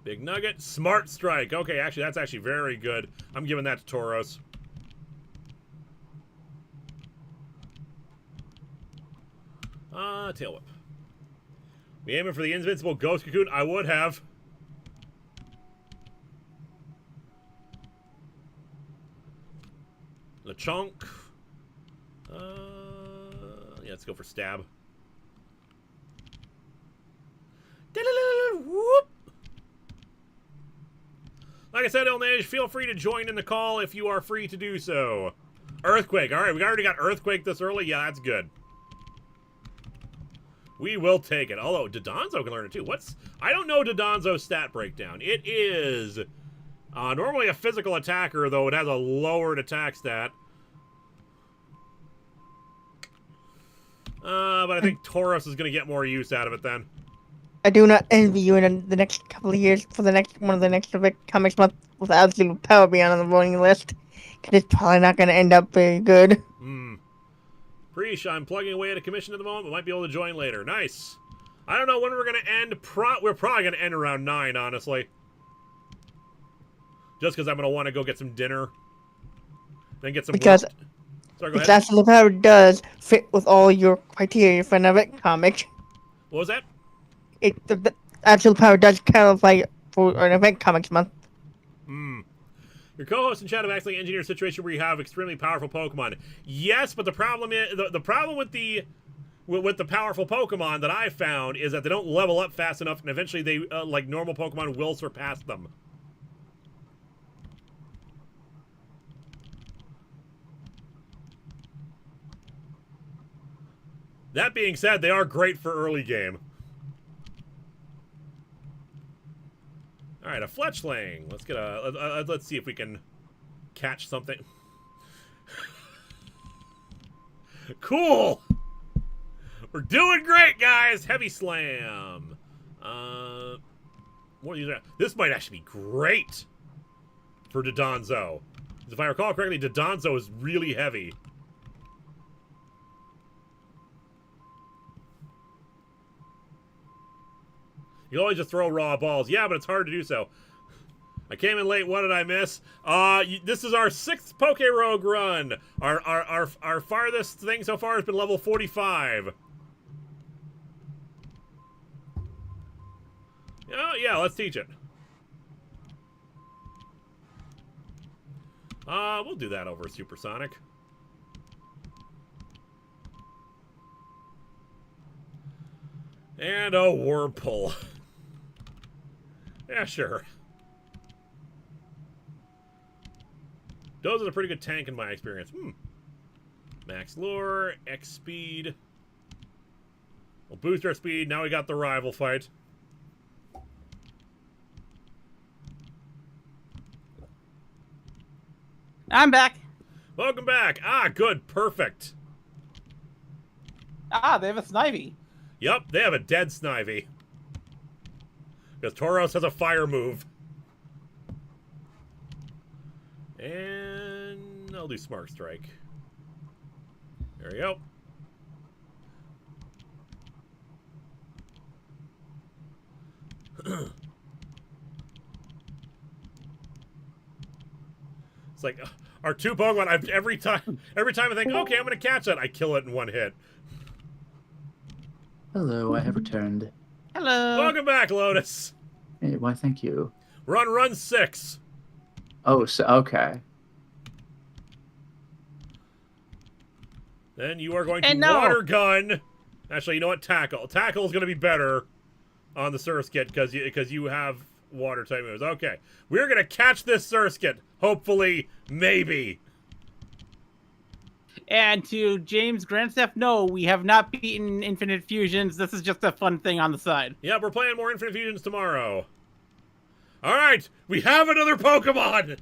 Big Nugget. Smart Strike. Okay, actually, that's actually very good. I'm giving that to Tauros. Tail Whip. We aiming for the invincible Ghost Cocoon? I would have. Lechonk. Yeah, let's go for Stab. Whoop. Like I said, Elnage, feel free to join in the call if you are free to do so. Earthquake. All right, we already got Earthquake this early. Yeah, that's good. We will take it. Although, Dodonzo can learn it too. I don't know Dodonzo's stat breakdown. It is normally a physical attacker, though it has a lowered attack stat. But I think Tauros is going to get more use out of it then. I do not envy you in the next couple of years for one of the next comics month with absolute power beyond on the voting list. Because it's probably not going to end up very good. Preesh, I'm plugging away at a commission at the moment, but might be able to join later. Nice. I don't know when we're going to end. We're probably going to end around 9, honestly. Just because I'm going to want to go get some dinner. Then get some Because work. Sorry, go the ahead. Absolute Power does fit with all your criteria for an event comic. What was that? The Absolute Power does qualify for an event comics month. Your co-host and chat have actually engineered a situation where you have extremely powerful Pokemon. Yes, but the problem is the problem with the powerful Pokemon that I found is that they don't level up fast enough, and eventually they like normal Pokemon will surpass them. That being said, they are great for early game. All right, a Fletchling. Let's get a. Let's see if we can catch something. Cool. We're doing great, guys. Heavy Slam. What are these? This might actually be great for Dodonzo. If I recall correctly, Dodonzo is really heavy. You always just throw raw balls. Yeah, but it's hard to do so. I came in late. What did I miss? This is our 6th PokeRogue run. Our farthest thing so far has been level 45. Oh, yeah, let's teach it. We'll do that over Supersonic. And a Whirlpool. Yeah, sure. Those are a pretty good tank in my experience. Max Lure, X Speed. We'll boost our speed. Now we got the rival fight. I'm back. Welcome back. Ah, good. Perfect. Ah, they have a Snivy. Yep, they have a dead Snivy. Because Tauros has a fire move. And I'll do Smart Strike. There we go. It's like our 2 Pokemon. Every time I think, okay, I'm gonna catch that, I kill it in 1 hit. Hello, I have returned. Hello. Welcome back, Lotus. Hey, why, thank you. We're on run 6. Oh, so, okay. Then you are going to And no. Water Gun. Actually, you know what? Tackle. Tackle is going to be better on the Surskit because you have water type moves. Okay, we're going to catch this Surskit. Hopefully, maybe. And to James Grandstaff, no, we have not beaten Infinite Fusions. This is just a fun thing on the side. Yeah, we're playing more Infinite Fusions tomorrow. All right, we have another Pokemon.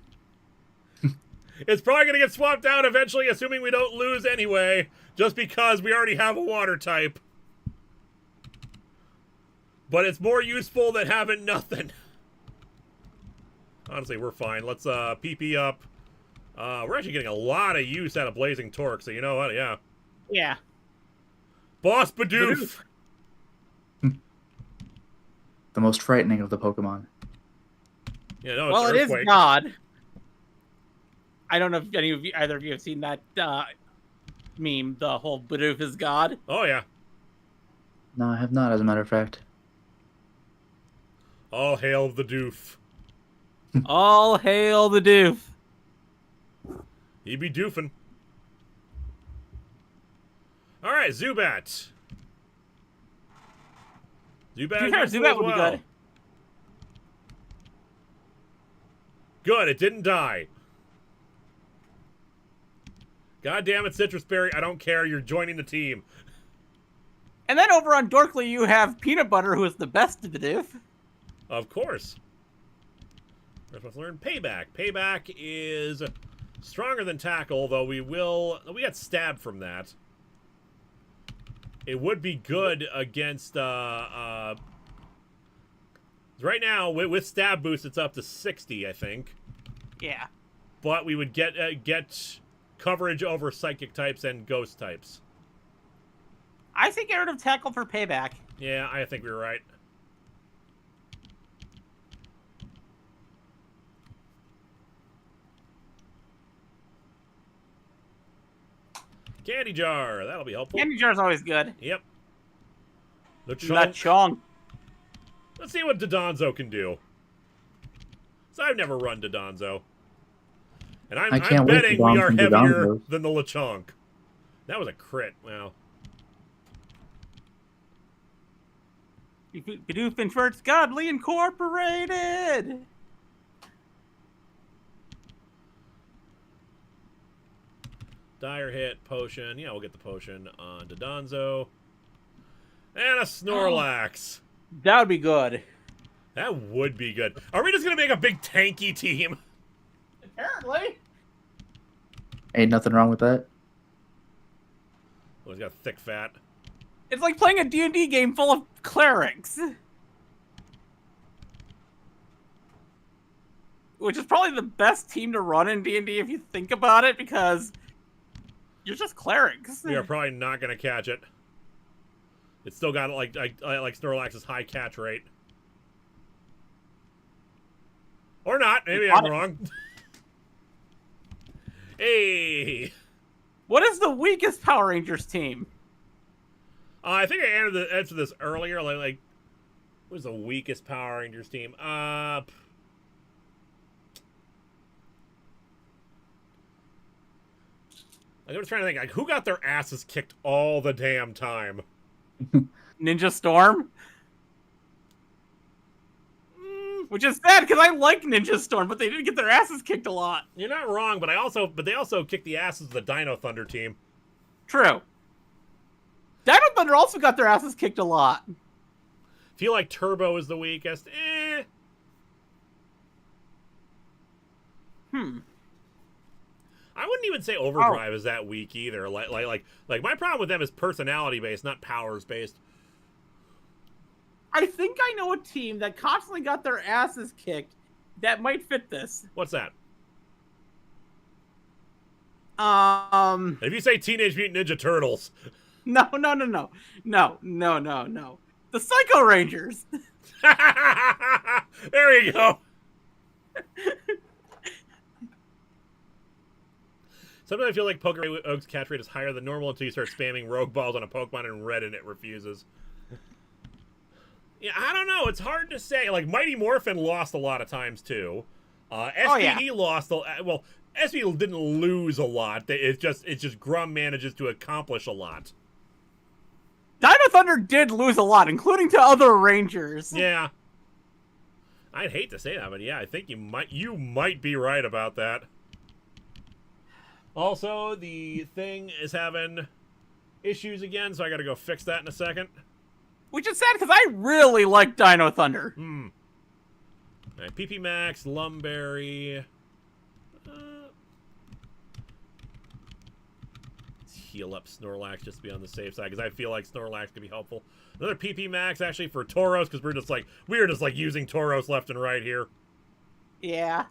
It's probably going to get swapped out eventually, assuming we don't lose anyway, just because we already have a water type. But it's more useful than having nothing. Honestly, we're fine. Let's PP up. We're actually getting a lot of use out of Blazing Torque, so you know what? Yeah. Yeah. Boss Bidoof! The most frightening of the Pokemon. Yeah, no, it's Well, it is Earthquake. God. I don't know if either of you have seen that meme, the whole Bidoof is God. Oh, yeah. No, I have not, as a matter of fact. All hail the doof. All hail the doof. He be doofing. All right, Zubat. Zubat is Zubat would be good. Good, it didn't die. God damn it, Citrus Berry. I don't care. You're joining the team. And then over on Dorkly, you have Peanut Butter, who is the best of the doof. Of course. Let's learn Payback. Payback is stronger than Tackle, though we got stabbed from that. It would be good against right now with stab boost it's up to 60, I think. Yeah. But we would get coverage over psychic types and ghost types. I think get rid of tackle for payback. Yeah, I think we were right. Candy jar. That'll be helpful. Candy jar's always good. Yep. Lechonk. Let's see what Dodonzo can do. So I've never run Dodonzo. And I'm can't wait betting to we Dom are from heavier Dodonzo. than the Lechonk. That was a crit. Wow. Bidoof inverts Godly Incorporated. Dire hit, potion. Yeah, we'll get the potion on Dodonzo. And a Snorlax. That would be good. That would be good. Are we just going to make a big tanky team? Apparently. Ain't nothing wrong with that. Oh, he's got thick fat. It's like playing a D&D game full of clerics. Which is probably the best team to run in D&D if you think about it, because you're just clerics. We are probably not going to catch it. It's still got like Snorlax's high catch rate. Or not. Maybe I'm wrong. Hey. What is the weakest Power Rangers team? I think I answered this earlier. Like, what was the weakest Power Rangers team? I was trying to think, like, who got their asses kicked all the damn time? Ninja Storm? Which is sad, because I like Ninja Storm, but they didn't get their asses kicked a lot. You're not wrong, but they also kicked the asses of the Dino Thunder team. True. Dino Thunder also got their asses kicked a lot. Feel like Turbo is the weakest. I wouldn't even say Overdrive is that weak either. Like my problem with them is personality based, not powers based. I think I know a team that constantly got their asses kicked that might fit this. What's that? If you say Teenage Mutant Ninja Turtles. No. The Psycho Rangers. There you go. Sometimes I feel like PokeRogue's catch rate is higher than normal until you start spamming Rogue Balls on a Pokemon in red and it refuses. Yeah, I don't know. It's hard to say. Like, Mighty Morphin lost a lot of times, too. SPD lost... Well, SPD didn't lose a lot. It's just Grum manages to accomplish a lot. Dino Thunder did lose a lot, including to other Rangers. Yeah. I'd hate to say that, but yeah, I think you might be right about that. Also, the thing is having issues again, so I gotta go fix that in a second. Which is sad, because I really like Dino Thunder. Alright, PP Max, Lumberry. Let's heal up Snorlax just to be on the safe side, because I feel like Snorlax could be helpful. Another PP Max, actually, for Tauros, because we're just like using Tauros left and right here. Yeah.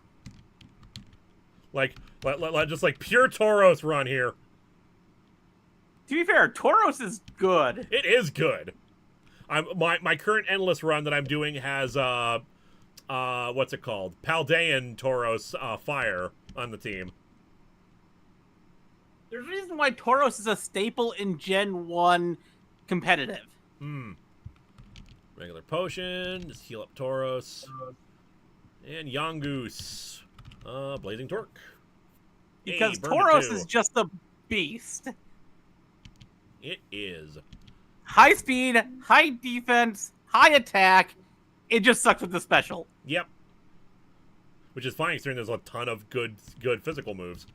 Just like pure Tauros run here. To be fair, Tauros is good. It is good. My current endless run that I'm doing has what's it called? Paldean Tauros Fire on the team. There's a reason why Tauros is a staple in Gen 1 competitive. Regular potion, just heal up Tauros. And Yongoose. Blazing Torque. Because hey, Tauros is just a beast. It is. High speed, high defense, high attack. It just sucks with the special. Yep. Which is fine considering there's a ton of good physical moves.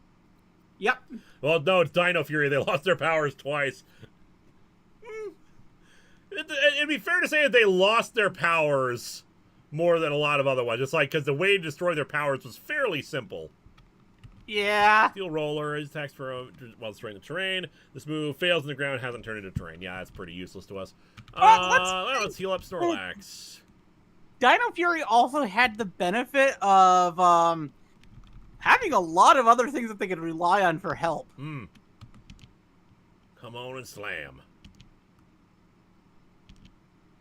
Yep. Well, no, it's Dino Fury. They lost their powers twice. It'd be fair to say that they lost their powers more than a lot of other ones. It's like, because the way to destroy their powers was fairly simple. Yeah. Steel Roller attacks while destroying the terrain. This move fails in the ground and hasn't turned into terrain. Yeah, that's pretty useless to us. Let's heal up Snorlax. Dino Fury also had the benefit of having a lot of other things that they could rely on for help. Come on and slam.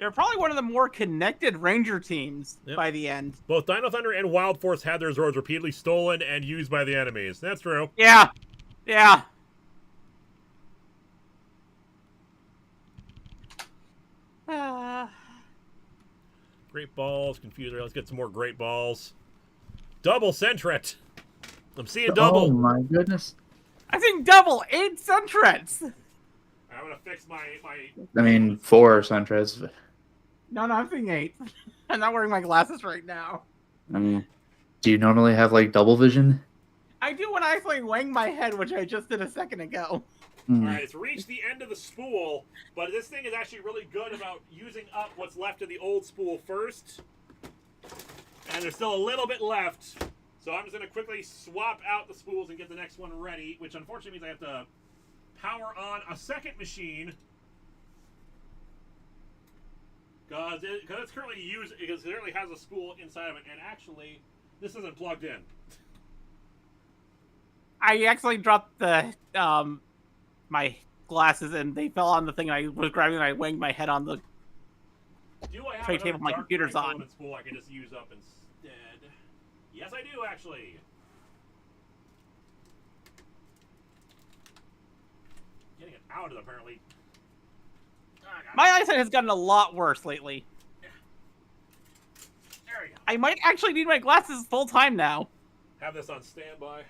They're probably one of the more connected Ranger teams Yep. by the end. Both Dino Thunder and Wild Force had their Zords repeatedly stolen and used by the enemies. That's true. Yeah. Yeah. Great balls, Confuser. Let's get some more great balls. Double Sentret. I'm seeing double. Oh my goodness. I think double 8 Sentrets. I'm gonna fix my. I mean, 4 Sentrets. No, I'm seeing 8. I'm not wearing my glasses right now. I mean, do you normally have like double vision? I do when I actually wang my head, which I just did a second ago. Hmm. All right, it's reached the end of the spool, but this thing is actually really good about using up what's left of the old spool first. And there's still a little bit left, so I'm just gonna quickly swap out the spools and get the next one ready, which unfortunately means I have to power on a second machine. Because it's currently used, because it currently has a spool inside of it, and actually, this isn't plugged in. I actually dropped the my glasses and they fell on the thing. I was grabbing and I wanged my head on the Do I have tray another table my dark computer's gray on. filament spool I can just use up instead? Yes, I do, actually. Getting it out is apparently... My eyesight has gotten a lot worse lately. There we go. I might actually need my glasses full time now. Have this on standby.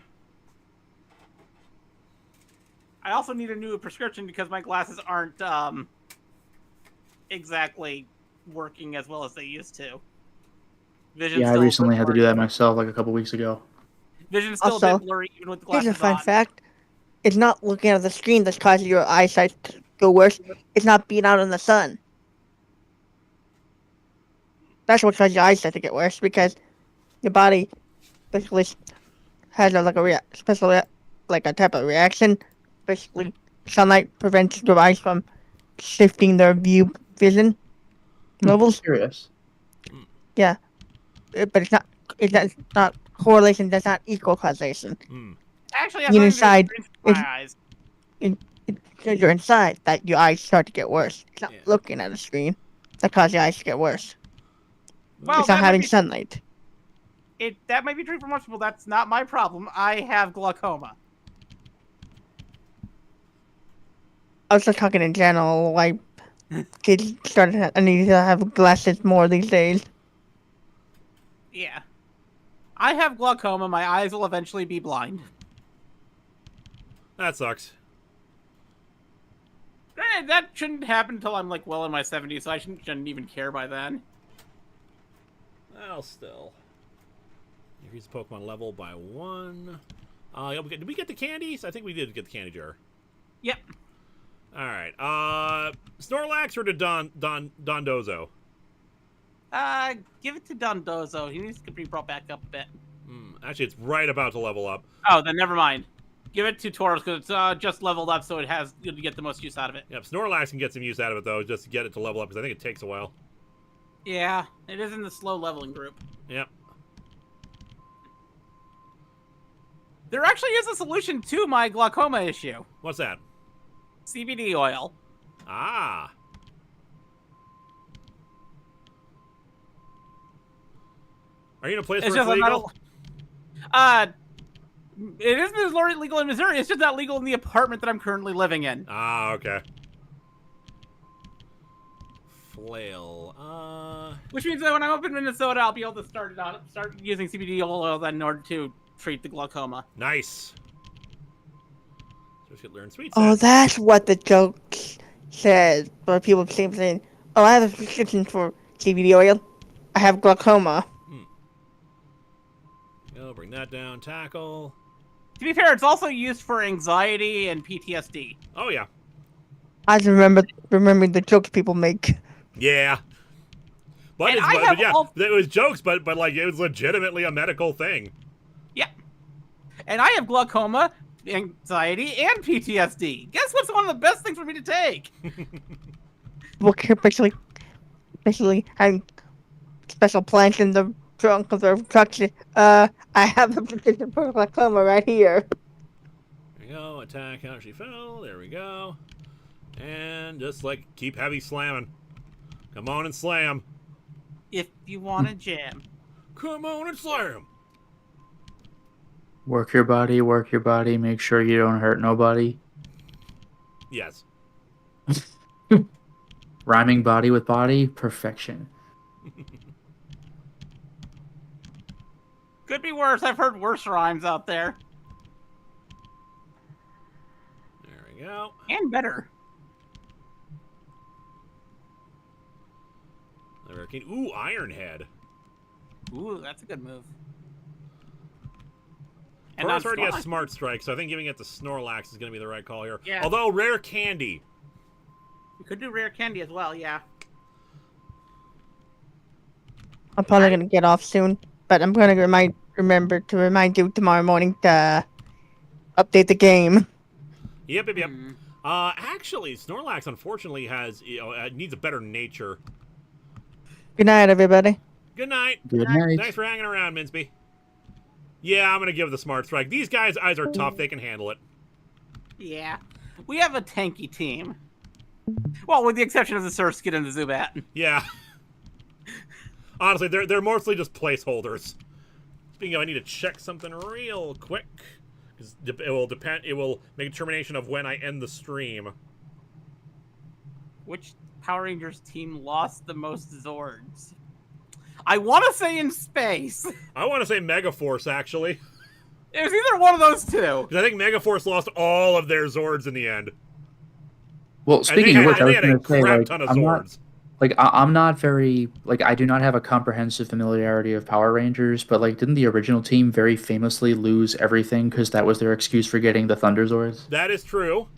I also need a new prescription because my glasses aren't exactly working as well as they used to. Vision's Yeah, I still a recently bit had to blurry. do that myself like a couple weeks ago. Vision's still a Also, bit blurry even with the Here's glasses a fun on. fact. It's not looking at the screen that's causing your eyesight to go worse. It's not being out in the sun. That's what causes your eyesight to get worse because your body basically has like a type of reaction. Basically, sunlight prevents your eyes from shifting their vision levels. Curious. But it's not correlation. Does not equal causation. Actually, You're has nothing inside. to do with my eyes. Because you're inside, that your eyes start to get worse. It's not Yeah. looking at the screen that causes your eyes to get worse. Well, It's not that might having be- sunlight. That might be true for most people. That's not my problem. I have glaucoma. I was just talking in general, like kids I need to have glasses more these days. Yeah. I have glaucoma. My eyes will eventually be blind. That sucks. Granted, that shouldn't happen until I'm like well in my 70s, so I shouldn't even care by then. Well, still. Increase the Pokemon level by 1. Did we get the candies? I think we did get the candy jar. Yep. Alright. Snorlax or to Dondozo? Give it to Dondozo. He needs to be brought back up a bit. Actually, it's right about to level up. Oh, then never mind. Give it to Tauros because it's just leveled up, so you'll get the most use out of it. Yep, Snorlax can get some use out of it, though, just to get it to level up, because I think it takes a while. Yeah, it is in the slow leveling group. Yep. There actually is a solution to my glaucoma issue. What's that? CBD oil. Ah. Are you in a place It's where just it's legal? it is legal in Missouri. It's just not legal in the apartment that I'm currently living in. Ah, okay. Flail. Which means that when I'm up in Minnesota, I'll be able to start using CBD oil then in order to treat the glaucoma. Nice. So we should learn sweet Oh, scent. that's what the joke says. Where people seem saying, "Oh, I have a prescription for CBD oil. I have glaucoma." Go, bring that down. Tackle. To be fair, it's also used for anxiety and PTSD. Oh, yeah. I just remembering the jokes people make. Yeah. But, And it's, I but have yeah, all- it was jokes, but like it was legitimately a medical thing. Yeah. And I have glaucoma, anxiety, and PTSD. Guess what's one of the best things for me to take? Well, basically having special plants in the trunk of their trucks. I have a prescription for glaucoma right here. There we go. Attack how she fell. There we go. And just like keep heavy slamming. Come on and slam. If you want to jam. Come on and slam. Work your body, make sure you don't hurt nobody. Yes. Rhyming body with body, perfection. Could be worse. I've heard worse rhymes out there. There we go. And better. Ooh, Iron Head. Ooh, that's a good move. And not already has Snorlax. Smart Strike, so I think giving it to Snorlax is going to be the right call here. Yeah. Although, Rare Candy. You could do rare candy as well, yeah. I'm probably gonna get off soon, but I'm gonna remember to remind you tomorrow morning to update the game. Yep. Hmm. Actually, Snorlax unfortunately has needs a better nature. Good night, everybody. Good night. Good night. Thanks for hanging around, Minsby. Yeah, I'm gonna give the Smart Strike. These guys' eyes are tough; they can handle it. Yeah. We have a tanky team. Well, with the exception of the Surskit and the Zubat. Yeah. Honestly, they're mostly just placeholders. Speaking of, I need to check something real quick because it will depend. It will make a determination of when I end the stream. Which Power Rangers team lost the most Zords? I want to say in space. I want to say Megaforce actually, It was either one of those two. because I think Megaforce lost all of their Zords in the end. Well, And speaking of which, I they was had a going to say, crap like, ton of I'm not, Zords. like, I'm not very, like, I do not have a comprehensive familiarity of Power Rangers, but, like, didn't the original team very famously lose everything because that was their excuse for getting the Thunder Zords? That is true.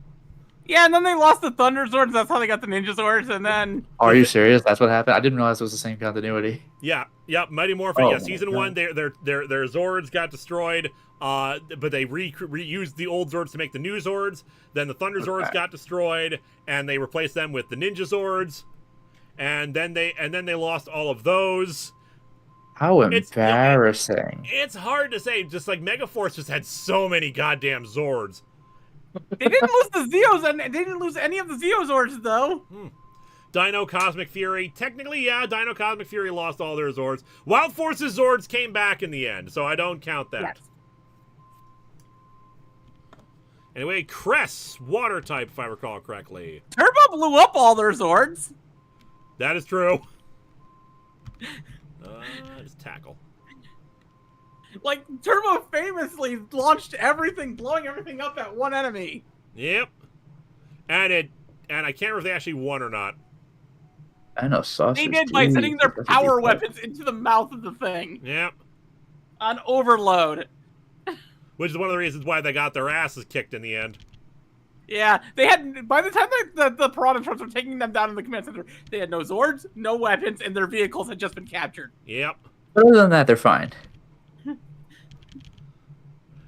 Yeah, and then they lost the Thunder Zords. That's how they got the Ninja Zords, and then... Are you serious? That's what happened? I didn't realize it was the same continuity. Yeah, yep. Mighty Morphin. Oh Yeah, my season God. 1, their Zords got destroyed. But they reused the old Zords to make the new Zords. Then the Thunder Zords got destroyed, and they replaced them with the Ninja Zords. And then they lost all of those. How It's- embarrassing. It's hard to say. Just like Megaforce just had so many goddamn Zords. They didn't lose the Zeos, and they didn't lose any of the Zeo Zords, though. Dino Cosmic Fury. Technically, yeah, Dino Cosmic Fury lost all their Zords. Wild Force's Zords came back in the end, so I don't count that. Yes. Anyway, Cress, water type, if I recall correctly. Turbo blew up all their Zords. That is true. Just tackle. Like, Turbo famously launched everything, blowing everything up at one enemy. Yep. And I can't remember if they actually won or not. I know, sausage. They did by Jeez, sending their that's a power deep cut. weapons into the mouth of the thing. Yep. On overload. Which is one of the reasons why they got their asses kicked in the end. Yeah, they had, by the time the Piranha Troops were taking them down in the command center, they had no Zords, no weapons, and their vehicles had just been captured. Yep. Other than that, they're fine.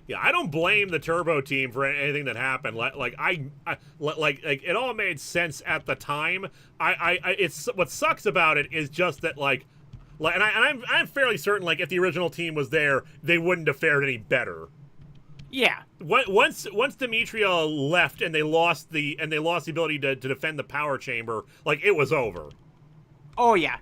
Yeah, I don't blame the Turbo team for anything that happened. Like it all made sense at the time. It's what sucks about it is just that I'm fairly certain like if the original team was there, they wouldn't have fared any better. Yeah. Once Demetria left and they lost the ability to defend the power chamber, like it was over. Oh, yeah.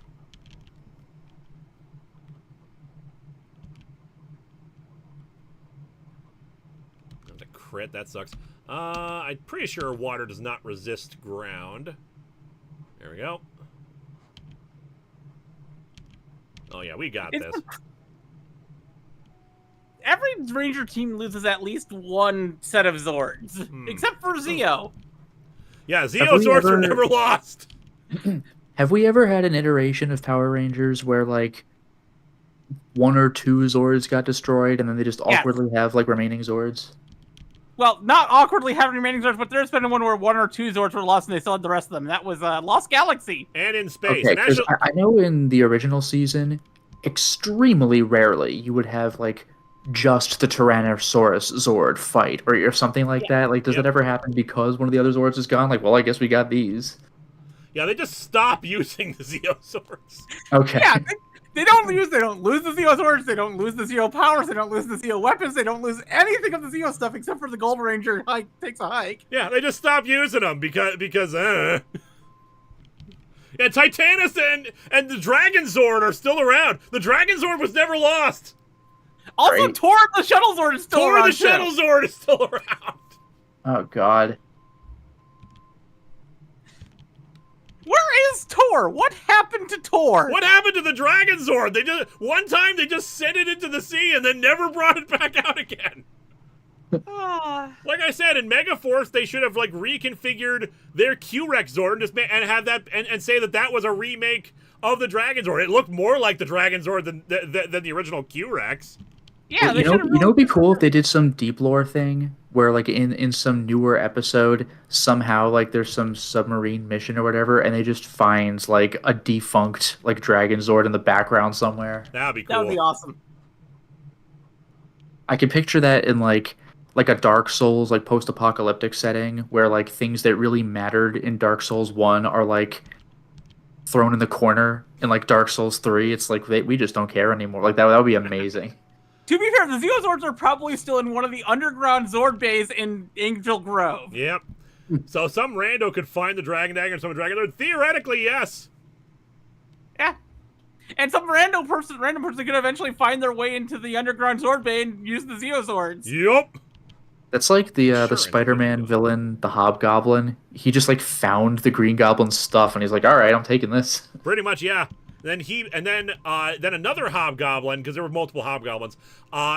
The crit, that sucks. I'm pretty sure water does not resist ground. There we go. Oh yeah, we got this. Every Ranger team loses at least one set of Zords, except for Zeo. Yeah, Have Zeo we Zords were ever- never lost. Have we ever had an iteration of Power Rangers where, like, one or two Zords got destroyed and then they just Yes. awkwardly have, like, remaining Zords? Well, not awkwardly having remaining Zords, but there's been one where one or two Zords were lost and they still had the rest of them. That was Lost Galaxy. And in space. Okay, And because actually, I know in the original season, extremely rarely you would have, like, just the Tyrannosaurus Zord fight or something like that. Like, does Yep. that ever happen because one of the other Zords is gone? Like, well, I guess we got these. yeah, they just stop using the Zeo Zords. Okay. Yeah, they don't lose the Zeo Zords, they don't lose the Zeo powers, they don't lose the Zeo weapons, they don't lose anything of the Zeo stuff except for the Gold Ranger takes a hike. Yeah, they just stop using them because Yeah, Titanus and the Dragon Zord are still around. The Dragon Zord was never lost. Also, Right. Tor the Shuttle Zord is still Tor around. the Shuttle Zord is still around. Oh God. Where is Tor? What happened to Tor? What happened to the Dragon Zord? They just one time they just sent it into the sea and then never brought it back out again. Ah. Like I said, in Megaforce, they should have like reconfigured their Q-Rex Zord and just and have that and say that was a remake of the Dragon Zord. It looked more like the Dragon Zord than the original Q-Rex. Yeah, Well, they should have. you know, it'd be cool if they did some deep lore thing where, like, in some newer episode, somehow, like, there's some submarine mission or whatever, and they just find like a defunct like Dragon Zord in the background somewhere. That'd be cool. That would be awesome. I can picture that in like a Dark Souls like post-apocalyptic setting where like things that really mattered in Dark Souls 1 are like thrown in the corner in like Dark Souls 3. It's like we just don't care anymore. Like that would be amazing. To be fair, the Zeozords are probably still in one of the underground Zord bays in Angel Grove. Yep. So some rando could find the Dragon Dagger and some Dragon Zord. Theoretically, yes. Yeah. And some random person could eventually find their way into the underground Zord bay and use the Zeozords. Yep. That's like the Sure, Spider-Man villain, the Hobgoblin. He just like found the Green Goblin's stuff and he's like, "All right, I'm taking this." Pretty much, yeah. Then then another Hobgoblin, because there were multiple Hobgoblins.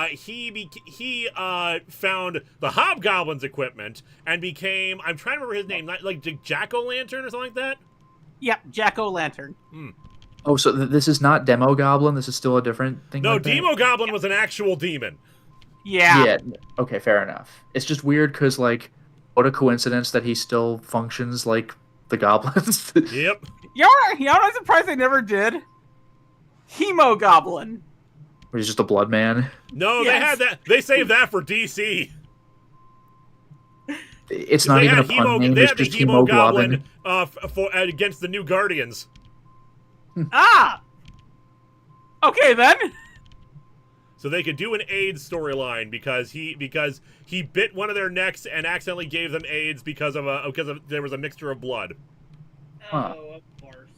He found the Hobgoblin's equipment and became, I'm trying to remember his name, like Jack-O-Lantern or something like that. Yep, Jack-O-Lantern. Oh, so this is not Demo Goblin. This is still a different thing. No, like that? Demo Goblin was an actual demon. Yeah. Yeah. Okay, fair enough. It's just weird because like, what a coincidence that he still functions like the goblins. Yep. You know what I'm surprised they never did? Hemogoblin. He's just a blood man. No, Yes. they had that. They saved that for DC. It's not even a pun name. They It's had the just Hemo hemoglobin. Goblin against the new Guardians. Ah! Okay, then. So they could do an AIDS storyline because he bit one of their necks and accidentally gave them AIDS because there was a mixture of blood. Huh. Oh, of course.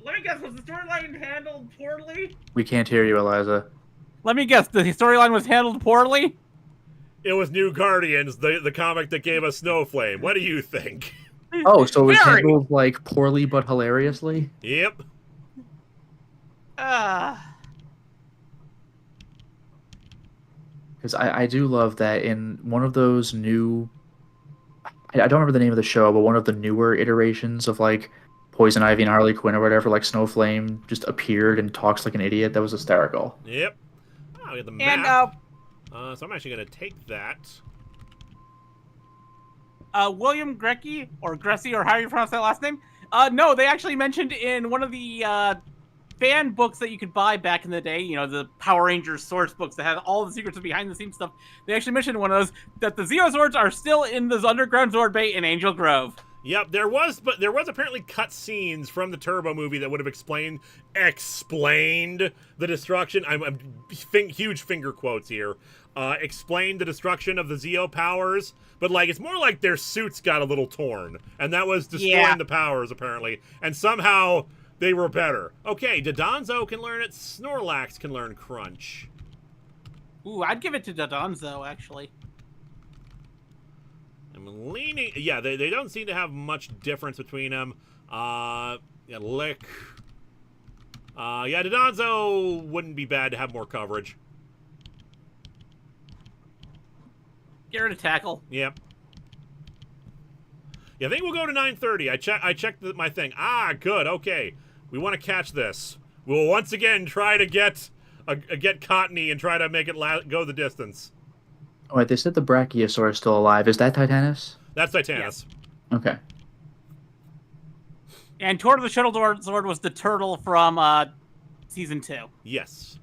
Let me guess, was the storyline handled poorly? We can't hear you, Eliza. Let me guess, the storyline was handled poorly? It was New Guardians, the comic that gave us Snowflame. What do you think? Oh, so it was Very. handled like poorly but hilariously? Yep. Because I do love that in one of those new... I don't remember the name of the show, but one of the newer iterations of like Poison Ivy and Harley Quinn or whatever, like Snowflame just appeared and talks like an idiot. That was hysterical. Yep. Oh, we got the map. So I'm actually going to take that. William Grecki, or Gressy, or how you pronounce that last name? No, they actually mentioned in one of the fan books that you could buy back in the day, you know, the Power Rangers source books that had all the secrets of behind-the-scenes stuff. They actually mentioned in one of those that the Zeozords are still in this underground Zord Bay in Angel Grove. Yep, there was apparently cut scenes from the Turbo movie that would have explained the destruction. I'm huge finger quotes here. Explained the destruction of the Zeo powers, but like it's more like their suits got a little torn, and that was destroying the powers apparently, and somehow they were better. Okay, Dodonzo can learn it. Snorlax can learn Crunch. Ooh, I'd give it to Dodonzo, actually. I'm leaning... Yeah, they don't seem to have much difference between them. Yeah, Lick. Yeah, Dodonzo wouldn't be bad to have more coverage. Get rid of Tackle. Yep. Yeah, I think we'll go to 9:30. I checked my thing. Ah, good. Okay. We want to catch this. We'll once again try to get Cottony and try to make it go the distance. Oh, wait, they said the Brachiosaur is still alive. Is that Titanus? That's Titanus. Yeah. Okay. And Tor the Shuttle Zord was the turtle from season 2. Yes.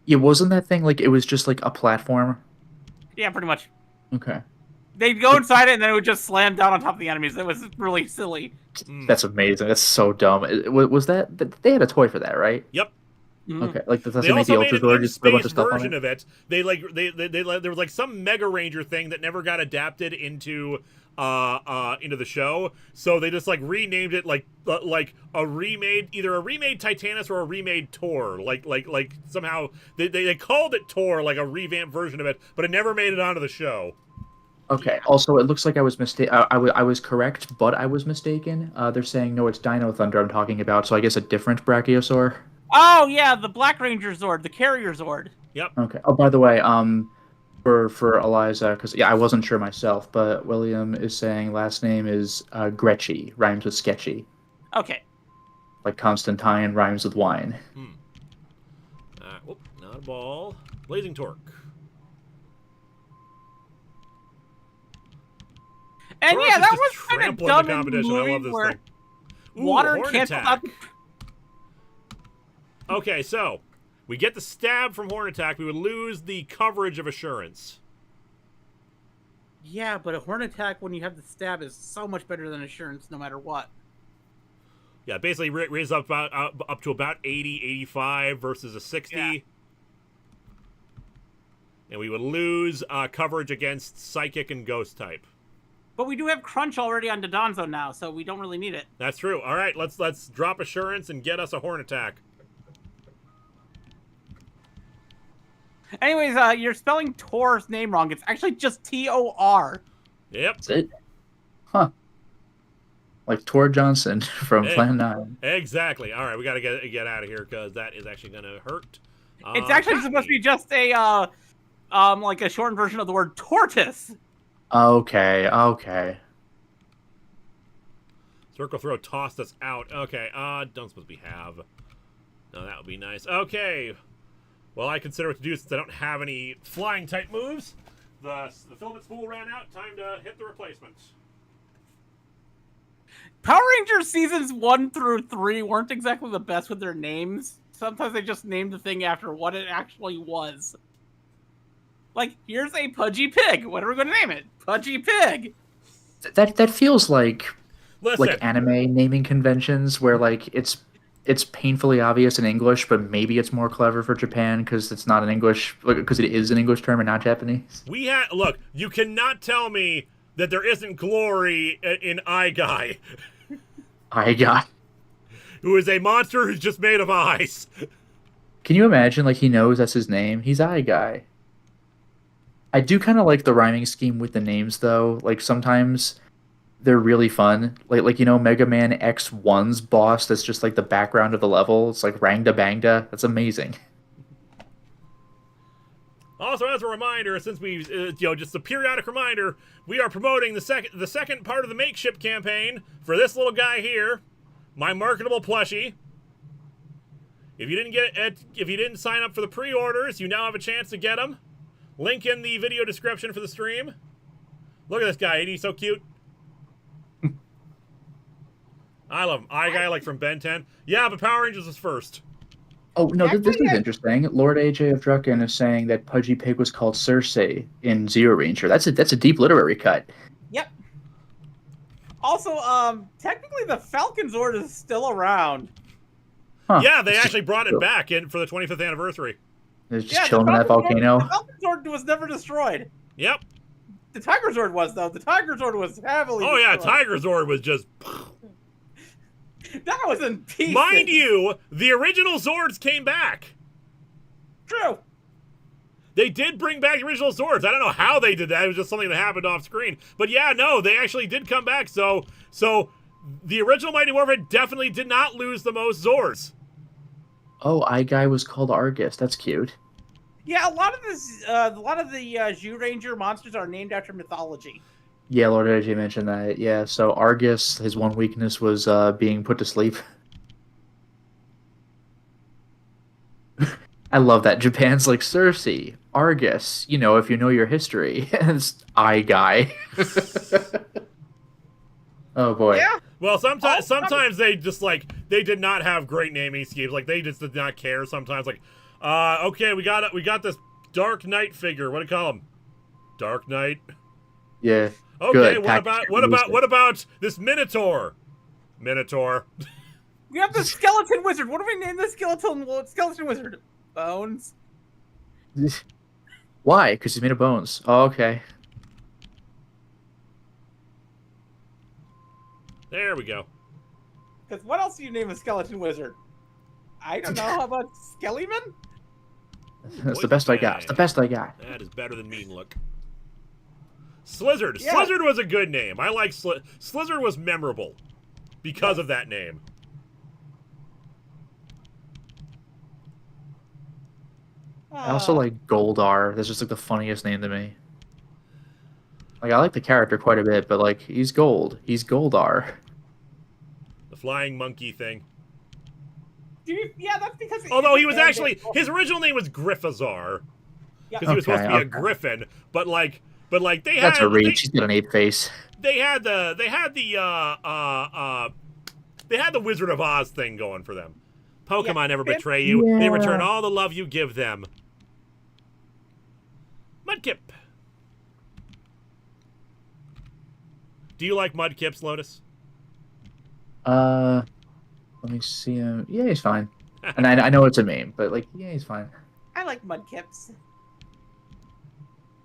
Yeah, wasn't that thing like it was just like a platform? Yeah, pretty much. Okay. They'd go inside it and then it would just slam down on top of the enemies. It was really silly. That's amazing. That's so dumb. Was that they had a toy for that, right? Yep. Okay, like does They that make also the made Ultra an Zord just put a bunch in-space of stuff on version it? of it. There was like some Mega Ranger thing that never got adapted into into the show, so they just like renamed it like a remade, either a remade Titanus or a remade Tor. Like somehow they called it Tor, like a revamped version of it, but it never made it onto the show. Okay. Also, it looks like I was I was correct, but I was mistaken. They're saying no, it's Dino Thunder I'm talking about. So I guess a different Brachiosaur. Oh yeah, the Black Ranger Zord, the Carrier Zord. Yep. Okay. Oh, by the way, for Eliza, because I wasn't sure myself, but William is saying last name is Gretchy, rhymes with sketchy. Okay. Like Constantine rhymes with wine. Whoop, not a ball. Blazing Torque. And Torque yeah, is that just was kind of trampling dumb the in the competition. I movie love this where thing. Ooh, water horn canceled attack. out. Okay, so we get the stab from Horn Attack. We would lose the coverage of Assurance. Yeah, but a Horn Attack when you have the stab is so much better than Assurance, no matter what. Yeah, basically raise up up to about 80, 85 versus a 60. Yeah. And we would lose coverage against Psychic and Ghost type. But we do have Crunch already on Dodonzo now, so we don't really need it. That's true. All right, let's drop Assurance and get us a Horn Attack. Anyways, you're spelling Tor's name wrong. It's actually just T-O-R. Yep. That's it? Huh. Like Tor Johnson from Plan 9. Exactly. All right, we got to get out of here because that is actually going to hurt. It's actually supposed to be just a, like a shortened version of the word tortoise. Okay, okay. Circle Throw tossed us out. Okay, don't suppose we have. No, that would be nice. Okay. Well, I consider what to do since I don't have any flying type moves. The filament spool ran out. Time to hit the replacement. Power Rangers seasons 1 through 3 weren't exactly the best with their names. Sometimes they just named the thing after what it actually was. Like, here's a Pudgy Pig. What are we going to name it? Pudgy Pig. That feels like Listen, like anime naming conventions where like it's painfully obvious in English, but maybe it's more clever for Japan because it's not an English, because it is an English term and not Japanese. look, you cannot tell me that there isn't glory in Eye Guy, who is a monster who's just made of eyes. Can you imagine, like, he knows that's his name? He's Eye Guy. I do kind of like the rhyming scheme with the names, though. Like, sometimes they're really fun. Like you know, Mega Man X1's boss that's just, like, the background of the level. It's like Rangda Bangda. That's amazing. Also, as a reminder, since we, just a periodic reminder, we are promoting the second part of the Makeship campaign for this little guy here, my marketable plushie. If you didn't sign up for the pre-orders, you now have a chance to get them. Link in the video description for the stream. Look at this guy, ain't he so cute? I love him. Eye Guy, like from Ben 10. Yeah, but Power Rangers is first. Oh, no, this is interesting. Lord AJ of Drucken is saying that Pudgy Pig was called Cersei in Zero Ranger. That's a deep literary cut. Yep. Also, technically the Falcon Zord is still around. Huh. Yeah, they actually brought it back in for the 25th anniversary. It's just chilling in that volcano. The Falcon Zord was never destroyed. Yep. The Tiger Zord was, though. The Tiger Zord was heavily Oh, yeah, destroyed. Tiger Zord was just... That was in pieces. Mind you, the original Zords came back. True. They did bring back the original Zords. I don't know how they did that. It was just something that happened off screen. But yeah, no, they actually did come back. So the original Mighty Morphin definitely did not lose the most Zords. Oh, Eye Guy was called Argus. That's cute. Yeah, a lot of the Zhu Ranger monsters are named after mythology. Yeah, Lord AJ mentioned that. Yeah, so Argus, his one weakness was being put to sleep. I love that. Japan's like, Cersei, Argus, if you know your history. And it's Eye Guy. Oh, boy. Yeah. Well, sometimes they just, they did not have great naming schemes. Like, they just did not care sometimes. Like, okay, we got this Dark Knight figure. What do you call him? Dark Knight? Yeah. Okay, good. what about this Minotaur? Minotaur. We have the Skeleton Wizard. What do we name the Skeleton Wizard? Bones. Why? Because he's made of bones. Oh, okay. There we go. Because what else do you name a skeleton wizard? I don't know. How about Skellyman? That's the best I got. It's the best I got. That is better than Mean Look. Slizzard. Yeah. Slizzard was a good name. I like Slizzard was memorable because of that name. I also like Goldar. That's just like the funniest name to me. Like I like the character quite a bit, but like he's gold. He's Goldar. The flying monkey thing. Yeah, that's because. Although he was actually his original name was Griffazar, because he was supposed to be a griffin. But like they had. That's a reach. He's got an ape face. They had the Wizard of Oz thing going for them. Pokemon never betray you. Yeah. They return all the love you give them. Mudkip. Do you like Mudkips, Lotus? Let me see him. Yeah, he's fine. And I know it's a meme, but like, yeah, he's fine. I like Mudkips.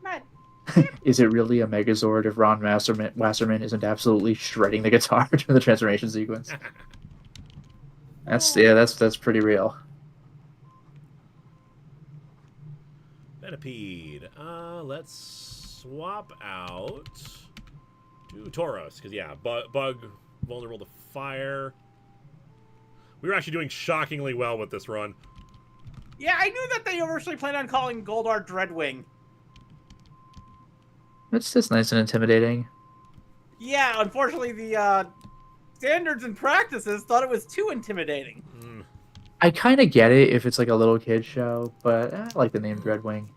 Mud. Is it really a Megazord if Ron Wasserman isn't absolutely shredding the guitar during the transformation sequence? That's pretty real. Venipede. Let's swap out to Tauros, because yeah, bug vulnerable to fire. We were actually doing shockingly well with this run. Yeah, I knew that they originally planned on calling Goldar Dreadwing. It's just nice and intimidating. Yeah, unfortunately, the standards and practices thought it was too intimidating. Mm. I kind of get it if it's like a little kid show, but I like the name Dreadwing.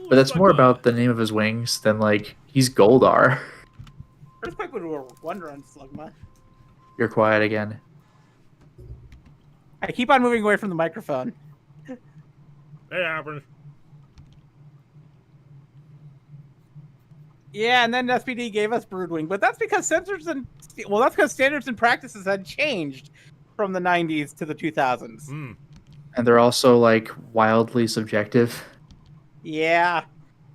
But that's more about the name of his wings than like he's Goldar. Earthquake would wonder on Slugma. You're quiet again. I keep on moving away from the microphone. It happens. Yeah, and then SPD gave us Broodwing, but that's because that's because standards and practices had changed from the 90s to the 2000s. Mm. And they're also like wildly subjective. Yeah.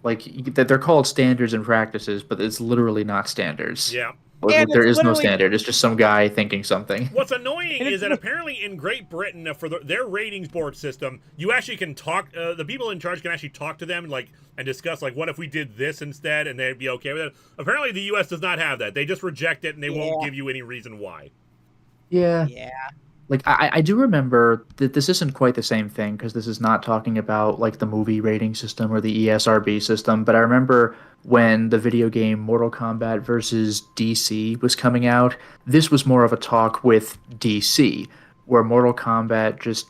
Like they're called standards and practices, but it's literally not standards. Yeah. And There is no literally- standard. It's just some guy thinking something. What's annoying is that apparently in Great Britain, for their ratings board system, you actually can talk. The people in charge can actually talk to them, and discuss, what if we did this instead, and they'd be okay with it. Apparently, the U.S. does not have that. They just reject it, and they won't give you any reason why. Yeah. Yeah. Like I do remember that this isn't quite the same thing because this is not talking about like the movie rating system or the ESRB system. But I remember when the video game Mortal Kombat versus DC was coming out, this was more of a talk with DC, where Mortal Kombat just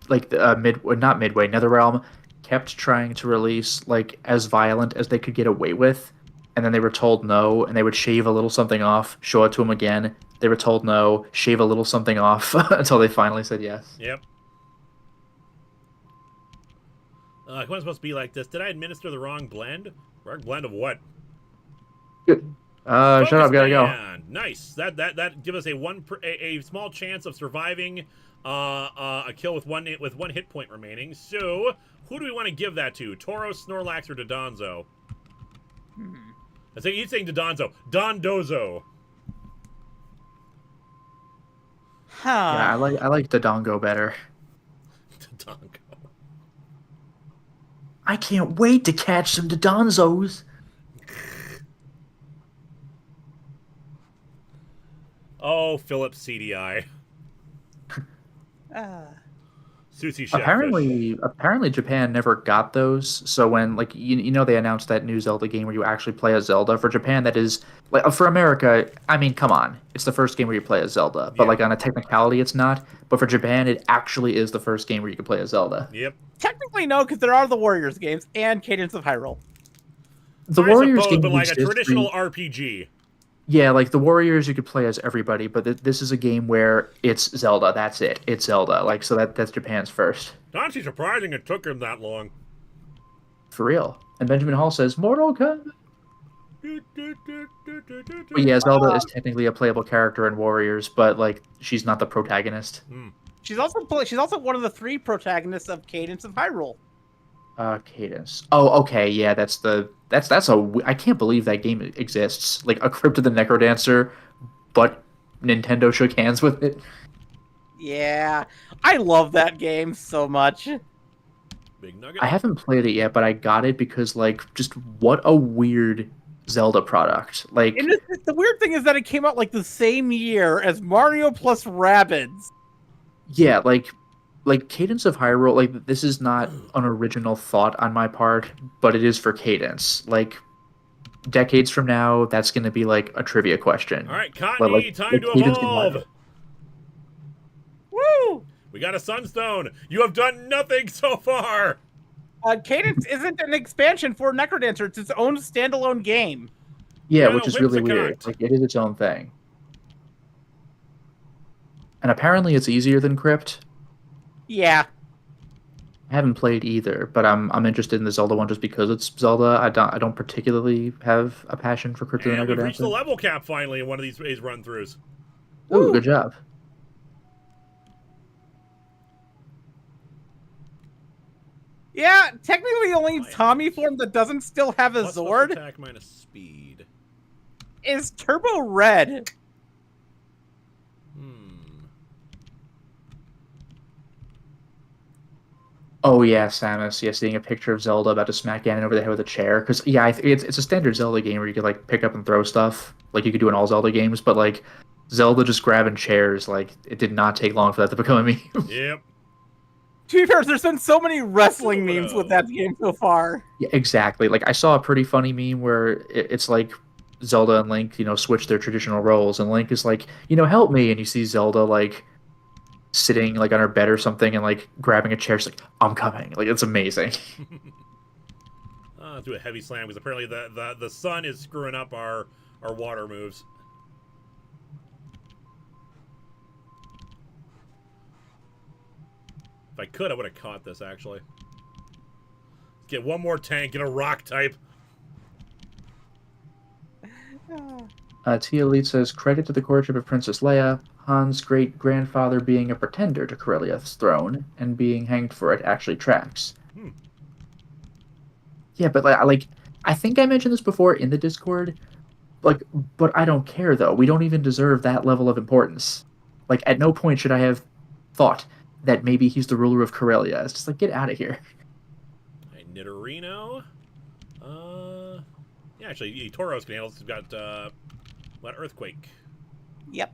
not Midway, NetherRealm kept trying to release as violent as they could get away with, and then they were told no, and they would shave a little something off, show it to them again. They were told no, shave a little something off until they finally said yes. Yep. It wasn't supposed to be like this. Did I administer the wrong blend? Wrong blend of what? Good. Shut up, gotta go. Nice. That gives us a small chance of surviving a kill with one hit point remaining. So, who do we want to give that to? Tauros, Snorlax, or Dodonzo? I think he's saying Dodonzo. Dondozo. Huh. Yeah, I like Dodongo better. Dodongo. I can't wait to catch some Dodonzos. Oh, Philip CDI. Sushi Chef. Apparently Japan never got those. So when they announced that new Zelda game where you actually play as Zelda, for Japan that is for America, I mean, come on. It's the first game where you play as Zelda. But on a technicality it's not. But for Japan it actually is the first game where you can play as Zelda. Yep. Technically no, because there are the Warriors games and Cadence of Hyrule. The Warriors game but a exists traditional RPG. Yeah, the Warriors you could play as everybody, but this is a game where it's Zelda. That's it. It's Zelda. So that's Japan's first. It's honestly surprising it took him that long. For real. And Benjamin Hall says Mortal Kombat. But yeah, Zelda is technically a playable character in Warriors, but she's not the protagonist. She's also one of the 3 protagonists of Cadence of Hyrule. Cadence. Oh, okay, yeah, I can't believe that game exists. A Crypt of the Necrodancer, but Nintendo shook hands with it. Yeah, I love that game so much. Big nugget. I haven't played it yet, but I got it because, like, just what a weird Zelda product. Like, And the weird thing is that it came out like the same year as Mario plus Rabbids. yeah, like Cadence of Hyrule, like, this is not an original thought on my part, but it is for Cadence. Like, decades from now, that's going to be, like, a trivia question. All right, Cottonee, But, like, time to Cadence can learn evolve. it. Woo! We got a Sunstone. You have done nothing so far. Cadence isn't an expansion for Necrodancer. It's its own standalone game. Yeah, Yeah, which is really Whimsicott. weird. Like, it is its own thing. And apparently it's easier than Crypt. Yeah. I haven't played either, but I'm interested in the Zelda one just because it's Zelda. I don't particularly have a passion for Crypt of the And we've reached the Necrodancer. level cap finally in one of these run-throughs. Ooh, good job. Yeah, technically the only Tommy form that doesn't still have a Plus special Zord attack minus speed. is Turbo Red. Oh yeah, Samus. Yeah, seeing a picture of Zelda about to smack Ganon over the head with a chair. Because yeah, it's a standard Zelda game where you could like pick up and throw stuff, like you could do in all Zelda games. But like Zelda just grabbing chairs, like it did not take long for that to become a meme. Yep. To be fair, there's been so many wrestling Photo. memes with that game so far. Yeah, exactly. Like I saw a pretty funny meme where it's like Zelda and Link, switch their traditional roles, and Link is like, help me, and you see Zelda like sitting like on her bed or something and like grabbing a chair. She's like, I'm coming. Like it's amazing. Let's do a heavy slam because apparently the sun is screwing up our water moves. If I could, I would have caught this actually. Let's get one more tank, get a rock type. Tia Elite says, credit to the courtship of Princess Leia, Han's great-grandfather being a pretender to Corellia's throne, and being hanged for it actually tracks. Yeah, but like, I think I mentioned this before in the Discord, like, but I don't care, though. We don't even deserve that level of importance. Like, at no point should I have thought that maybe he's the ruler of Corellia. It's just like, get out of here. Hey, Nidorino. Yeah, actually, Tauros can handle this. He's got Earthquake. Yep.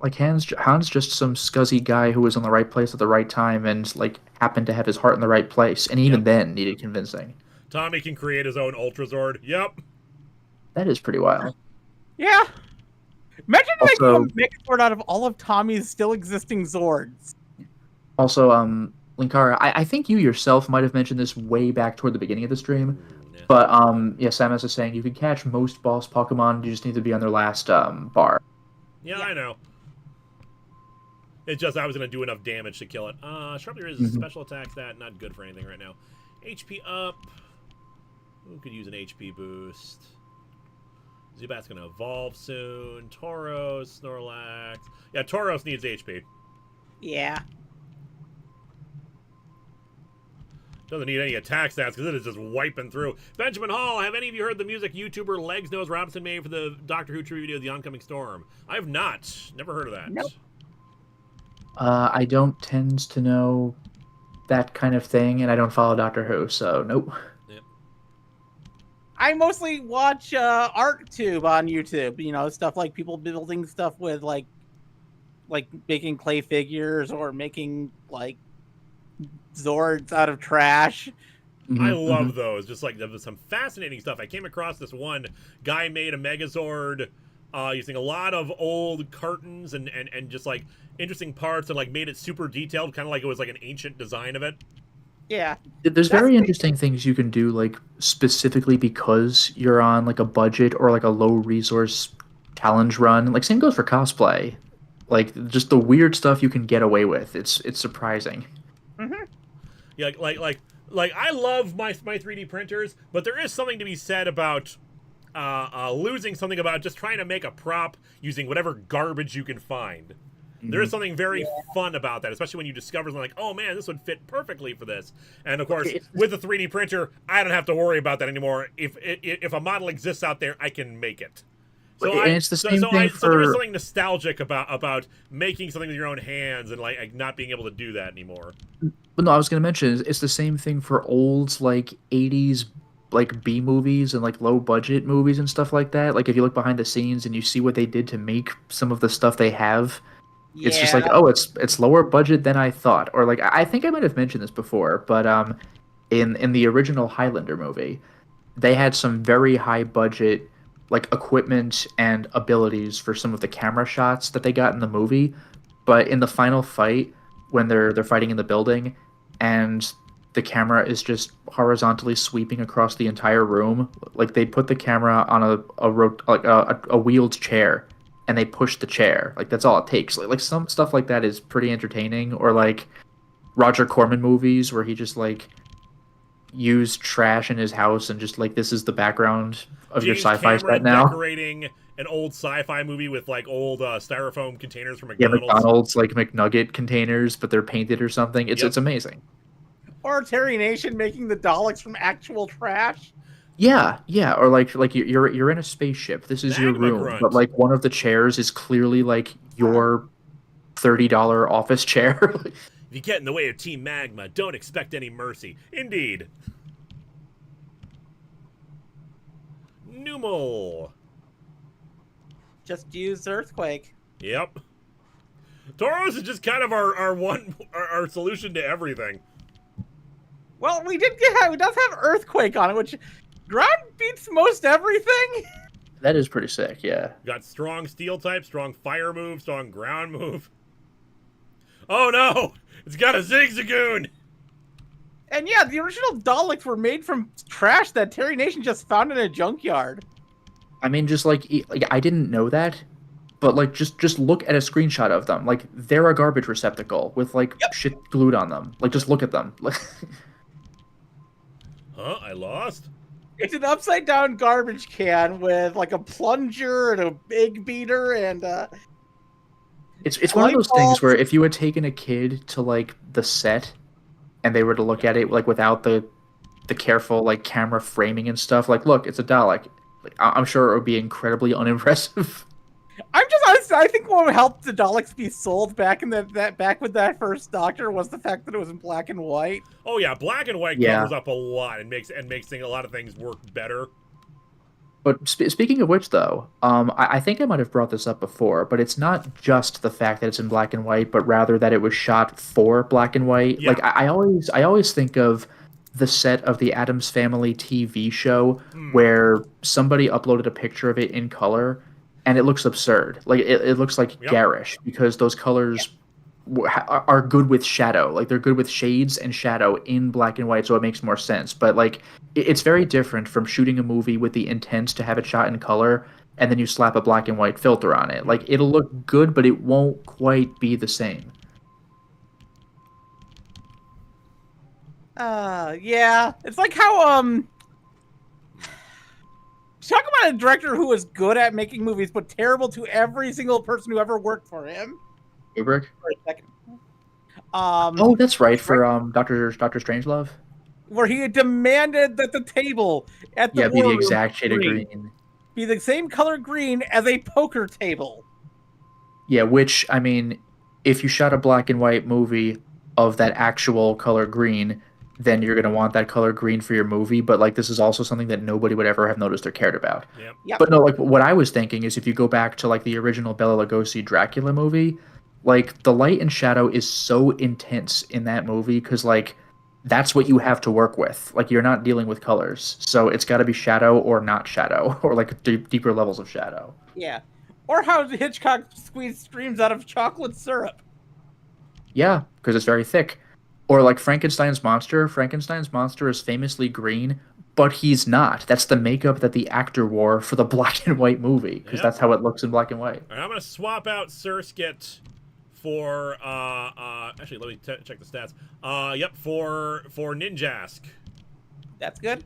Like, Han's just some scuzzy guy who was in the right place at the right time and, like, happened to have his heart in the right place, and even then needed convincing. Tommy can create his own Ultrazord. Yep. That is pretty wild. Yeah. Imagine Also- making a Megazord out of all of Tommy's still existing Zords. Also, Linkara, I think you yourself might have mentioned this way back toward the beginning of the stream, Yeah. but, yeah, Samus is saying you can catch most boss Pokemon, you just need to be on their last, bar. Yeah, I know. It's just I was going to do enough damage to kill it. Sharply raises special attack stat. Not good for anything right now. HP up. Who could use an HP boost? Zubat's going to evolve soon. Tauros, Snorlax. Yeah, Tauros needs HP. Yeah. Doesn't need any attack stats because it is just wiping through. Benjamin Hall, have any of you heard the music YouTuber Legs Nose Robinson made for the Doctor Who tribute video, The Oncoming Storm? I have not. Never heard of that. Nope. I don't tend to know that kind of thing, and I don't follow Doctor Who, so nope. Yep. I mostly watch ArtTube on YouTube. Stuff like people building stuff with like making clay figures or making like Zords out of trash. I love those. Just like there's some fascinating stuff. I came across this one guy made a Megazord using a lot of old cartons and just like interesting parts and like made it super detailed, kind of like it was like an ancient design of it. Yeah. There's very interesting things you can do, like, specifically because you're on, like, a budget or, like, a low-resource challenge run. Like, same goes for cosplay. Like, just the weird stuff you can get away with. It's surprising. Mm-hmm. Yeah, like I love my 3D printers, but there is something to be said about losing something about just trying to make a prop using whatever garbage you can find. There is something very fun about that, especially when you discover something like, oh man, this would fit perfectly for this. And of course, with the 3D printer, I don't have to worry about that anymore. If a model exists out there, I can make it. So And it's the same thing so there is for. something nostalgic about making something with your own hands and like not being able to do that anymore. But no, I was gonna mention it's the same thing for old like '80s like B movies and like low budget movies and stuff like that. Like if you look behind the scenes and you see what they did to make some of the stuff they have, it's just like, Yeah. oh, it's lower budget than I thought. Or like I think I might have mentioned this before, but in the original Highlander movie, they had some very high budget like equipment and abilities for some of the camera shots that they got in the movie, but in the final fight when they're fighting in the building and the camera is just horizontally sweeping across the entire room, like they put the camera on a wheeled chair and they push the chair. Like that's all it takes. Like some stuff like that is pretty entertaining. Or like Roger Corman movies where he just like used trash in his house and just like this is the background of your James sci-fi Cameron set now. decorating an old sci-fi movie with like old styrofoam containers from Yeah, McDonald's. McDonald's like McNugget containers, but they're painted or something. It's Yep. it's amazing. Or Terry Nation making the Daleks from actual trash. Yeah, yeah, or like you're in a spaceship. This is your Magma room, grunt. but like one of the chairs is clearly like your $30 office chair. If you get in the way of Team Magma, don't expect any mercy. Indeed. Numal. Just use Earthquake. Yep. Tauros is just kind of our solution to everything. Well, we does have Earthquake on it, which ground beats most everything. That is pretty sick, yeah. Got strong steel type, strong fire move, strong ground move. Oh no! It's got a Zigzagoon! And yeah, the original Daleks were made from trash that Terry Nation just found in a junkyard. I mean, just like I didn't know that, but like just look at a screenshot of them. Like they're a garbage receptacle with like shit glued on them. Like just look at them. Huh? I lost? It's an upside down garbage can with like a plunger and a big beater and It's one of those light things bulbs. where if you had taken a kid to like the set and they were to look at it like without the careful like camera framing and stuff, like look, it's a Dalek. Like, I'm sure it would be incredibly unimpressive. I think what helped the Daleks be sold back in back with that first Doctor was the fact that it was in black and white. Oh yeah, black and white Yeah. covers up a lot and makes a lot of things work better. But speaking of which, though, I think I might have brought this up before, but it's not just the fact that it's in black and white, but rather that it was shot for black and white. Yeah. Like I always think of the set of the Addams Family TV show where somebody uploaded a picture of it in color, and it looks absurd. Like it looks like garish because those colors are good with shadow. Like they're good with shades and shadow in black and white, so it makes more sense. But like it's very different from shooting a movie with the intent to have it shot in color and then you slap a black and white filter on it. Like it'll look good, but it won't quite be the same. Yeah. It's like how talk about a director who was good at making movies but terrible to every single person who ever worked for him. Kubrick? For a second. Oh, that's right, for Doctor Strangelove. Where he demanded that the table at the Yeah, be war the room exact shade of green. be the same color green as a poker table. Yeah, which, I mean, if you shot a black and white movie of that actual color green, then you're going to want that color green for your movie. But, like, this is also something that nobody would ever have noticed or cared about. Yep. Yep. But no, like, what I was thinking is if you go back to, like, the original Bela Lugosi Dracula movie, like, the light and shadow is so intense in that movie because, like, that's what you have to work with. Like, you're not dealing with colors. So it's got to be shadow or not shadow, or, like, deeper levels of shadow. Yeah. Or how Hitchcock squeezed streams out of chocolate syrup. Yeah, because it's very thick. Or like Frankenstein's monster. Frankenstein's monster is famously green, but he's not. That's the makeup that the actor wore for the black and white movie, because that's how it looks in black and white. All right, I'm gonna swap out Surskit for actually let me check the stats. For Ninjask. That's good.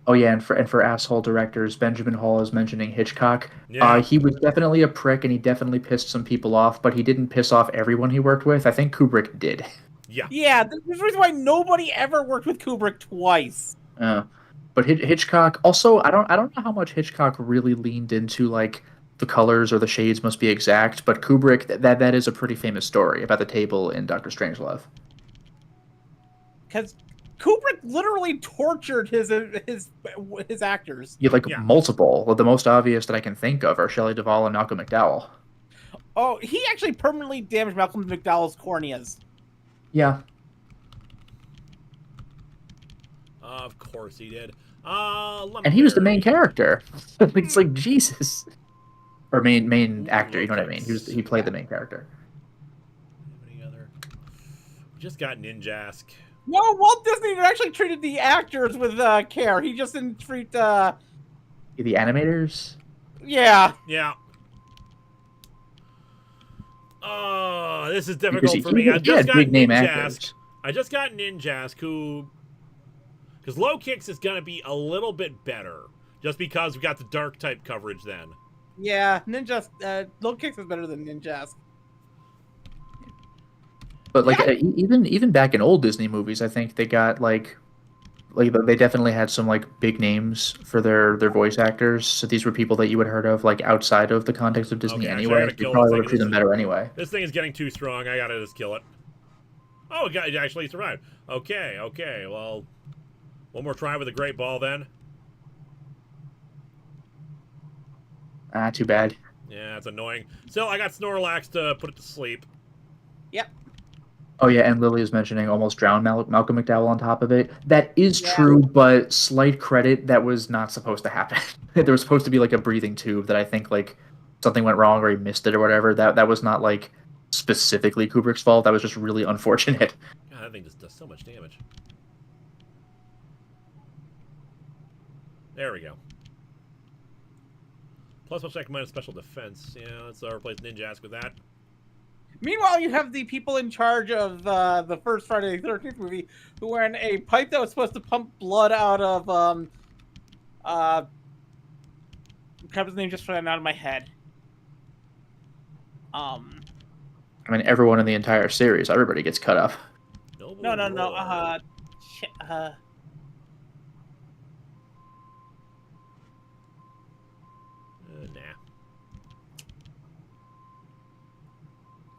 Oh yeah, and for asshole directors, Benjamin Hall is mentioning Hitchcock. Yeah. He was definitely a prick, and he definitely pissed some people off, but he didn't piss off everyone he worked with. I think Kubrick did. Yeah. Yeah, there's a reason why nobody ever worked with Kubrick twice. But Hitchcock also, I don't know how much Hitchcock really leaned into like the colors or the shades must be exact, but Kubrick, that is a pretty famous story about the table in Doctor Strangelove. Because Kubrick literally tortured his actors. Multiple. Well, the most obvious that I can think of are Shelley Duvall and Malcolm McDowell. Oh, he actually permanently damaged Malcolm McDowell's corneas. Yeah. Of course he did. And he was the main character. It's like, Jesus. Or main actor, you know what I mean? He played the main character. Any other? Just got Ninjask. No, Walt Disney actually treated the actors with care. He just didn't treat The animators? Yeah. Yeah. Oh, this is difficult for me. I just got Ninjask, who... Because Low Kicks is going to be a little bit better, just because we got the dark type coverage then. Yeah, Low Kicks is better than Ninjask. But even back in old Disney movies, I think they got like they definitely had some like big names for their voice actors. So these were people that you would heard of like outside of the context of Disney anyway. You probably would have treated them better anyway. This thing is getting too strong. I gotta just kill it. Oh, it actually survived. Okay. Well, one more try with a great ball then. Too bad. Yeah, that's annoying. Still, I got Snorlax to put it to sleep. Yep. Oh yeah, and Lily is mentioning almost drowned Malcolm McDowell on top of it. That is true, but slight credit, that was not supposed to happen. There was supposed to be like a breathing tube that I think like something went wrong or he missed it or whatever. That was not like specifically Kubrick's fault. That was just really unfortunate. God, that thing just does so much damage. There we go. Plus, check minus special defense. Yeah, let's replace Ninjask with that. Meanwhile, you have the people in charge of the first Friday the 13th movie who were in a pipe that was supposed to pump blood out of his name just ran out of my head. I mean, everyone in the entire series, everybody gets cut up. No.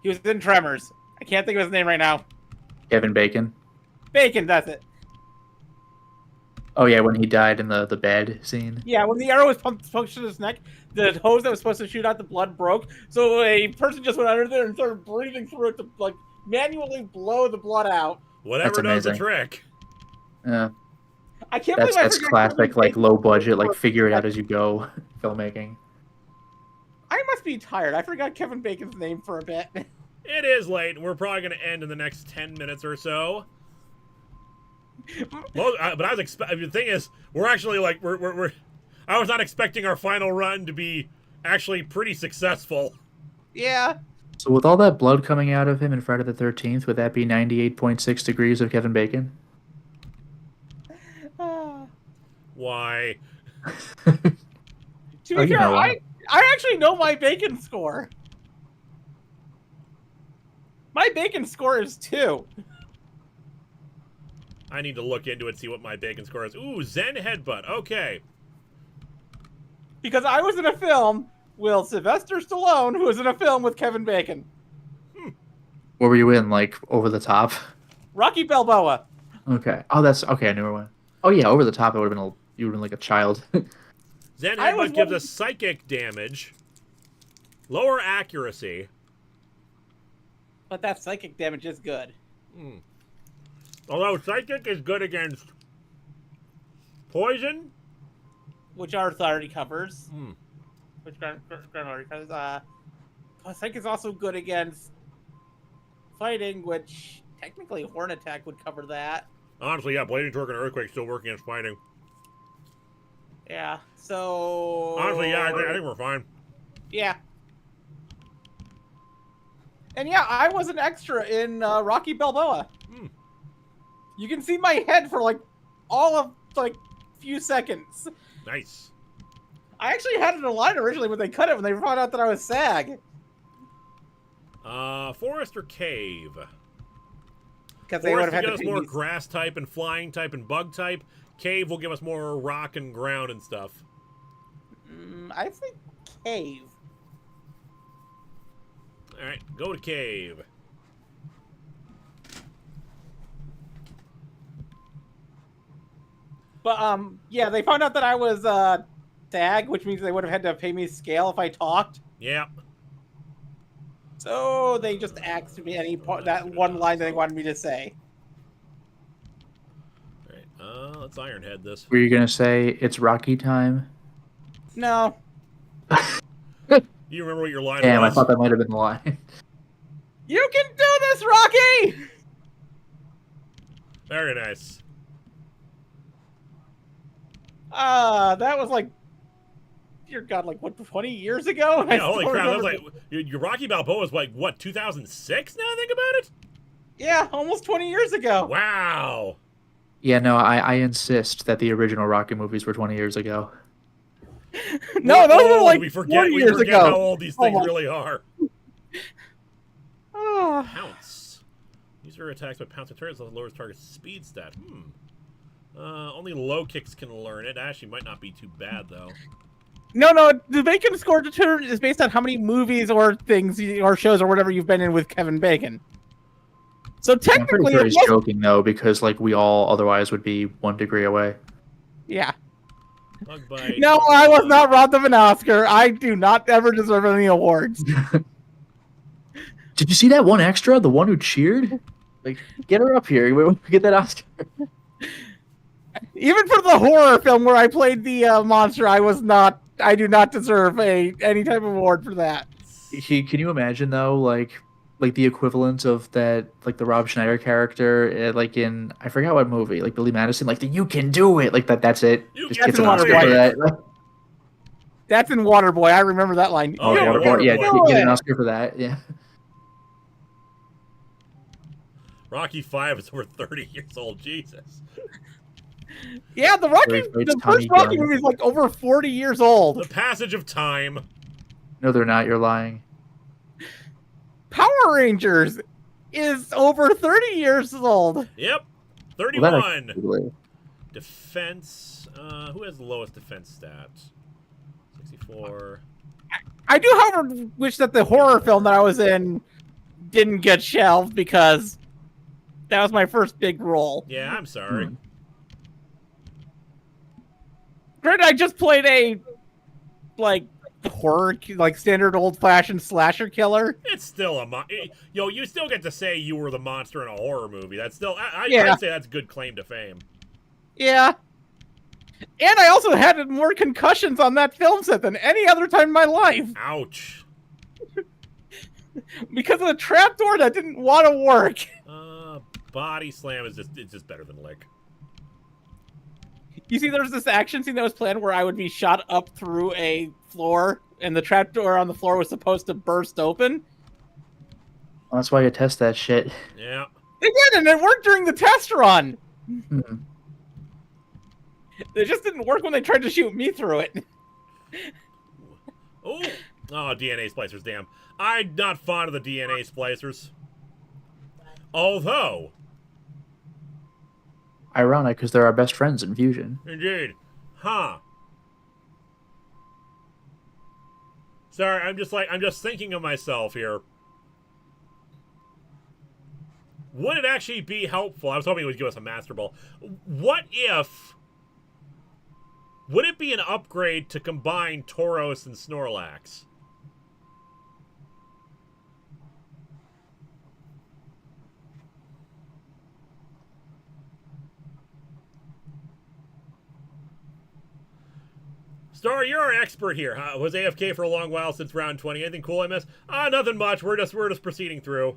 He was in Tremors. I can't think of his name right now. Kevin Bacon. Bacon, that's it. Oh yeah, when he died in the bed scene. Yeah, when the arrow was punched in his neck, the hose that was supposed to shoot out the blood broke, so a person just went under there and started breathing through it to like manually blow the blood out. Whatever does the trick. Yeah. I can't believe that's classic, like low budget, like figure it out as you go filmmaking. I must be tired. I forgot Kevin Bacon's name for a bit. It is late, and we're probably going to end in the next 10 minutes or so. Well, but I was expecting. The thing is, we're actually like we're. I was not expecting our final run to be actually pretty successful. Yeah. So with all that blood coming out of him in Friday the 13th, would that be 98.6 degrees of Kevin Bacon? Why? To be fair, I actually know my Bacon score. My Bacon score is 2. I need to look into it, see what my Bacon score is. Ooh, Zen Headbutt. Okay. Because I was in a film with Sylvester Stallone, who was in a film with Kevin Bacon. What were you in, like, Over the Top? Rocky Balboa. Okay. Oh, that's... Okay, I knew one. Oh, yeah, Over the Top, you would have been like a child. Zen Headbutt gives us psychic damage, lower accuracy. But that psychic damage is good. Although psychic is good against poison, which Arth already covers. Which Grant already covers. Psychic is also good against fighting, which technically Horn Attack would cover that. Honestly, yeah, Blading Torque and Earthquake still working against fighting. Yeah, so... Honestly, yeah, I think we're fine. Yeah. And yeah, I was an extra in Rocky Balboa. You can see my head for like all of like few seconds. Nice. I actually had it in a line originally when they cut it when they found out that I was SAG. Forest or cave? Because they would have had to give to us more grass type and flying type and bug type. Cave will give us more rock and ground and stuff. I think cave. right, go to cave. But yeah, they found out that I was tag, which means they would have had to pay me scale if I talked. Yep. So they just asked me that one line that they wanted me to say. All right, let's Ironhead this. Were you gonna say it's Rocky time? No. You remember what your line Damn, was? I thought that might have been the line. You can do this, Rocky! Very nice. That was like, dear God, like what, 20 years ago? Yeah, holy crap! That was like your Rocky Balboa was like what, 2006? Now I think about it. Yeah, almost 20 years ago. Wow. Yeah, no, I insist that the original Rocky movies were 20 years ago. No, those were like we 40 forget years ago. how old these things really are. Oh. Pounce. User attacks by pounce and turns lowers target speed stat. Only low kicks can learn it. Actually, might not be too bad though. No, the Bacon score determined is based on how many movies or things or shows or whatever you've been in with Kevin Bacon. So I'm pretty technically, sure he's joking though, because like we all otherwise would be 1 degree away. yeah. Bug bite. No, I was not robbed of an Oscar. I do not ever deserve any awards. Did you see that one extra? The one who cheered? Like, get her up here. We get that Oscar. Even for the horror film where I played the monster, I do not deserve any type of award for that. Can you imagine though, like the equivalent of that, like the Rob Schneider character, like in I forgot what movie, like Billy Madison, like the "You can do it," like that. That's it. You Just can gets an do Oscar it. for that. That's in Waterboy. I remember that line. Oh, You yeah, can Waterboy. yeah, do get it. an Oscar for that. Yeah. Rocky 5 is over 30 years old. Jesus. Yeah, the It's first Tommy Rocky Gunn. movie is like over 40 years old. The passage of time. No, they're not. You're lying. Power Rangers is over 30 years old. Yep. Well, 31. that I can believe. Defense. Who has the lowest defense stat? 64. I do, however, wish that the horror film that I was in didn't get shelved because that was my first big role. Yeah, I'm sorry. Granted, I just played a horror, like standard old-fashioned slasher killer. It's still a yo. You still get to say you were the monster in a horror movie. That's still Yeah. I'd say that's a good claim to fame. Yeah. And I also had more concussions on that film set than any other time in my life Ouch. because of the trapdoor that didn't want to work. Body slam is just better than lick. You see, there's this action scene that was planned where I would be shot up through a floor, and the trapdoor on the floor was supposed to burst open. Well, that's why you test that shit. Yeah. It did, and it worked during the test run. Hmm. It just didn't work when they tried to shoot me through it. Oh, DNA splicers. Damn, I'm not fond of the DNA splicers. Although, Ironic, because they're our best friends in Fusion. indeed, huh? Sorry, I'm just thinking of myself here. Would it actually be helpful? I was hoping it would give us a Master Ball. What if? Would it be an upgrade to combine Tauros and Snorlax? Star, you're our expert here. Was AFK for a long while since round 20. Anything cool I missed? Nothing much. We're just proceeding through.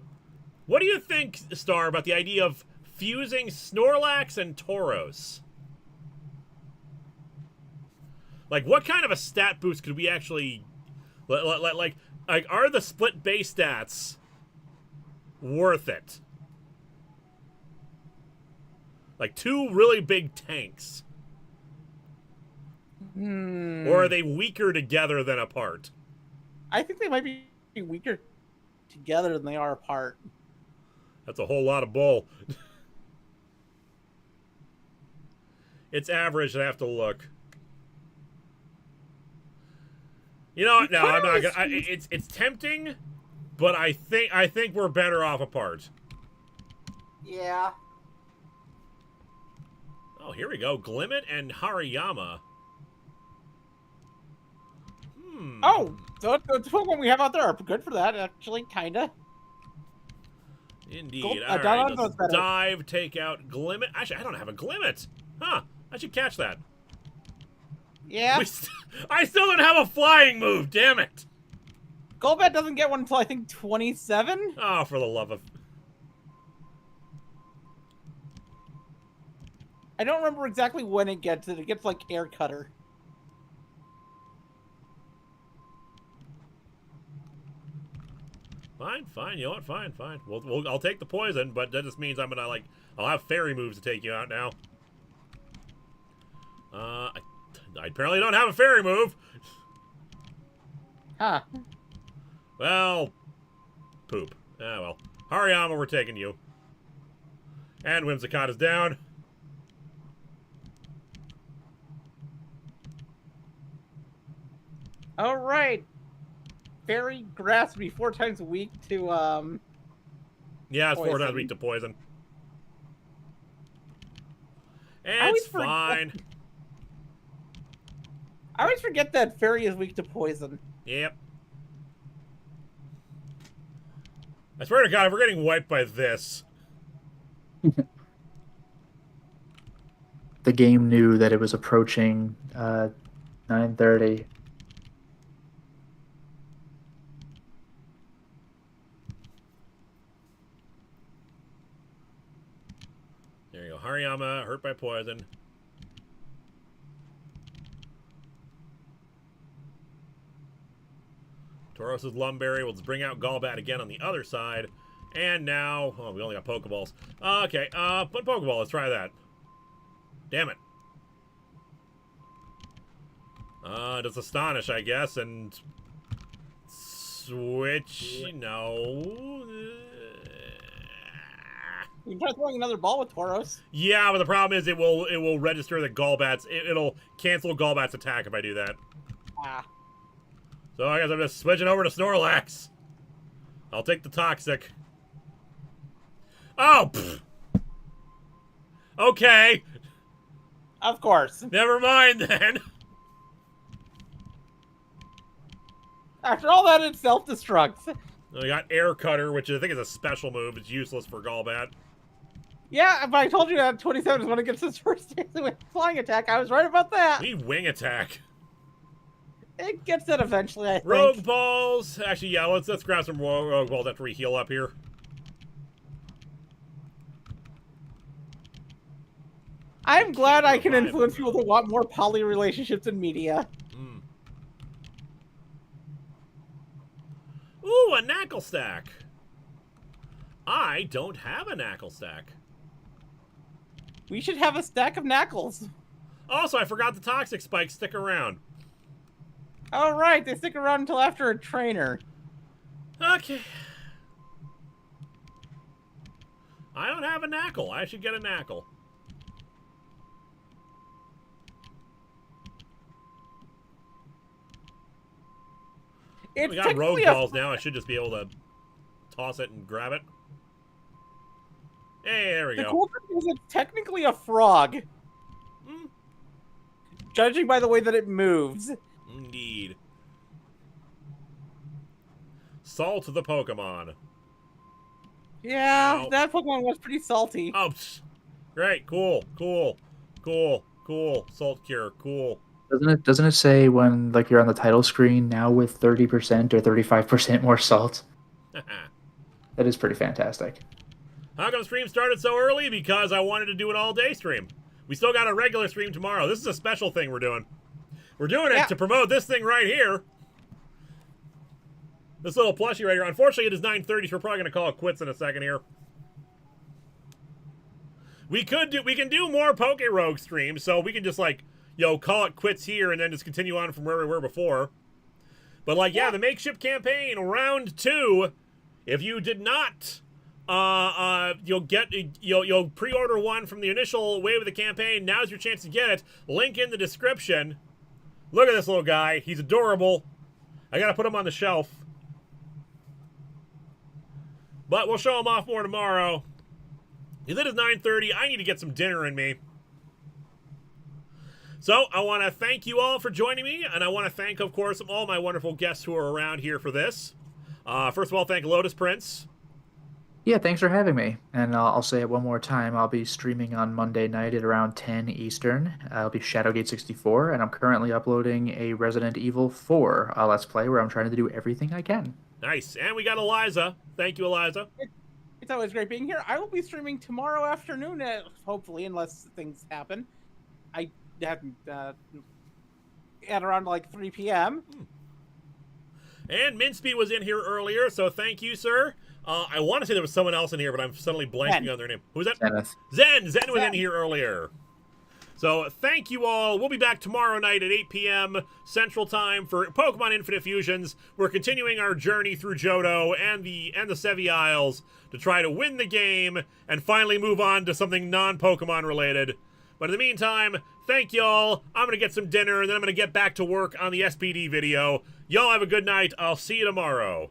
What do you think, Star, about the idea of fusing Snorlax and Tauros? Like, what kind of a stat boost could we actually... Like, are the split base stats worth it? Like, two really big tanks. Or are they weaker together than apart? I think they might be weaker together than they are apart. That's a whole lot of bull. It's average. I have to look. You know what? No, I'm not gonna. It's tempting, but I think we're better off apart. Yeah. Oh, here we go. Glimmet and Hariyama. Oh, so the Pokemon we have out there are good for that, actually, kinda. Indeed. Cool. All right, Donon's let's better. dive, take out Glimmet. Actually, I don't have a Glimmet. Huh, I should catch that. Yeah. I still don't have a flying move, damn it. Golbat doesn't get one until, I think, 27? Oh, for the love of... I don't remember exactly when it gets it. It gets, like, Air Cutter. Fine, you know what? Fine. I'll take the poison, but that just means I'm gonna, like, I'll have fairy moves to take you out now. I apparently don't have a fairy move. Huh. Well, poop. Ah, well. Hariyama, we're taking you. And Whimsicott is down. All right. Fairy grasps me 4 times a week to, Yeah, it's 4 Poison. times a week to poison. I always It's fine. I always forget that Fairy is weak to poison. Yep. I swear to God, if we're getting wiped by this. The game knew that it was approaching 9:30. There you go. Hariyama, hurt by poison. Tauros' Lumberry. We'll just bring out Golbat again on the other side. And now... Oh, we only got Pokeballs. Okay, put Pokeball. Let's try that. Damn it. Just Astonish, I guess, and... Switch... No... You can try throwing another ball with Tauros. Yeah, but the problem is it will register the Golbat's... It'll cancel Golbat's attack if I do that. Ah. So I guess I'm just switching over to Snorlax. I'll take the Toxic. Oh! Pfft. Okay. Of course. Never mind then. After all that, it self-destructs. We got Air Cutter, which I think is a special move. It's useless for Golbat. Yeah, but I told you that 27 is when it gets its first flying attack. I was right about that. We Wing Attack. It gets it eventually, I think. Rogue Balls. Actually, yeah, let's grab some Rogue Balls after we heal up here. I'm glad I can influence people to want more poly relationships in media. Mm. Ooh, a Knackle Stack. I don't have a Knackle Stack. We should have a stack of Knackles. Also, I forgot the Toxic Spikes stick around. All right, they stick around until after a trainer. Okay. I don't have a Knackle. I should get a Knackle. It's We got Rogue Balls now. I should just be able to toss it and grab it. Hey, there we The go. cool thing is it's technically a frog. Mm, Judging by the way that it moves. indeed. Salt the Pokemon. Yeah, Ow. that Pokemon was pretty salty. Oh, psh. Great. Cool. Salt Cure. Cool. Doesn't it say when like you're on the title screen now with 30% or 35% more salt? That is pretty fantastic. How come stream started so early? Because I wanted to do an all-day stream. We still got a regular stream tomorrow. This is a special thing we're doing. We're doing it to promote this thing right here. This little plushie right here. Unfortunately, it is 9:30, so we're probably going to call it quits in a second here. We can do more PokeRogue streams, so we can just, like, call it quits here and then just continue on from where we were before. But, like, yeah, the makeshift campaign, round 2, if you did not... you'll pre-order one from the initial wave of the campaign. Now's your chance to get it. Link in the description. Look at this little guy. He's adorable. I gotta put him on the shelf. But we'll show them off more tomorrow. It is 9:30. I need to get some dinner in me. So I want to thank you all for joining me, and I want to thank, of course, all my wonderful guests who are around here for this. First of all, thank Lotus Prince. Yeah, thanks for having me. And I'll say it one more time. I'll be streaming on Monday night at around 10 Eastern. I'll be Shadowgate 64, and I'm currently uploading a Resident Evil 4 Let's Play where I'm trying to do everything I can. Nice. And we got Eliza. Thank you, Eliza. It's always great being here. I will be streaming tomorrow afternoon, hopefully, unless things happen. I haven't at around like 3 p.m. And Minspeed was in here earlier, so thank you, sir. I want to say there was someone else in here, but I'm suddenly blanking on their name. Who's that? Zenith. Zen was in here earlier. So thank you all. We'll be back tomorrow night at 8 p.m. Central Time for Pokemon Infinite Fusions. We're continuing our journey through Johto and the Sevi Isles to try to win the game and finally move on to something non-Pokemon related. But in the meantime, thank y'all. I'm going to get some dinner, and then I'm going to get back to work on the SPD video. Y'all have a good night. I'll see you tomorrow.